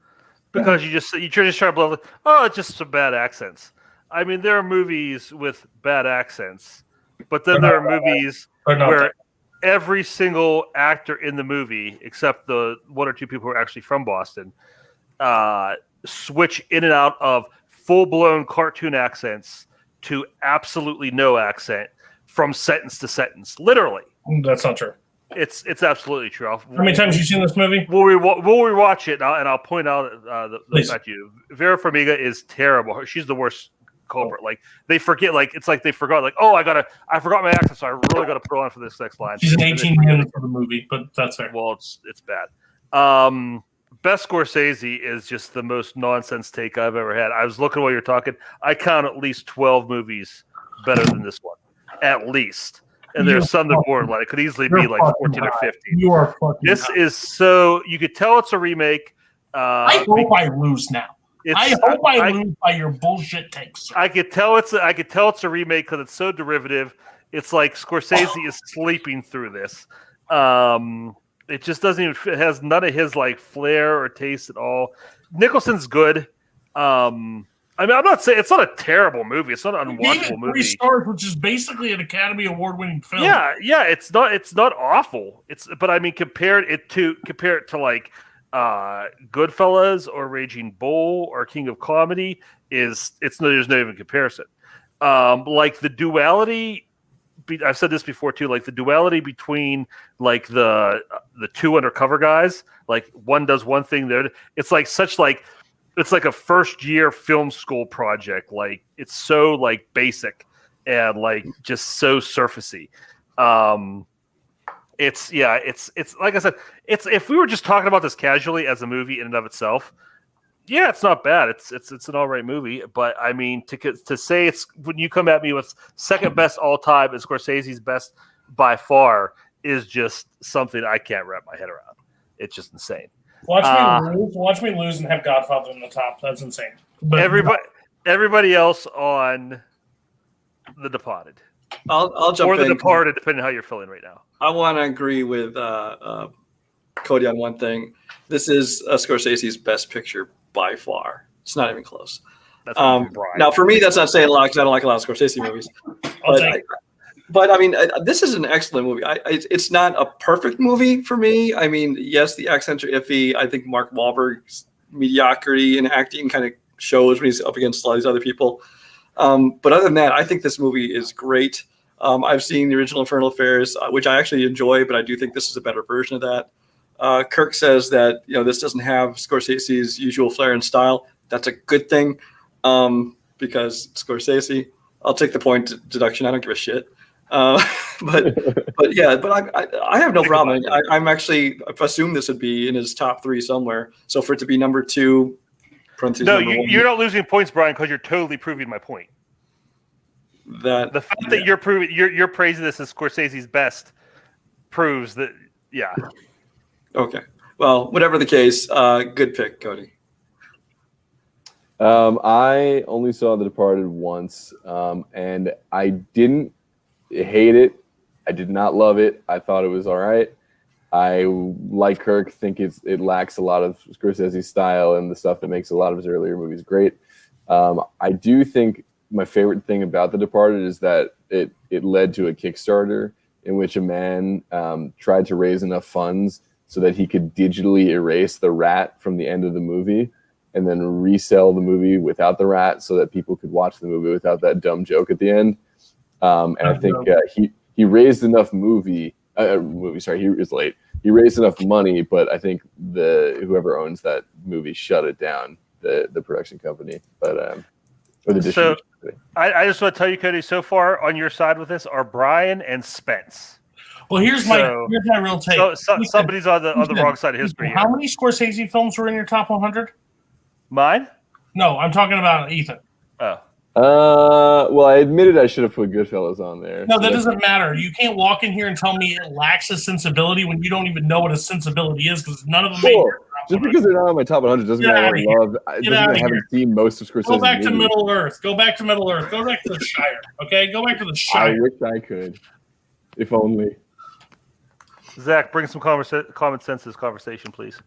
Because you just try to blow. Oh, it's just some bad accents. I mean, there are movies with bad accents, but then there are movies where every single actor in the movie, except the 1 or 2 people who are actually from Boston, switch in and out of full-blown cartoon accents to absolutely no accent from sentence to sentence. Literally, that's not true. It's absolutely true. How many times have you seen this movie? We'll rewatch it, and I'll point out the fact you. Vera Farmiga is terrible. She's the worst culprit. Like they forget. Like it's like they forgot. Like I forgot my accent, so I really got to put on for this next line. She's an 18-minute for the movie, but that's fair. Well, it's bad. Best Scorsese is just the most nonsense take I've ever had. I was looking while you're talking. I count at least 12 movies better than this one, at least. And there's some that borderline. It could easily be like 14 or 15. You are fucking. This is so you could tell it's a remake. I hope I lose now. I hope I lose by your bullshit takes. I could tell it's a remake because it's so derivative. It's like Scorsese is sleeping through this. It just doesn't even. It has none of his like flair or taste at all. Nicholson's good. I mean, I'm not saying it's not a terrible movie. It's not an unwatchable movie. 3 stars, which is basically an Academy Award-winning film. Yeah, it's not awful. But I mean, compare it to like Goodfellas or Raging Bull or King of Comedy. There's no even comparison. Like the duality. I've said this before too. Like the duality between like the 2 undercover guys. Like one does one thing, there. It's like such like. It's like a first-year film school project. Like it's so like basic and like just so surfacey. It's like I said. It's if we were just talking about this casually as a movie in and of itself, yeah, it's not bad. It's an all right movie. But I mean, to say it's when you come at me with second best all time and Scorsese's best by far is just something I can't wrap my head around. It's just insane. Watch me lose and have Godfather in the top. That's insane. But everybody else on The Departed. I'll jump or in. The Departed, depending on how you're feeling right now. I want to agree with Cody on one thing. This is Scorsese's best picture by far. It's not even close. Now, for me, that's not saying a lot because I don't like a lot of Scorsese movies. But I mean, this is an excellent movie. It's not a perfect movie for me. I mean, yes, the accents are iffy. I think Mark Wahlberg's mediocrity in acting kind of shows when he's up against a lot of these other people. But other than that, I think this movie is great. I've seen the original Infernal Affairs, which I actually enjoy, but I do think this is a better version of that. Kirk says that this doesn't have Scorsese's usual flair and style. That's a good thing because Scorsese. I'll take the point deduction. I don't give a shit. But I have no problem. I'm actually assumed this would be in his top 3 somewhere. So for it to be number 2. No, you're not losing points, Brian, because you're totally proving my point. That the fact that you're praising this as Scorsese's best proves that. Yeah. Okay. Well, whatever the case, good pick, Cody. I only saw The Departed once, and I didn't hate it. I did not love it. I thought it was all right. I, like Kirk, think it lacks a lot of Scorsese's style and the stuff that makes a lot of his earlier movies great. I do think my favorite thing about The Departed is that it led to a Kickstarter in which a man tried to raise enough funds so that he could digitally erase the rat from the end of the movie and then resell the movie without the rat so that people could watch the movie without that dumb joke at the end. And I think he raised enough he was late. He raised enough money, but I think whoever owns that movie shut it down, the production company, or the distribution company. I just want to tell you, Cody, so far on your side with this are Brian and Spence. Well, here's my real take. Somebody's on the wrong side of history here. How many Scorsese films were in your top 100? Mine? No, I'm talking about Ethan. Oh. Well, I admitted I should have put Goodfellas on there. No, that doesn't matter. You can't walk in here and tell me it lacks a sensibility when you don't even know what a sensibility is because none of them made your top Just 100. because they're not on my top 100 doesn't mean I don't love. It doesn't mean I haven't seen most of Scorsese's Go back to movies. Middle Earth. Go back to Middle Earth. Go back to the Shire. Okay, go back to the Shire. I wish I could, if only. Zach, bring some common sense to this conversation, please.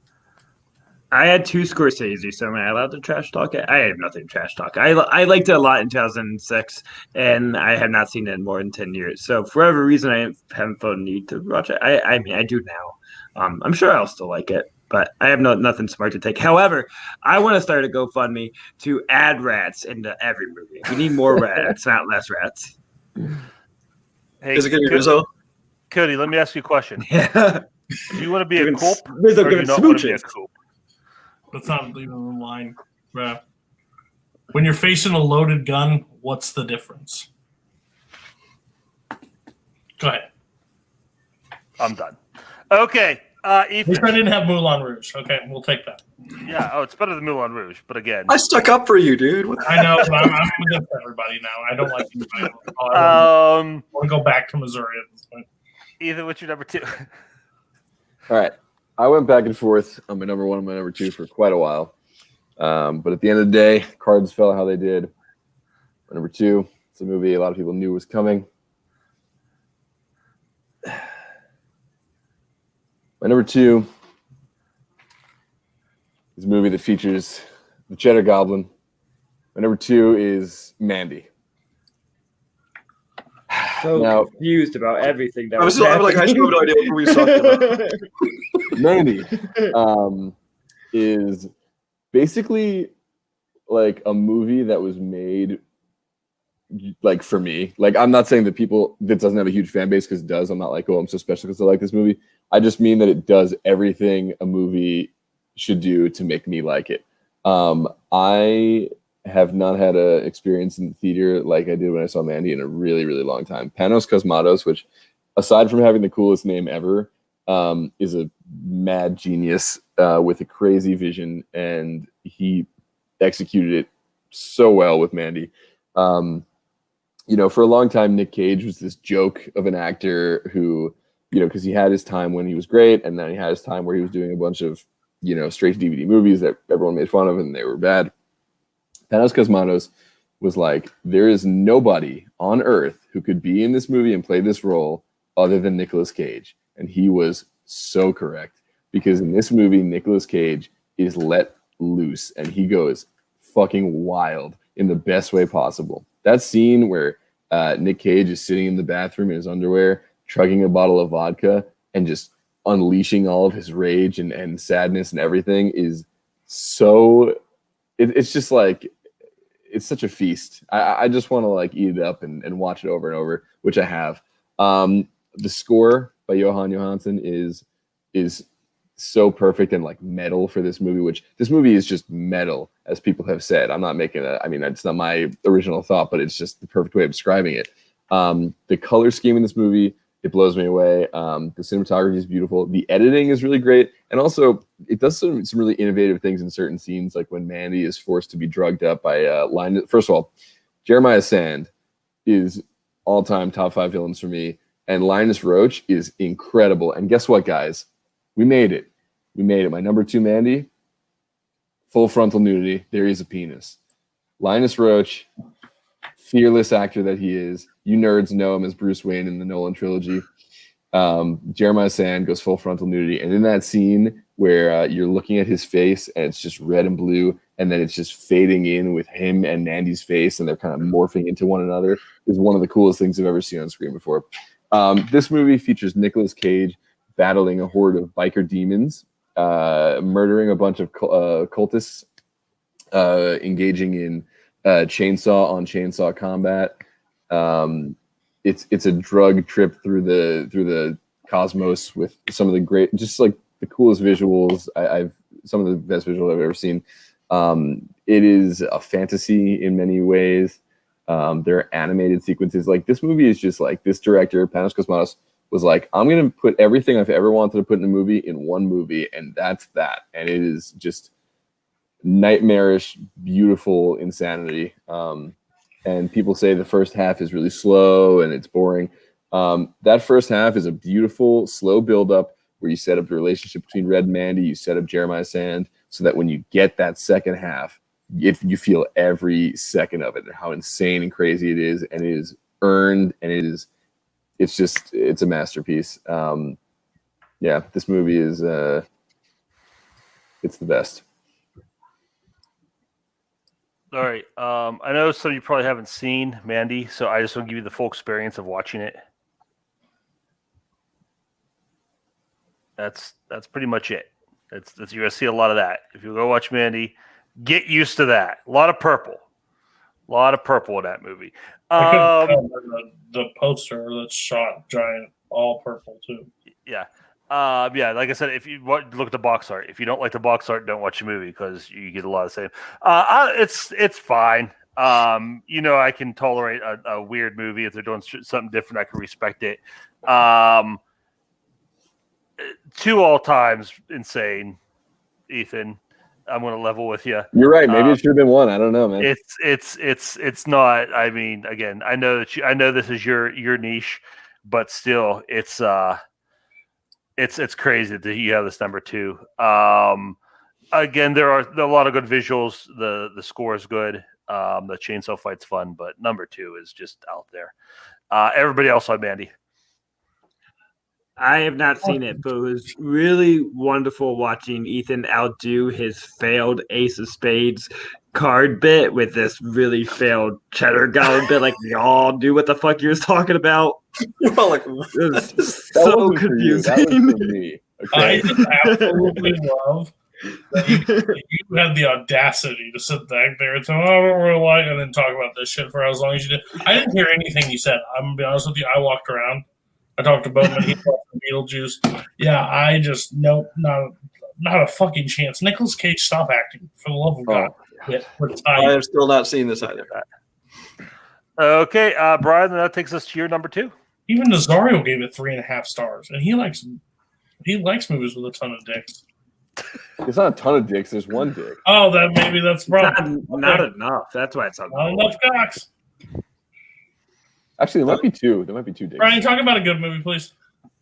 I had 2 Scorsese, so am I allowed to trash talk it? I have nothing to trash talk. I liked it a lot in 2006, and I have not seen it in more than 10 years. So for whatever reason, I haven't felt a need to watch it. I mean, I do now. I'm sure I'll still like it, but I have nothing smart to take. However, I want to start a GoFundMe to add rats into every movie. We need more rats, not less rats. Hey, is it going to be Rizzo? Cody, let me ask you a question. Yeah. Do you want to be a culp, Rizzo or do you giving not want to be a smooches. culp? That's not even in line, bro. When you're facing a loaded gun, what's the difference? Go ahead. I'm done. Okay, At Ethan. least I didn't have Moulin Rouge. Okay, we'll take that. Yeah, it's better than Moulin Rouge, but again. I stuck up for you, dude. What the I know, but I'm against everybody now. I don't like anybody. I want to go back to Missouri at this point. Ethan, what's your number 2? All right. I went back and forth on my number 1 and my number 2 for quite a while. But at the end of the day, cards fell how they did. My number 2, it's a movie a lot of people knew was coming. My number 2 is a movie that features the Cheddar Goblin. My number 2 is Mandy. So confused about everything that I was like, I still have no idea what we were talking about. Mandy is basically like a movie that was made like for me. Like, I'm not saying that that doesn't have a huge fan base, because it does. I'm not like, oh, I'm so special because I like this movie. I just mean that it does everything a movie should do to make me like it. I have not had an experience in the theater like I did when I saw Mandy in a really, really long time. Panos Cosmatos, which aside from having the coolest name ever, is a mad genius with a crazy vision, and he executed it so well with Mandy. For a long time, Nick Cage was this joke of an actor who, because he had his time when he was great, and then he had his time where he was doing a bunch of, straight to DVD movies that everyone made fun of and they were bad. Panos Cosmatos was like, there is nobody on earth who could be in this movie and play this role other than Nicolas Cage. And he was so correct, because in this movie, Nicolas Cage is let loose and he goes fucking wild in the best way possible. That scene where Nick Cage is sitting in the bathroom in his underwear, chugging a bottle of vodka and just unleashing all of his rage and sadness and everything is so it's just like it's such a feast. I just want to like eat it up and watch it over and over, which I have. The score by Johan Johansson is so perfect and like metal for this movie, which this movie is just metal, as people have said. I'm not making that. I mean, it's not my original thought, but it's just the perfect way of describing it. The color scheme in this movie, it blows me away. The cinematography is beautiful. The editing is really great. And also it does some really innovative things in certain scenes, like when Mandy is forced to be drugged up by Linus. First of all, Jeremiah Sand is all-time top 5 villains for me. And Linus Roach is incredible. And guess what, guys? We made it. We made it. My number 2 Mandy, full frontal nudity. There is a penis. Linus Roach, fearless actor that he is. You nerds know him as Bruce Wayne in the Nolan trilogy. Jeremiah Sand goes full frontal nudity. And in that scene where you're looking at his face and it's just red and blue, and then it's just fading in with him and Mandy's face, and they're kind of morphing into one another, is one of the coolest things I've ever seen on screen before. This movie features Nicolas Cage battling a horde of biker demons, murdering a bunch of cultists, engaging in chainsaw on chainsaw combat. It's a drug trip through the cosmos with some of the great, just like the coolest visuals. Some of the best visuals I've ever seen. It is a fantasy in many ways. There are animated sequences. Like, this movie is just like, this director, Panos Cosmatos, was like, I'm going to put everything I've ever wanted to put in a movie in one movie, and that's that. And it is just nightmarish, beautiful insanity. And people say the first half is really slow and it's boring. That first half is a beautiful, slow buildup where you set up the relationship between Red and Mandy, you set up Jeremiah Sand, so that when you get that second half, you feel every second of it, and how insane and crazy it is, and it is earned, and it's a masterpiece. Yeah, this movie is it's the best. All right. I know some of you probably haven't seen Mandy, so I just want to give you the full experience of watching it. That's pretty much it. You're gonna see a lot of that. If you go watch Mandy, get used to that. A lot of purple in that movie. I couldn't tell by the poster that's shot giant, all purple too. Yeah. Yeah, like I said, if you look at the box art, if you don't like the box art, don't watch the movie because you get a lot of the same. It's fine. I can tolerate a weird movie if they're doing something different. I can respect it. 2 all times insane, Ethan. I'm going to level with you. You're right. Maybe it should have been 1. I don't know, man. It's not. I mean, again, I know this is your niche, but still, it's crazy that you have this number 2. Again, there are a lot of good visuals. The score is good. The chainsaw fight's fun, but number 2 is just out there. Everybody else on Mandy. I have not seen it, but it was really wonderful watching Ethan outdo his failed Ace of Spades card bit with this really failed Cheddar Goblin bit. Like, we all knew what the fuck you was talking about. It was so confusing. I absolutely love that you had the audacity to sit back there and say, I don't really like, and then talk about this shit for as long as you did. I didn't hear anything you said. I'm going to be honest with you. I walked around. I talked to Boatman. He talked to Beetlejuice. Yeah, I just, nope, not a fucking chance. Nicolas Cage, stop acting. For the love of God. I have still not seen this either. Okay, Brian, that takes us to your number 2. Even Nazario gave it 3.5 stars, and he likes movies with a ton of dicks. It's not a ton of dicks. There's 1 dick. Oh, maybe that's the problem. Not enough. That's why it's not enough cocks. Actually, there might be 2. There might be 2 dicks. Brian, talk about a good movie, please.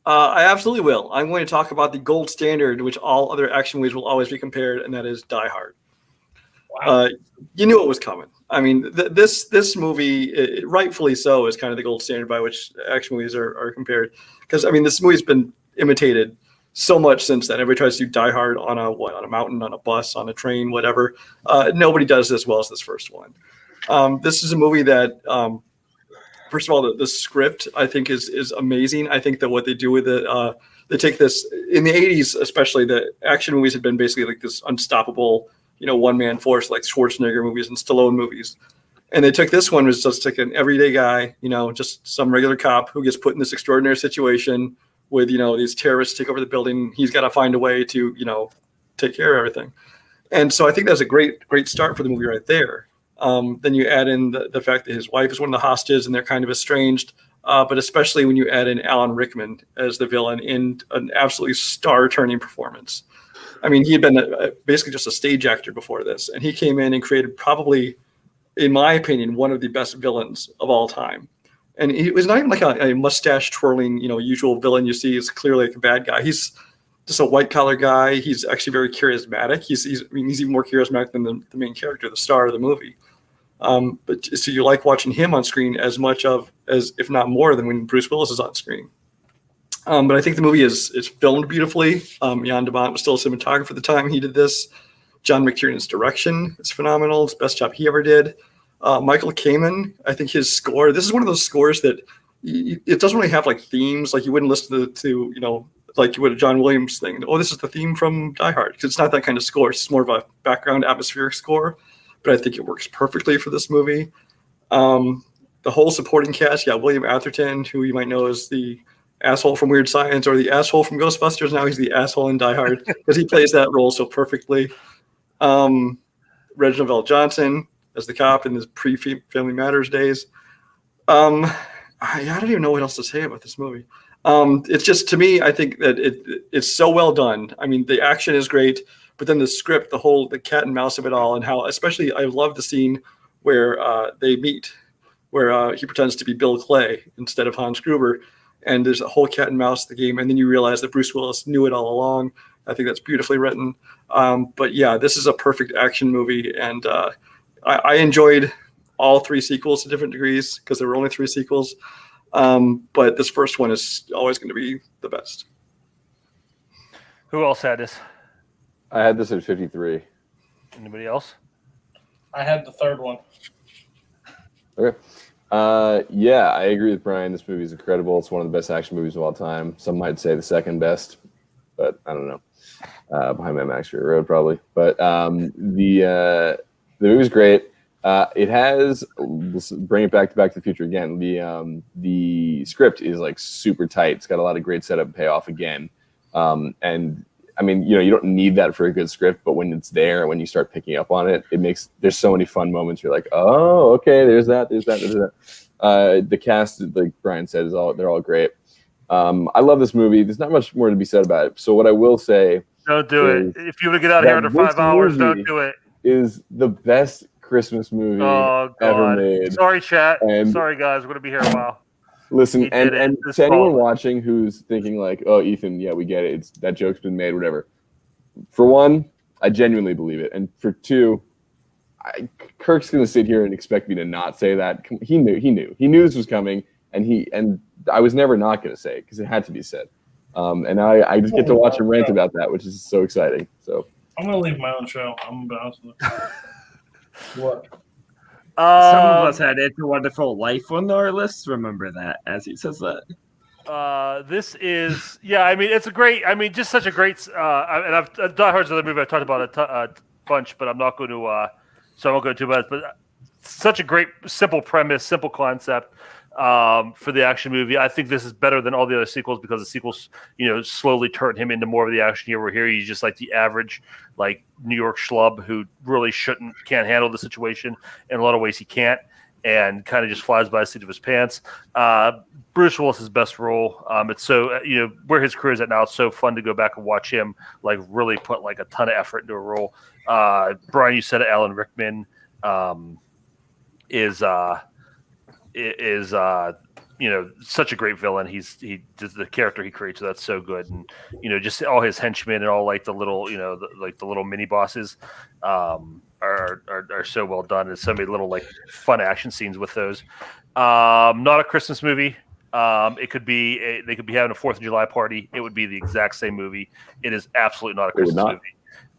I absolutely will. I'm going to talk about the gold standard, which all other action movies will always be compared, and that is Die Hard. Wow. You knew it was coming. I mean, this movie, rightfully so, is kind of the gold standard by which action movies are compared. Because, I mean, this movie's been imitated so much since then. Everybody tries to do Die Hard on a mountain, on a bus, on a train, whatever. Nobody does it as well as this first one. This is a movie that, first of all, the script I think is amazing. I think that what they do with it, they take this in the 80s, especially the action movies had been basically like this unstoppable, one-man force like Schwarzenegger movies and Stallone movies. And they took this one was just like an everyday guy, just some regular cop who gets put in this extraordinary situation with, these terrorists take over the building. He's got to find a way to, take care of everything. And so I think that's a great start for the movie right there. Then you add in the fact that his wife is one of the hostages and they're kind of estranged. But especially when you add in Alan Rickman as the villain in an absolutely star-turning performance. I mean, he had been basically just a stage actor before this, and he came in and created probably, in my opinion, one of the best villains of all time. And he was not even like a mustache twirling, usual villain you see is clearly like a bad guy. He's just a white collar guy. He's actually very charismatic. He's even more charismatic than the main character, the star of the movie. But so you like watching him on screen as much as if not more than when Bruce Willis is on screen. But I think the movie is filmed beautifully. Jan de Bont was still a cinematographer at the time he did this. John McTiernan's direction is phenomenal. It's the best job he ever did. Michael Kamen, I think his score, this is one of those scores that it doesn't really have like themes. Like you wouldn't listen to like you would a John Williams thing. Oh, this is the theme from Die Hard. Because it's not that kind of score. It's more of a background atmospheric score. But I think it works perfectly for this movie. The whole supporting cast, William Atherton, who you might know as the asshole from Weird Science or the asshole from Ghostbusters. Now he's the asshole in Die Hard because he plays that role so perfectly. Reginald Vell Johnson as the cop in his pre-Family Matters days. I don't even know what else to say about this movie. It's just, to me, I think that it's so well done. I mean, the action is great, but then the script, the cat and mouse of it all, and how, especially, I love the scene where they meet, where he pretends to be Bill Clay instead of Hans Gruber, and there's a whole cat and mouse the game, and then you realize that Bruce Willis knew it all along. I think that's beautifully written. But yeah, this is a perfect action movie, and I enjoyed all three sequels to different degrees because there were only 3 sequels. But this first one is always going to be the best. Who else had this? I had this at 53. Anybody else? I had the third one. Okay. Yeah, I agree with Brian. This movie is incredible. It's one of the best action movies of all time. Some might say the second best, but I don't know. Behind Mad Max Fury Road, probably. But the movie's great. It has, let's bring it back to the Future again. The script is like super tight. It's got a lot of great setup and payoff again. And I mean, you don't need that for a good script, but when it's there, when you start picking up on it, there's so many fun moments. You're like, oh, okay, there's that. The cast, like Brian said, they're all great. I love this movie. There's not much more to be said about it. So what I will say, don't do it. If you want to get out of here under 5 hours, don't do it. Is the best Christmas movie ever made. Sorry, chat. Sorry, guys. We're going to be here a while. Listen, and to anyone watching who's thinking like, oh, Ethan, yeah, we get it. That joke's been made, whatever. For one, I genuinely believe it. And for two, Kirk's going to sit here and expect me to not say that. He knew this was coming, and I was never not going to say it because it had to be said. And I just get to watch him rant about that, which is so exciting. So I'm going to leave my own show. I'm about to. What? Some of us had It's a Wonderful Life on our list. Remember that as he says that. This is, I mean, it's a great, just such a great, and Die Hard's another movie I talked about a bunch, but I'm not going to, so I won't go too much, but such a great, simple premise, simple concept for the action movie. I think this is better than all the other sequels because the sequels, slowly turn him into more of the action hero. Here he's just like the average, like New York schlub who really can't handle the situation. In a lot of ways he can't, and kind of just flies by the seat of his pants. Bruce Willis's best role. It's so, where his career is at now, it's so fun to go back and watch him like really put like a ton of effort into a role. Brian, you said Alan Rickman is such a great villain. He does the character he creates. So that's so good. And, just all his henchmen and all like the little, the little mini bosses are so well done. And so many little like fun action scenes with those. Not a Christmas movie. It could be, they could be having a 4th of July party. It would be the exact same movie. It is absolutely not a Christmas movie.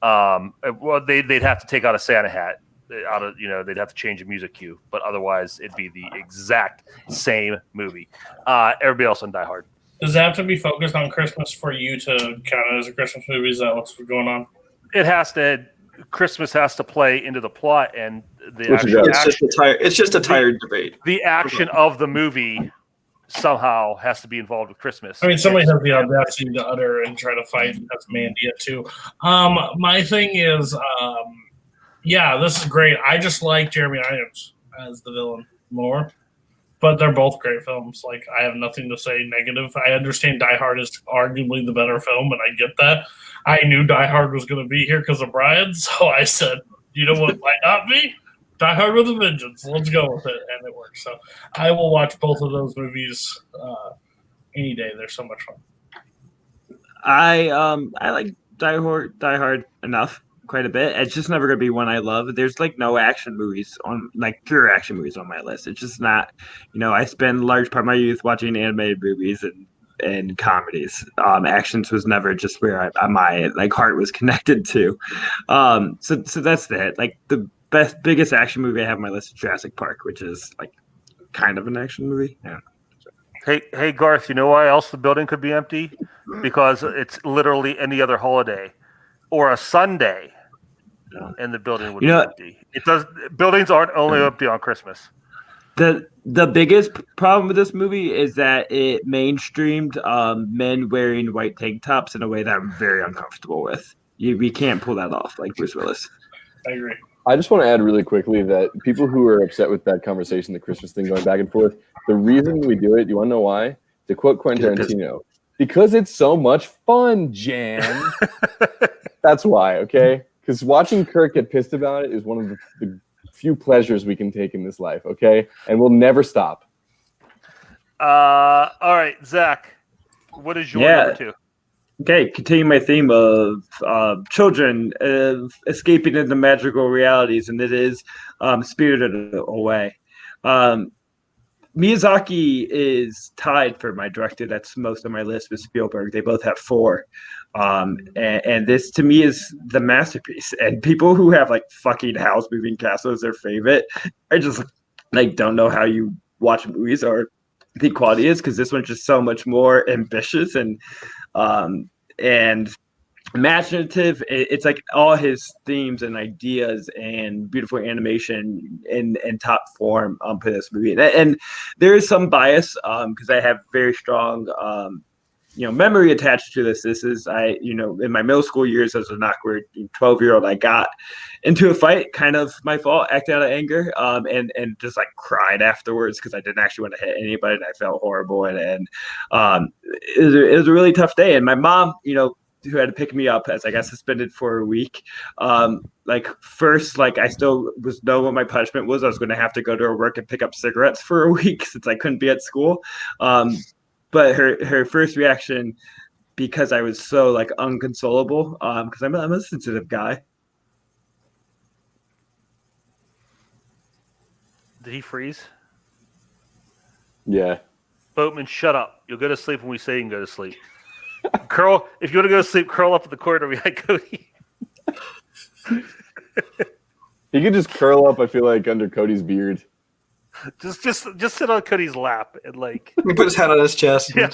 Well, they'd have to take out a Santa hat. They'd have to change the music cue, but otherwise it'd be the exact same movie. Everybody else on Die Hard. Does it have to be focused on Christmas for you to count it as a Christmas movie? Is that what's going on? It has to. Christmas has to play into the plot and the It's actual just a tired debate. The action of the movie somehow has to be involved with Christmas. I mean, somebody has the audacity to utter and try to fight Tasmania too. My thing is, yeah, this is great. I just like Jeremy Irons as the villain more, but they're both great films. Like, I have nothing to say negative. I understand Die Hard is arguably the better film, and I get that. I knew Die Hard was going to be here because of Brian, so I said, you know what might not be? Die Hard with a Vengeance. Let's go with it, and it works. So I will watch both of those movies any day. They're so much fun. I like Die Hard enough, quite a bit. It's just never gonna be one I love. There's like no action movies on like pure action movies on my list. It's just not. I spend a large part of my youth watching animated movies and comedies. Actions was never just where my like heart was connected to. So that's that. Like the biggest action movie I have on my list is Jurassic Park, which is like kind of an action movie. Yeah. Hey Garth, you know why else the building could be empty? Because it's literally any other holiday or a Sunday, and the building would be empty. Buildings aren't only empty on Christmas. The biggest problem with this movie is that it mainstreamed men wearing white tank tops in a way that I'm very uncomfortable with. We can't pull that off like Bruce Willis. I agree. I just want to add really quickly that people who are upset with that conversation, the Christmas thing going back and forth, the reason we do it, you want to know why? To quote Quentin Tarantino, because it's so much fun, Jan. That's why, okay? Because watching Kirk get pissed about it is one of the few pleasures we can take in this life, okay? And we'll never stop. All right, Zach, what is your number 2? Okay, continue my theme of children escaping into magical realities, and it is Spirited Away. Miyazaki is tied for my director that's most on my list with Spielberg. They both have 4. And this, to me, is the masterpiece. And people who have, like, fucking House Moving Castle as their favorite, I just, like, don't know how you watch movies or the quality is, because this one's just so much more ambitious and imaginative. It's like all his themes and ideas and beautiful animation in top form for this movie. And there is some bias because I have very strong memory attached to this. This is in my middle school years as an awkward 12-year-old, I got into a fight, kind of my fault, acted out of anger, and just like cried afterwards because I didn't actually want to hit anybody, and I felt horrible, and it was a really tough day. And my mom, who had to pick me up as I got suspended for a week, first, I still was know what my punishment was. I was going to have to go to her work and pick up cigarettes for a week since I couldn't be at school. But her first reaction, because I was so unconsolable, because I'm a sensitive guy. Did he freeze? Yeah. Boatman, shut up. You'll go to sleep when we say you can go to sleep. Curl. If you want to go to sleep, curl up in the corner behind Cody. He could just curl up, I feel like, under Cody's beard. Just sit on Cody's lap and He put his head on his chest. Yeah.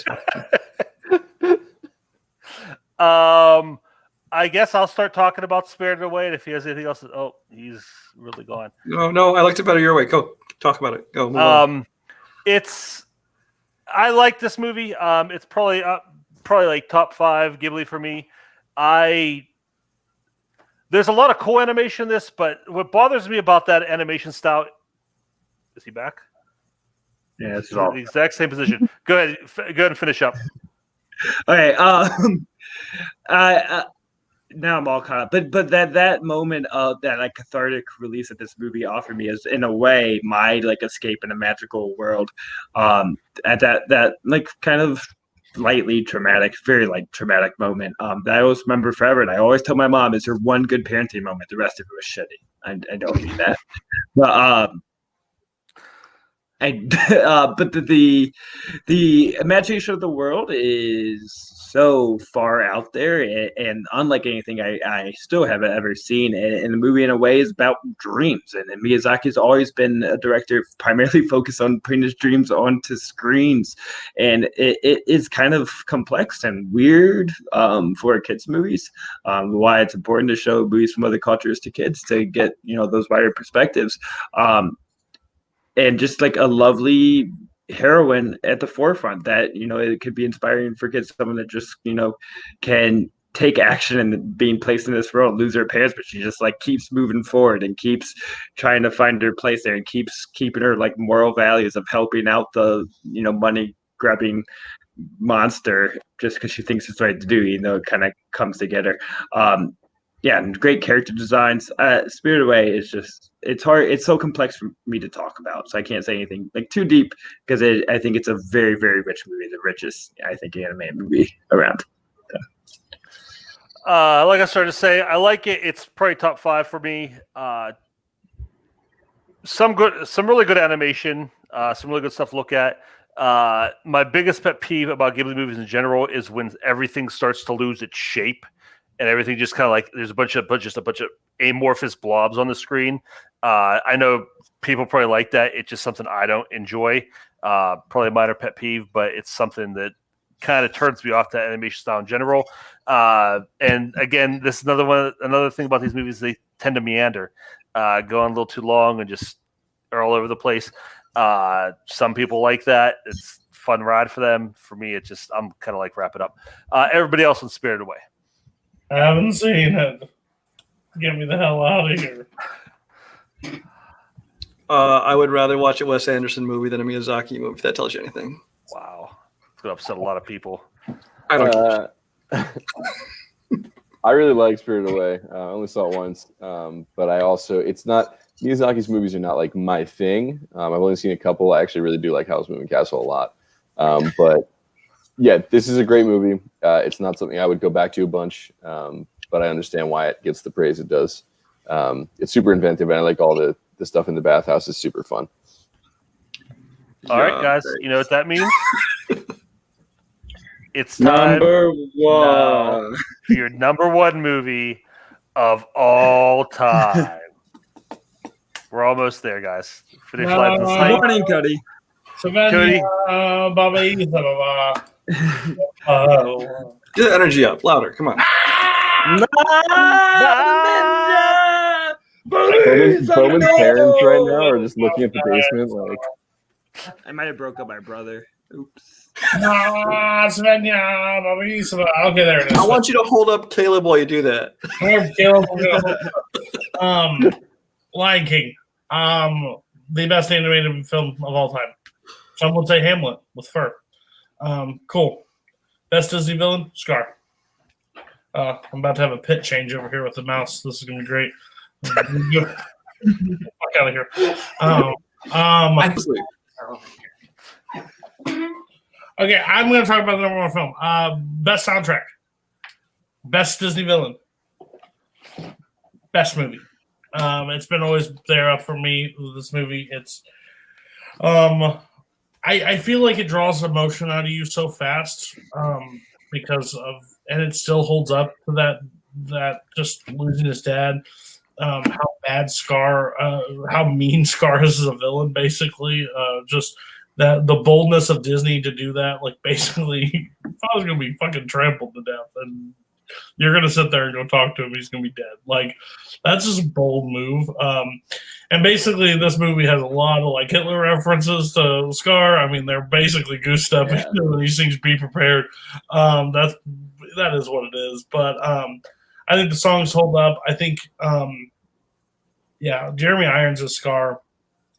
I guess I'll start talking about Spirited Away, and if he has anything else, he's really gone. No, I liked it better your way. Go talk about it. Go. Move on. I like this movie. It's probably like top 5 Ghibli for me. There's a lot of cool animation in this, but what bothers me about that animation style. Is he back? Yeah, it's the exact same position. Go ahead and finish up. Okay. Now I'm all caught up. But that moment of that cathartic release that this movie offered me is in a way my escape in a magical world. At that kind of lightly traumatic, very traumatic moment that I always remember forever. And I always tell my mom, "Is there one good parenting moment? The rest of it was shitty." I don't mean that, but but the imagination of the world is so far out there and unlike anything I still haven't ever seen. And the movie, in a way, is about dreams. And Miyazaki's always been a director primarily focused on putting his dreams onto screens. And it is kind of complex and weird for kids' movies. Why it's important to show movies from other cultures to kids to get, those wider perspectives. And just like a lovely heroine at the forefront that, it could be inspiring for kids, someone that just, can take action and being placed in this world, lose her parents, but she just like keeps moving forward and keeps trying to find her place there and keeps keeping her like moral values of helping out the, money grabbing monster just because she thinks it's right to do, it kind of comes together. Yeah, and great character designs. Spirited Away is just, it's hard. It's so complex for me to talk about, so I can't say anything like too deep because I think it's a very, very rich movie, the richest, I think, anime movie around. Like I started to say, I like it. It's probably top 5 for me. Some really good animation, some really good stuff to look at. My biggest pet peeve about Ghibli movies in general is when everything starts to lose its shape. And everything just kind of like there's a bunch of amorphous blobs on the screen. I know people probably like that. It's just something I don't enjoy. Probably a minor pet peeve, but it's something that kind of turns me off that animation style in general. And again, this is another thing about these movies, they tend to meander, go on a little too long and just are all over the place. Some people like that. It's a fun ride for them. For me, it's just I'm kind of like wrap it up. Everybody else in Spirited Away. I haven't seen it. Get me the hell out of here. I would rather watch a Wes Anderson movie than a Miyazaki movie, if that tells you anything. Wow. It's going to upset a lot of people. I don't I really like Spirited Away. I only saw it once. But it's not, Miyazaki's movies are not like my thing. I've only seen a couple. I actually really do like Howl's Moving Castle a lot. But yeah, this is a great movie. It's not something I would go back to a bunch, but I understand why it gets the praise it does. It's super inventive, and I like all the stuff in the bathhouse is super fun. All right, guys, you know what that means? It's time number one for your number one movie of all time. We're almost there, guys. Finish life in sight. Good morning, Cody. Cody. Get the energy up, louder. Come on. Bowman's parents right now are just looking at the basement like. I might have broke up my brother. Oops. Okay, there it is. I want you to hold up Kaleb while you do that. Lion King. The best animated film of all time. Some would say Hamlet with fur. Cool. Best Disney villain? Scar. I'm about to have a pit change over here with the mouse. This is going to be great. Fuck out of here. Okay, I'm going to talk about the number one film. Best soundtrack. Best Disney villain. Best movie. It's been always there up for me. This movie, it's I feel like it draws emotion out of you so fast because of, and it still holds up to that just losing his dad. How bad Scar, how mean Scar is as a villain, basically. Just that the boldness of Disney to do that, like basically, father's gonna be fucking trampled to death, and you're gonna sit there and go talk to him. He's gonna be dead. Like that's just a bold move. And basically, this movie has a lot of like Hitler references to Scar. I mean, they're basically goose stepping when he sings "Be Prepared." That is what it is. But I think the songs hold up. I think, Jeremy Irons is Scar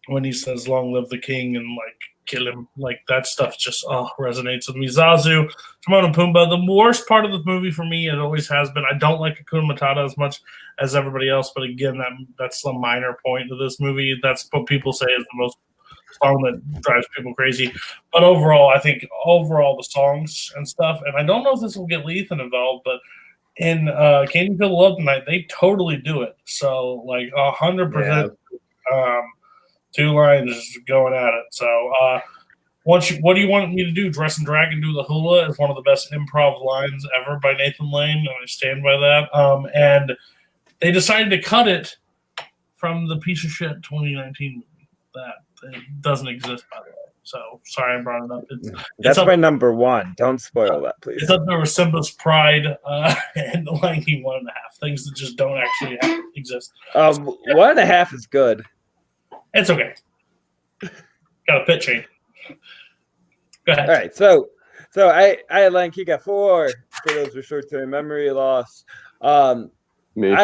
when he says "Long live the king" and like kill him. Like that stuff just resonates with me. Zazu, Timon and Pumbaa. The worst part of the movie for me, it always has been. I don't like Hakuna Matata as much as everybody else, but again, that's a minor point of this movie. That's what people say is the most song that drives people crazy. But overall, I think the songs and stuff, and I don't know if this will get Lethan involved, but in Can You Feel the Love Tonight, they totally do it. So like 100%. Two lines going at it. So What do you want me to do? Dress and drag and do the hula is one of the best improv lines ever by Nathan Lane, and I stand by that. And they decided to cut it from the piece of shit 2019 movie that it doesn't exist, by the way. So sorry I brought it up. That's my number one. Don't spoil that, please. It's up there with Simba's Pride and The Lion King 1.5. Things that just don't actually exist. 1.5 is good. It's okay. Got a pit chain. Go ahead. All right, so I had Lion King at 4 for those with short-term memory loss. Me.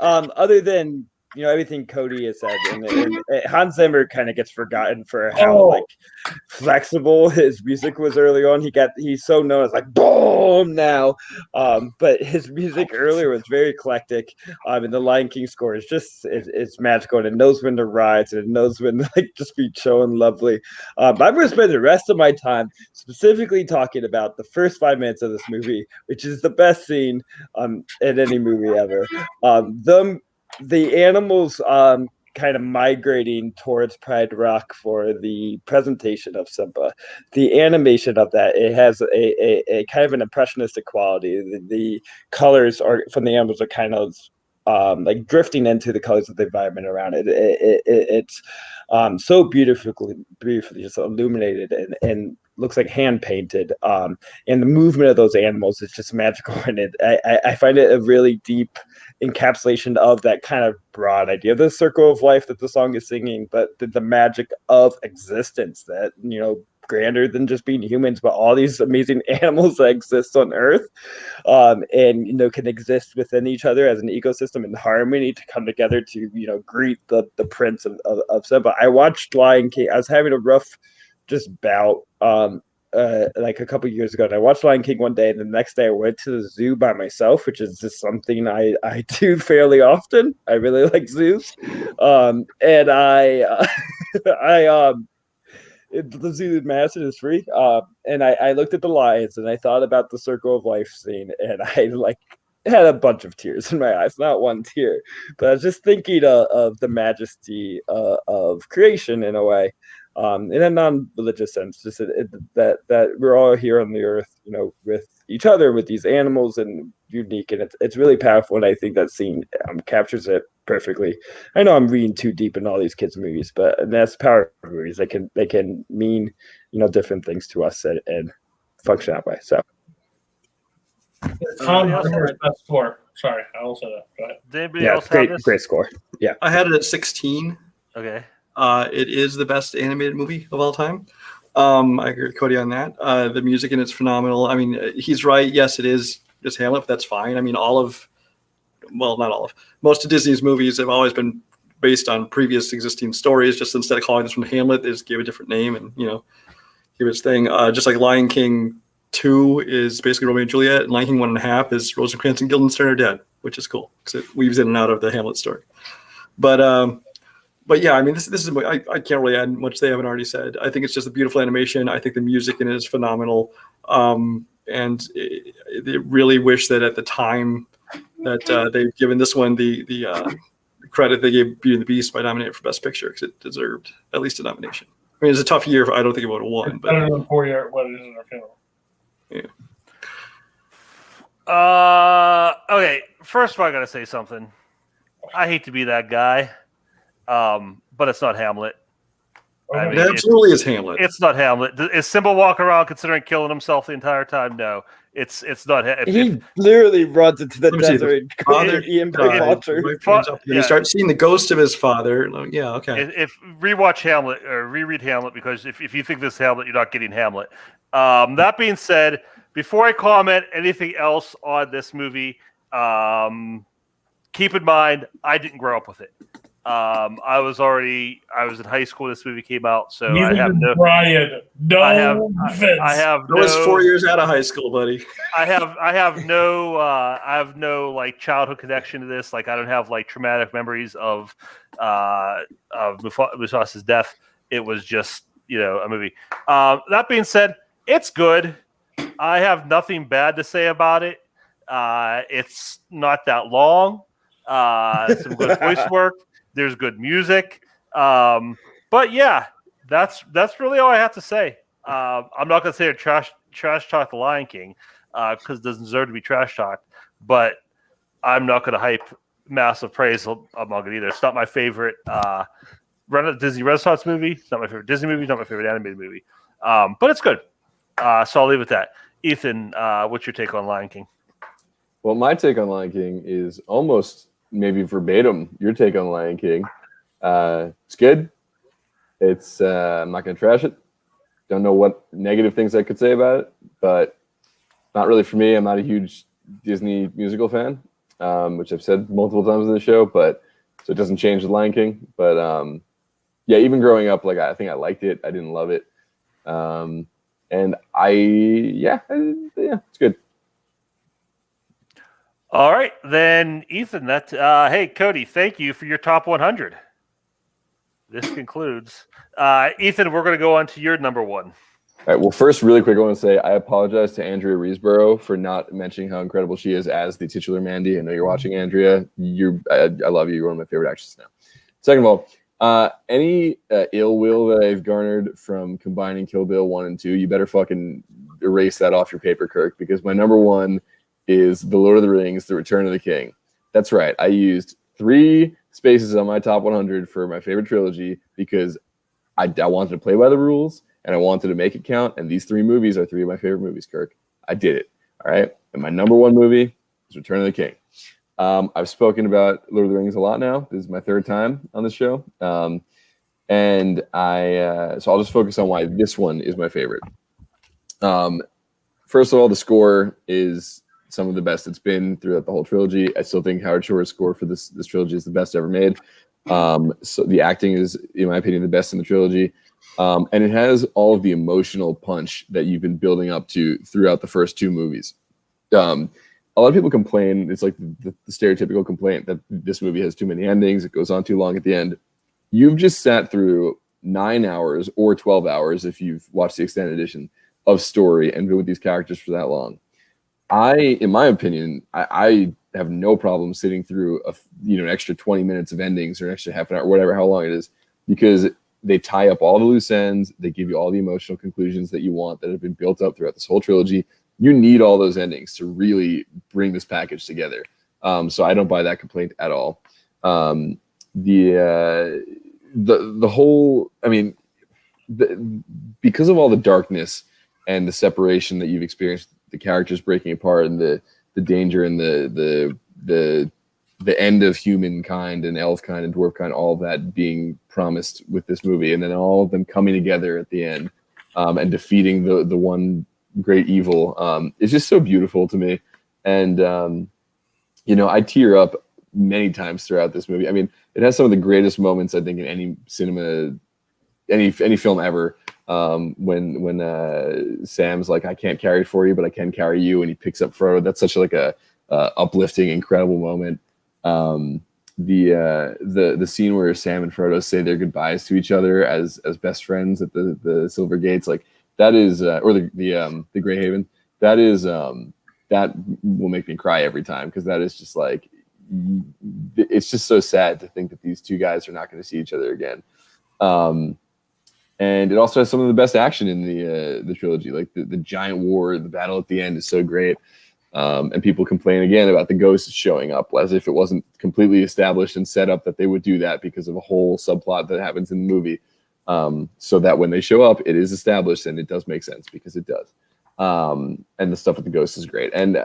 Other than everything Cody has said, and Hans Zimmer kind of gets forgotten for how flexible his music was early on. He's so known as boom now, but his music earlier was very eclectic. And the Lion King score is just it's magical, and it knows when to rise, and it knows when to just be chill and lovely. I'm going to spend the rest of my time specifically talking about the first 5 minutes of this movie, which is the best scene in any movie ever. The animals kind of migrating towards Pride Rock for the presentation of Simba. The animation of that, it has a kind of an impressionistic quality. The colors from the animals are kind of drifting into the colors of the environment around it. It's so beautifully just illuminated and looks like hand painted. And the movement of those animals is just magical. And I find it a really deep encapsulation of that kind of broad idea of the circle of life that the song is singing, but the magic of existence that, grander than just being humans, but all these amazing animals that exist on Earth, and can exist within each other as an ecosystem in harmony to come together to greet the prince of Simba. I watched Lion King. I was having a rough bout a couple years ago, and I watched Lion King one day, and the next day I went to the zoo by myself, which is just something I do fairly often. I really like zoos, and the zoo in Madison is free, and I looked at the lions, and I thought about the circle of life scene, and I had a bunch of tears in my eyes, not one tear, but I was just thinking of the majesty of creation in a way. In a non-religious sense, just that we're all here on the earth, with each other, with these animals, and unique, and it's really powerful. And I think that scene captures it perfectly. I know I'm reading too deep in all these kids' movies, but that's the power of movies. They can mean different things to us and function that way. So, best score. Sorry, I also go ahead. Yeah, great score. Yeah, I had it at 16. Okay. It is the best animated movie of all time. I agree with Cody on that. The music in it's phenomenal. I mean, he's right. Yes, it is just Hamlet. But that's fine. I mean, not all of, most of Disney's movies have always been based on previous existing stories. Just instead of calling this one Hamlet, they just gave a different name and give its thing. Just like Lion King 2 is basically Romeo and Juliet, and Lion King 1.5 is Rosencrantz and Guildenstern are dead, which is cool because it weaves in and out of the Hamlet story. But yeah, I mean, this is I can't really add much they haven't already said. I think it's just a beautiful animation. I think the music in it is phenomenal, and they really wish that at the time that they've given this one the credit they gave Beauty and the Beast by nominating for Best Picture because it deserved at least a nomination. I mean, it's a tough year. I don't think it would have won. Better than 4 year weddings in our funeral. Yeah. Okay. First of all, I gotta say something. I hate to be that guy. But it's not Hamlet. I mean, it absolutely is Hamlet. It's not Hamlet. Is Simba walking around considering killing himself the entire time? No, it's not. He literally runs into the desert. You start seeing the ghost of his father. Yeah, okay. If rewatch Hamlet or reread Hamlet, because if you think this is Hamlet, you're not getting Hamlet. That being said, before I comment anything else on this movie, keep in mind I didn't grow up with it. I was in high school when this movie came out, so I have no. Brian, no, I have. I was 4 years out of high school, buddy. I have no like childhood connection to this. Like I don't have like traumatic memories of Mufasa's death. It was just a movie. That being said, it's good. I have nothing bad to say about it. It's not that long. Some good voice work. There's good music. But yeah, that's really all I have to say. I'm not going to say a trash talk the Lion King because it doesn't deserve to be trash talked, but I'm not going to hype massive praise among it either. It's not my favorite Disney Renaissance movie. It's not my favorite Disney movie. It's not my favorite animated movie. But it's good. So I'll leave it at that. Ethan, what's your take on Lion King? Well, my take on Lion King is almost maybe verbatim your take on Lion King. It's good. It's I'm not going to trash it. Don't know what negative things I could say about it, but not really for me. I'm not a huge Disney musical fan, which I've said multiple times in the show, but so it doesn't change the Lion King. But yeah, even growing up, like I think I liked it. I didn't love it. And it's good. All right, then, Ethan. Hey, Cody. Thank you for your top 100. This concludes. Ethan, we're going to go on to your number one. All right. Well, first, really quick, I want to say I apologize to Andrea Riseborough for not mentioning how incredible she is as the titular Mandy. I know you're watching, Andrea. I love you. You're one of my favorite actresses now. Second of all, any ill will that I've garnered from combining Kill Bill 1 and 2, you better fucking erase that off your paper, Kirk, because my number one is The Lord of the Rings, The Return of the King. That's right. I used 3 spaces on my top 100 for my favorite trilogy because I wanted to play by the rules and I wanted to make it count. And these 3 movies are 3 of my favorite movies, Kirk. I did it. All right. And my number one movie is Return of the King. I've spoken about Lord of the Rings a lot now. This is my 3rd time on this show. So I'll just focus on why this one is my favorite. First of all, the score is some of the best it's been throughout the whole trilogy. I still think Howard Shore's score for this trilogy is the best ever made. So the acting is, in my opinion, the best in the trilogy. And it has all of the emotional punch that you've been building up to throughout the first 2 movies. A lot of people complain, it's like the stereotypical complaint that this movie has too many endings, it goes on too long at the end. You've just sat through 9 hours or 12 hours, if you've watched the extended edition, of story and been with these characters for that long. In my opinion, I have no problem sitting through an extra 20 minutes of endings or an extra half an hour, whatever, how long it is, because they tie up all the loose ends. They give you all the emotional conclusions that you want that have been built up throughout this whole trilogy. You need all those endings to really bring this package together. So I don't buy that complaint at all. The whole, because of all the darkness and the separation that you've experienced, the characters breaking apart and the danger and the end of humankind and elf kind and dwarf kind, all of that being promised with this movie, and then all of them coming together at the end and defeating the one great evil is just so beautiful to me. And I tear up many times throughout this movie. I mean, it has some of the greatest moments I think in any cinema, any film ever. When Sam's like, I can't carry it for you, but I can carry you, and he picks up Frodo. That's such like a uplifting, incredible moment. The scene where Sam and Frodo say their goodbyes to each other as best friends at the Silver Gates, like that is, or the Grey Haven. That is that will make me cry every time, because that is just like, it's just so sad to think that these 2 guys are not going to see each other again. And it also has some of the best action in the trilogy, like the giant war, the battle at the end is so great. And people complain again about the ghosts showing up, as if it wasn't completely established and set up that they would do that because of a whole subplot that happens in the movie. So that when they show up, it is established, and it does make sense because it does. And the stuff with the ghosts is great. And,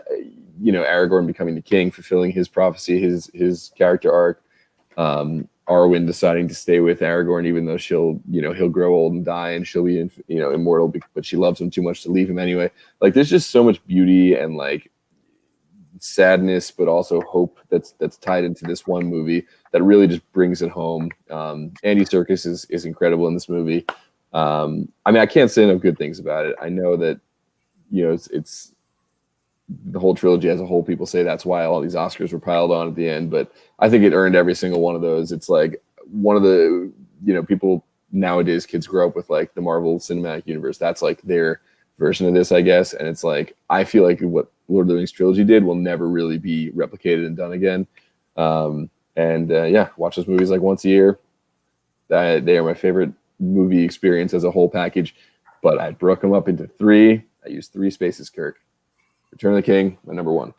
Aragorn becoming the king, fulfilling his prophecy, his character arc. Arwen deciding to stay with Aragorn, even though he'll grow old and die, and she'll be, immortal, but she loves him too much to leave him anyway. Like, there's just so much beauty and like sadness, but also hope that's tied into this one movie that really just brings it home. Andy Serkis is incredible in this movie. I can't say enough good things about it. I know that, it's the whole trilogy as a whole, people say that's why all these Oscars were piled on at the end, but I think it earned every single one of those. It's like one of the, people nowadays, kids grow up with like the Marvel Cinematic Universe. That's like their version of this, I guess. And it's like, I feel like what Lord of the Rings trilogy did will never really be replicated and done again. Watch those movies like once a year. They are my favorite movie experience as a whole package. But I broke them up into 3. I used 3 spaces, Kirk. Return of the King, my number 1.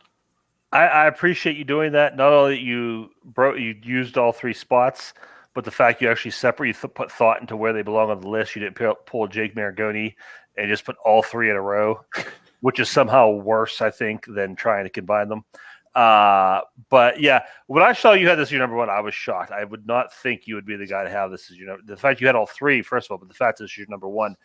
I appreciate you doing that. Not only that you used all 3 spots, but the fact you actually put thought into where they belong on the list. You didn't pull Jake Maragoni and just put all 3 in a row, which is somehow worse, I think, than trying to combine them. But yeah, when I saw you had this as your number 1, I was shocked. I would not think you would be the guy to have this as your number. The fact you had all 3, first of all, but the fact that this is your number 1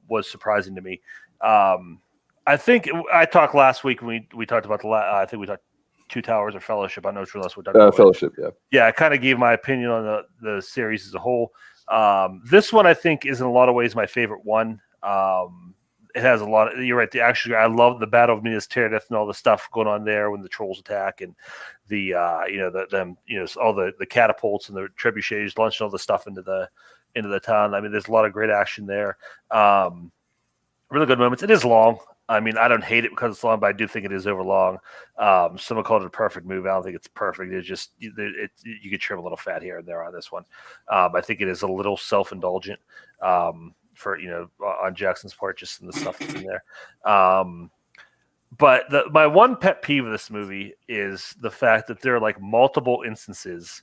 was surprising to me. I think I talked last week when we talked about I think we talked Two Towers or Fellowship. I know which one else we're talking about. Fellowship, yeah. Yeah, I kind of gave my opinion on the series as a whole. This one I think is in a lot of ways my favorite one. It has a lot of, you're right. I love the Battle of Minas Tirith and all the stuff going on there when the trolls attack and the all the catapults and the trebuchets launching all the stuff into the town. I mean, there's a lot of great action there. Really good moments. It is long. I mean, I don't hate it because it's long, but I do think it is over long. Someone called it a perfect move. I don't think it's perfect. It's just you could trim a little fat here and there on this one. I think it is a little self-indulgent for on Jackson's part, just in the stuff that's in there. But my one pet peeve of this movie is the fact that there are like multiple instances,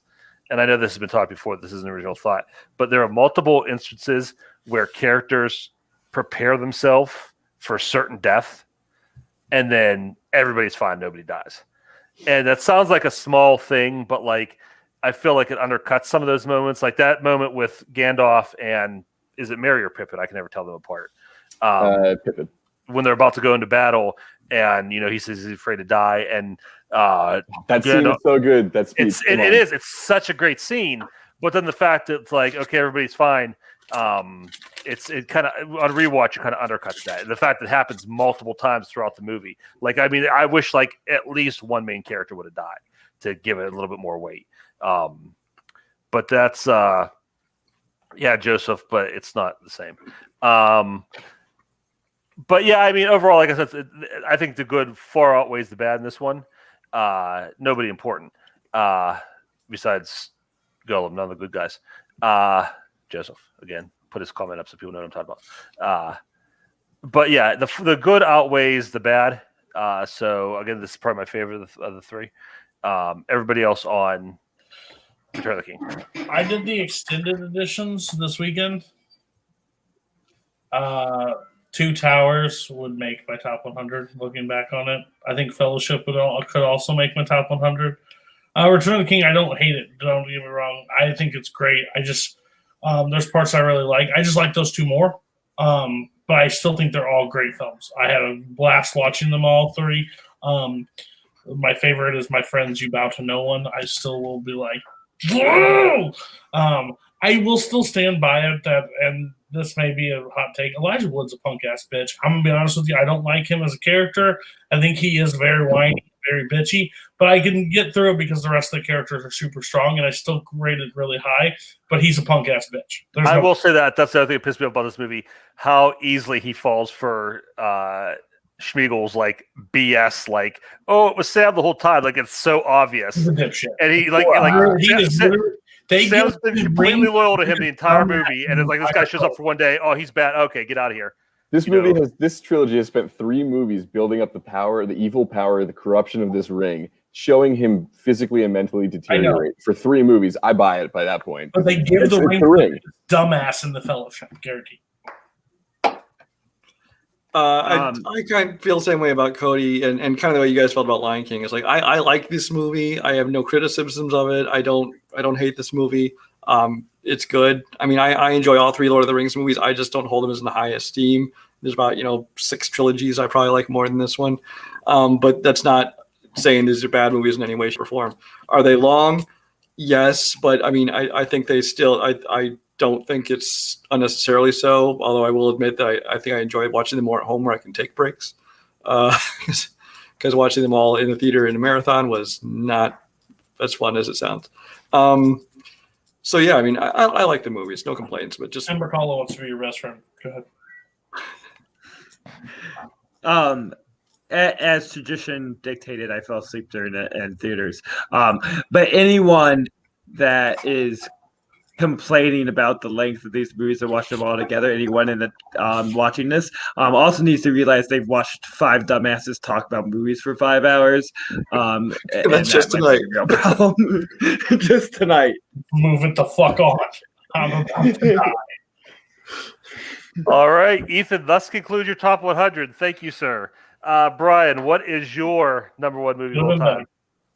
and I know this has been taught before. This is an original thought, but there are multiple instances where characters prepare themselves for certain death, and then everybody's fine, nobody dies. And that sounds like a small thing, but like I feel like it undercuts some of those moments, like that moment with Gandalf and is it Merry or Pippin? I can never tell them apart. Pippin. When they're about to go into battle, and he says he's afraid to die, and that scene is so good. It is. It's such a great scene, but then the fact that it's like, okay, everybody's fine. It kind of on rewatch, it kind of undercuts that. And the fact that it happens multiple times throughout the movie. Like, I mean, I wish like at least one main character would have died to give it a little bit more weight. But that's Joseph, but it's not the same. But yeah, I mean, overall, like I said, I think the good far outweighs the bad in this one. Nobody important besides Golem, none of the good guys. Joseph, again, put his comment up so people know what I'm talking about. But yeah, the good outweighs the bad. So again, this is probably my favorite of the 3. Everybody else on Return of the King. I did the extended editions this weekend. Two Towers would make my top 100. Looking back on it, I think Fellowship could also make my top 100. Return of the King, I don't hate it. Don't get me wrong. I think it's great. I just there's parts I really like. I just like those 2 more. But I still think they're all great films. I had a blast watching them all 3. My favorite is My Friends, You Bow to No One. I still will be like, whoa! I will still stand by it and this may be a hot take. Elijah Wood's a punk ass bitch. I'm gonna be honest with you. I don't like him as a character. I think he is very whiny, very bitchy, but I can get through it because the rest of the characters are super strong, and I still rate it really high. But he's a punk ass bitch. I will say that's the other thing that pissed me off about this movie: how easily he falls for Schmiegel's like BS. Like, oh, it was Sam the whole time. Like, it's so obvious, and he Sam's been completely loyal to him the entire movie, and it's like this guy shows up for one day. Oh, he's bad. Okay, get out of here. This trilogy has spent 3 movies building up the power, the evil power, the corruption of this ring, showing him physically and mentally deteriorate for 3 movies. I buy it by that point. But they give the ring dumbass in the Fellowship, guaranteed. I kind of feel the same way about Cody and kind of the way you guys felt about Lion King. It's like I like this movie. I have no criticisms of it. I don't hate this movie. It's good. I mean, I enjoy all 3 Lord of the Rings movies. I just don't hold them as in the high esteem. There's about 6 trilogies I probably like more than this one. But that's not saying these are bad movies in any way, shape, or form. Are they long? Yes, but I mean, I think they still. I don't think it's unnecessarily so, although I will admit that I think I enjoy watching them more at home where I can take breaks. Because watching them all in the theater in a marathon was not as fun as it sounds. So, yeah, I mean, I like the movies. No complaints, but just... Amber Carlo wants to be your best friend. Go ahead. As tradition dictated, I fell asleep during it in theaters. But anyone that is complaining about the length of these movies and watched them all together. Anyone in the watching this also needs to realize they've watched 5 dumbasses talk about movies for 5 hours. And That's just that might be tonight. a real problem. Just tonight. Move it the fuck on. I'm about to die. All right, Ethan, thus concludes your top 100. Thank you, sir. Brian, what is your number 1 movie of all time?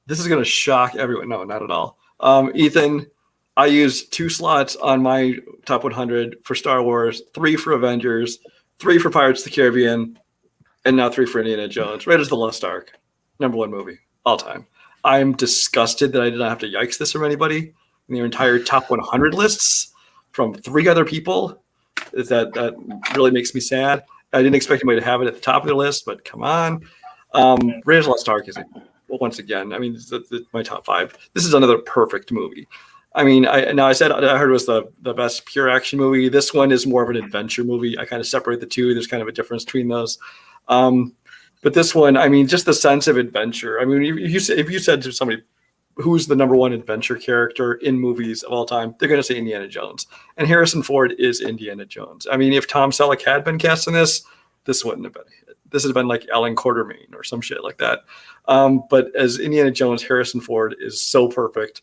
This is going to shock everyone. No, not at all. Ethan, I used 2 slots on my top 100 for Star Wars, 3 for Avengers, 3 for Pirates of the Caribbean, and now 3 for Indiana Jones. Raiders of the Lost Ark, number 1 movie, all time. I'm disgusted that I did not have to yikes this from anybody in their entire top 100 lists from 3 other people. That really makes me sad. I didn't expect anybody to have it at the top of their list, but come on. Raiders of the Lost Ark is, once again, I mean, it's my top 5. This is another perfect movie. I mean, I heard it was the best pure action movie. This one is more of an adventure movie. I kind of separate the two. There's kind of a difference between those. But this one, I mean, just the sense of adventure. I mean, if you said to somebody, who's the number 1 adventure character in movies of all time, they're going to say Indiana Jones. And Harrison Ford is Indiana Jones. I mean, if Tom Selleck had been cast in this wouldn't have been a hit. This would have been like Alan Quartermain or some shit like that. But as Indiana Jones, Harrison Ford is so perfect.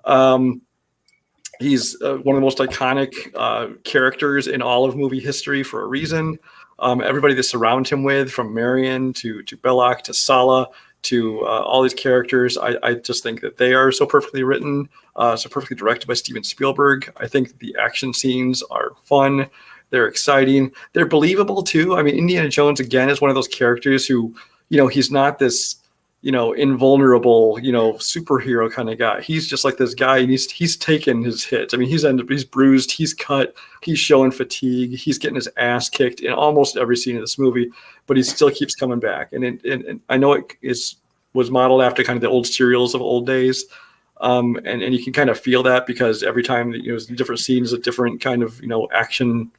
He's one of the most iconic characters in all of movie history for a reason. Everybody that surround him with, from Marion to Belloc to Sala to all these characters, I just think that they are so perfectly written, so perfectly directed by Steven Spielberg. I think the action scenes are fun. They're exciting. They're believable too. I mean, Indiana Jones, again, is one of those characters who, he's not this, invulnerable, superhero kind of guy. He's just like this guy, and he's taken his hits. I mean, he's bruised, he's cut, he's showing fatigue, he's getting his ass kicked in almost every scene of this movie, but he still keeps coming back. And I know it was modeled after kind of the old serials of old days. And you can kind of feel that because every time different scenes, a different kind of action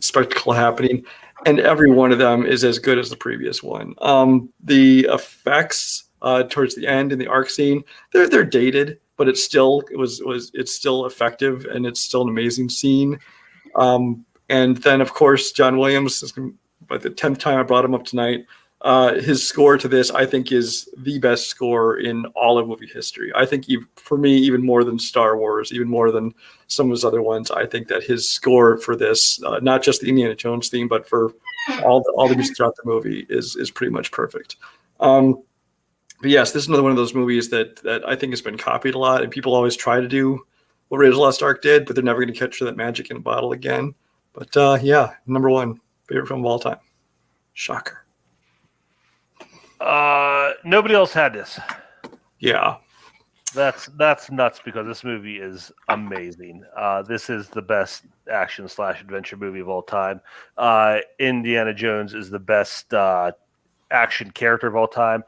spectacle happening, and every one of them is as good as the previous one. The effects towards the end in the arc scene, they're dated, but it's still effective, and it's still an amazing scene. And then of course John Williams, by the 10th time I brought him up tonight, his score to this, I think, is the best score in all of movie history. I think for me, even more than Star Wars, even more than some of his other ones, I think that his score for this, not just the Indiana Jones theme, but for all the music throughout the movie is pretty much perfect. But yes, this is another one of those movies that I think has been copied a lot, and people always try to do what Raiders of the Lost Ark did, but they're never going to catch that magic in a bottle again. But yeah, number 1 favorite film of all time. Shocker. Nobody else had this. Yeah. That's nuts because this movie is amazing. This is the best action/adventure movie of all time. Indiana Jones is the best action character of all time.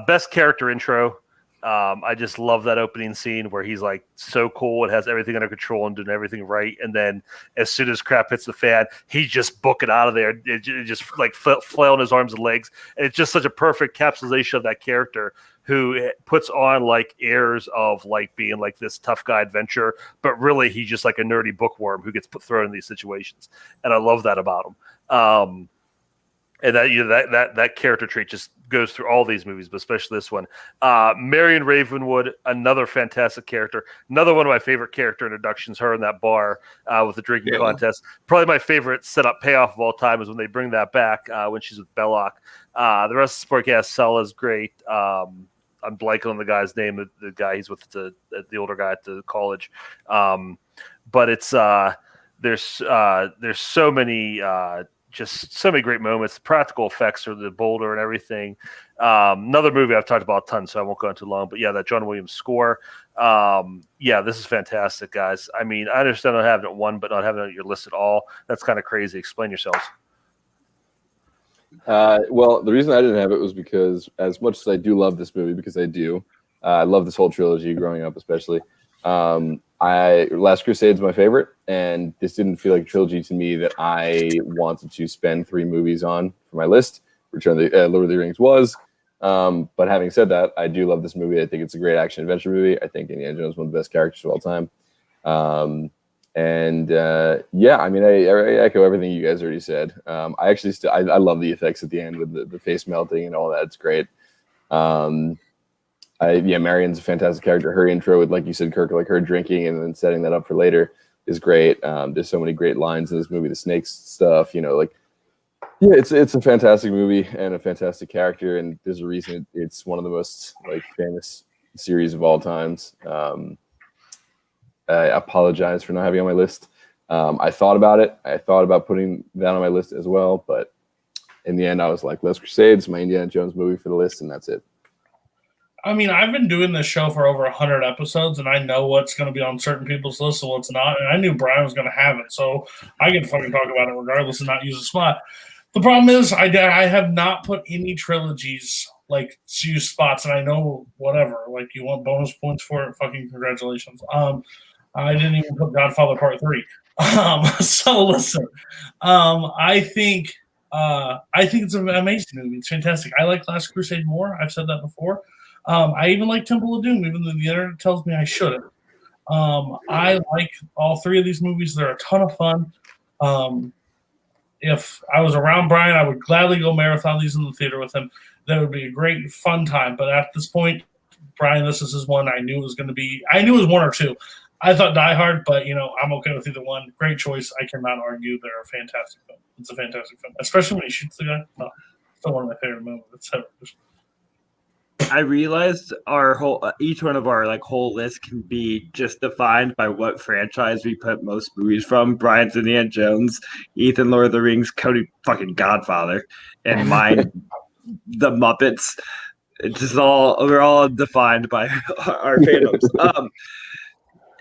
Best character intro. I just love that opening scene where he's like so cool and has everything under control and doing everything right. And then as soon as crap hits the fan, he just book it out of there. It just like flailing his arms and legs. And it's just such a perfect capsulation of that character who puts on like airs of like being like this tough guy adventurer, but really he's just like a nerdy bookworm who gets thrown in these situations. And I love that about him. And that character trait just goes through all these movies, but especially this one. Marion Ravenwood, another fantastic character. Another one of my favorite character introductions, her in that bar with the drinking contest. Probably my favorite setup payoff of all time is when they bring that back when she's with Belloc. The rest of the sportcast, Sala's great. I'm blanking on the guy's name, the guy he's with, the older guy at the college. But it's there's so many just so many great moments. The practical effects are the boulder and everything. Another movie I've talked about a ton, so I won't go into long. But yeah, that John Williams score. Yeah, this is fantastic, guys. I mean, I understand not having it one, but not having it on your list at all. That's kind of crazy. Explain yourselves. Well, the reason I didn't have it was because, as much as I do love this movie, because I do, I love this whole trilogy growing up, especially. Last Crusade's my favorite, and this didn't feel like a trilogy to me that I wanted to spend 3 movies on for my list. Return of the Lord of the Rings was, but having said that, I do love this movie. I think it's a great action adventure movie. I think Indiana Jones is one of the best characters of all time. Yeah, I mean, I echo everything you guys already said. I actually I love the effects at the end with the face melting and all that. It's great. Marion's a fantastic character. Her intro with, like you said, Kirk, like her drinking and then setting that up for later is great. There's so many great lines in this movie. The snakes stuff, it's a fantastic movie and a fantastic character, and there's a reason it's one of the most famous series of all times. I apologize for not having it on my list. I thought about it. I thought about putting that on my list as well, but in the end, I was like, "Last Crusades, my Indiana Jones movie for the list," and that's it. I mean, I've been doing this show for over 100 episodes, and I know what's going to be on certain people's lists and what's not. And I knew Brian was going to have it, so I can fucking talk about it regardless and not use a spot. The problem is, I have not put any trilogies to use spots, and I know whatever. You want bonus points for it? Fucking congratulations. I didn't even put Godfather Part 3. So listen, I think it's an amazing movie. It's fantastic. I like Last Crusade more. I've said that before. I even like Temple of Doom, even though the internet tells me I shouldn't. I like all three of these movies. They're a ton of fun. If I was around Brian, I would gladly go marathon these in the theater with him. That would be a great, fun time. But at this point, Brian, this is his one. I knew it was going to be – I knew it was one or two. I thought Die Hard, but, I'm okay with either one. Great choice. I cannot argue. They're a fantastic film. It's a fantastic film, especially when he shoots the guy. No, still one of my favorite movies. I realized each one of our whole list can be just defined by what franchise we put most movies from. Brian's Indiana Jones, Ethan Lord of the Rings, Cody fucking Godfather, and mine the Muppets. It's just we're all defined by our fandoms.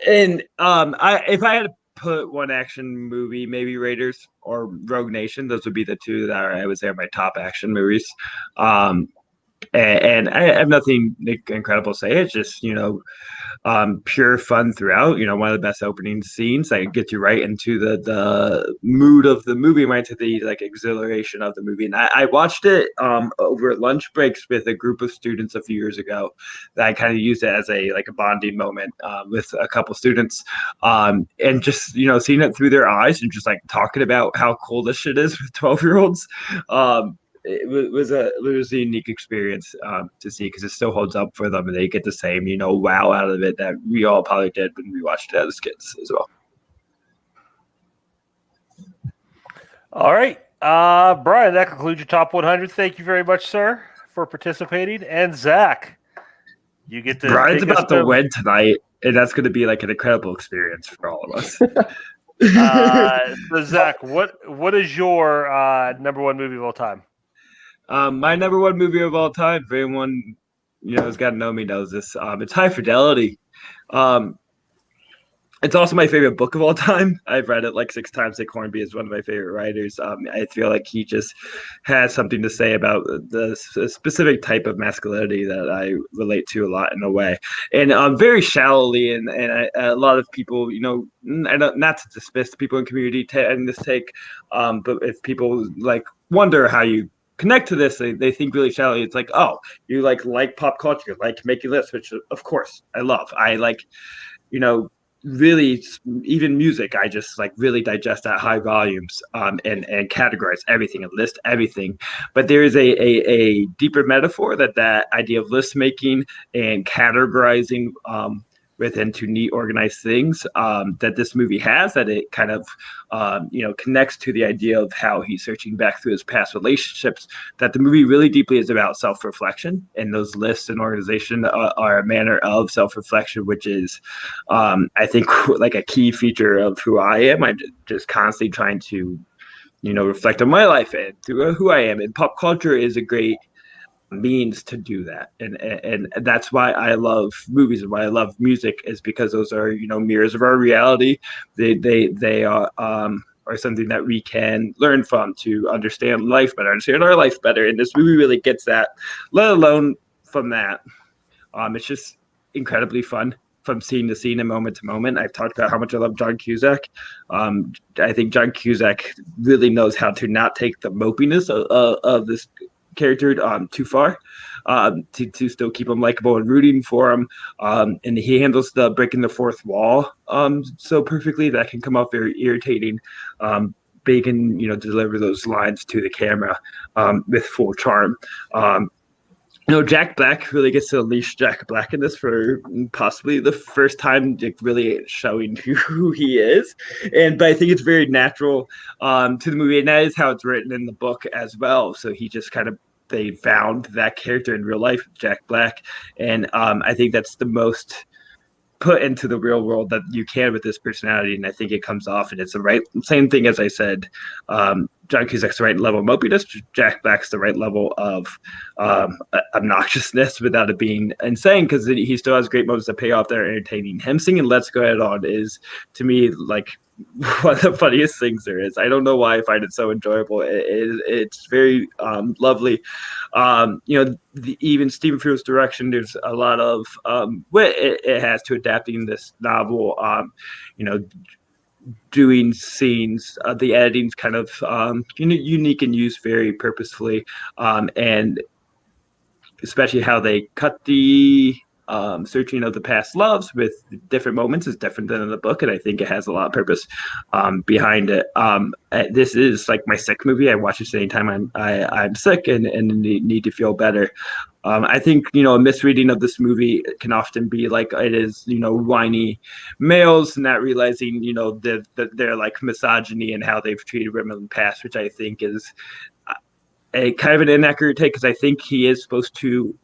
If I had to put one action movie, maybe Raiders or Rogue Nation, those would be the two that I would say are my top action movies. And I have nothing incredible to say. It's just, pure fun throughout. One of the best opening scenes that gets you right into the mood of the movie, right to the exhilaration of the movie. And I watched it over lunch breaks with a group of students a few years ago. That I kind of used it as a bonding moment with a couple students, and just seeing it through their eyes and just talking about how cool this shit is with 12-year-olds. It was a unique experience to see, because it still holds up for them, and they get the same wow out of it that we all probably did when we watched it as kids as well. All right, Brian, that concludes your top 100. Thank you very much, sir, for participating. And Zach, you get to. Brian's about to win tonight, and that's going to be an incredible experience for all of us. So Zach, what is your number one movie of all time? My number one movie of all time, if anyone has got to know me knows this. It's High Fidelity. It's also my favorite book of all time. I've read it 6 times. Nick Hornby is one of my favorite writers. I feel like he just has something to say about the specific type of masculinity that I relate to a lot in a way. And very shallowly, and a lot of people, not to dismiss people in community and this take, but if people wonder how you connect to this, they think really shallowly. It's oh, you like pop culture, making lists, which of course I love. I really, even music, I just really digest at high volumes and categorize everything and list everything. But there is a deeper metaphor that idea of list making and categorizing within to neat, organized things that this movie has, that it kind of connects to the idea of how he's searching back through his past relationships, that the movie really deeply is about self-reflection, and those lists and organization are a manner of self-reflection, which is I think a key feature of who I am. I'm just constantly trying to reflect on my life and through who I am, and pop culture is a great means to do that, and that's why I love movies and why I love music, is because those are mirrors of our reality. They are something that we can learn from to understand life better, understand our life better, and this movie really gets that. Let alone from that, it's just incredibly fun from scene to scene and moment to moment. I've talked about how much I love John Cusack. I think John Cusack really knows how to not take the mopiness of this character too far to still keep him likable and rooting for him. And he handles the breaking the fourth wall so perfectly that can come off very irritating. But he can, deliver those lines to the camera with full charm. Jack Black really gets to unleash Jack Black in this for possibly the first time, really showing who he is. But I think it's very natural to the movie, and that is how it's written in the book as well. So he just they found that character in real life, Jack Black, and I think that's the most put into the real world that you can with this personality, and I think it comes off, and it's the right same thing as I said. John Cusack's the right level of mopiness. Jack Black's the right level of obnoxiousness without it being insane, because he still has great moments that pay off that are entertaining. Him singing "Let's Go Ahead On" is, to me, like one of the funniest things there is. I don't know why I find it so enjoyable. It's very lovely. Even Stephen Frears' direction, there's a lot of wit it has to adapting this novel. Doing scenes, the editing's kind of unique and used very purposefully, and especially how they cut the searching of the past loves with different moments is different than in the book, and I think it has a lot of purpose behind it. This is like my sick movie. I watch this anytime I'm sick and need to feel better. I think, a misreading of this movie can often be like it is, whiny males not realizing, that they're like misogyny and how they've treated women in the past, which I think is a kind of an inaccurate take, because I think he is supposed to,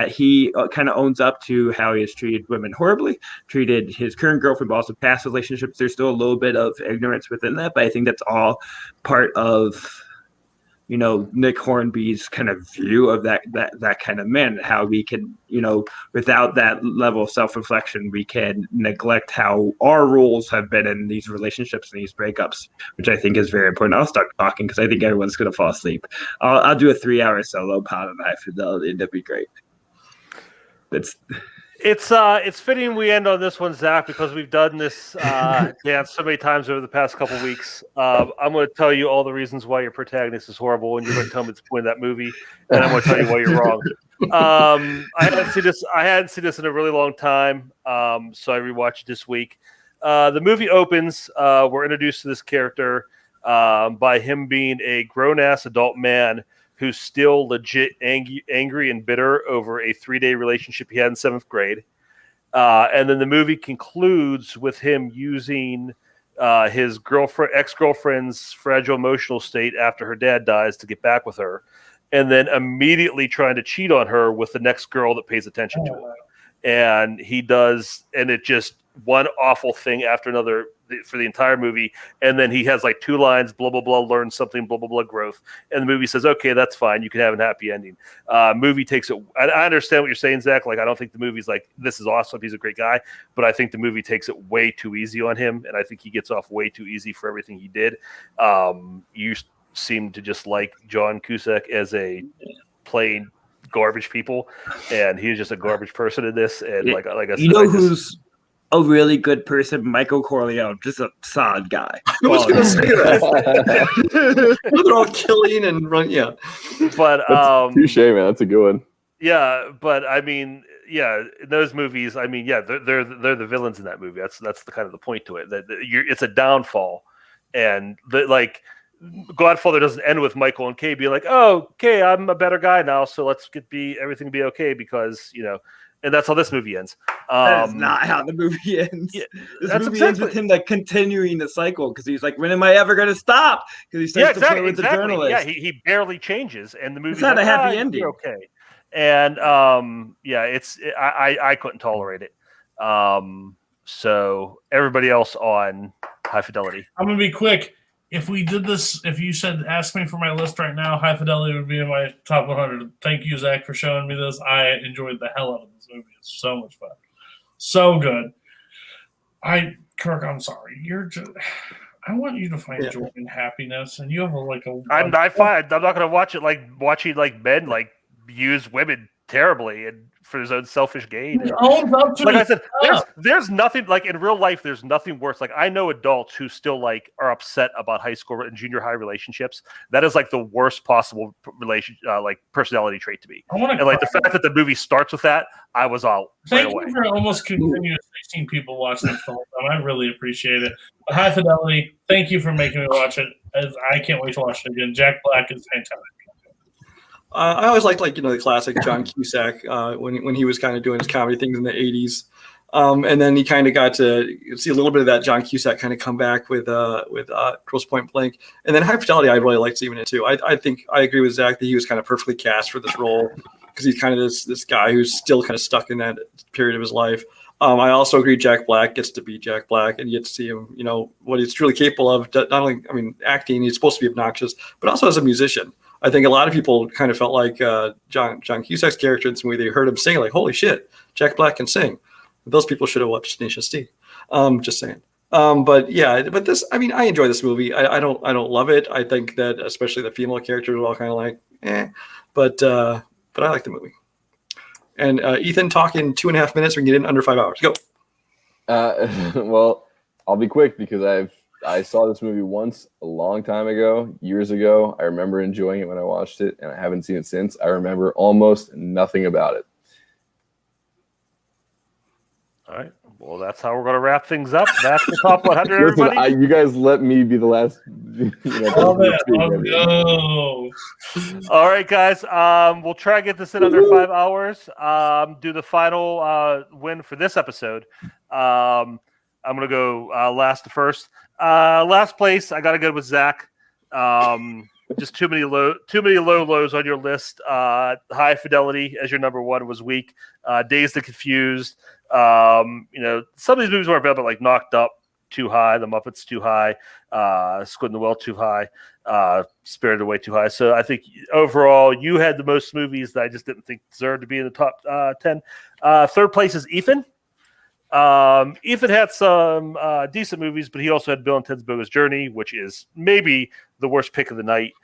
he kind of owns up to how he has treated women horribly, treated his current girlfriend, but also past relationships. There's still a little bit of ignorance within that, but I think that's all part of Nick Hornby's kind of view of that kind of man, how we can, without that level of self-reflection, we can neglect how our roles have been in these relationships and these breakups, which I think is very important. I'll start talking because I think everyone's going to fall asleep. I'll do a 3-hour solo pod on High Fidelity, and that'd be great. It's fitting we end on this one, Zach, because we've done this dance so many times over the past couple weeks. I'm going to tell you all the reasons why your protagonist is horrible, and you're going to tell me the point of that movie, and I'm going to tell you why you're wrong. I hadn't seen this in a really long time, so I rewatched it this week. The movie opens. We're introduced to this character by him being a grown-ass adult man who's still legit angry and bitter over a 3-day relationship he had in 7th grade. And then the movie concludes with him using his ex-girlfriend's fragile emotional state after her dad dies to get back with her, and then immediately trying to cheat on her with the next girl that pays attention to him. And he does, and it just one awful thing after another for the entire movie, and then he has like 2 lines, blah blah blah, learn something, blah blah blah, growth, and the movie says, okay, that's fine, you can have a happy ending. Movie takes it. I understand what you're saying, Zach. Like, I don't think the movie's like, this is awesome, he's a great guy, but I think the movie takes it way too easy on him, and I think he gets off way too easy for everything he did. You seem to just like John Cusack as a plain garbage people, and he's just a garbage person in this. And like I said, who's a really good person? Michael Corleone, just a solid guy. I was going to say that. They're all killing and run, yeah. But touche, man. That's a good one. Yeah, but I mean, yeah, in those movies, I mean, yeah, they're the villains in that movie. That's the kind of the point to it. That it's a downfall, and Godfather doesn't end with Michael and Kay being like, "Oh, okay, I'm a better guy now, so let's everything be okay," because and that's how this movie ends. That is not how the movie ends. Yeah, this movie ends with him continuing the cycle, because he's like, when am I ever going to stop? Because he starts to play with the journalist. Yeah, he barely changes, and the movie's it's not a happy ending. Okay, and I couldn't tolerate it. So everybody else on High Fidelity. I'm gonna be quick. If we did this, if you said ask me for my list right now, High Fidelity would be in my top 100. Thank you, Zach, for showing me this. I enjoyed the hell out of this movie. It's so much fun, so good. Kirk, I'm sorry. I want you to find joy and happiness, and you have I'm not going to watch it like watching like men like use women terribly and for his own selfish gain. He owns up to Like I his said, stuff. there's nothing like in real life. There's nothing worse. Like I know adults who still like are upset about high school and junior high relationships. That is like the worst possible like personality trait to be. And like the fact that the movie starts with that, I was all Thank right away. you for almost continuing 16 people watching this whole time. I really appreciate it. High Fidelity, thank you for making me watch it. I can't wait to watch it again. Jack Black is fantastic. I always liked the classic John Cusack when he was kind of doing his comedy things in the 80s. And then he kind of got to see a little bit of that John Cusack kind of come back with Grosse Point Blank. And then High Fidelity, I really liked seeing it too. I think I agree with Zach that he was kind of perfectly cast for this role because he's kind of this guy who's still kind of stuck in that period of his life. I also agree Jack Black gets to be Jack Black, and you get to see him, what he's truly capable of. Not only, acting, he's supposed to be obnoxious, but also as a musician. I think a lot of people kind of felt like John Cusack's character in this movie. They heard him sing, like, holy shit, Jack Black can sing. Those people should have watched Tenacious D. Just saying. But this, I enjoy this movie. I don't love it. I think that especially the female characters are all kind of like, but I like the movie. And Ethan, talk in 2.5 minutes. We can get in under 5 hours. Go. Well, I'll be quick because I saw this movie once a long time ago, years ago. I remember enjoying it when I watched it, and I haven't seen it since. I remember almost nothing about it. All right. Well, that's how we're going to wrap things up. That's the top 100, Listen, everybody. you guys let me be the last. All right, guys. We'll try to get this in under 5 hours. Do the final win for this episode. I'm going to go last to first. Last place, I got to go with Zach. Just too many low lows on your list. High Fidelity as your number one was weak. Dazed and Confused. Some of these movies weren't bad, but like Knocked Up too high, The Muppets too high, Squid in the Well too high, Spirited Away too high. So I think overall you had the most movies that I just didn't think deserved to be in the top 10. Third place is Ethan. Ethan had some decent movies, but he also had Bill and Ted's Bogus Journey, which is maybe the worst pick of the night.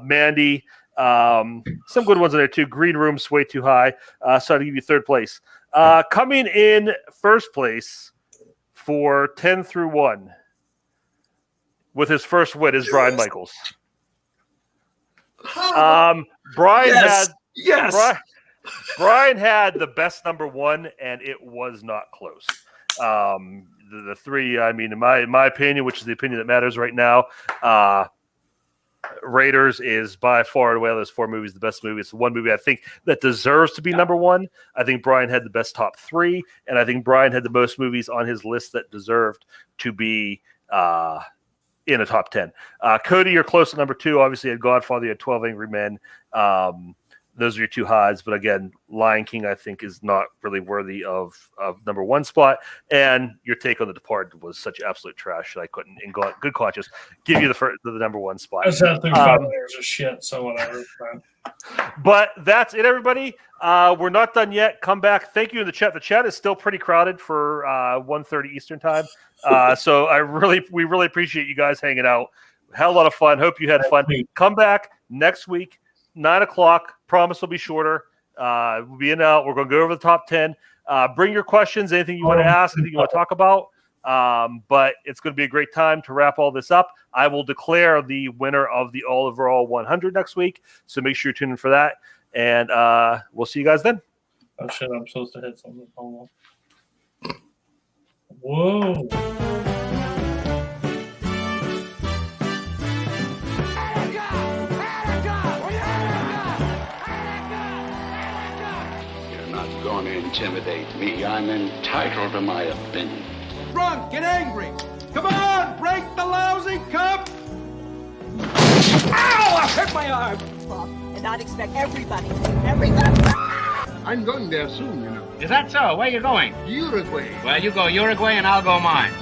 Mandy, some good ones in there too. Green Room's way too high. So I'll give you third place. Coming in first place for 10 through 1 with his first win is Brian Michaels. Brian had the best number one, and it was not close. The three, in my opinion, which is the opinion that matters right now, Raiders is by far and away of those four movies the best movie. It's the one movie I think that deserves to be number one. I think Brian had the best top three, and I think Brian had the most movies on his list that deserved to be in a top 10. Cody, you're close to number two. Obviously, you had Godfather, you had 12 Angry Men. Those are your two highs, but again, Lion King I think is not really worthy of number one spot. And your take on The Departed was such absolute trash that I couldn't, in good conscience, give you the number one spot. I sat through 5 years of shit, so whatever. But that's it, everybody. We're not done yet. Come back. Thank you in the chat. The chat is still pretty crowded for 1:30 Eastern time. So we really appreciate you guys hanging out. Had a lot of fun. Hope you had fun. Come back next week. 9 o'clock. Promise will be shorter. We'll be in and out. We're going to go over the top 10. Bring your questions, anything you want to ask, anything you want to talk about. But it's going to be a great time to wrap all this up. I will declare the winner of the All Overall 100 next week. So make sure you tune in for that. And we'll see you guys then. Oh, shit. I'm supposed to hit something. Hold on. Whoa. Going to intimidate me. I'm entitled to my opinion. Drunk, get angry. Come on, break the lousy cup. Ow! I hurt my arm. And not expect everybody. I'm going there soon, you know. Is that so? Where are you going? Uruguay. Well, you go Uruguay and I'll go mine.